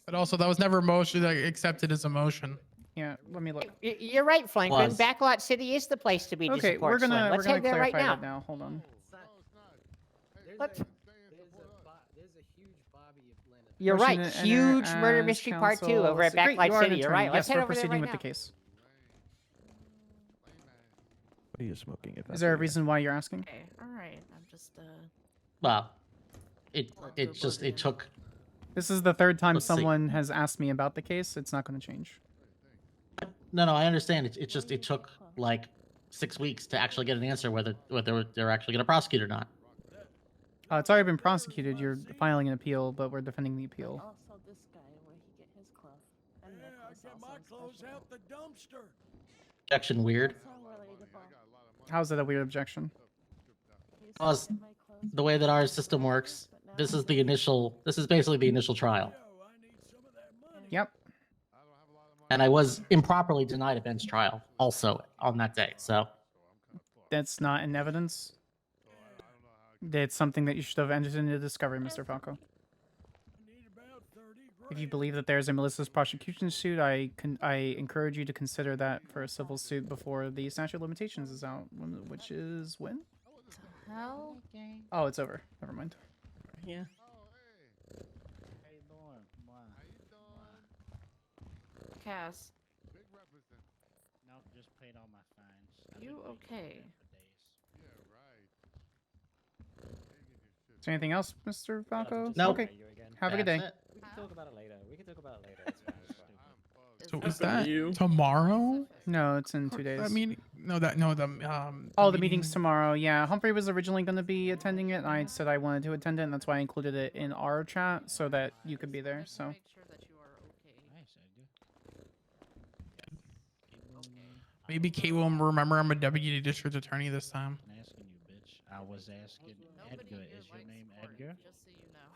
But also, that was never motion accepted as a motion. Yeah, let me look. You're right, Franklin. Was. Backlot City is the place to be to Okay, support we're Slim. gonna Let's head there right clarify now. that now. Hold on. You're Motion right. to enter Huge murder as mystery part 2 counsel. over at Great, Backlight you are an City. You're attorney. right. Let's Yes, head we're over there proceeding right with now. the case. What are you smoking? If Is there a reason why you're asking? Okay, all right. I'm just Well, it took. This is the third time Let's see. someone has asked me about the case. It's not going to change. No, I understand. It took like 6 weeks to actually get an answer whether they're actually going to prosecute or not. It's already been prosecuted. You're filing an appeal, but we're defending the appeal. Also, this guy where he get his clothes and Yeah, I necklace get also my clothes special. out the dumpster. Objection weird. So relatable. How's that a weird objection? Because the way that our system works, this is basically the initial trial. Yep. And I was improperly denied a bench trial also on that day. So That's not in evidence. It's something that you should have entered into discovery, Mr. Falco. If you believe that there's a malicious prosecution suit, I encourage you to consider that for a civil suit before the statute of limitations is out, which is when? hell. Oh, it's over. Never mind. Yeah. Cass, No, just paid all my fines. you okay? Is there anything else, Mr. Falco? No. Okay. Have a good day. We can talk about it later. It's fine. So is that tomorrow? No, it's in 2 days. I mean, the meeting's tomorrow. Yeah, Humphrey was originally going to be attending it, and I said I wanted to attend it, and that's why I included it in our chat so that you could be there. So. Make sure that you are okay. Maybe Kate will remember I'm a deputy district attorney this time. I'm asking you, bitch. I was asking Nobody Edgar. here Is your likes name court, Edgar? Just so you know.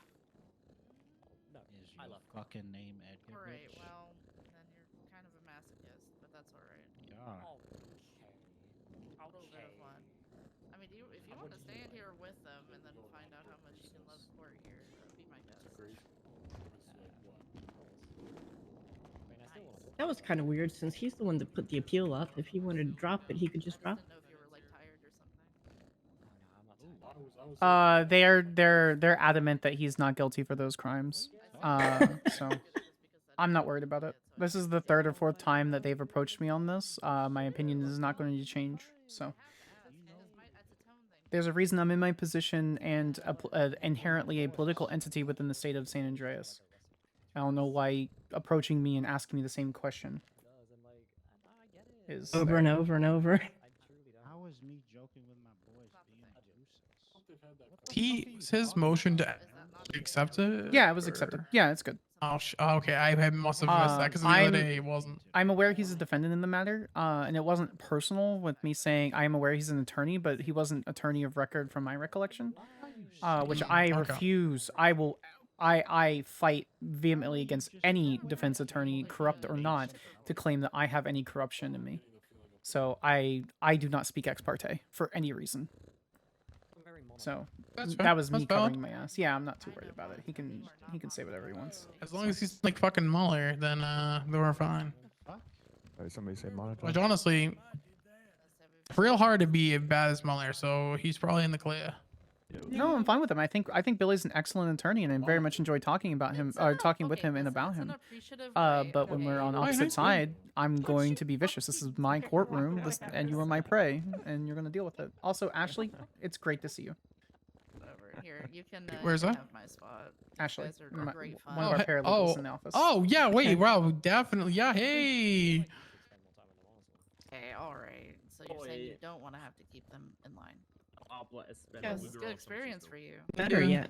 No, is your fucking name Edgar? Alright, bitch? well, then you're kind of a masochist, but that's alright. Yeah. A little bit of one. I mean, if you want to stand here with them and then find out how much you can love court here, that'd be my guess. That was kind of weird since he's the one that put the appeal up. If he wanted to drop it, he could just drop it. They're adamant that he's not guilty for those crimes. So I'm not worried about it. This is the third or fourth time that they've approached me on this. My opinion is not going to change. So there's a reason I'm in my position and inherently a political entity within the state of San Andreas. I don't know why approaching me and asking me the same question is Over and over and over. How is me joking with my boys being abusive? His motion to accept it. Yeah, it was accepted. Yeah, it's good. Oh, okay. I must have missed that because the other day it wasn't. I'm aware he's a defendant in the matter, and it wasn't personal with me saying I am aware he's an attorney, but he wasn't attorney of record from my recollection, which I refuse. I will I fight vehemently against any defense attorney, corrupt or not, to claim that I have any corruption in me. So I do not speak ex parte for any reason. So That's fair. that was me That's valid. covering my ass. Yeah, I'm not too worried about it. He can say whatever he wants. As long as he's like fucking Mueller, then we're fine. Somebody say monitor. Which honestly, real hard to be as bad as Mueller, so he's probably in the clear. No, I'm fine with him. I think Billy's an excellent attorney, and I very much enjoy talking about him, talking with him and about him. But when we're on opposite side, I'm going to be vicious. This is my courtroom, and you are my prey, and you're going to deal with it. Also, Ashley, it's great to see you. Over here, you can. Where's you can that? Have my spot. Ashley, You guys are great fun. one of our paralegals in the office. Oh yeah, wait, wow, definitely, yeah, hey. Okay, all right. So you're saying you don't want to have to keep them in line? Yes. It's a good experience for you. Better yet.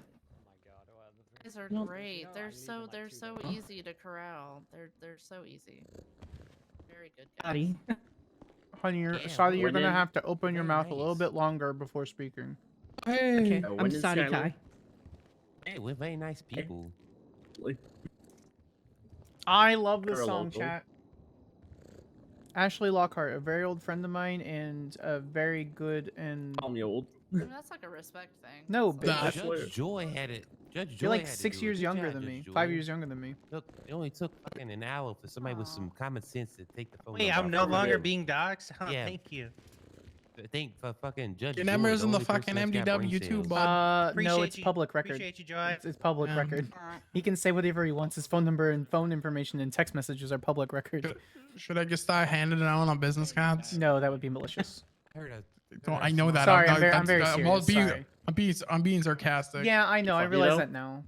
These are great. They're so easy to corral. They're so easy. Very good guys. Buddy. Honey, Yeah, sorry, you're when gonna in- have to open your very mouth a little nice. bit longer before speaking. Hey. Okay, I'm sorry, Kai. Hey, we're very nice people. I love this You're song, local. chat. Ashley Lockhart, a very old friend of mine, and a very good and. Call me old. I mean, that's like a respect thing. No, That's bitch. all. Judge Joy had it. Judge Joy You're like had to 6 do it. years Good younger job, than Judge me. Joy. 5 years younger than me. Look, it only took fucking an hour for somebody with some common sense to take the phone. Wait, number I'm off no the longer phone. being doxxed? Huh, Yeah. thank you. Thank for fucking Judge Your Joy, number's the in the only person fucking that's got brain MDW too, cells. bud. No, Appreciate it's you. public record. Appreciate you, Joy. It's public Yeah. record. He can say whatever he wants. His phone number and phone information and text messages are public record. Should I just start handing it out on business cards? No, that would be malicious. I know that. Sorry, not- I'm very that's- well, serious. Sorry. I'm being sarcastic. Yeah, I know. I Fuck, you realize know? that now.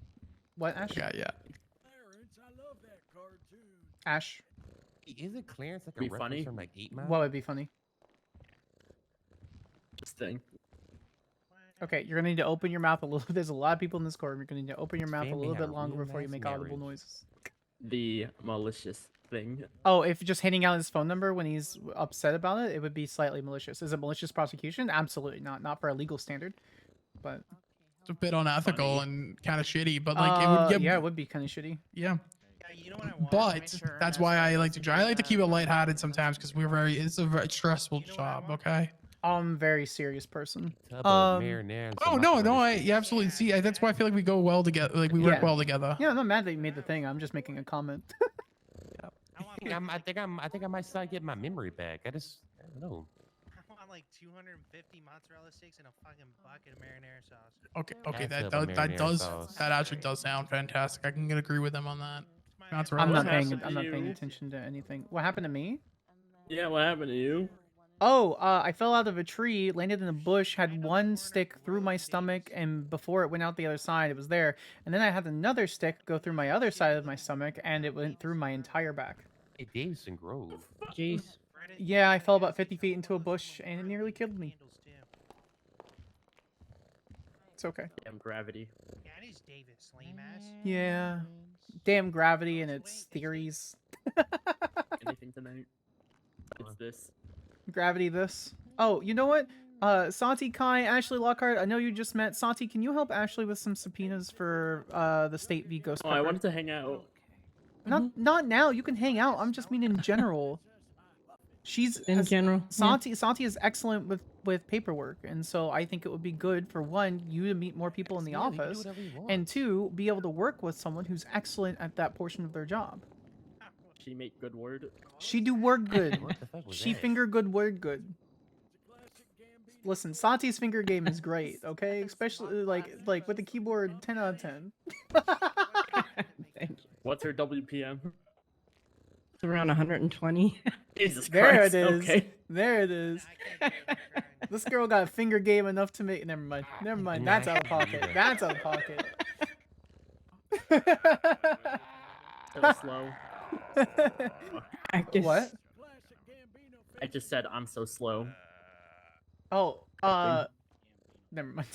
What, Ash? Yeah, yeah. Ash, Isn't Clarence like a Be reference funny? from like 8 Mile? what would be funny? This thing. Okay, you're gonna need to open your mouth a little. There's a lot of people in this courtroom. You're gonna need to open your mouth a Family little had bit a longer real before you nice make audible marriage. noises. The malicious thing. Oh, if just handing out his phone number when he's upset about it, it would be slightly malicious. Is it malicious prosecution? Absolutely not. Not for a legal standard. But It's a bit unethical and kind of shitty, but like it would get. yeah, it would be kind of shitty. Yeah. You know what I want? But that's why I like to try. I like to keep it lighthearted sometimes because it's a very stressful job. Okay. I'm a very serious person. Tub of marinara and Oh some no, macaroni I you absolutely see. That's why I feel like we go well together. Like we work Yeah. well together. Yeah, I'm not mad that you made the thing. I'm just making a comment. I think I might start getting my memory back. I don't know. I want like 250 mozzarella sticks and a fucking bucket of marinara sauce. Okay, That's that a that marinara does sauce. that actually does sound fantastic. I can agree with them on that. That's I'm not right. paying. I'm not paying attention to anything. What happened to me? Yeah, what happened to you? Oh, I fell out of a tree, landed in a bush, had one stick through my stomach, and before it went out the other side, it was there. And then I had another stick go through my other side of my stomach, and it went through my entire back. Hey, Davison Grove. Jeez. Yeah, I fell about 50 feet into a bush, and it nearly killed me. It's okay. Damn gravity. Yeah, it is Davis, lame ass. Yeah. Damn gravity and its theories. Anything tonight? It's this. Gravity this. Oh, you know what? Santi, Kai, Ashley Lockhart, I know you just met. Santi, can you help Ashley with some subpoenas for the state v. Ghost Oh, I Pepper? wanted to hang out. Not now. You can hang out. I'm just mean in general. She's In general, yeah. Santi is excellent with paperwork, and so I think it would be good for one, you to meet more people in the Yeah, we can do office, whatever we want. and two, be able to work with someone who's excellent at that portion of their job. She make good word. She do work good. What the fuck was She that? finger good, word good. Listen, Santi's finger game is great, okay? Especially like with the keyboard, 10 out of 10. Thank you. What's her WPM? It's around 120. Jesus There Christ. it is. Okay. There it is. This girl got finger game enough to make. Never mind. Never mind. That's out of pocket. That's out of pocket. So slow. Practice. What? I just said I'm so slow. Oh, never mind.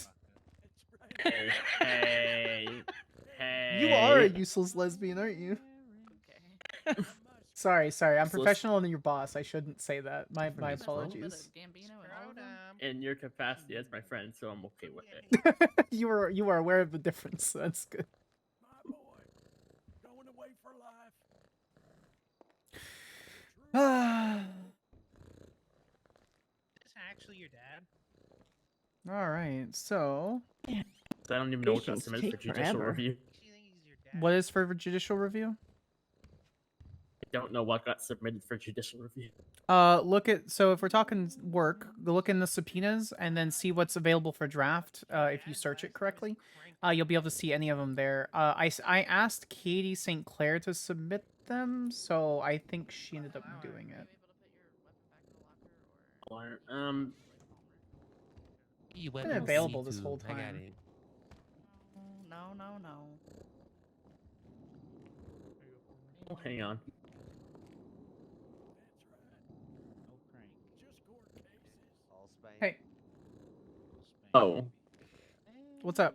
Hey. You are a useless lesbian, aren't you? Sorry. I'm Useless. professional and your boss. I shouldn't say that. My apologies. In your capacity as my friend, so I'm okay with it. You are aware of the difference. So that's good. Is this actually your dad? All right, so I don't even know what got Patients submitted for take judicial forever. review. what is for judicial review? I don't know what got submitted for judicial review. Look at, so if we're talking work, look in the subpoenas and then see what's available for draft. If you search it correctly, you'll be able to see any of them there. I asked Katie St. Clair to submit them, so I think she ended up doing it. Or, You Been available this whole I got time. it. No. oh, hang on. Hey, Oh, what's up?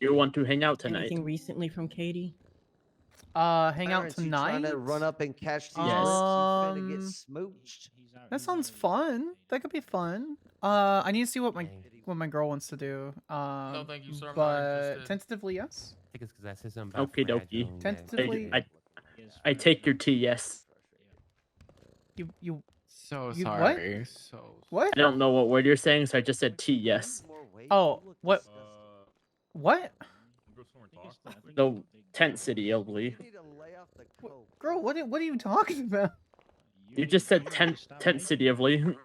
you want to hang out tonight? Anything recently from Katie? Hang out Clarence, you trying tonight? to run up and catch these Yes. bricks? You finna get smooched. That sounds fun. That could be fun. I need to see what my girl wants to do. No, thank you, sir. I'm not But interested. tentatively, yes. I think it's because I said something about Okie fragile, dokie. yeah. Tentatively, I take your tea, yes. you. So You- what? sorry. So What? I don't know what word you're saying, so I just said tea, yes. Oh, what? What? No, tent city, I believe. Girl, what are you talking about? You just said tent city, I believe.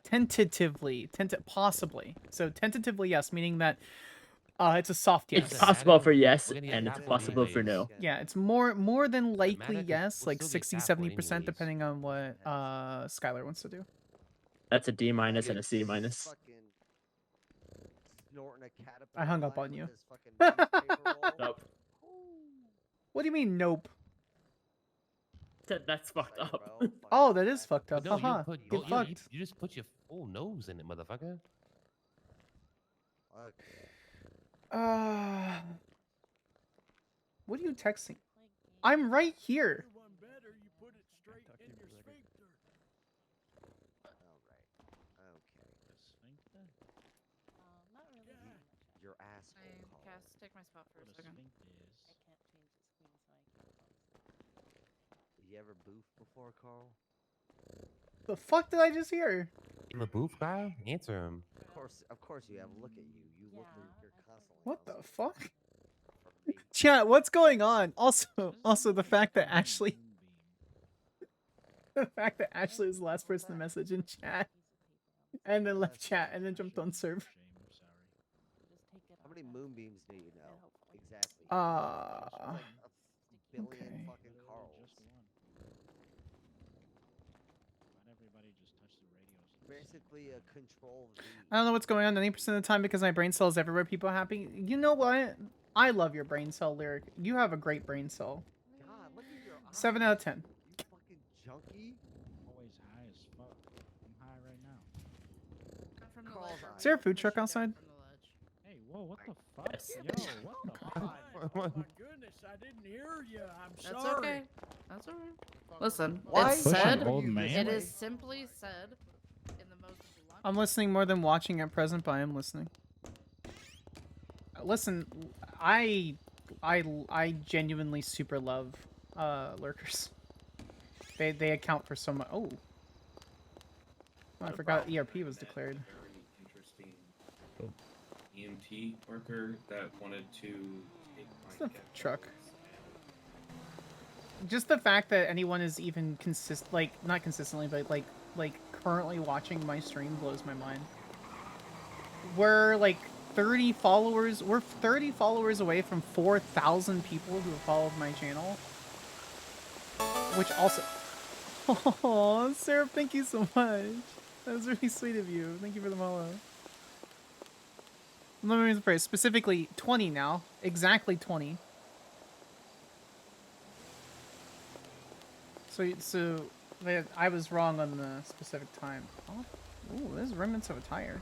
Tentatively, possibly. So tentatively, yes, meaning that it's a soft yes. It's possible for yes, and it's possible for no. Yeah, it's more than likely matter 'cause yes, we'll like still get 60, shot for 70%, anyways. depending on what Skyler wants to do. That's a D minus and a C minus. I hung up on you. Nope. What do you mean, nope? That's fucked up. Oh, that is fucked But up. no, Haha. you put, Get you, fucked. you just put your full nose in it, motherfucker. What are you texting? I'm right here. Your asshole. Cass, take my spot for a second. You ever boof before, Carl? The fuck did I just hear? You have a booth guy? Answer him. Of course you have. Look at you. You look like you're constantly. What the fuck? Chat, what's going on? Also the fact that Ashley the fact that Ashley was the last person to message in chat and then left chat and then jumped on serve. How many moonbeams do you know? Exactly. Like a billion fucking Carls. Basically a control V. I don't know what's going on 90% of the time because my brain cell is everywhere. People are happy. You know what? I love your brain cell, Lyric. You have a great brain cell. God, look at your 7 out of 10. You fucking junkie. Always high as fuck. I'm high right now. Carl's Is there a food truck outside? Hey, whoa, what the fuck? Yes. Yo, what the fuck? Oh my goodness, I didn't hear you. I'm That's sorry. okay. That's alright. Listen, Why? it's Pushing said. old man. It is simply said in the most blunt. I'm listening more than watching at present, but I am listening. Listen, I genuinely super love lurkers. They account for so much. Oh, I forgot ERP was declared. Interesting EMT worker that wanted to take my It's the truck. Just the fact that anyone is even not consistently, but like currently watching my stream blows my mind. We're like 30 followers. We're 30 followers away from 4,000 people who have followed my channel. Which also, oh, Sarah, thank you so much. That was really sweet of you. Thank you for the follow. Let me rephrase. Specifically 20 now. Exactly 20. So I was wrong on the specific time. Oh, ooh, there's remnants of a tire.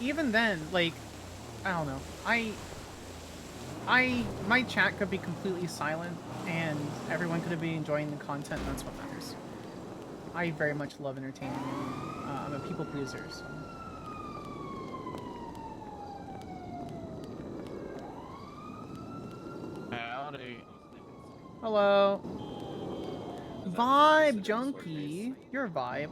Even then, like, I don't know. My chat could be completely silent, and everyone could be enjoying the content, and that's what matters. I very much love entertaining you. I'm a people pleaser, so. Howdy. Hello. Vibe junkie. You're a vibe.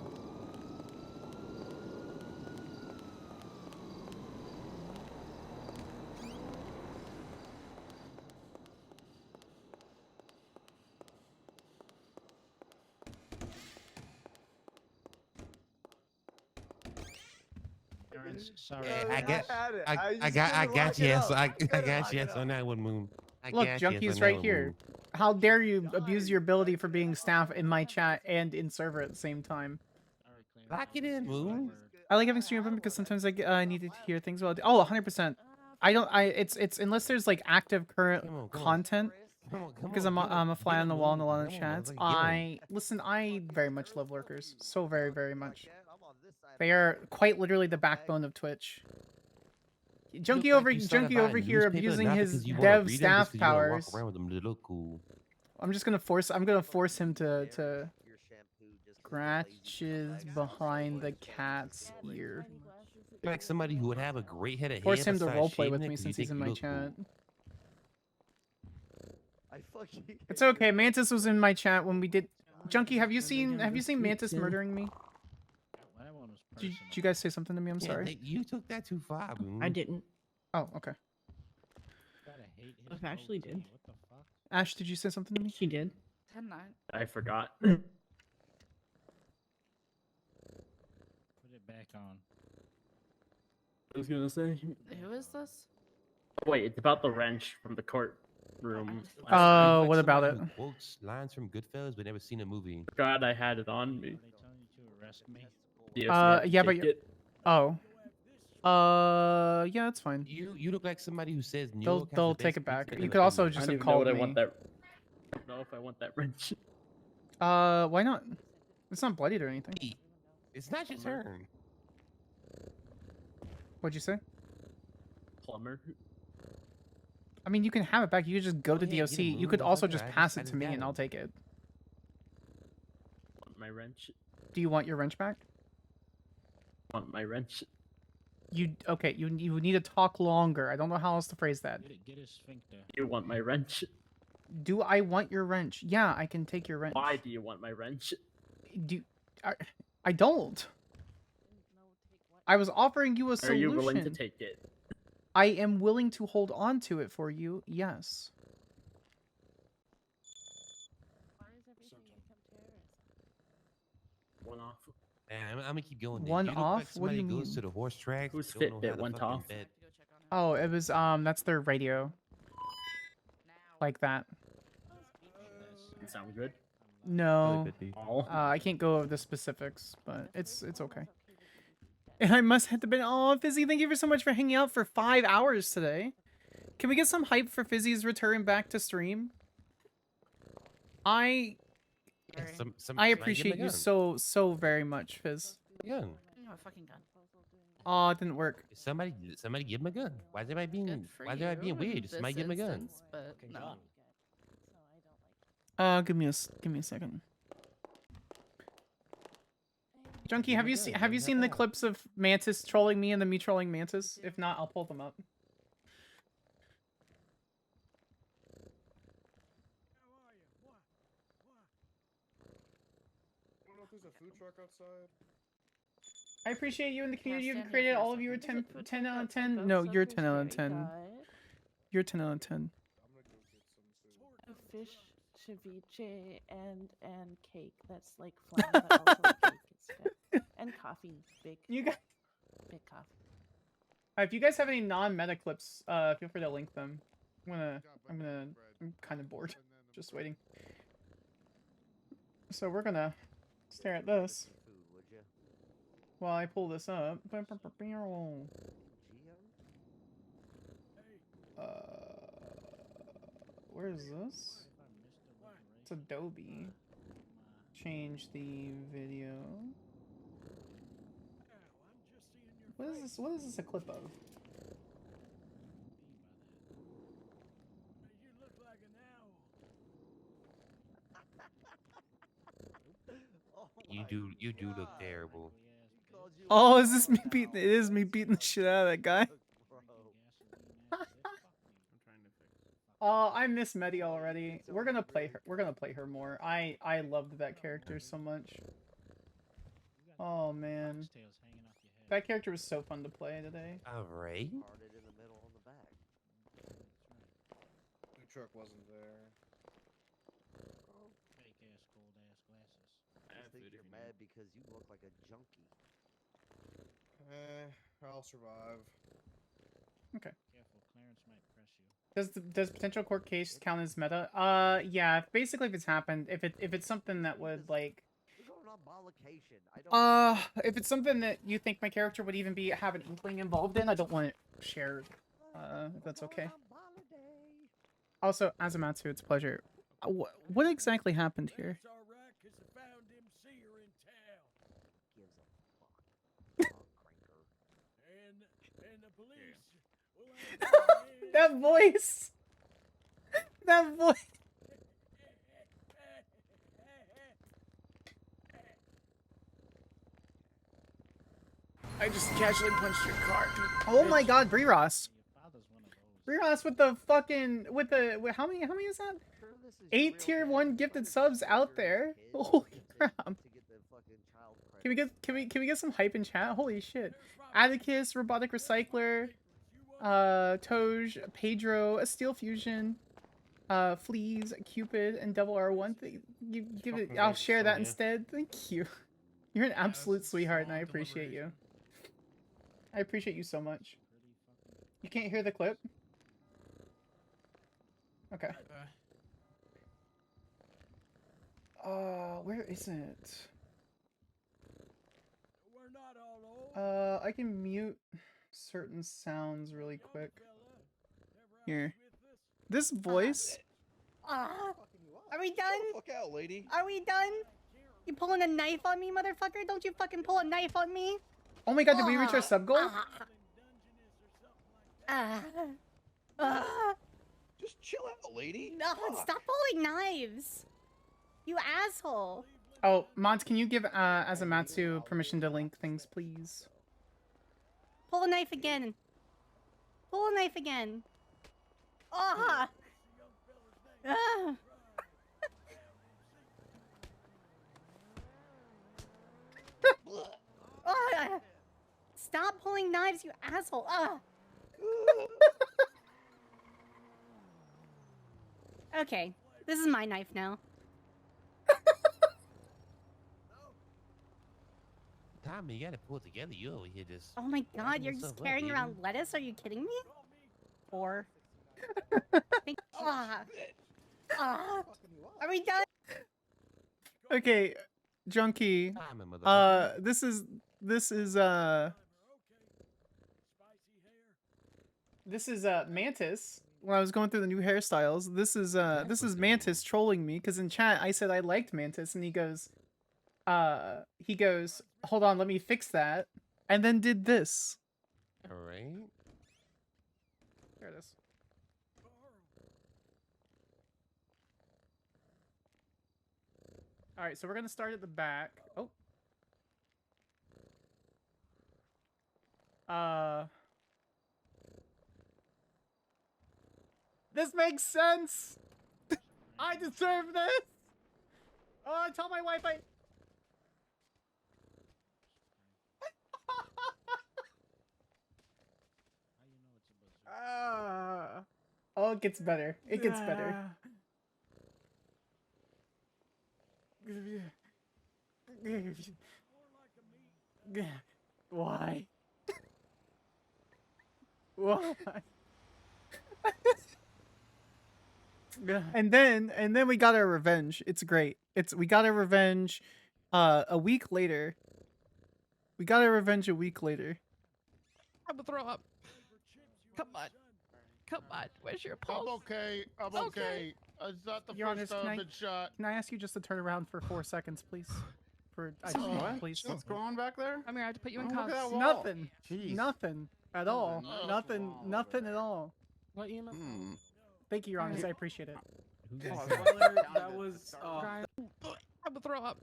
Sorry. I got yes. I got yes on that one, Moon. Look, Junkie's right here. How dare you abuse your ability for being staff in my chat and in server at the same time? Lock it in, Moon. I like having stream open because sometimes I need to hear things while. Oh, 100%. It's unless there's like active current content. Because I'm a fly on the wall in a lot of chats. I very much love lurkers. So very, very much. They are quite literally the backbone of Twitch. Junkie over here abusing his dev staff powers. I'm gonna force him to scratches behind the cat's ear. You're like somebody who would have a great head of hair. Force him to besides roleplay shaving with it me 'cause you since he's think in you my look chat. cool. It's okay. Mantis was in my chat when we did. Junkie, have you seen Mantis murdering me? Did you guys say something to me? I'm Yeah, sorry. you took that too far, Moon. I didn't. Oh, okay. Ashley did. Ash, did you say something to me? She did. 10-9. I forgot. Put it back on. I was gonna say. Who is this? Wait, it's about the wrench from the courtroom. Oh, what about it? Quotes lines from Goodfellas, but never seen a movie. God, I had it on me. Arrest me. Yeah, but you're. Oh. Yeah, that's fine. You look like somebody who says New They'll York has they'll the take best it back. pizza You in could also America. just I have don't even know called what I me. want that. I don't know if I want that wrench. Why not? It's not bloodied or anything. It's not your turn. What'd you say? Plumber. I mean, you can have it back. You could just go to yeah, DOC. get it, You could move, also motherfucker. just I pass just it to me got and it. I'll take it. Want my wrench. Do you want your wrench back? Want my wrench. Okay? You need to talk longer. I don't know how else to phrase that. Get his sphincter. You want my wrench. Do I want your wrench? Yeah, I can take your wrench. Why do you want my wrench? I don't. I was offering you a Are solution. you willing to take it? I am willing to hold on to it for you. Yes. One off. Man, I'm gonna keep going. Then. One you look off? Like What do somebody you goes mean? to the horse track. Who's don't know Fitbit how to went fucking off? bet. Oh, it was that's their radio. Like that. Sound good? No. I can't go over the specifics, but it's okay. And I must have been. Oh, Fizzy, thank you so much for hanging out for 5 hours today. Can we get some hype for Fizzy's return back to stream? I appreciate you so very much, Fizz. Yeah. Oh, a fucking gun. Oh, it didn't work. Somebody give him a gun. Why is everybody being weird? Just somebody give him a gun. But no. Give me a second. Junkie, have you seen the clips of Mantis trolling me and then me trolling Mantis? If not, I'll pull them up. I don't know if there's a food truck outside. I appreciate you in the community. stand You've here created for a all of you are second. 10 out of 10. No, you're 10 out of 10. You're 10 out of 10. A fish ceviche and cake. That's like flan, but also a cake instead. And coffee. Big. You got. Big coffee. If you guys have any non-meta clips, feel free to link them. I'm kind of bored. Just waiting. So we're gonna stare at this while I pull this up. Where is this? It's Adobe. Change the video. What is this? What is this a clip of? You do look terrible. Oh, is this me beating? It is me beating the shit out of that guy. Oh, I miss Medi already. We're gonna play her. We're gonna play her more. I loved that character so much. Oh man, that character was so fun to play today. Alright. Parted in the middle on the back. The truck wasn't there. Fake ass gold ass glasses. I think you're mad because you look like a junkie. I'll survive. Okay. Careful, Clarence might press you. Does potential court case count as meta? Yeah. Basically, if it's happened, if it's something that would like. We're going on vacation. I don't. If it's something that you think my character would even have an inkling involved in, I don't want it shared. If that's okay. Also, Azamatsu, it's a pleasure. What exactly happened here? And the police will That voice! That voice! I just casually punched your car. Oh my god, Bree-Ross. Bree-Ross with the fucking, how many is that? 8 tier 1 gifted subs out there. Holy crap. Can we get some hype in chat? Holy shit. Atticus, Robotic Recycler, Toj, Pedro, a Steel Fusion, Fleas, Cupid, and Double R1. Give it. I'll share that instead. Thank you. You're an absolute sweetheart, and I appreciate you. I appreciate you so much. You can't hear the clip? Okay. Where is it? I can mute certain sounds really quick. Here. This voice. Are we done? Fuck out, lady. Are we done? You pulling a knife on me, motherfucker? Don't you fucking pull a knife on me? Oh my god, did we reach our sub goal? Just chill out, lady. No, stop pulling knives. You asshole. Oh, Mods, can you give Azamatsu permission to link things, please? Pull a knife again. Pull a knife again. Ah. Stop pulling knives, you asshole. Okay, this is my knife now. Tommy, you gotta pull it together. You over here just. Oh my god, wrapping you're just yourself up, carrying dude. around lettuce? Are you kidding me? Or. Are we done? Okay, Junkie. This is Mantis. When I was going through the new hairstyles, this is Mantis trolling me because in chat I said I liked Mantis and he goes, hold on, let me fix that, and then did this. All right. There it is. All right, so we're gonna start at the back. Oh. This makes sense. I deserve this. Oh, I told my wife I. Oh, it gets better. It gets better. Why? Why? And then we got our revenge. It's great. We got our revenge a week later. We got our revenge a week later. I'm gonna throw up. Come on. Come on. Where's your pulse? I'm okay. I'm okay. It's not the Your first Honor, time I've been shot. Can I ask you just to turn around for 4 seconds, please? What? Please. What's going on back there? I'm here. I have to put you in Oh, look at cuffs. that wall. Nothing. Jeez. Nothing at all. Oh, Nothing. Nothing at all. What EMS? Thank you, Your Honor. I appreciate it. That was. I'm gonna throw up.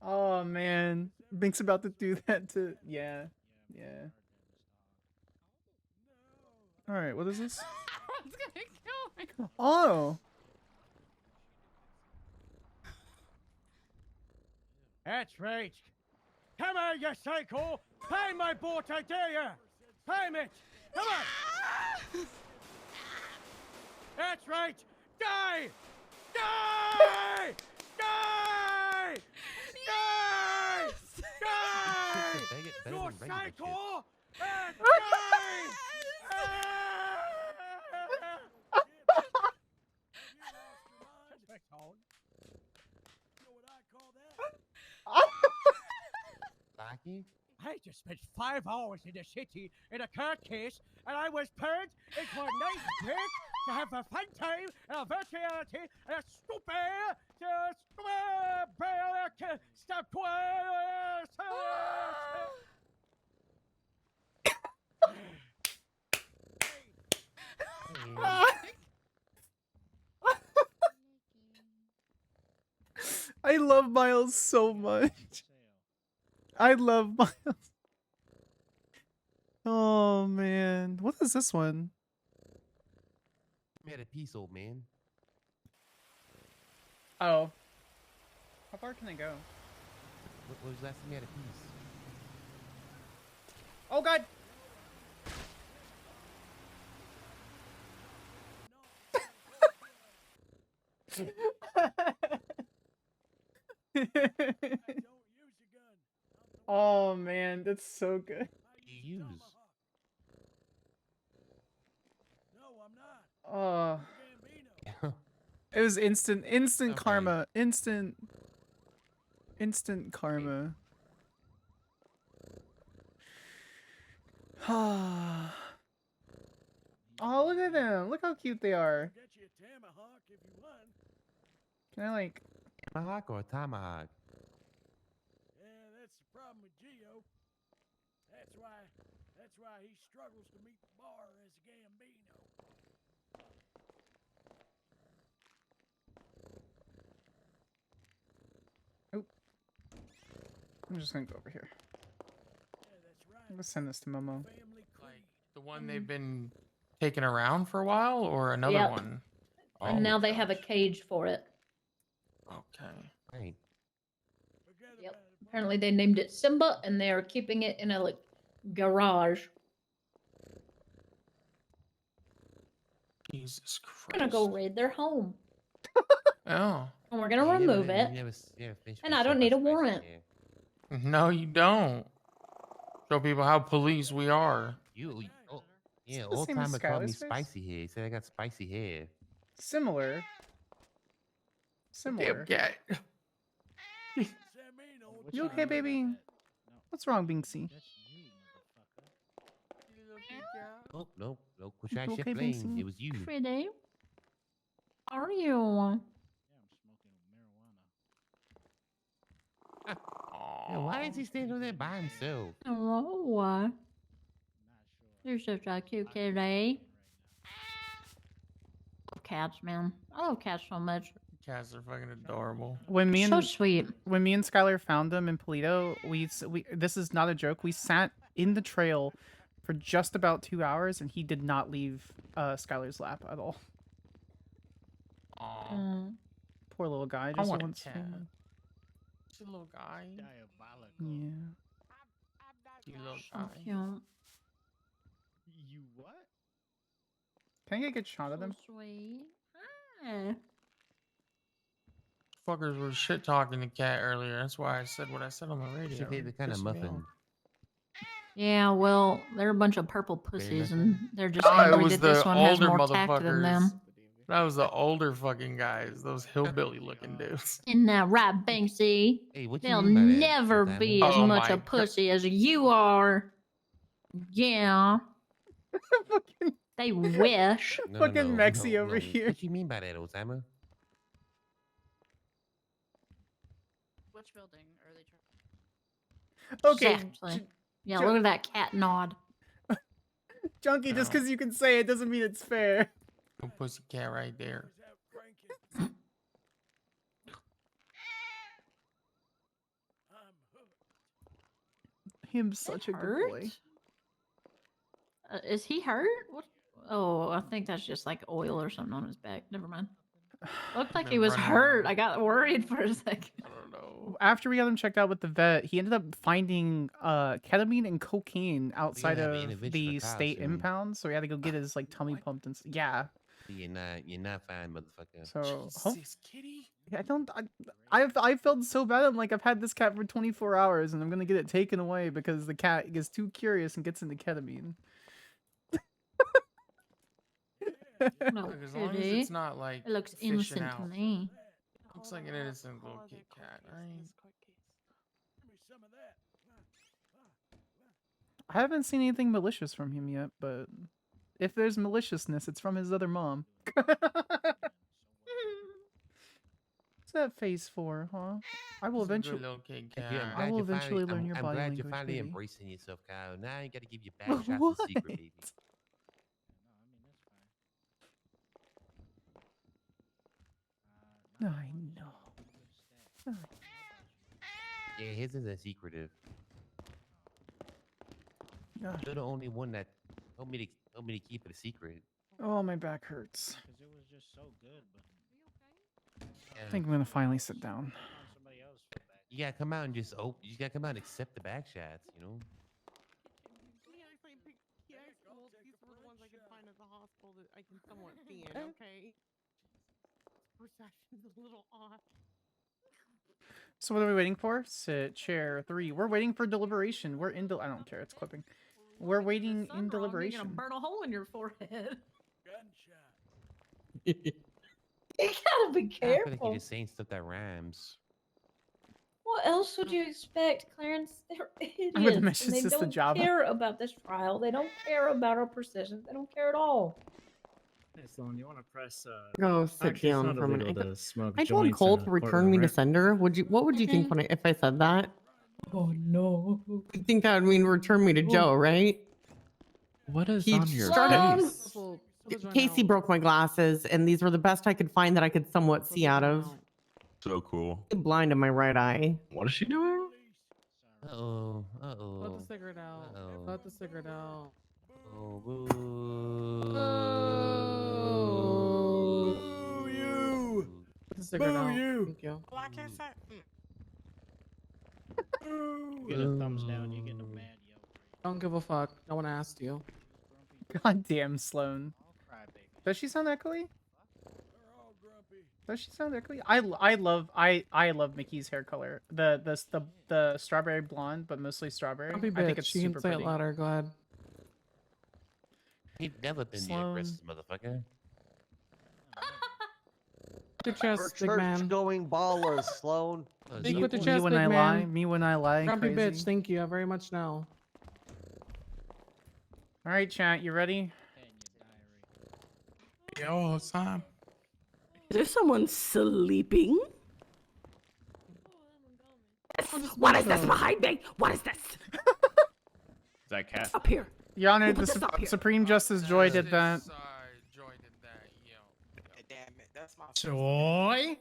Oh man, Bink's about to do that to yeah. All right, what is this? It's gonna kill me. Oh, That's right. Come on, you psycho! Pay my boat, I dare you! Pay it! Come on! That's right! Die! Die! Die! Die! Die! You psycho! Die! I just spent 5 hours in the city in a court case, and I was turned into a nice pig to have a fun time and a virtuality and a stupid, I love Miles so much. I love Miles. Oh man, what is this one? I'm at a piece, old man. Oh, how far can I go? What was last time you had a piece? Oh god. Oh man, that's so good. You use. Oh, it was instant Okay. karma, instant karma. Oh, look at them! Look how cute they are. Can I like? Tomahawk or tomahawk? Yeah, that's the problem with Geo. That's why he struggles to meet the bar as a Gambino. Oh, I'm just gonna go over here. I'm gonna send this to Momo. Like the one they've been taking around for a while, or another Yep. one? And Oh, now they have a cage for it. Okay. Right. Yep. Apparently they named it Simba, and they are keeping it in a like garage. Jesus Christ. We're gonna go raid their home, Oh. and we're gonna remove it. And I don't need a warrant. No, you don't. Show people how police we are. You. Oh, yeah, Is that the old same as timer called me Skyler's face? spicy hair. He said I got spicy hair. Similar. Similar. Damn cat. You okay, baby? What's wrong, Binksy? Oh, no. Which I You should okay, blame. Vincent? It was you. Pretty. How are you? Yeah, why is he standing over there by himself? Hello. You're such a cute kitty. Love cats, man. I love cats so much. Cats are fucking adorable. When me and So sweet. When me and Skyler found them in Polito, we this is not a joke. We sat in the trail for just about 2 hours, and he did not leave Skyler's lap at all. Aw. Mm. Poor little guy. I Just want a wants cat. family. Just a little guy. Yeah. You little So guy. cute. You what? Can I get a good shot of them? So sweet. Hi. Fuckers were shit talking the cat earlier. That's why I said what I said on the radio. Should they the kind of Pissed me muffin? off. Yeah, well, they're a bunch of purple pussies, nothing. and they're just Ah, it angry was that this the one has older more tact than them. motherfuckers. That was the older fucking guys. Those hillbilly looking dudes. Isn't that right, Banksy? Hey, what you They'll mean by that, never old be timer? as Oh much my a pussy as you are. Yeah. They wish. No, Fucking no, Mexi no, over no. here. What you mean by that, old timer? Which building are they trying? Okay. Exactly. Yeah, look at that cat nod. Junkie, just No. because you can say it doesn't mean it's fair. Little pussycat right there. Him's such a good boy. Is he hurt? What? Oh, I think that's just like oil or something on his back. Never mind. Looked like he Been was running hurt. around. I got worried for a second. I don't know. After we got him checked out with the vet, he ended up finding ketamine and cocaine outside have an of intervention the for Kyle state soon. impound, so he had to go get his like tummy pumped and yeah. You're not fine, motherfucker. So Jesus, kitty. I felt so bad. I'm like, I've had this cat for 24 hours and I'm gonna get it taken away because the cat gets too curious and gets into ketamine. No, Look, as long as kitty. it's not like It looks fishing innocent to out. me. Looks like an innocent little Kit Kat. I haven't seen anything malicious from him yet, but if there's maliciousness, it's from his other mom. What's that face for, huh? I will He's a good eventually. little Kit Yeah, Kat. I will eventually learn your I'm body glad language, you're finally baby. embracing yourself, Kyle. Now you gotta give your back shots in secret, baby. I know. Yeah, his isn't secretive. Gosh. You're the only one that told me to keep it a secret. Oh, my back hurts. Because it was just so good, but I think I'm gonna finally sit down. somebody else. You gotta come out and just you gotta come out and accept the back shots, you know? These were the ones I could find at the hospital that I can somewhat see in, okay? Perception's a little off. So what are we waiting for? Sit, chair, 3. We're waiting for deliberation. We're in I don't care, it's clipping. We're waiting in You're deliberation. gonna burn a hole in your forehead. Gunshot. You gotta be I feel like careful. you're just saying stuff that rhymes. What else would you expect, Clarence? They're idiots. I'm gonna mention and they Sister don't Java. care about this trial. They don't care about our precision. They don't care at all. Hey, Sloan, you want to press? Go sit Actually, it's down not for a minute. illegal to smoke I told joints Cole in to a return me courtroom, to right? sender. What would you think when if I said that? Oh no. You think that would mean return me to Joe, right? What is He on your started. face? Casey broke my glasses, and these were the best I could find that I could somewhat see out of. So cool. I'm blind in my right eye. What is she doing? Uh-oh. Uh-oh. Let the cigarette out. Uh-oh. Let the cigarette out. Oh, boo. Boo you! Let the cigarette out. Thank you. Well, I can't say. You get a thumbs down, you get a mad yell. Don't give a fuck. No one asked you. Goddamn Sloan. Cry, baby. Does she sound echoey? They're all grumpy. Does she sound echoey? I love Mickey's hair color. The strawberry blonde, but mostly strawberry. Grumpy I think bitch. it's She can super say pretty. it louder. Go ahead. He's never been the Sloan. aggressive motherfucker. Your We're chest, big man. church-going ballers, Sloan. Speak Me, with the me chest, when big I man. lie. Me when I lie. Grumpy Crazy. bitch. Thank you. I very much know. All right, chat. You ready? Yo, it's time. Is there someone sleeping? What is this behind me? What is this? Is that cat? Up here. Your Honor, Who the put this up here? Supreme Justice Joy did that. Joy did that, yo. Damn it, that's my. Joy?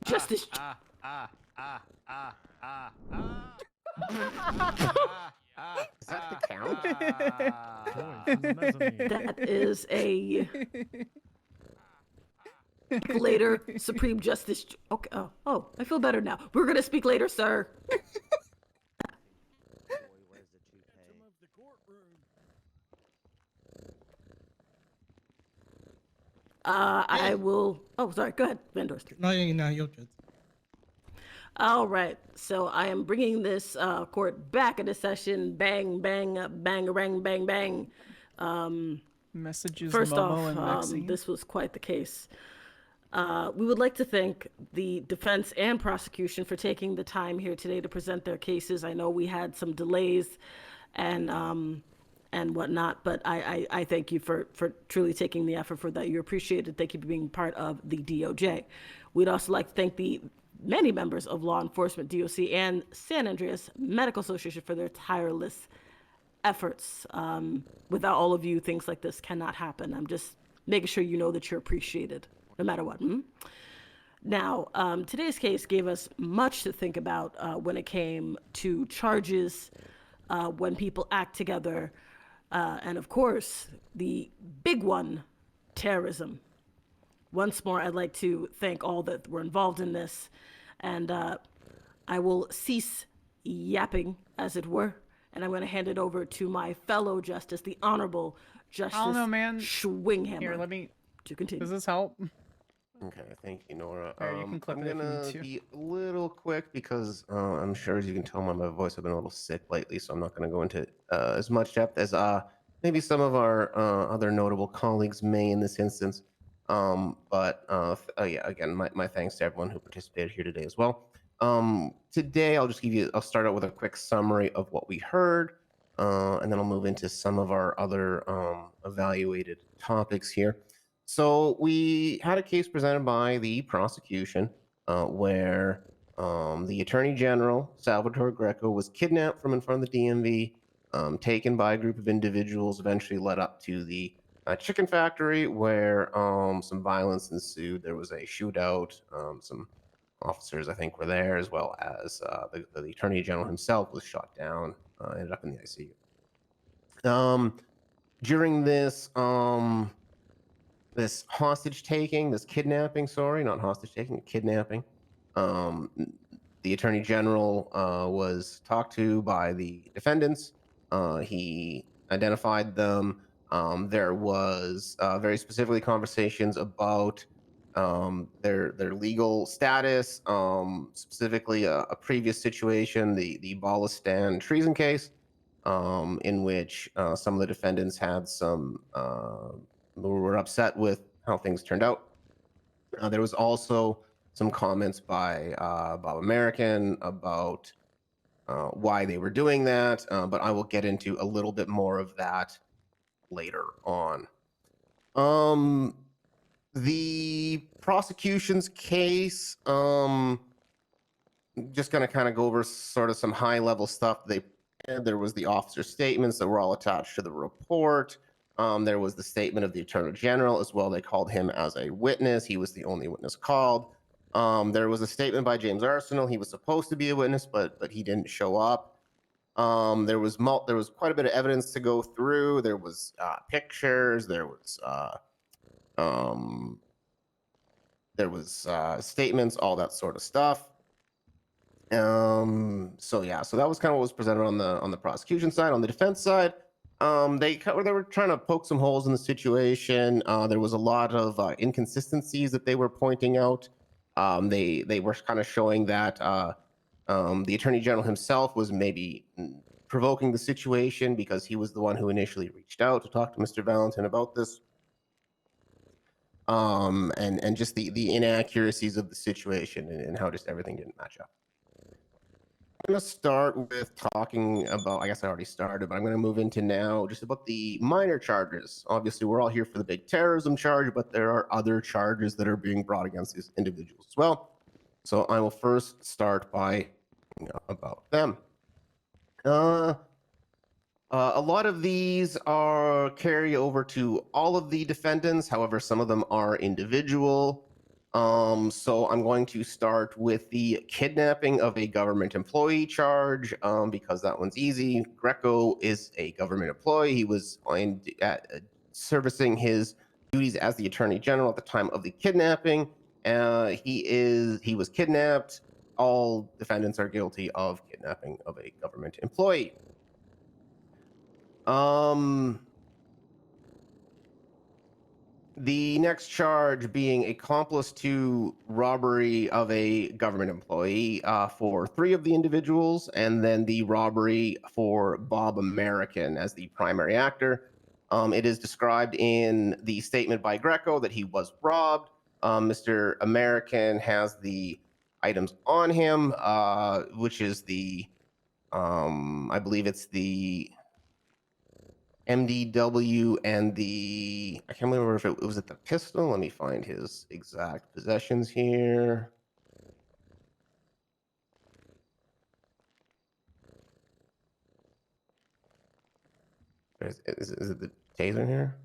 Justice. Is that the count? That is a later Supreme Justice. Okay. Oh, I feel better now. We're gonna speak later, sir. I will. Oh, sorry. Go ahead, Vandor. No, you're good. All right. So I am bringing this court back into session. Bang, bang, bang, bang, bang, bang. Messages. First Momo and off, Lexi. this was quite the case. We would like to thank the defense and prosecution for taking the time here today to present their cases. I know we had some delays and whatnot, but I thank you for truly taking the effort for that. You appreciate it. Thank you for being part of the DOJ. We'd also like to thank the many members of law enforcement, DOC, and San Andreas Medical Association for their tireless efforts. Without all of you, things like this cannot happen. I'm just making sure you know that you're appreciated, no matter what. Now, today's case gave us much to think about when it came to charges, when people act together, and of course, the big one, terrorism. Once more, I'd like to thank all that were involved in this, and I will cease yapping, as it were, and I'm going to hand it over to my fellow justice, the Honorable Justice I don't know, man. Schwinghammer. Here, let me. To continue. Does this help? Okay, thank you, Nora. Alright, you can clip I'm it if you need gonna to. be a little quick because I'm sure, as you can tell by my voice, I've been a little sick lately, so I'm not gonna go into as much depth as maybe some of our other notable colleagues may in this instance. Yeah, again, my thanks to everyone who participated here today as well. Today, I'll start out with a quick summary of what we heard, and then I'll move into some of our other evaluated topics here. So we had a case presented by the prosecution where the Attorney General, Salvatore Greco, was kidnapped from in front of the DMV, taken by a group of individuals, eventually led up to the chicken factory where some violence ensued. There was a shootout. Some officers, I think, were there, as well as the Attorney General himself was shot down, ended up in the ICU. During this this hostage taking, this kidnapping, sorry, not hostage taking, kidnapping. The Attorney General was talked to by the defendants. He identified them. There was very specifically conversations about their legal status, specifically a previous situation, the Balistan treason case, in which some of the defendants had some were upset with how things turned out. There was also some comments by Bob American about why they were doing that, but I will get into a little bit more of that later on. The prosecution's case, just going to kind of go over sort of some high-level stuff. There was the officer statements that were all attached to the report. There was the statement of the Attorney General as well. They called him as a witness. He was the only witness called. There was a statement by James Arsenal. He was supposed to be a witness, but he didn't show up. There was quite a bit of evidence to go through. There was pictures. There was statements, all that sort of stuff. So that was kind of what was presented on the prosecution side. On the defense side, they were trying to poke some holes in the situation. There was a lot of inconsistencies that they were pointing out. They were kind of showing that the Attorney General himself was maybe provoking the situation because he was the one who initially reached out to talk to Mr. Valentin about this. And just the inaccuracies of the situation and how just everything didn't match up. I'm going to start with talking about, I guess I already started, but I'm going to move into now just about the minor charges. Obviously, we're all here for the big terrorism charge, but there are other charges that are being brought against these individuals as well. So I will first start by about them. A lot of these are carry over to all of the defendants. However, some of them are individual. So I'm going to start with the kidnapping of a government employee charge, because that one's easy. Greco is a government employee. He was servicing his duties as the Attorney General at the time of the kidnapping. He was kidnapped. All defendants are guilty of kidnapping of a government employee. The next charge being accomplice to robbery of a government employee for 3 of the individuals, and then the robbery for Bob American as the primary actor. It is described in the statement by Greco that he was robbed. Mr. American has the items on him, which is the, I believe it's the MDW and I can't remember if it was the pistol. Let me find his exact possessions here. Is it the taser here?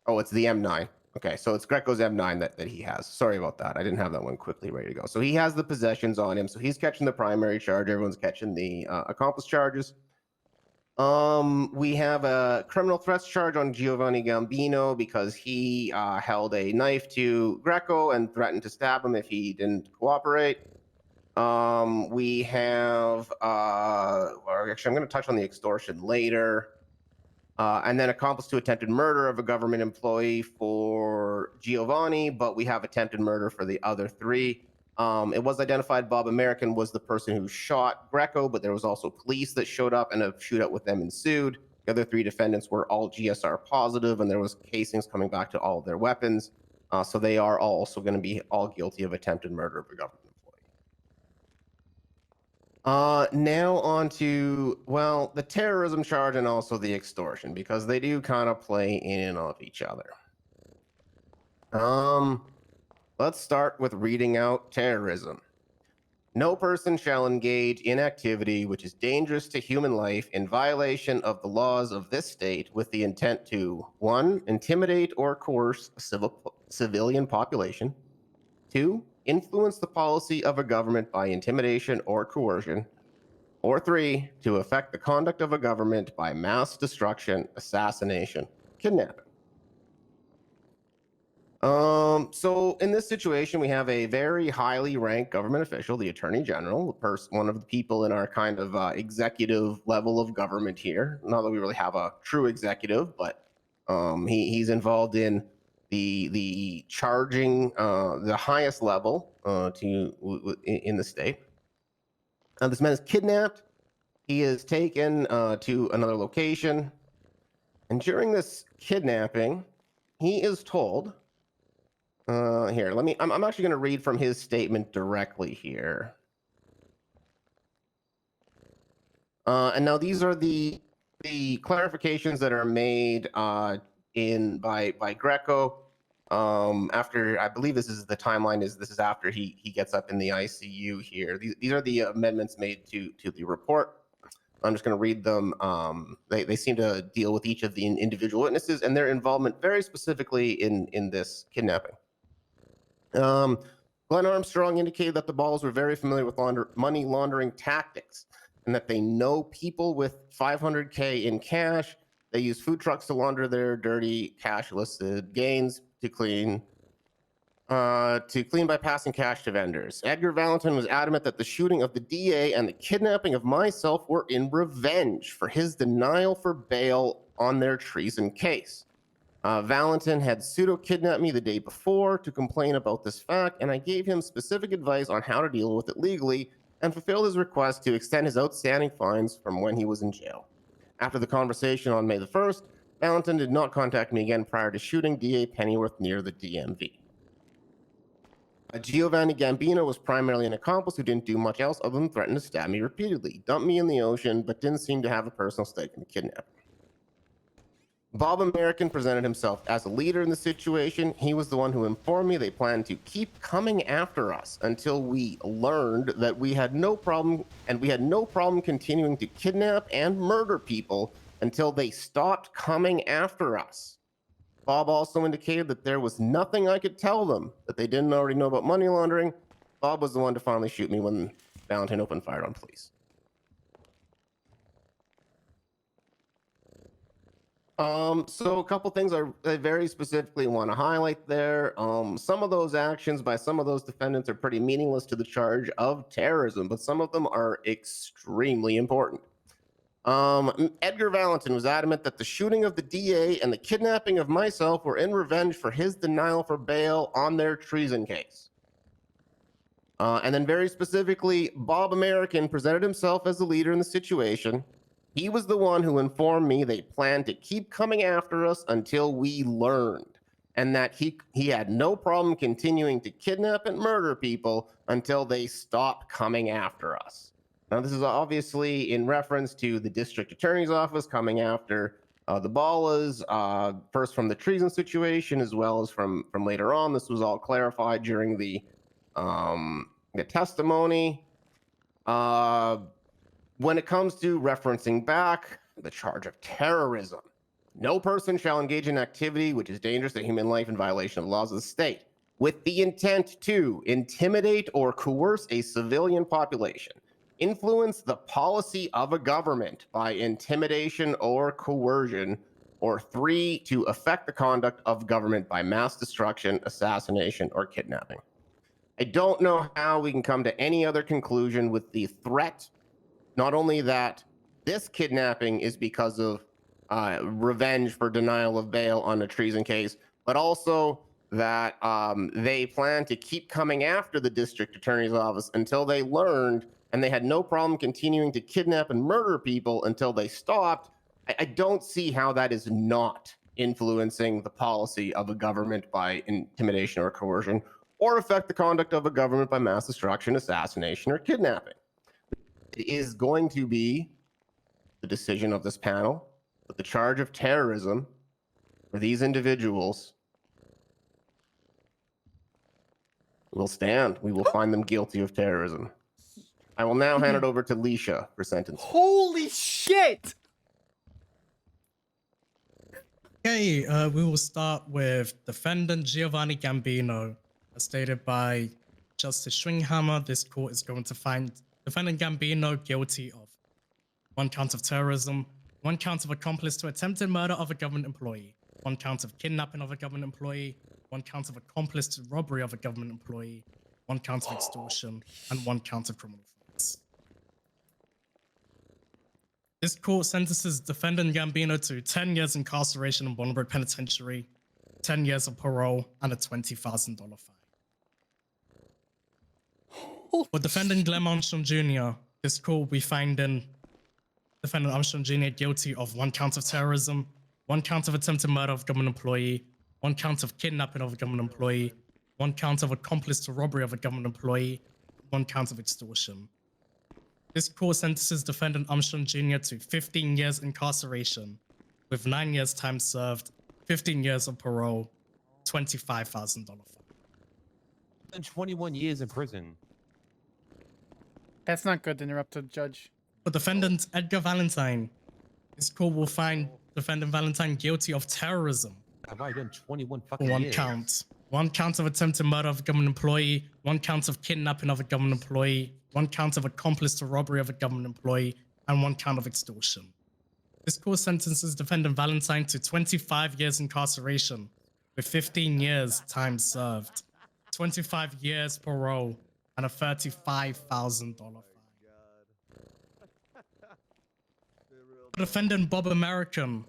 Oh, it's the M9. Okay, so it's Greco's M9 that he has. Sorry about that. I didn't have that one quickly ready to go. So he has the possessions on him. So he's catching the primary charge. Everyone's catching the accomplice charges. We have a criminal threats charge on Giovanni Gambino because he held a knife to Greco and threatened to stab him if he didn't cooperate. We have, or actually, I'm going to touch on the extortion later. And then accomplice to attempted murder of a government employee for Giovanni, but we have attempted murder for the other three. It was identified Bob American was the person who shot Greco, but there was also police that showed up and a shootout with them ensued. The other three defendants were all GSR positive, and there was casings coming back to all of their weapons. So they are also going to be all guilty of attempted murder of a government employee. Now on to, well, the terrorism charge and also the extortion, because they do kind of play in and of each other. Let's start with reading out terrorism. No person shall engage in activity which is dangerous to human life in violation of the laws of this state with the intent to 1. Intimidate or coerce a civilian population. 2. Influence the policy of a government by intimidation or coercion. Or 3. To affect the conduct of a government by mass destruction, assassination, kidnapping. So in this situation, we have a very highly ranked government official, the Attorney General, one of the people in our kind of executive level of government here. Not that we really have a true executive, but he's involved in the charging, the highest level in the state. This man is kidnapped. He is taken to another location, and during this kidnapping, he is told. Here, I'm actually going to read from his statement directly here. And now these are the clarifications that are made by Greco. After, I believe this is the timeline, this is after he gets up in the ICU here. These are the amendments made to the report. I'm just going to read them. They seem to deal with each of the individual witnesses and their involvement very specifically in this kidnapping. Glenn Armstrong indicated that the Balls were very familiar with money laundering tactics and that they know people with $500K in cash. They use food trucks to launder their dirty cash-listed gains to clean by passing cash to vendors. Edgar Valentin was adamant that the shooting of the DA and the kidnapping of myself were in revenge for his denial for bail on their treason case. Valentin had pseudo-kidnapped me the day before to complain about this fact, and I gave him specific advice on how to deal with it legally and fulfilled his request to extend his outstanding fines from when he was in jail. After the conversation on May the 1st, Valentin did not contact me again prior to shooting DA Pennyworth near the DMV. Giovanni Gambino was primarily an accomplice who didn't do much else other than threaten to stab me repeatedly, dump me in the ocean, but didn't seem to have a personal stake in the kidnapping. Bob American presented himself as a leader in the situation. He was the one who informed me they planned to keep coming after us until we learned that we had no problem continuing to kidnap and murder people until they stopped coming after us. Bob also indicated that there was nothing I could tell them that they didn't already know about money laundering. Bob was the one to finally shoot me when Valentin opened fire on police. So a couple things I very specifically want to highlight there. Some of those actions by some of those defendants are pretty meaningless to the charge of terrorism, but some of them are extremely important. Edgar Valentin was adamant that the shooting of the DA and the kidnapping of myself were in revenge for his denial for bail on their treason case. And then very specifically, Bob American presented himself as the leader in the situation. He was the one who informed me they planned to keep coming after us until we learned, and that he had no problem continuing to kidnap and murder people until they stopped coming after us. Now, this is obviously in reference to the district attorney's office coming after the Ballas, first from the treason situation, as well as from later on. This was all clarified during the testimony. When it comes to referencing back the charge of terrorism, No person shall engage in activity which is dangerous to human life in violation of laws of the state, with the intent to intimidate or coerce a civilian population, influence the policy of a government by intimidation or coercion, or 3, to affect the conduct of government by mass destruction, assassination, or kidnapping. I don't know how we can come to any other conclusion with the threat, not only that this kidnapping is because of revenge for denial of bail on a treason case, but also that they plan to keep coming after the district attorney's office until they learned, and they had no problem continuing to kidnap and murder people until they stopped. I don't see how that is not influencing the policy of a government by intimidation or coercion, or affect the conduct of a government by mass destruction, assassination, or kidnapping. It is going to be the decision of this panel that the charge of terrorism for these individuals will stand. We will find them guilty of terrorism. I will now hand it over to Leisha for sentencing. Holy shit! Okay, we will start with defendant Giovanni Gambino. As stated by Justice Schwinghammer, this court is going to find defendant Gambino guilty of 1 count of terrorism, 1 count of accomplice to attempted murder of a government employee, 1 count of kidnapping of a government employee, 1 count of accomplice to robbery of a government employee, 1 count of extortion, and 1 count of criminal offense. This court sentences defendant Gambino to 10 years incarceration in Bolingbroke Penitentiary, 10 years of parole, and a $20,000 fine. For defendant Glenn Armstrong Jr., this court will be finding defendant Armstrong Jr. guilty of 1 count of terrorism, 1 count of attempted murder of a government employee, 1 count of kidnapping of a government employee, 1 count of accomplice to robbery of a government employee, 1 count of extortion. This court sentences defendant Armstrong Jr. to 15 years incarceration, with 9 years time served, 15 years of parole, $25,000 fine. And 21 years in prison. That's not good to interrupt the judge. For defendant Edgar Valentine, this court will find defendant Valentine guilty of terrorism. I've already done 21 fucking One years. count. 1 count of attempted murder of a government employee, 1 count of kidnapping of a government employee, 1 count of accomplice to robbery of a government employee, and 1 count of extortion. This court sentences defendant Valentine to 25 years incarceration, with 15 years time served, 25 years parole, and a $35,000 fine. Defendant Bob American,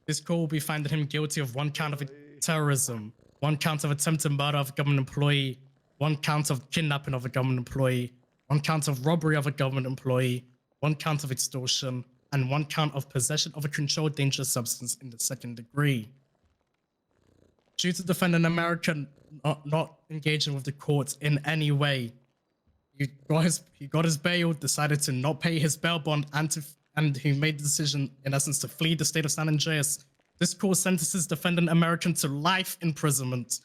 this court will be finding him guilty of 1 count of terrorism, 1 count of attempted murder of a government employee, 1 count of kidnapping of a government employee, 1 count of robbery of a government employee, 1 count of extortion, and 1 count of possession of a controlled dangerous substance in the 2nd degree. Due to defendant American not engaging with the court in any way, he got his bail, decided to not pay his bail bond, and he made the decision, in essence, to flee the state of San Andreas. This court sentences defendant American to life imprisonment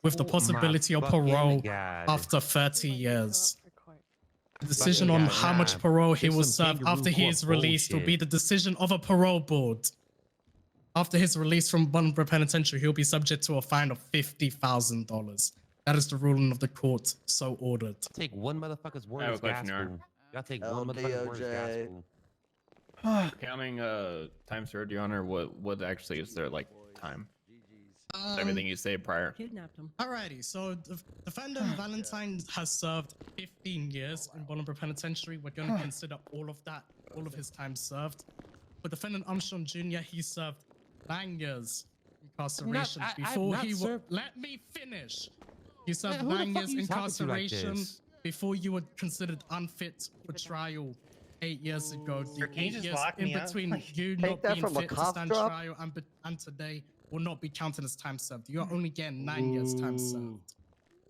with the possibility of parole after 30 years. The decision on how much parole he will serve after he is released will be the decision of a parole board. After his release from Bolingbroke Penitentiary, he'll be subject to a fine of $50,000. That is the ruling of the court, so ordered. Take one motherfucker's word I have as a question, gospel. Aaron. Y'all take one motherfucker's word as gospel. Counting time served, Your Honor, what actually is there like time? Everything you say prior. Kidnapped him. Alrighty, so the defendant Valentine has served 15 years in Bolingbroke Penitentiary. We're going to consider all of that, all of his time served. For defendant Armstrong Jr., he served 9 years incarceration before he was. Let me finish. He served 9 years incarceration before you were considered unfit for trial 8 years ago. The Can you 8 just years lock in me up? between you Take not that being from a fit to cough stand drop? trial and today will not be counted as time served. You're only getting 9 years time served.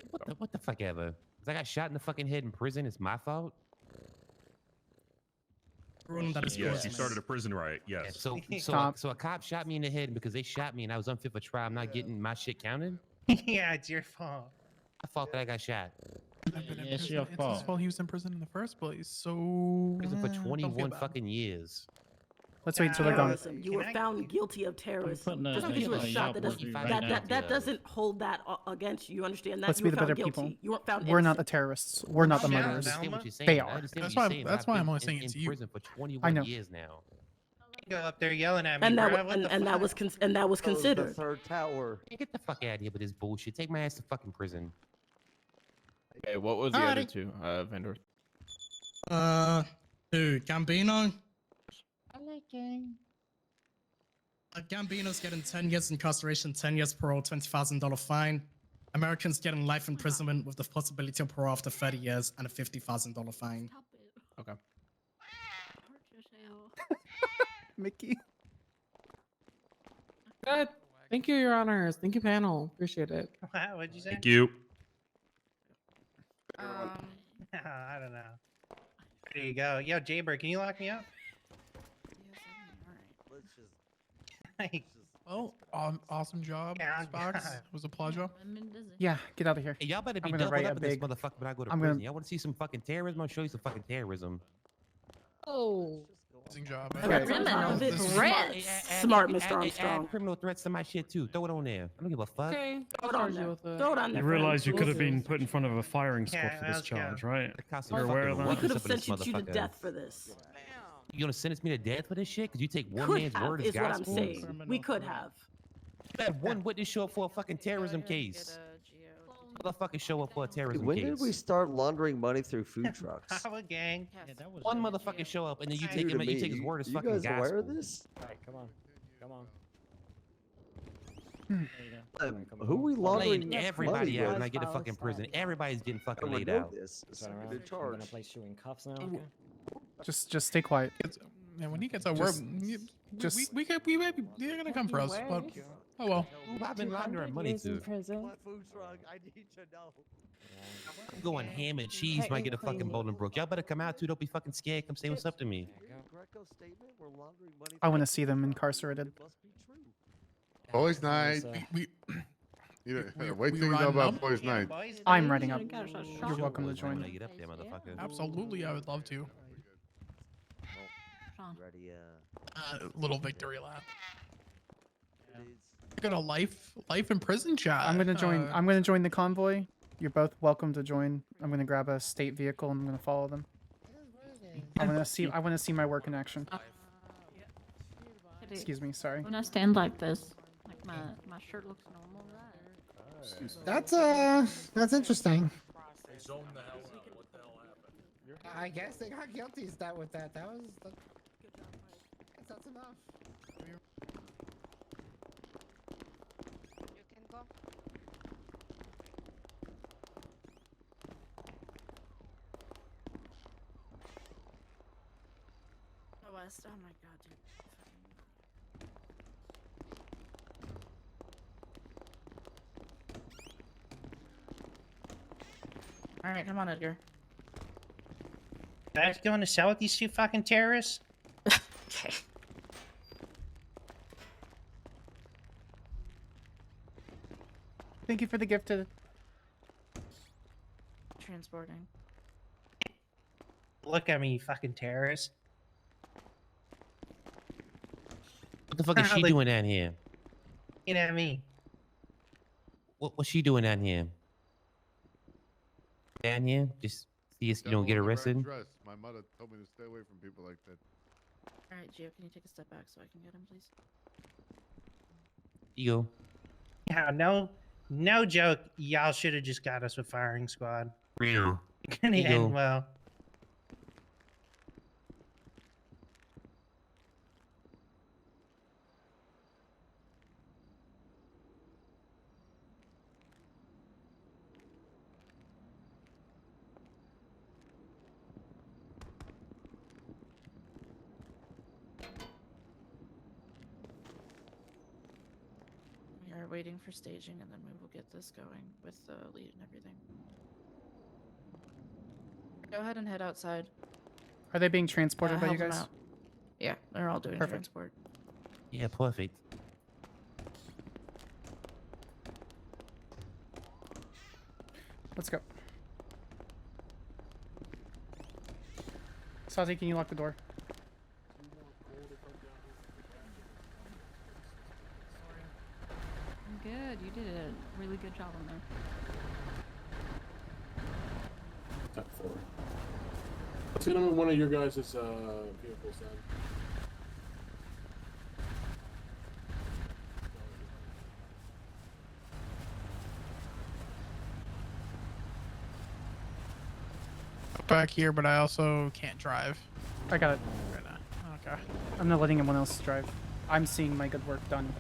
What the fuck ever? 'Cause I got shot in the fucking head in prison. It's my fault. Ruling that is Yes, correct. you started a prison riot. Yes. So a cop shot me in the head, and because they shot me and I was unfit for trial, I'm not getting my shit counted. Yeah, it's your fault. I thought that I got shot. It's your fault. Well, he was in prison in the first place, so Prison for don't feel 21 bad. fucking years. Let's wait until they're gone. Terrorism. You were found guilty of terrorism. putting a Just because you were thing shot, up that with doesn't you right that, now. that doesn't hold that against you. You understand that? Let's You be were the found better guilty. people. You weren't found We're not the innocent. terrorists. We're not the Yeah, murderers. Velma. What you're saying. They I are. understand That's what you're why- saying, that's but I've why I'm been only saying in it's you. prison for I 21 know. years now. Go up there yelling at me, And that bruh. wa- What the and that fuck? was and that was That was the considered. third tower. Hey, get the fuck out of here with this bullshit. Take my ass to fucking prison. Okay, what was the other two vendors? Dude, Gambino. I like gang. Gambino's getting 10 years incarceration, 10 years parole, $20,000 fine. Americans getting life imprisonment with the possibility of parole after 30 years and a $50,000 fine. Okay. Mickey. Good. Thank you, Your Honors. Thank you, panel. Appreciate it. What'd you say? Thank you. I don't know. There you go. Yo, Jaybird, can you lock me up? Let's just. Like, Well, awesome job, Yeah, Spox. God. It was a pleasure. Yeah, get out of here. Hey, y'all better be I'm gonna doubled write up a in this big. motherfucker when I go to I'm prison. gonna. Y'all want to see some fucking terrorism? I'll show you some fucking terrorism. Oh. Amazing job. Okay. Smart, Mr. Armstrong. Criminal threats to my shit too. Throw it on there. I don't give a fuck. Okay. Throw it on there. Throw it on there. You realize you friend. could have been put in front of a firing squad Yeah, for this let's go. charge, right? It costs You're some aware of fucking that? We could have up in this sentenced you to motherfucker. death for this. You gonna sentence me to death for this shit? Cause you take one Could man's have, word as is what I'm gospel? saying. We could have. You had one witness show up for a fucking terrorism case. Motherfucker show up for a terrorism When case. did we start laundering money through food trucks? Our gang. One motherfucker show up and then you take New him. to You me. take his word as You fucking guys gospel. aware of this? Alright, come on. Come on. Who we I'm laundering laying everybody money out with? when I get to fucking prison. Everybody's getting fucking laid know out. this. Turn around. Good I'm charge. gonna place you in cuffs now. Okay? Just stay quiet. And when he gets out, we're Just- we might be, they're gonna come for us. But oh well. I've been laundering money too. prison. What food truck? I need to know. I'm going ham and cheese when I get a fucking Bolingbrook. Y'all better come out too. Don't be fucking scared. Come say what's up to me. Greco's statement, we're laundering money. I want to see them incarcerated. It must be true. Boys' night. We Wait we till you know riding about up? boys' night. I'm writing up. You're You're welcome to When join. I get up there, motherfucker. absolutely, I would love to. Ready, Little victory lap. Got a life in prison chat. I'm gonna join. I'm gonna join the convoy. You're both welcome to join. I'm gonna grab a state vehicle and I'm gonna follow them. I want to see. I want to see my work in action. Excuse me. Sorry. When I stand like this, like my shirt looks normal, right? That's interesting. They zoned the hell out. What the hell happened? I guess they got guilty with that. That's enough. You can go. West. Oh my god, dude. Alright, come on, Edgar. Guys going to sell with these two fucking terrorists? Okay. Thank you for the gifted. Transporting. Look at me, you fucking terrorist. What the fuck is she Like- doing down here? Looking at me. What's she doing down here? Down here? Just see us, you don't get arrested? My mother told me to stay away from people like that. Alright, Gio, can you take a step back so I can get him, please? You go. Yeah, no joke. Y'all should have just got us with firing squad. Real. It couldn't You go. end well. We are waiting for staging and then we will get this going with the lead and everything. Go ahead and head outside. Are they being transported by you help 'em guys? out. Yeah, they're all doing Perfect. transport. Yeah, perfect. Let's go. Sazi, can you lock the door? Let's get him in one of your guys' vehicles then. Back here, but I also can't drive. I got it. Right now. Okay. I'm not letting anyone else drive. I'm seeing my good work done.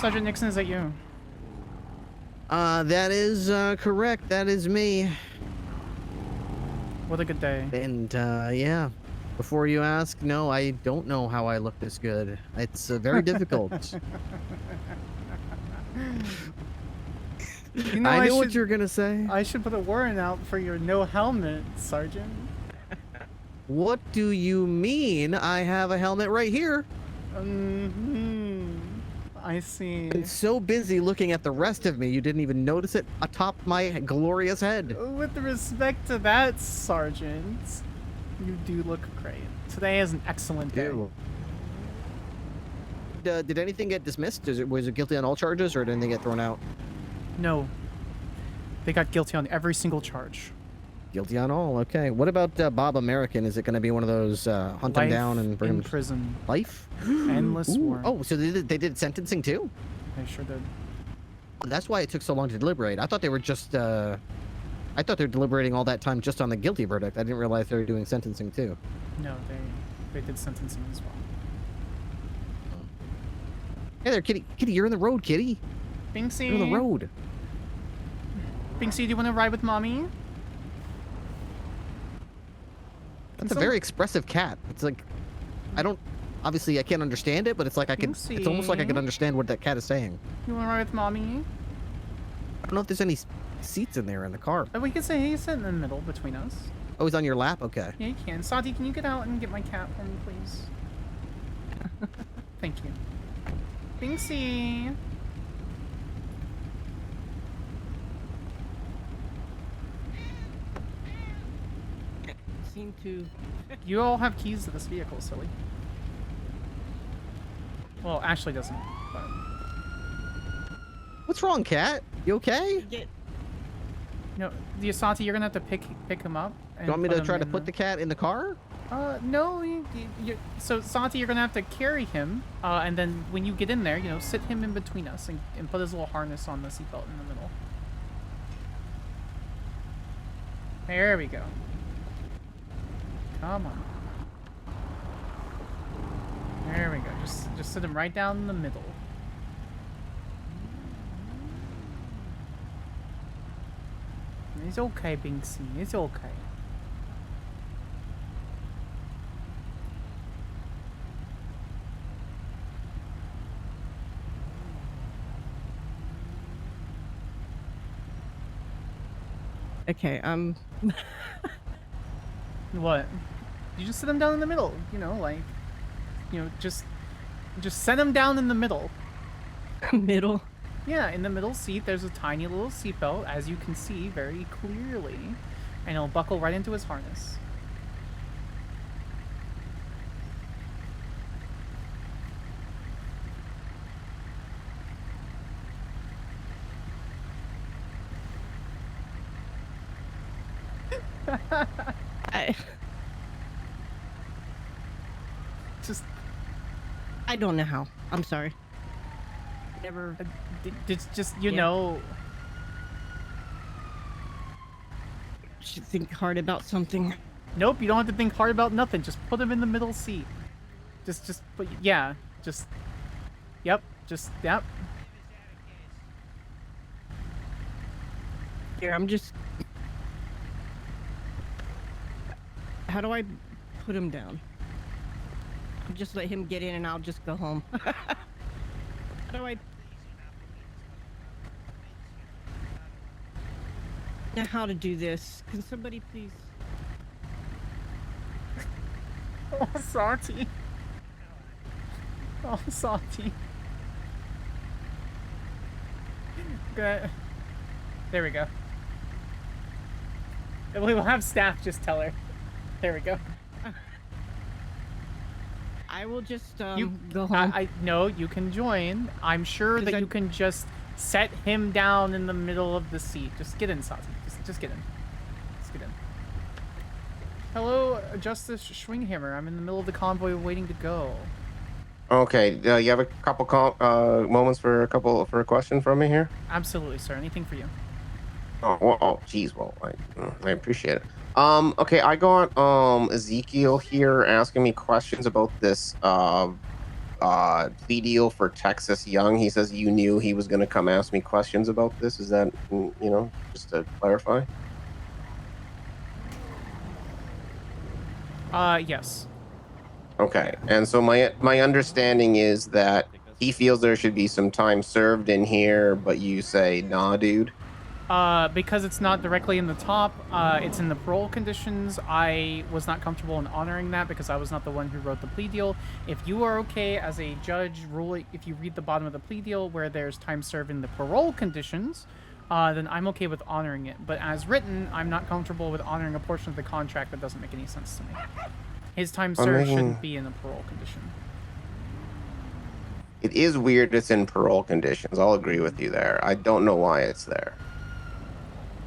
Sergeant Nixon, is that you? That is correct. That is me. What a good day. And yeah, before you ask, no, I don't know how I look this good. It's very difficult. You know, I knew what you were gonna say. I should put a warrant out for your no helmet, Sergeant. What do you mean? I have a helmet right here. I see. Been so busy looking at the rest of me, you didn't even notice it atop my glorious head. With respect to that, Sergeant, you do look great. Today is an excellent day. Did anything get dismissed? Was it guilty on all charges, or did anything get thrown out? No. They got guilty on every single charge. Guilty on all. Okay. What about Bob American? Is it going to be one of those hunt him down and bring in him prison? Life? Endless warrant. Oh, so they did sentencing too? They sure did. That's why it took so long to deliberate. I thought they were just I thought they were deliberating all that time just on the guilty verdict. I didn't realize they were doing sentencing too. No, they did sentencing as well. Hey there, Kitty. Kitty, you're in the road, Kitty. Binksy. You're in the road. Binksy, do you want to ride with Mommy? That's a very expressive cat. It's like, obviously I can't understand it, but it's like it's almost like I can understand what that cat is saying. You want to ride with Mommy? I don't know if there's any seats in there in the car. Oh, we could say he's sitting in the middle between us. Oh, he's on your lap? Okay. Yeah, you can. Sati, can you get out and get my cat for me, please? Thank you. Binksy. Seem to. You all have keys to this vehicle, silly. Well, Ashley doesn't, but... What's wrong, cat? You okay? No, Yasati, you're gonna have to pick him up. You want me to try to put the cat in the car? No. So, Santi, you're gonna have to carry him, and then when you get in there, sit him in between us and put his little harness on the seatbelt in the middle. There we go. Come on. There we go. Just sit him right down in the middle. It's okay, Binksy. It's okay. Okay, What? You just sit him down in the middle, just set him down in the middle. Middle? Yeah, in the middle seat, there's a tiny little seatbelt, as you can see very clearly, and it'll buckle right into his harness. I don't know how. I'm sorry. Never. Just you know. Should think hard about something. Nope, you don't have to think hard about nothing. Just put him in the middle seat. Yep. Yep. Here, I'm just. How do I put him down? Just let him get in and I'll just go home. How do I... Now how to do this? Can somebody please... Oh, Sati. Oh, Sati. Good. There we go. We will have staff just tell her. There we go. I will just go home. No, you can join. I'm sure that you can just set him down in the middle of the seat. Just get in, Sati. Just get in. Just get in. Hello, Justice Schwinghammer. I'm in the middle of the convoy waiting to go. Okay, you have a couple moments for a question from me here? Absolutely, sir. Anything for you. Oh, well, geez, well, I appreciate it. Okay, I got Ezekiel here asking me questions about this plea deal for Texas Young. He says you knew he was going to come ask me questions about this. Is that, just to clarify? Yes. Okay, and so my understanding is that he feels there should be some time served in here, but you say, nah, dude. Because it's not directly in the top, it's in the parole conditions. I was not comfortable in honoring that because I was not the one who wrote the plea deal. If you are okay as a judge ruling, if you read the bottom of the plea deal where there's time served in the parole conditions, then I'm okay with honoring it. But as written, I'm not comfortable with honoring a portion of the contract that doesn't make any sense to me. His time served shouldn't be in a parole condition. It is weird it's in parole conditions. I'll agree with you there. I don't know why it's there.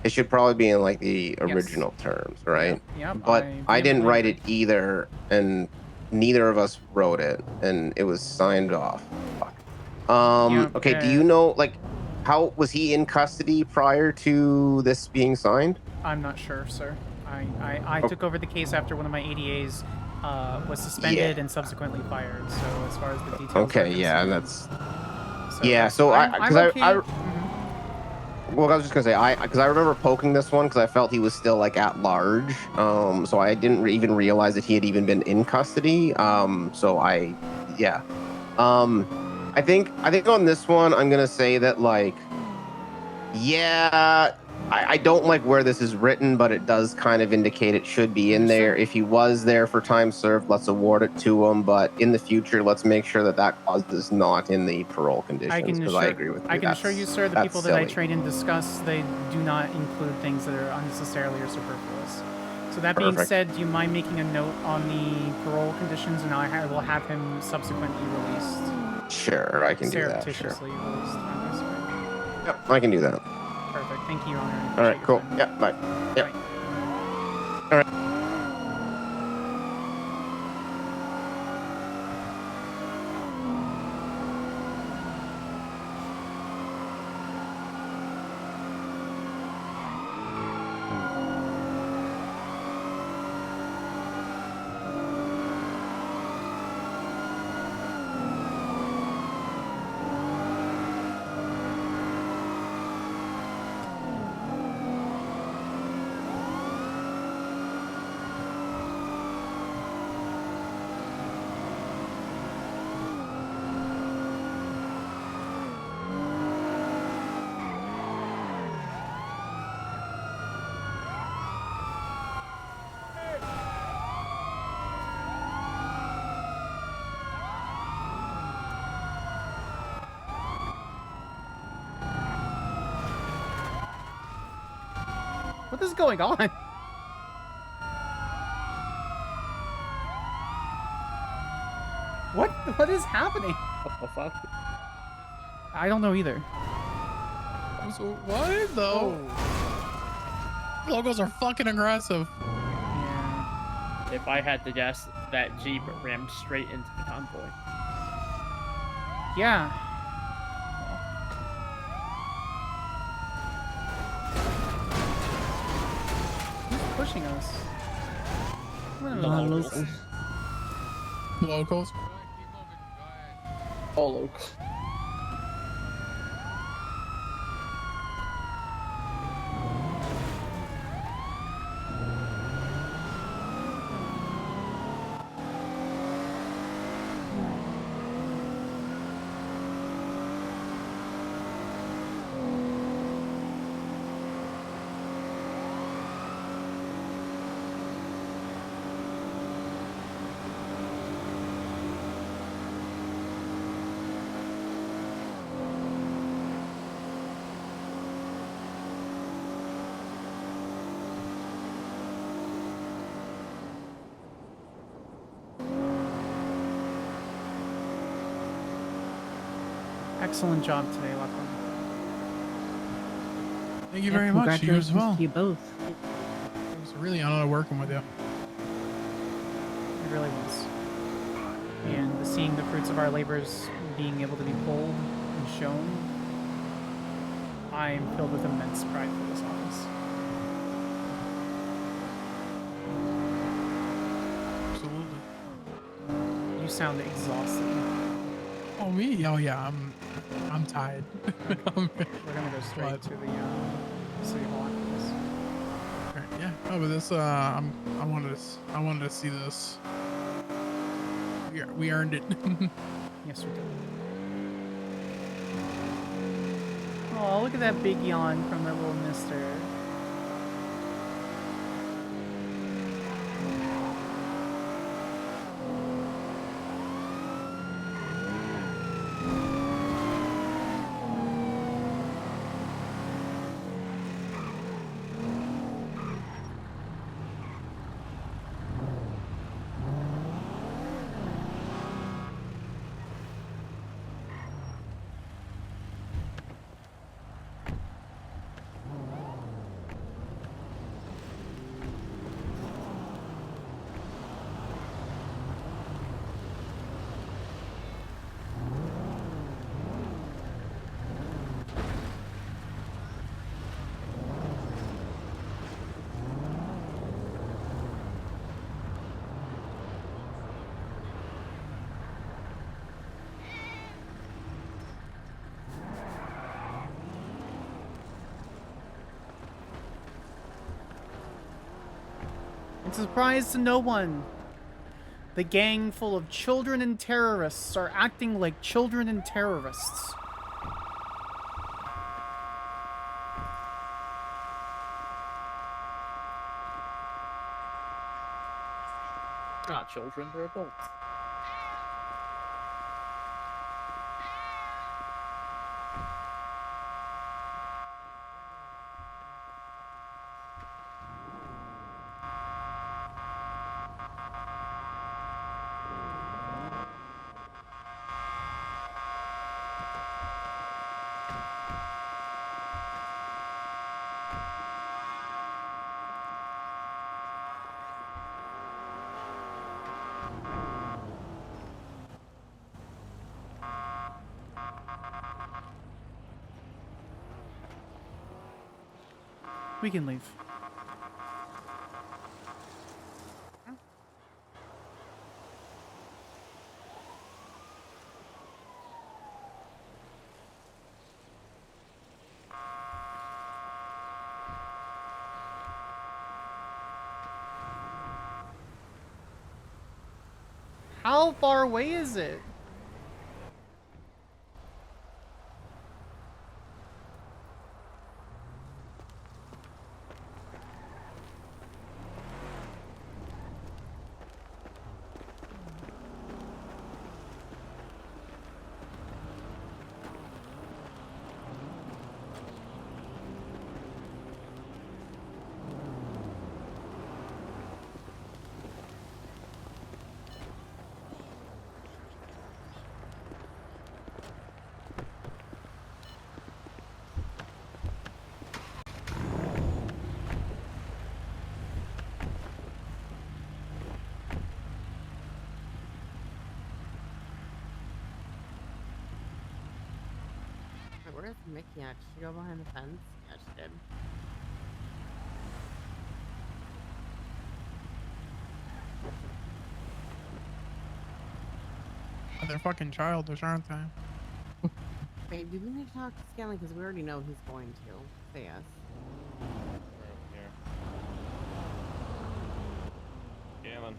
It should probably be in like the original terms, right? Yep, but I didn't vehemently write agree. it either, and neither of us wrote it, and it was signed off. Fuck. Okay, do you know, like, how was he in custody prior to this being signed? I'm not sure, sir. I took over the case after one of my ADAs was suspended and subsequently fired. So as far as the details. Okay, yeah, that's. Yeah, so well, I was just gonna say because I remember poking this one because I felt he was still like at large. So I didn't even realize that he had even been in custody. I think on this one I'm gonna say that like, yeah, I don't like where this is written, but it does kind of indicate it should be in there. If he was there for time served, let's award it to him. But in the future, let's make sure that clause is not in the parole conditions, because I agree with you. I can assure you, sir, the people that silly. I trade and discuss, they do not include things that are unnecessarily or superfluous. So that being said, do you mind making a note on the parole conditions, and I will have him subsequently released? Sure, I can do that. Sure. Surreptitiously released. Yep, I can do that. Perfect. Thank you, Your Honor. All right, cool. Yeah, bye. Yep. All right. What is going on? What is happening? What the fuck? I don't know either. So what though? Locals are fucking aggressive. If I had to guess, that Jeep rammed straight into the convoy. Yeah. Who's pushing us? Locals. Locals. All locals. Excellent job today, Littleman. Thank you very much. You as Congratulations well. to you both. It was really an honor working with you. It really was. And seeing the fruits of our labors being able to be pulled and shown, I'm filled with immense pride for this office. Absolutely. You sound exhausted. Oh me? Oh yeah, I'm tired. We're gonna go straight to the city hall after this. Alright, yeah. Oh, but this I wanted to see this. We earned it. Yes, we did. Oh, look at that big yawn from that little mister. It's a surprise to no one. The gang full of children and terrorists are acting like children and terrorists. Not children, they're adults. We can leave. How far away is it? Wait, where's Mickey at? Did she go behind the fence? Yeah, she did. They're fucking childish, aren't they? Wait, do we need to talk to Scanlon? Because we already know he's going to. Say yes. Galen.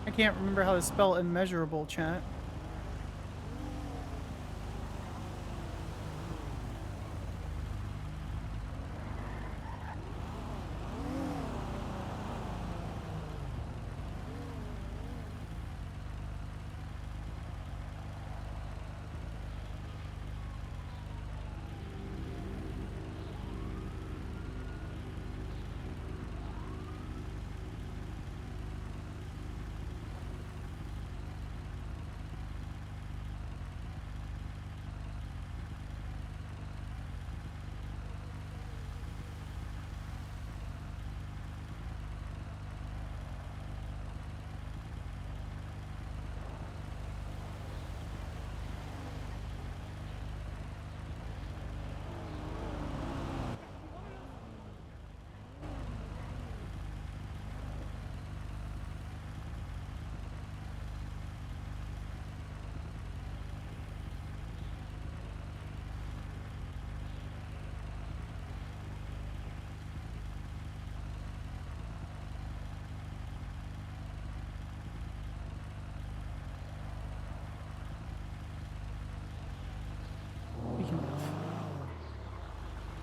I can't remember how to spell immeasurable, chat.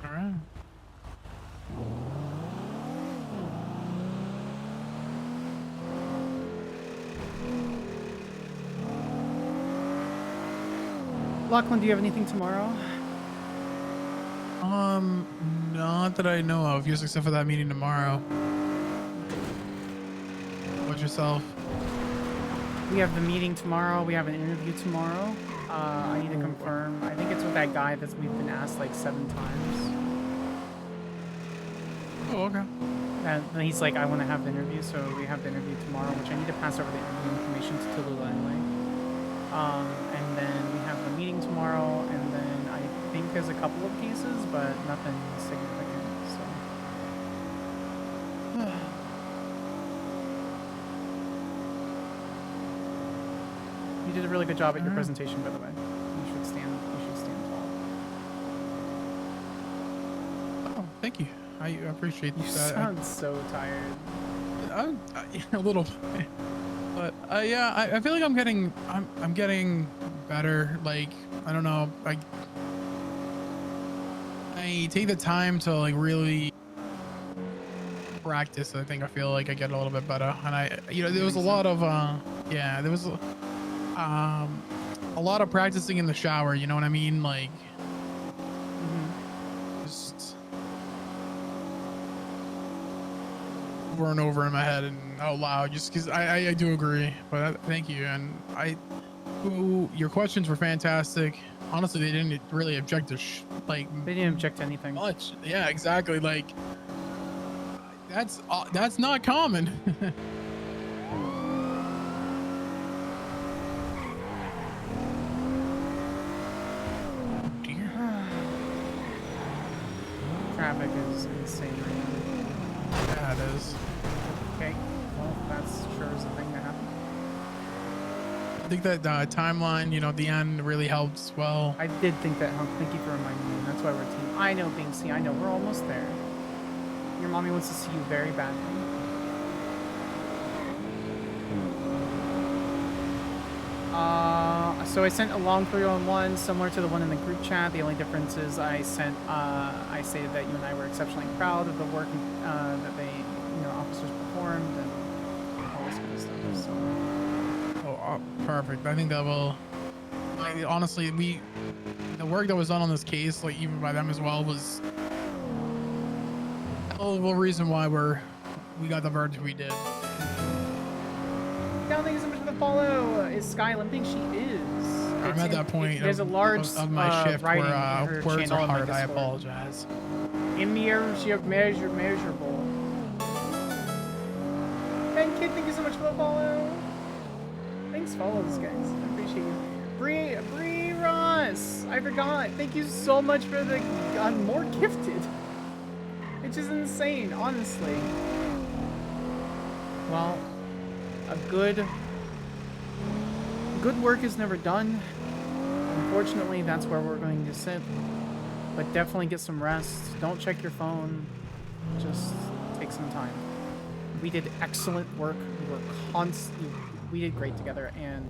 Alright. Lachlan, do you have anything tomorrow? Not that I know of, just except for that meeting tomorrow. What's yourself? We have the meeting tomorrow. We have an interview tomorrow. I need to confirm. I think it's with that guy that we've been asked like 7 times. Oh, okay. And he's like, I want to have the interview, so we have the interview tomorrow, which I need to pass over the interview information to Tallulah anyway. And then we have the meeting tomorrow, and then I think there's a couple of cases, but nothing significant, so. You did a really good job at your presentation, by the way. You should stand tall. Oh, thank you. I appreciate You that. sound so tired. I'm a little bit. But yeah, I feel like I'm getting better. Like, I don't know, I take the time to like really practice. I think I feel like I get a little bit better. And there was a lot of yeah, there was a lot of practicing in the shower, you know what I mean? Like just over and over in my head and out loud, just because I do agree. But thank you. And your questions were fantastic. Honestly, they didn't really object to they didn't object to anything much. Yeah, exactly. Like that's not common. Traffic is insane right now. Yeah, it is. Okay, well, that's sure is a thing that happened. think that timeline, you know, at the end really helps well. I did think that, Hunk. Thank you for reminding me. That's why we're a team. I know, Binksy. I know. We're almost there. Your mommy wants to see you very badly. So I sent a long 3-on-1 similar to the one in the group chat. The only difference is I stated that you and I were exceptionally proud of the work that they, officers performed and all this kind of stuff. So. Oh, perfect. I think that will. Honestly, the work that was done on this case, like even by them as well, was the whole reason why we got the verdict we did. Thank you so much for the follow. Is Skyler? I think she is. I'm at that point there's a large of my shift where her words channel are on my hard. I Discord. apologize. Measurable. Ben Kid, thank you so much for the follow. Thanks, follows, guys. I appreciate you. Bree Ross, I forgot. Thank you so much for the more gifted. Which is insane, honestly. Well, a good work is never done. Unfortunately, that's where we're going to sit. But definitely get some rest. Don't check your phone. Just take some time. We did excellent work. We did great together, and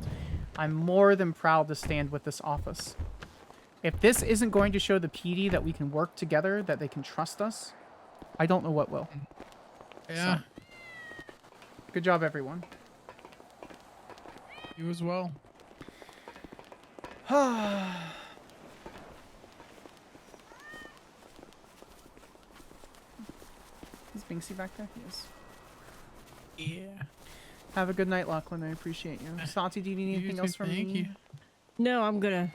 I'm more than proud to stand with this office. If this isn't going to show the PD that we can work together, that they can trust us, I don't know what will. Yeah. So, good job, everyone. You as well. Is Binksy back there? Yes. Yeah. Have a good night, Lachlan. I appreciate you. Sati, do you need anything else from me? No, I'm gonna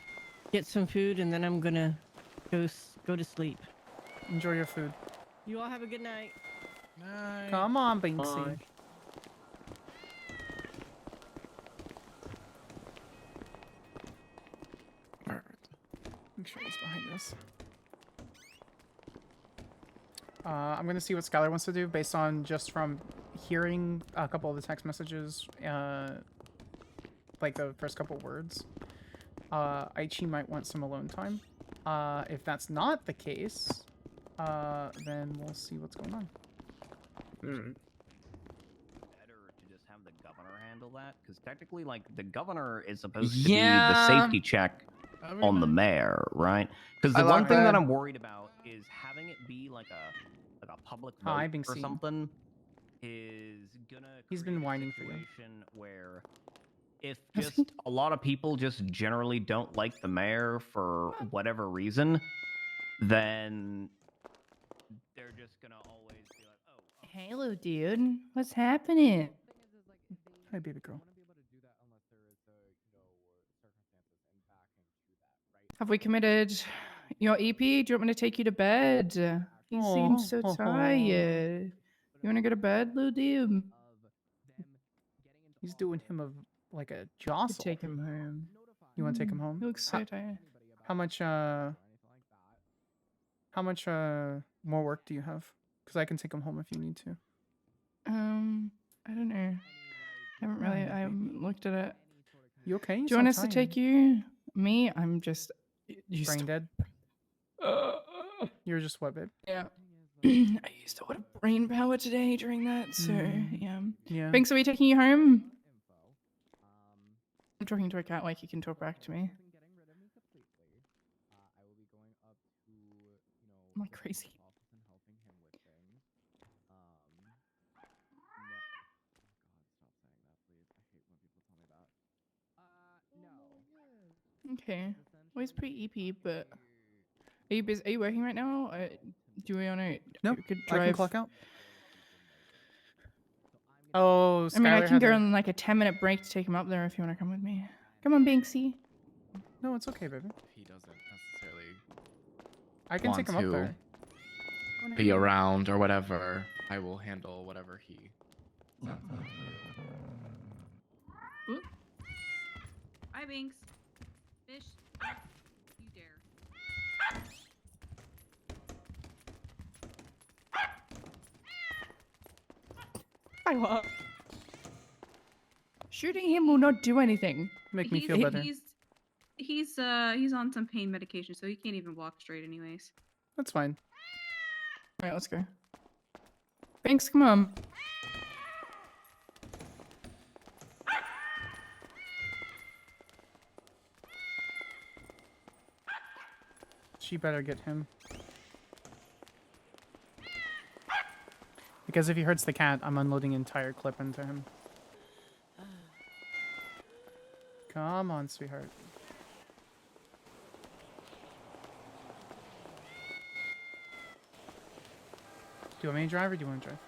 get some food and then I'm gonna go to sleep. Enjoy your food. You all have a good night. Night. Come on, Binksy. Bye. Make sure he's behind us. I'm gonna see what Skyler wants to do based on just from hearing a couple of the text messages, like the first couple words. Aichi might want some alone time. If that's not the case, then we'll see what's going on. Better to just have the governor handle that, because technically, like, the governor is supposed to be the safety check on the mayor, right? Because the one thing that I'm worried about is having it be like a public vote or something is gonna. He's been whining for you. Where if just a lot of people just generally don't like the mayor for whatever reason, then they're just gonna always be like, oh. Hello, dude. What's happening? Hi, baby girl. Have we committed your EP? Do you want me to take you to bed? You seem so tired. You want to go to bed, little dude? He's doing him like a jostle. Take him home. You want to take him home? He looks so tired. How much more work do you have? Because I can take him home if you need to. I don't know. I haven't looked at it. You okay? Do you want us to take you? Me? I'm just brain dead. You're just what, babe? Yeah. I used a lot of brain power today during that, so yeah. Yeah. Binks, are we taking you home? I'm talking to a cat like you can talk back to me. Am I crazy? Okay. Well, he's pretty EP, but are you busy? Are you working right now? Do we want to? No, could I drive. can clock out. Oh, I mean, I Skyler can had go to- on like a 10-minute break to take him up there if you want to come with me. Come on, Binksy. No, it's okay, baby. He doesn't necessarily. I can take him up there. Be around or whatever. I will handle whatever he. Hi, Binks. Fish. You dare. I what? Shooting him will not do anything. Make me feel better. He's on some pain medication, so he can't even walk straight, anyways. That's fine. All right, let's go. Thanks. Come on. She better get him. Because if he hurts the cat, I'm unloading an entire clip into him. Come on, sweetheart. Do you want me to drive or do you want to drive?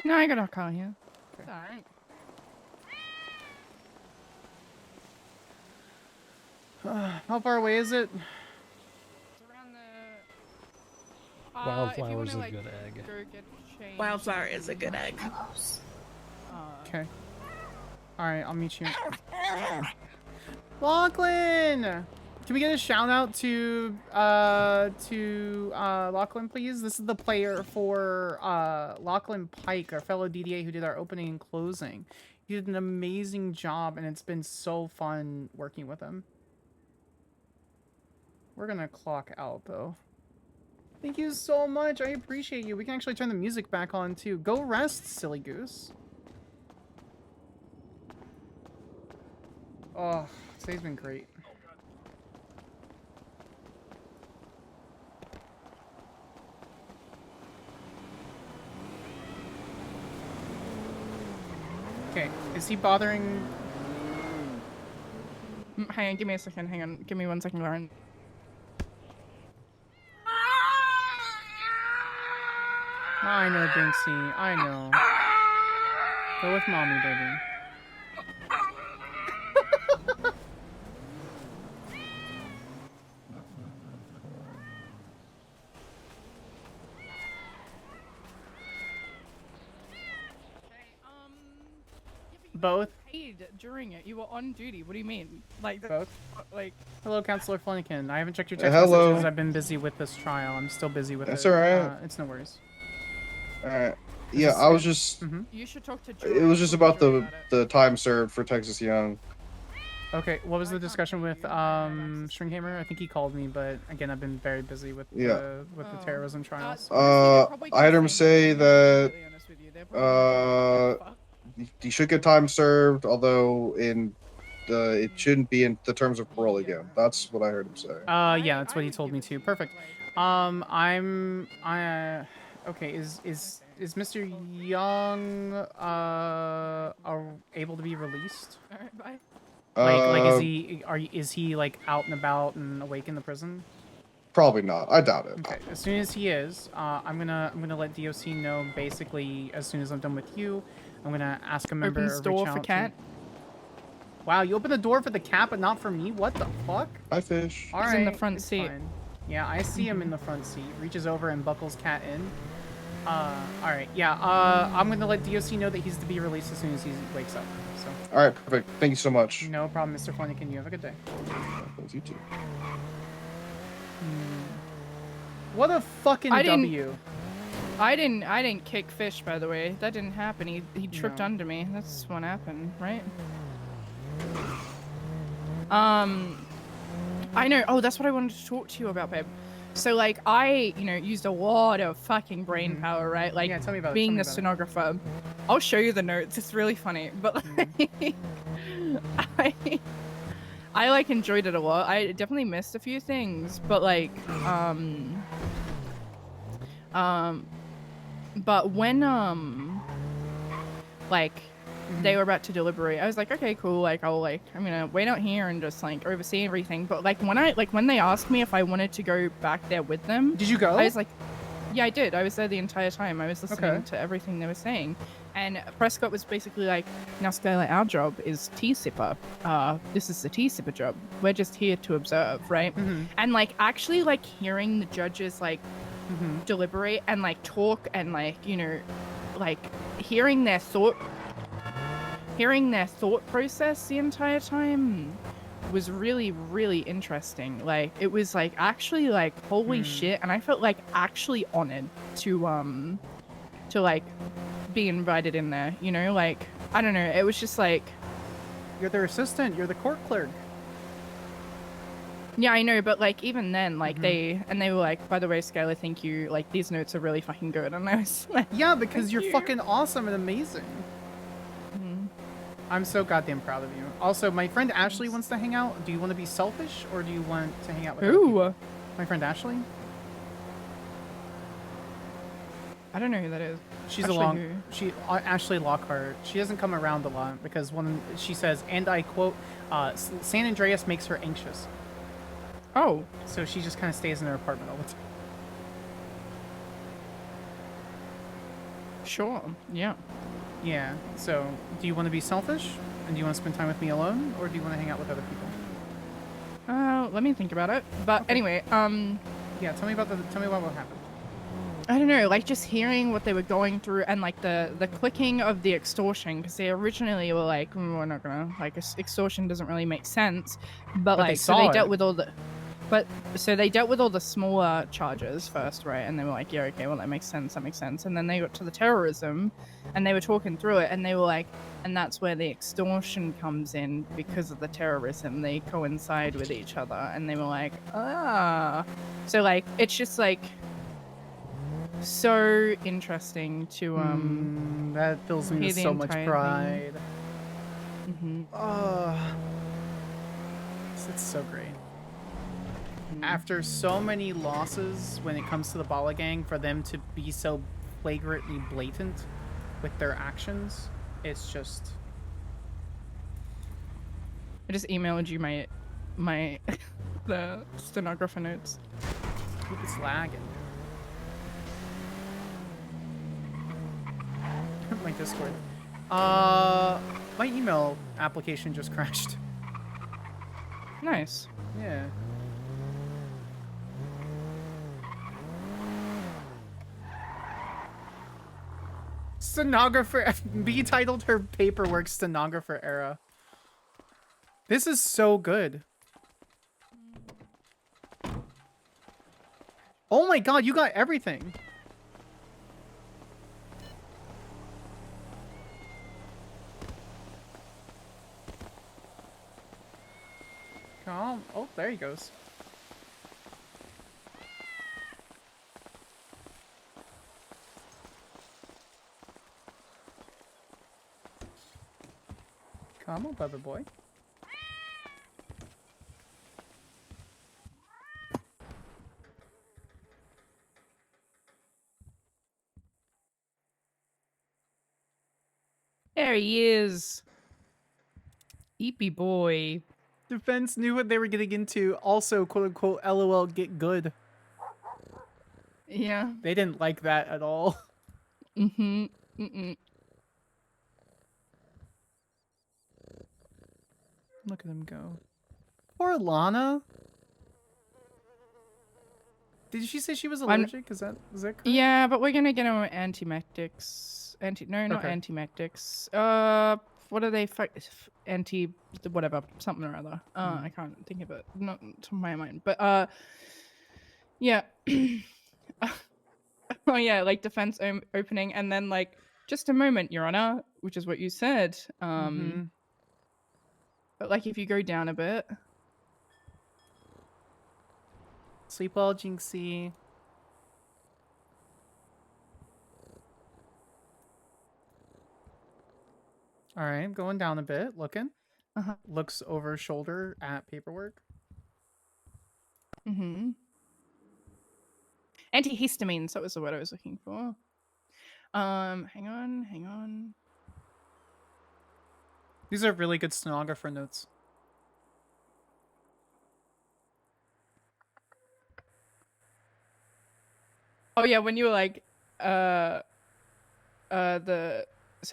No, I gotta call you. Okay. Alright. How far away is it? It's around the... Wildflower's a good egg. Wildflower is a good egg. Okay. Alright, I'll meet you. Lachlan! Can we get a shout out to Lachlan, please? This is the player for Lachlan Pike, our fellow DDA who did our opening and closing. He did an amazing job, and it's been so fun working with him. We're gonna clock out, though. Thank you so much. I appreciate you. We can actually turn the music back on, too. Go rest, silly goose. Oh, today's been great. Okay, is he bothering? Hang on, give me a second. Hang on, give me 1 second, Lauren. I know, Dinksy. I know. Go with mommy, baby. Both? Paid during it. You were on duty. What do you mean? Like Both? Like. Hello, Counselor Flanagan. I haven't checked your text Hello. messages. I've been busy with this trial. I'm still busy with That's it. alright. It's no worries. Alright. Yeah, I was just. You should talk to. It was just about the time served for Texas Young. Okay, what was the discussion with Stringhammer? I think he called me, but again, I've been very busy with Yeah. the terrorism trials. I heard him say that he should get time served, although it shouldn't be in the terms of parole again. That's what I heard him say. Yeah, that's what he told me too. Perfect. Okay, is Mr. Young able to be released? All right, bye. Is he like out and about and awake in the prison? Probably not. I doubt it. Okay, as soon as he is, I'm gonna let DOC know. Basically, as soon as I'm done with you, I'm gonna ask a member. Opens door for cat. Wow, you opened the door for the cat, but not for me. What the fuck? Hi, fish. All He's right, in the front it's seat. fine. Yeah, I see him in the front seat. Reaches over and buckles cat in. All right. Yeah. I'm gonna let DOC know that he's to be released as soon as he wakes up. So. All right, perfect. Thank you so much. No problem, Mr. Flanagan. You have a good day. Thanks, you too. What a fucking W. I didn't kick fish, by the way. That didn't happen. He tripped under me. That's what happened, right? I know. Oh, that's what I wanted to talk to you about, babe. So, like, I, used a lot of fucking brain power, right? Like, Yeah, tell me about it, being the tell me about stenographer. I'll show you the notes. It's really funny. But, like, I, like, enjoyed it a lot. I definitely missed a few things. But, like, but when, like, they were about to deliberate, I was like, okay, cool, like, I'm gonna wait out here and just, like, oversee everything. But, like, when they asked me if I wanted to go back there with them... Did you go? I was like, yeah, I did. I was there the entire time. I was listening to everything they were saying. And Prescott was basically like, now, Skyler, our job is tea sipper. This is the tea sipper job. We're just here to observe, right? And, like, actually, like, hearing the judges, like, deliberate and, like, talk and, like, like, hearing their thought process the entire time was really, really interesting. Like, it was, like, actually, like, holy shit. And I felt, like, actually honored to like, be invited in there, like, I don't know. It was just, like, You're their assistant. You're the court clerk. Yeah, I know, but like even then, like Mm-hmm. they were like, by the way, Skyler, thank you. Like these notes are really fucking good, and I was like, Yeah, because thank you're you. fucking awesome and amazing. I'm so goddamn proud of you. Also, my friend Ashley wants to hang out. Do you want to be selfish or do you want to hang out with other people? My friend Ashley? I don't know who that is. She's Ashley Ashley Lockhart. She doesn't come around a lot because when she says, and I quote, San Andreas makes her anxious. Oh. So she just kind of stays in her apartment all the time. Sure. Yeah. Yeah. So, do you want to be selfish? And do you want to spend time with me alone? Or do you want to hang out with other people? Let me think about it. But anyway, yeah, tell me about what happened. I don't know, like just hearing what they were going through and like the clicking of the extortion, because they originally were like, we're not gonna, like, extortion doesn't really make sense, but They like, so they saw dealt it. with all the, so they dealt with all the smaller charges first, right? And they were like, yeah, okay, well that makes sense, and then they got to the terrorism, and they were talking through it, and they were like, and that's where the extortion comes in because of the terrorism. They coincide with each other, and they were like, so like, it's just like so interesting to that fills me hear with the so much entire pride. thing. It's so great. After so many losses when it comes to the Bala gang, for them to be so flagrantly blatant with their actions, it's just... I just emailed you my the stenographer notes. It's lagging. My Discord. My email application just crashed. Nice. Yeah. Stenographer. B titled her paperwork Stenographer Era. This is so good. Oh my god, you got everything. Oh, there he goes. Come on, Bubba boy. There he is. Eepy boy. Defense knew what they were getting into. Also, quote unquote, LOL, get good. Yeah. They didn't like that at all. Mm-hmm. Mm-mm. Look at him go. Poor Lana. Did she say she was allergic? Is that correct? Yeah, but we're gonna get on antimactics. Not Okay. antimactics. What are they? Whatever, something or other. I can't think of it. Not to my mind. But yeah. Oh yeah, like defense opening, and then like, just a moment, Your Honor, which is what you said. But like, if you go down a bit. Sleep well, Jinxie. All right, going down a bit, looking. Looks over shoulder at paperwork. Antihistamines, that was the word I was looking for. Hang on. These are really good stenographer notes. Oh yeah, when you were like, so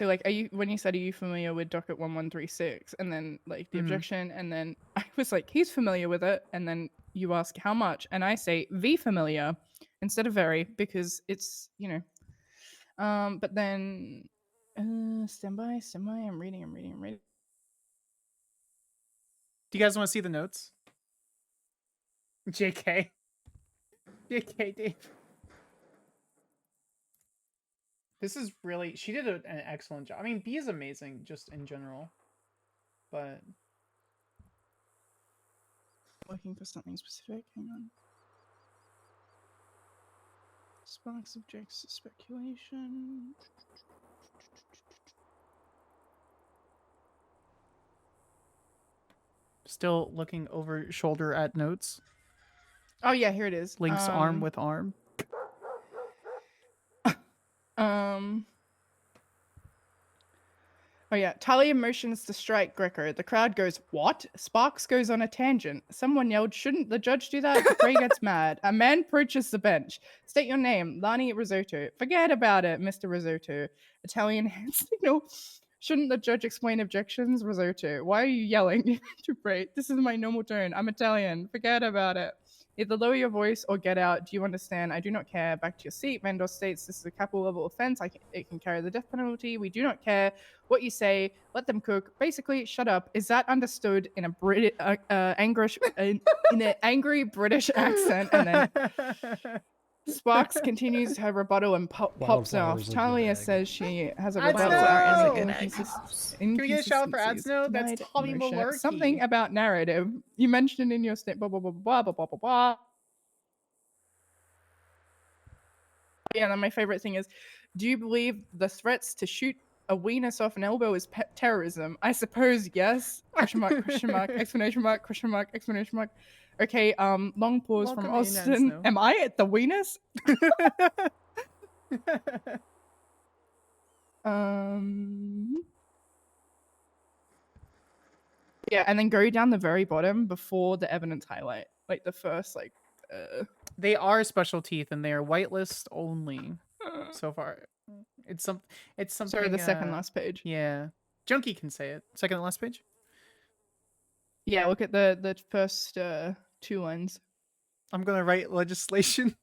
like, when you said, are you familiar with docket 1136, and then like the objection, and then I was like, he's familiar with it, and then you ask how much, and I say V familiar instead of very, because it's, you know, but then stand by, I'm reading. Do you guys want to see the notes? JK, Dave. This is really, she did an excellent job. I mean, B is amazing just in general. but Looking for something specific. Hang on. Spark subjects to speculation. still looking over shoulder at notes. Oh yeah, here it is. Links arm with arm. Oh yeah, Talia motions to strike Greco. The crowd goes, "What?" Sparks goes on a tangent. Someone yelled, "Shouldn't the judge do that?" Gray gets mad. A man approaches the bench. "State your name." "Lani Risotto." "Forget about it, Mr. Risotto." Italian hand signal. "Shouldn't the judge explain objections?" Risotto. "Why are you yelling?" Dupre. "This is my normal tone. I'm Italian. Forget about it." "Either lower your voice or get out. Do you understand? I do not care." "Back to your seat." Vendor states, "This is a capital level offense. It can carry the death penalty. We do not care what you say. Let them cook." Basically, shut up. Is that understood? In a in an angry British accent, and then Sparks continues her rebuttal and pops off. Wildflower's a good Talia egg. says she has a Adsno! rebuttal Can we get a shout out for Adsno? That's Denied Tommy motion. Malarkey. Something about narrative. You mentioned in your state blah blah blah blah blah blah blah blah. Yeah, and then my favorite thing is, "Do you believe the threats to shoot a weenus off an elbow is terrorism?" "I suppose yes." Question mark, question mark, explanation mark, question mark, explanation mark. Okay, long pause Welcome from in, Austin. Adsno. Am I at the weenus? Yeah, and then go down the very bottom before the evidence highlight. Like the first, like, They are special teeth and they are whitelist only so far. It's something. Sorry, the second last page. Yeah, Junkie can say it. Second to last page. Yeah, look at the first 2 lines. I'm gonna write legislation.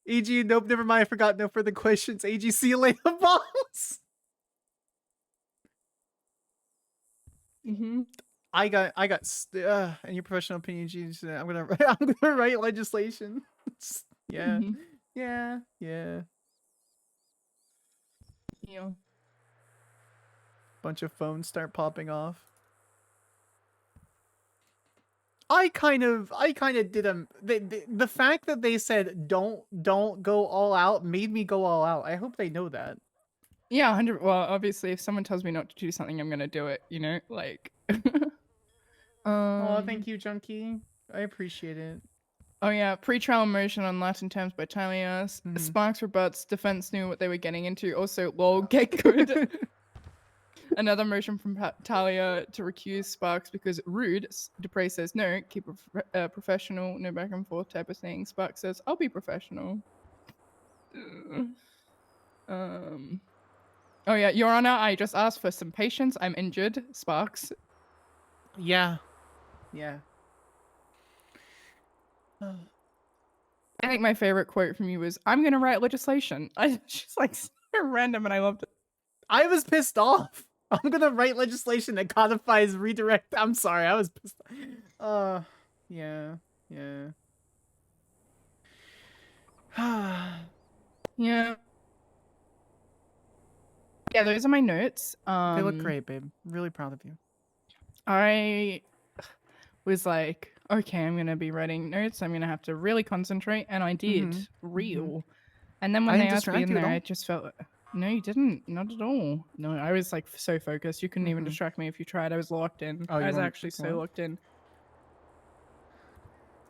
AG, nope, never mind. I forgot. No further questions. AG, see you later, boss. Mm-hmm. In your professional opinion, AG, I'm gonna write legislation. Yeah, Mhm. yeah. Yeah. Bunch of phones start popping off. I kind of did them. The fact that they said don't go all out made me go all out. I hope they know that. Yeah, 100. Well, obviously, if someone tells me not to do something, I'm gonna do it. You know, like. Oh, thank you, Junkie. I appreciate it. Oh yeah, pre-trial motion on Latin terms by Talia. Sparks rebuts. Defense knew what they were getting into. Also, lol, get good. Another motion from Talia to recuse Sparks because rude. Dupre says no, keep it professional, no back and forth type of thing. Sparks says I'll be professional. Oh yeah, Your Honor, I just asked for some patience. I'm injured. Sparks. Yeah. Yeah. I think my favorite quote from you was, "I'm gonna write legislation." She's like so random, and I loved it. I was pissed off. I'm gonna write legislation that codifies redirect. I'm sorry, I was pissed. Yeah. Yeah. Yeah. Yeah, those are my notes. They look great, babe. Really proud of you. I was like, okay, I'm gonna be writing notes. I'm gonna have to really concentrate, and I did real. And then when I they didn't asked me distract in you at there, all? I just felt, no, you didn't, not at all. No, I was like so focused. You couldn't even distract me if you tried. I was locked in. Oh, you I was weren't- actually so what? locked in.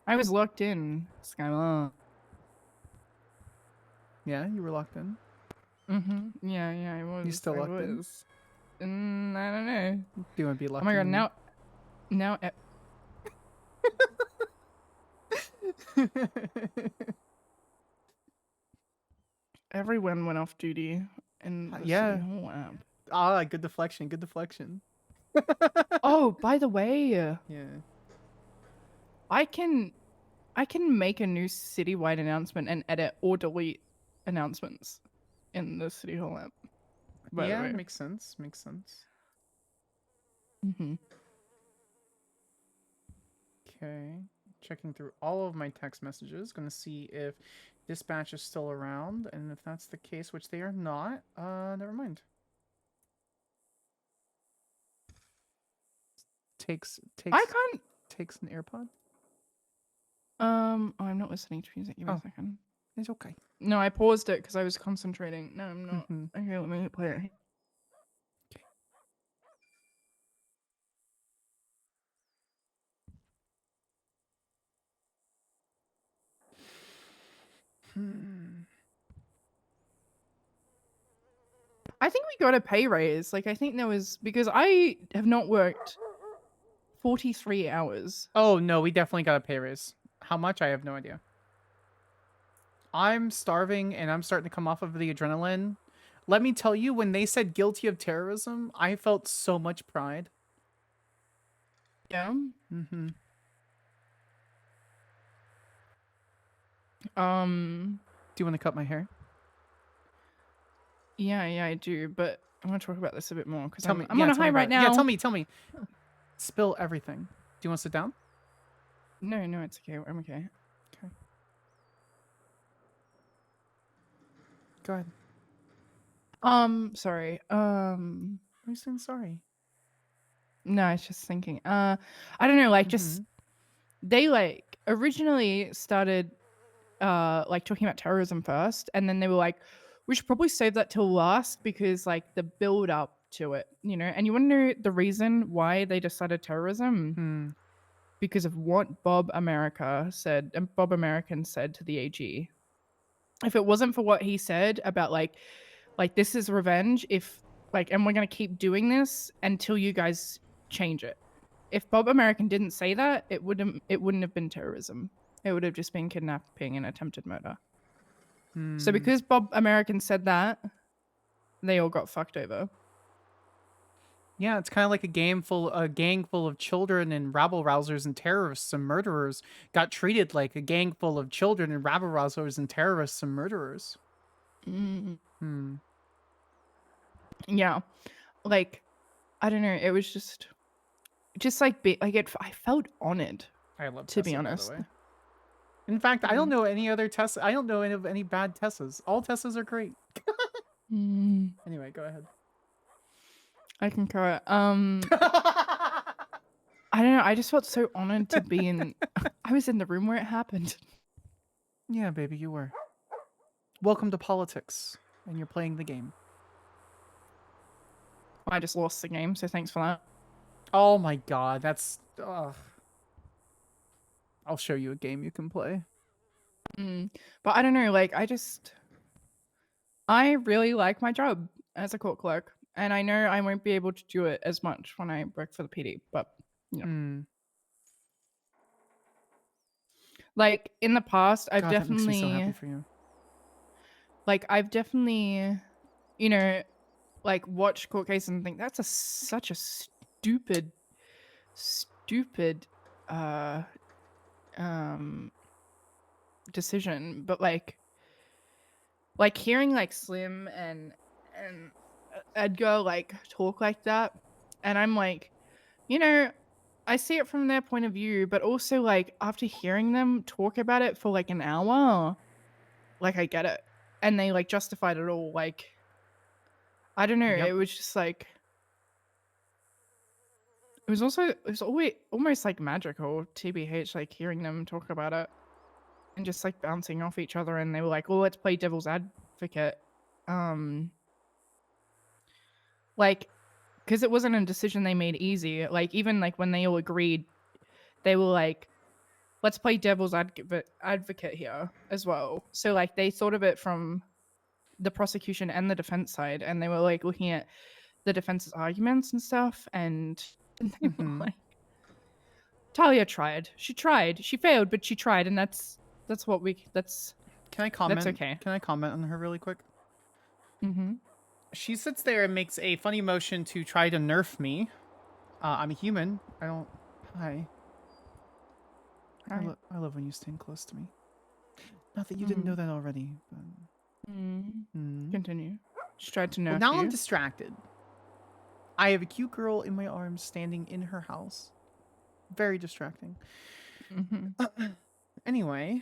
I was locked in, Skyler. Yeah, you were locked in. Yeah, I was. You still I locked in? was. I don't know. Do you want to be locked Oh my god, in? now. Everyone went off duty in the Yeah. City Hall app. Ah, good deflection. Good deflection. Oh, by the way, Yeah. I can make a new citywide announcement and edit or delete announcements in the City Hall app. By the Yeah, way. makes sense. Makes sense. Okay. Checking through all of my text messages. Gonna see if dispatch is still around, and if that's the case, which they are not, never mind. takes I can't. takes an AirPod? Oh, I'm not listening to music. Give me a second. It's okay. No, I paused it because I was concentrating. No, I'm not. Mm-hmm. Okay, let me play it. I think we got a pay raise. Like, I think there was because I have not worked 43 hours. Oh no, we definitely got a pay raise. How much? I have no idea. I'm starving and I'm starting to come off of the adrenaline. Let me tell you, when they said guilty of terrorism, I felt so much pride. Yeah. Mm-hmm. Do you want to cut my hair? Yeah, I do, but I want to talk about this a bit more because Tell I'm me. on Yeah, a tell me high about right it. now. Yeah, tell me. Spill everything. Do you want to sit down? No, it's okay. I'm okay. Okay. Go ahead. Sorry. I'm saying sorry. No, I was just thinking. I don't know, like just they like originally started like talking about terrorism first, and then they were like, we should probably save that till last because like the build up to it, you know. And you want to know the reason why they decided terrorism? Because of what Bob American said to the AG. If it wasn't for what he said about like this is revenge, if like, and we're gonna keep doing this until you guys change it. If Bob American didn't say that, it wouldn't have been terrorism. It would have just been kidnapping and attempted murder. So because Bob American said that, they all got fucked over. Yeah, it's kind of like a gang full of children and rabble-rousers and terrorists and murderers got treated like a gang full of children and rabble-rousers and terrorists and murderers. Yeah, like I don't know. It was just like I felt honored. I love to Tessa, be by the honest. way. In fact, I don't know any other Tessa. I don't know any bad Tessas. All Tessas are great. Anyway, go ahead. I concur. I don't know. I just felt so honored to be in. I was in the room where it happened. Yeah, baby, you were. Welcome to politics, and you're playing the game. I just lost the game, so thanks for that. Oh my god, that's. Ugh. I'll show you a game you can play. But I don't know. Like, I really like my job as a court clerk, and I know I won't be able to do it as much when I work for the PD. But you know. Like in the past, I've God, that makes me definitely so happy for you. like I've definitely, you know, like watched court cases and think that's such a stupid decision. But like hearing like Slim and Edgar like talk like that, and I'm like, you know, I see it from their point of view, but also like after hearing them talk about it for like an hour, like I get it, and they like justified it all. Like I don't know, it was just like it was always almost like magical, TBH, like hearing them talk about it and just like bouncing off each other, and they were like, "Well, let's play devil's advocate," like. Because it wasn't a decision they made easy. Like, even, like, when they all agreed, they were like, let's play devil's advocate here as well. So, like, they thought of it from the prosecution and the defense side, and they were, like, looking at the defense's arguments and stuff, and they were like, Talia tried. She tried. She failed, but she tried, and that's what we... Can I comment? That's okay. Can I comment on her really quick? Mm-hmm. She sits there and makes a funny motion to try to nerf me. I'm a human. I don't... Hi. I love when you stand close to me. Not that you didn't know that already, but... Continue. She tried to nerf Well, now you. I'm distracted. I have a cute girl in my arms standing in her house. Very distracting. Anyway,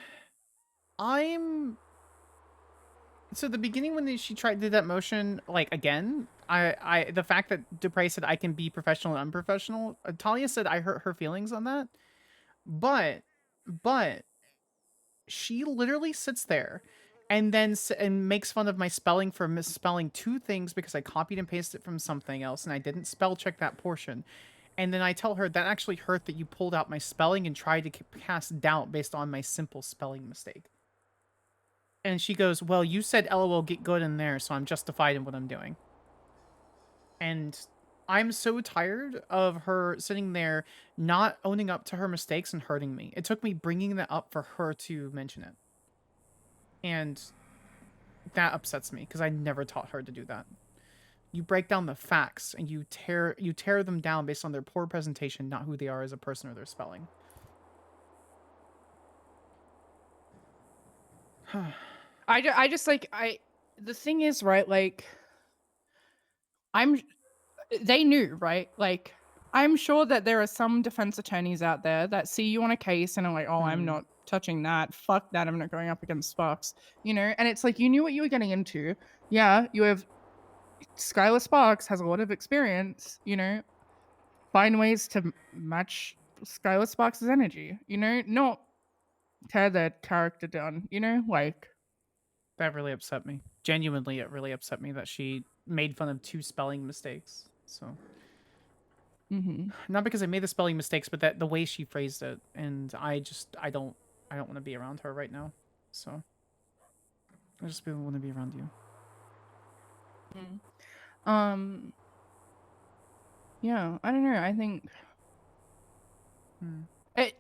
so the beginning when she did that motion, like again, the fact that Dupre said I can be professional and unprofessional, Talia said I hurt her feelings on that, but she literally sits there and then and makes fun of my spelling for misspelling 2 things because I copied and pasted it from something else and I didn't spell check that portion. And then I tell her that actually hurt that you pulled out my spelling and tried to cast doubt based on my simple spelling mistake. And she goes, well, you said LOL get good in there, so I'm justified in what I'm doing. And I'm so tired of her sitting there not owning up to her mistakes and hurting me. It took me bringing that up for her to mention it. And that upsets me because I never taught her to do that. You break down the facts and you tear them down based on their poor presentation, not who they are as a person or their spelling. I just like the thing is, right, like they knew, right? Like I'm sure that there are some defense attorneys out there that see you on a case and are like, oh, I'm not touching that. Fuck that. I'm not going up against Sparks, you know? And it's like, you knew what you were getting into. Yeah, you have Skyler Sparks has a lot of experience, you know? Find ways to match Skyler Sparks' energy, you know? Not tear their character down, you know? Like, that really upset me. Genuinely, it really upset me that she made fun of 2 spelling mistakes. So, not because I made the spelling mistakes, but that the way she phrased it, and I don't want to be around her right now. So, I just want to be around you. Yeah, I don't know. I think,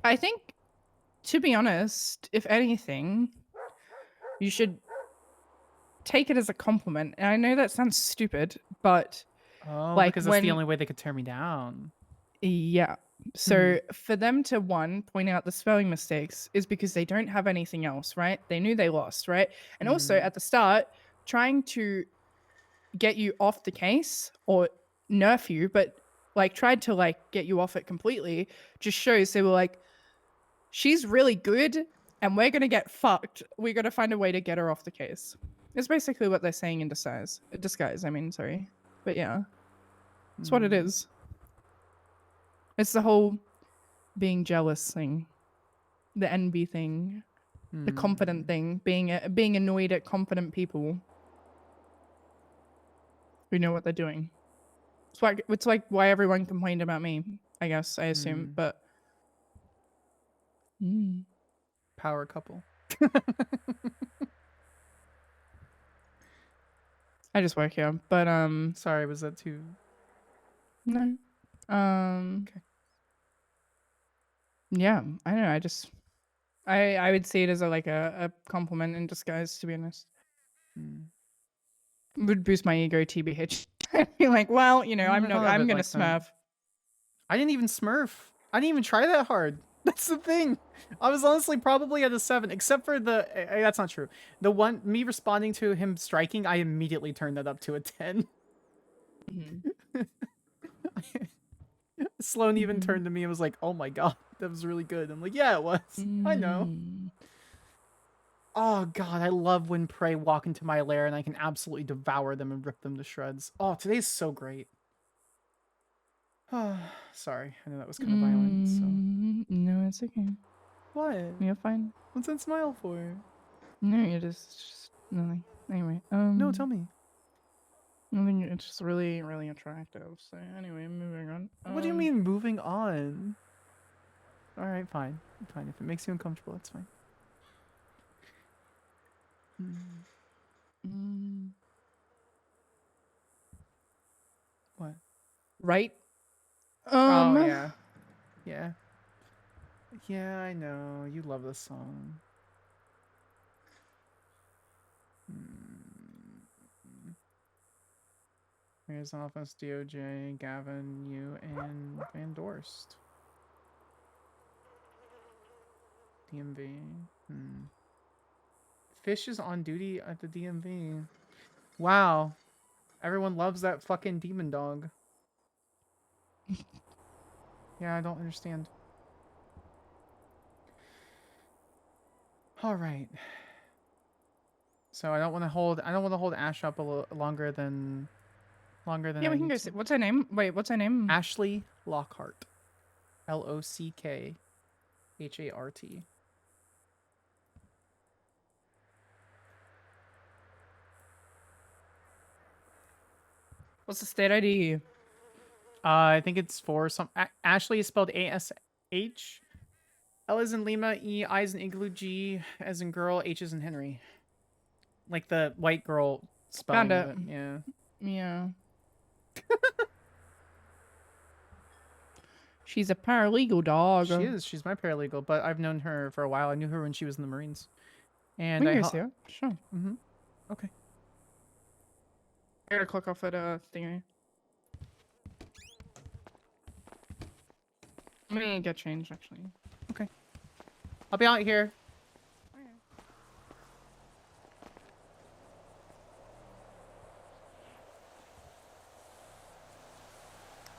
I think, to be honest, if anything, you should take it as a compliment. And I know that sounds stupid, but like, because that's the only way they could tear me down. Yeah. So for them to point out the spelling mistakes is because they don't have anything else, right? They knew they lost, right? And also at the start, trying to get you off the case or nerf you, but like tried to like get you off it completely, just shows they were like, she's really good and we're gonna get fucked. We're gonna find a way to get her off the case. It's basically what they're saying in disguise. I mean, sorry. But yeah. It's what it is. It's the whole being jealous thing. The envy thing. The confident thing. Being annoyed at confident people who know what they're doing. It's like why everyone complained about me, I guess, I assume, but power couple. I just work here, but sorry, was that too? No. Okay. Yeah, I don't know. I would see it as a compliment in disguise, to be honest. Would boost my ego, TBH. I'd be like, well, you know, I'm gonna smurf. I didn't even smurf. I didn't even try that hard. That's the thing. I was honestly probably at a 7, except for the. That's not true. The one me responding to him striking, I immediately turned that up to a 10. Sloan even turned to me and was like, "Oh my god, that was really good." I'm like, "Yeah, it was. I know." Oh god, I love when prey walk into my lair and I can absolutely devour them and rip them to shreds. Oh, today's so great. Oh, sorry, I know that was kind of violent. So no, it's okay. What? You're fine. What's that smile for? No, you're just nothing. Anyway, no, tell me. I mean, it's just really, really attractive. So anyway, moving on. What do you mean moving on? All right, fine. Fine. If it makes you uncomfortable, that's fine. What? Right? Oh, yeah. Yeah. Yeah, I know. You love this song. Here's Office, DOJ, Gavin, you, and Van Dorst. DMV. Fish is on duty at the DMV. Wow. Everyone loves that fucking demon dog. Yeah, I don't understand. All right. So I don't want to hold Ash up a little longer than longer than Yeah, I we can need go to. see. What's her name? Wait, what's her name? Ashley Lockhart. Lockhart. What's the state ID? I think it's for some. Ashley is spelled ASH. L is in Lima, E, I is in Igloo, G as in girl, H is in Henry. Like the white girl spelling Found of it. it. Yeah. Yeah. She's a paralegal dog. She is. She's my paralegal, but I've known her for a while. I knew her when she was in the Marines. And We I can go see her. Sure. Mm-hmm. Okay. I gotta click off at thingy. I'm gonna get changed actually. Okay. I'll be out here.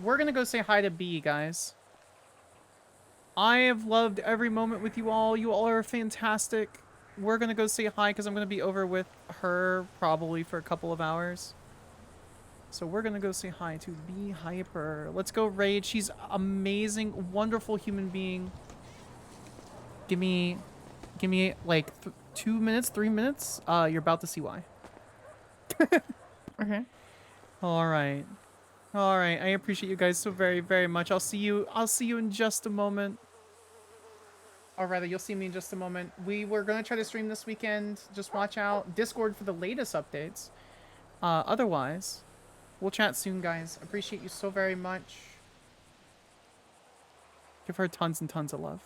We're gonna go say hi to B, guys. I have loved every moment with you all. You all are fantastic. We're gonna go say hi because I'm gonna be over with her probably for a couple of hours. So we're gonna go say hi to B Hyper. Let's go raid. She's amazing, wonderful human being. Give me like 2 minutes, 3 minutes. You're about to see why. Okay. All right. All right. I appreciate you guys so very, very much. I'll see you in just a moment. Or rather, you'll see me in just a moment. We were going to try to stream this weekend. Just watch out. Discord for the latest updates. Otherwise, we'll chat soon, guys. Appreciate you so very much. Give her tons and tons of love.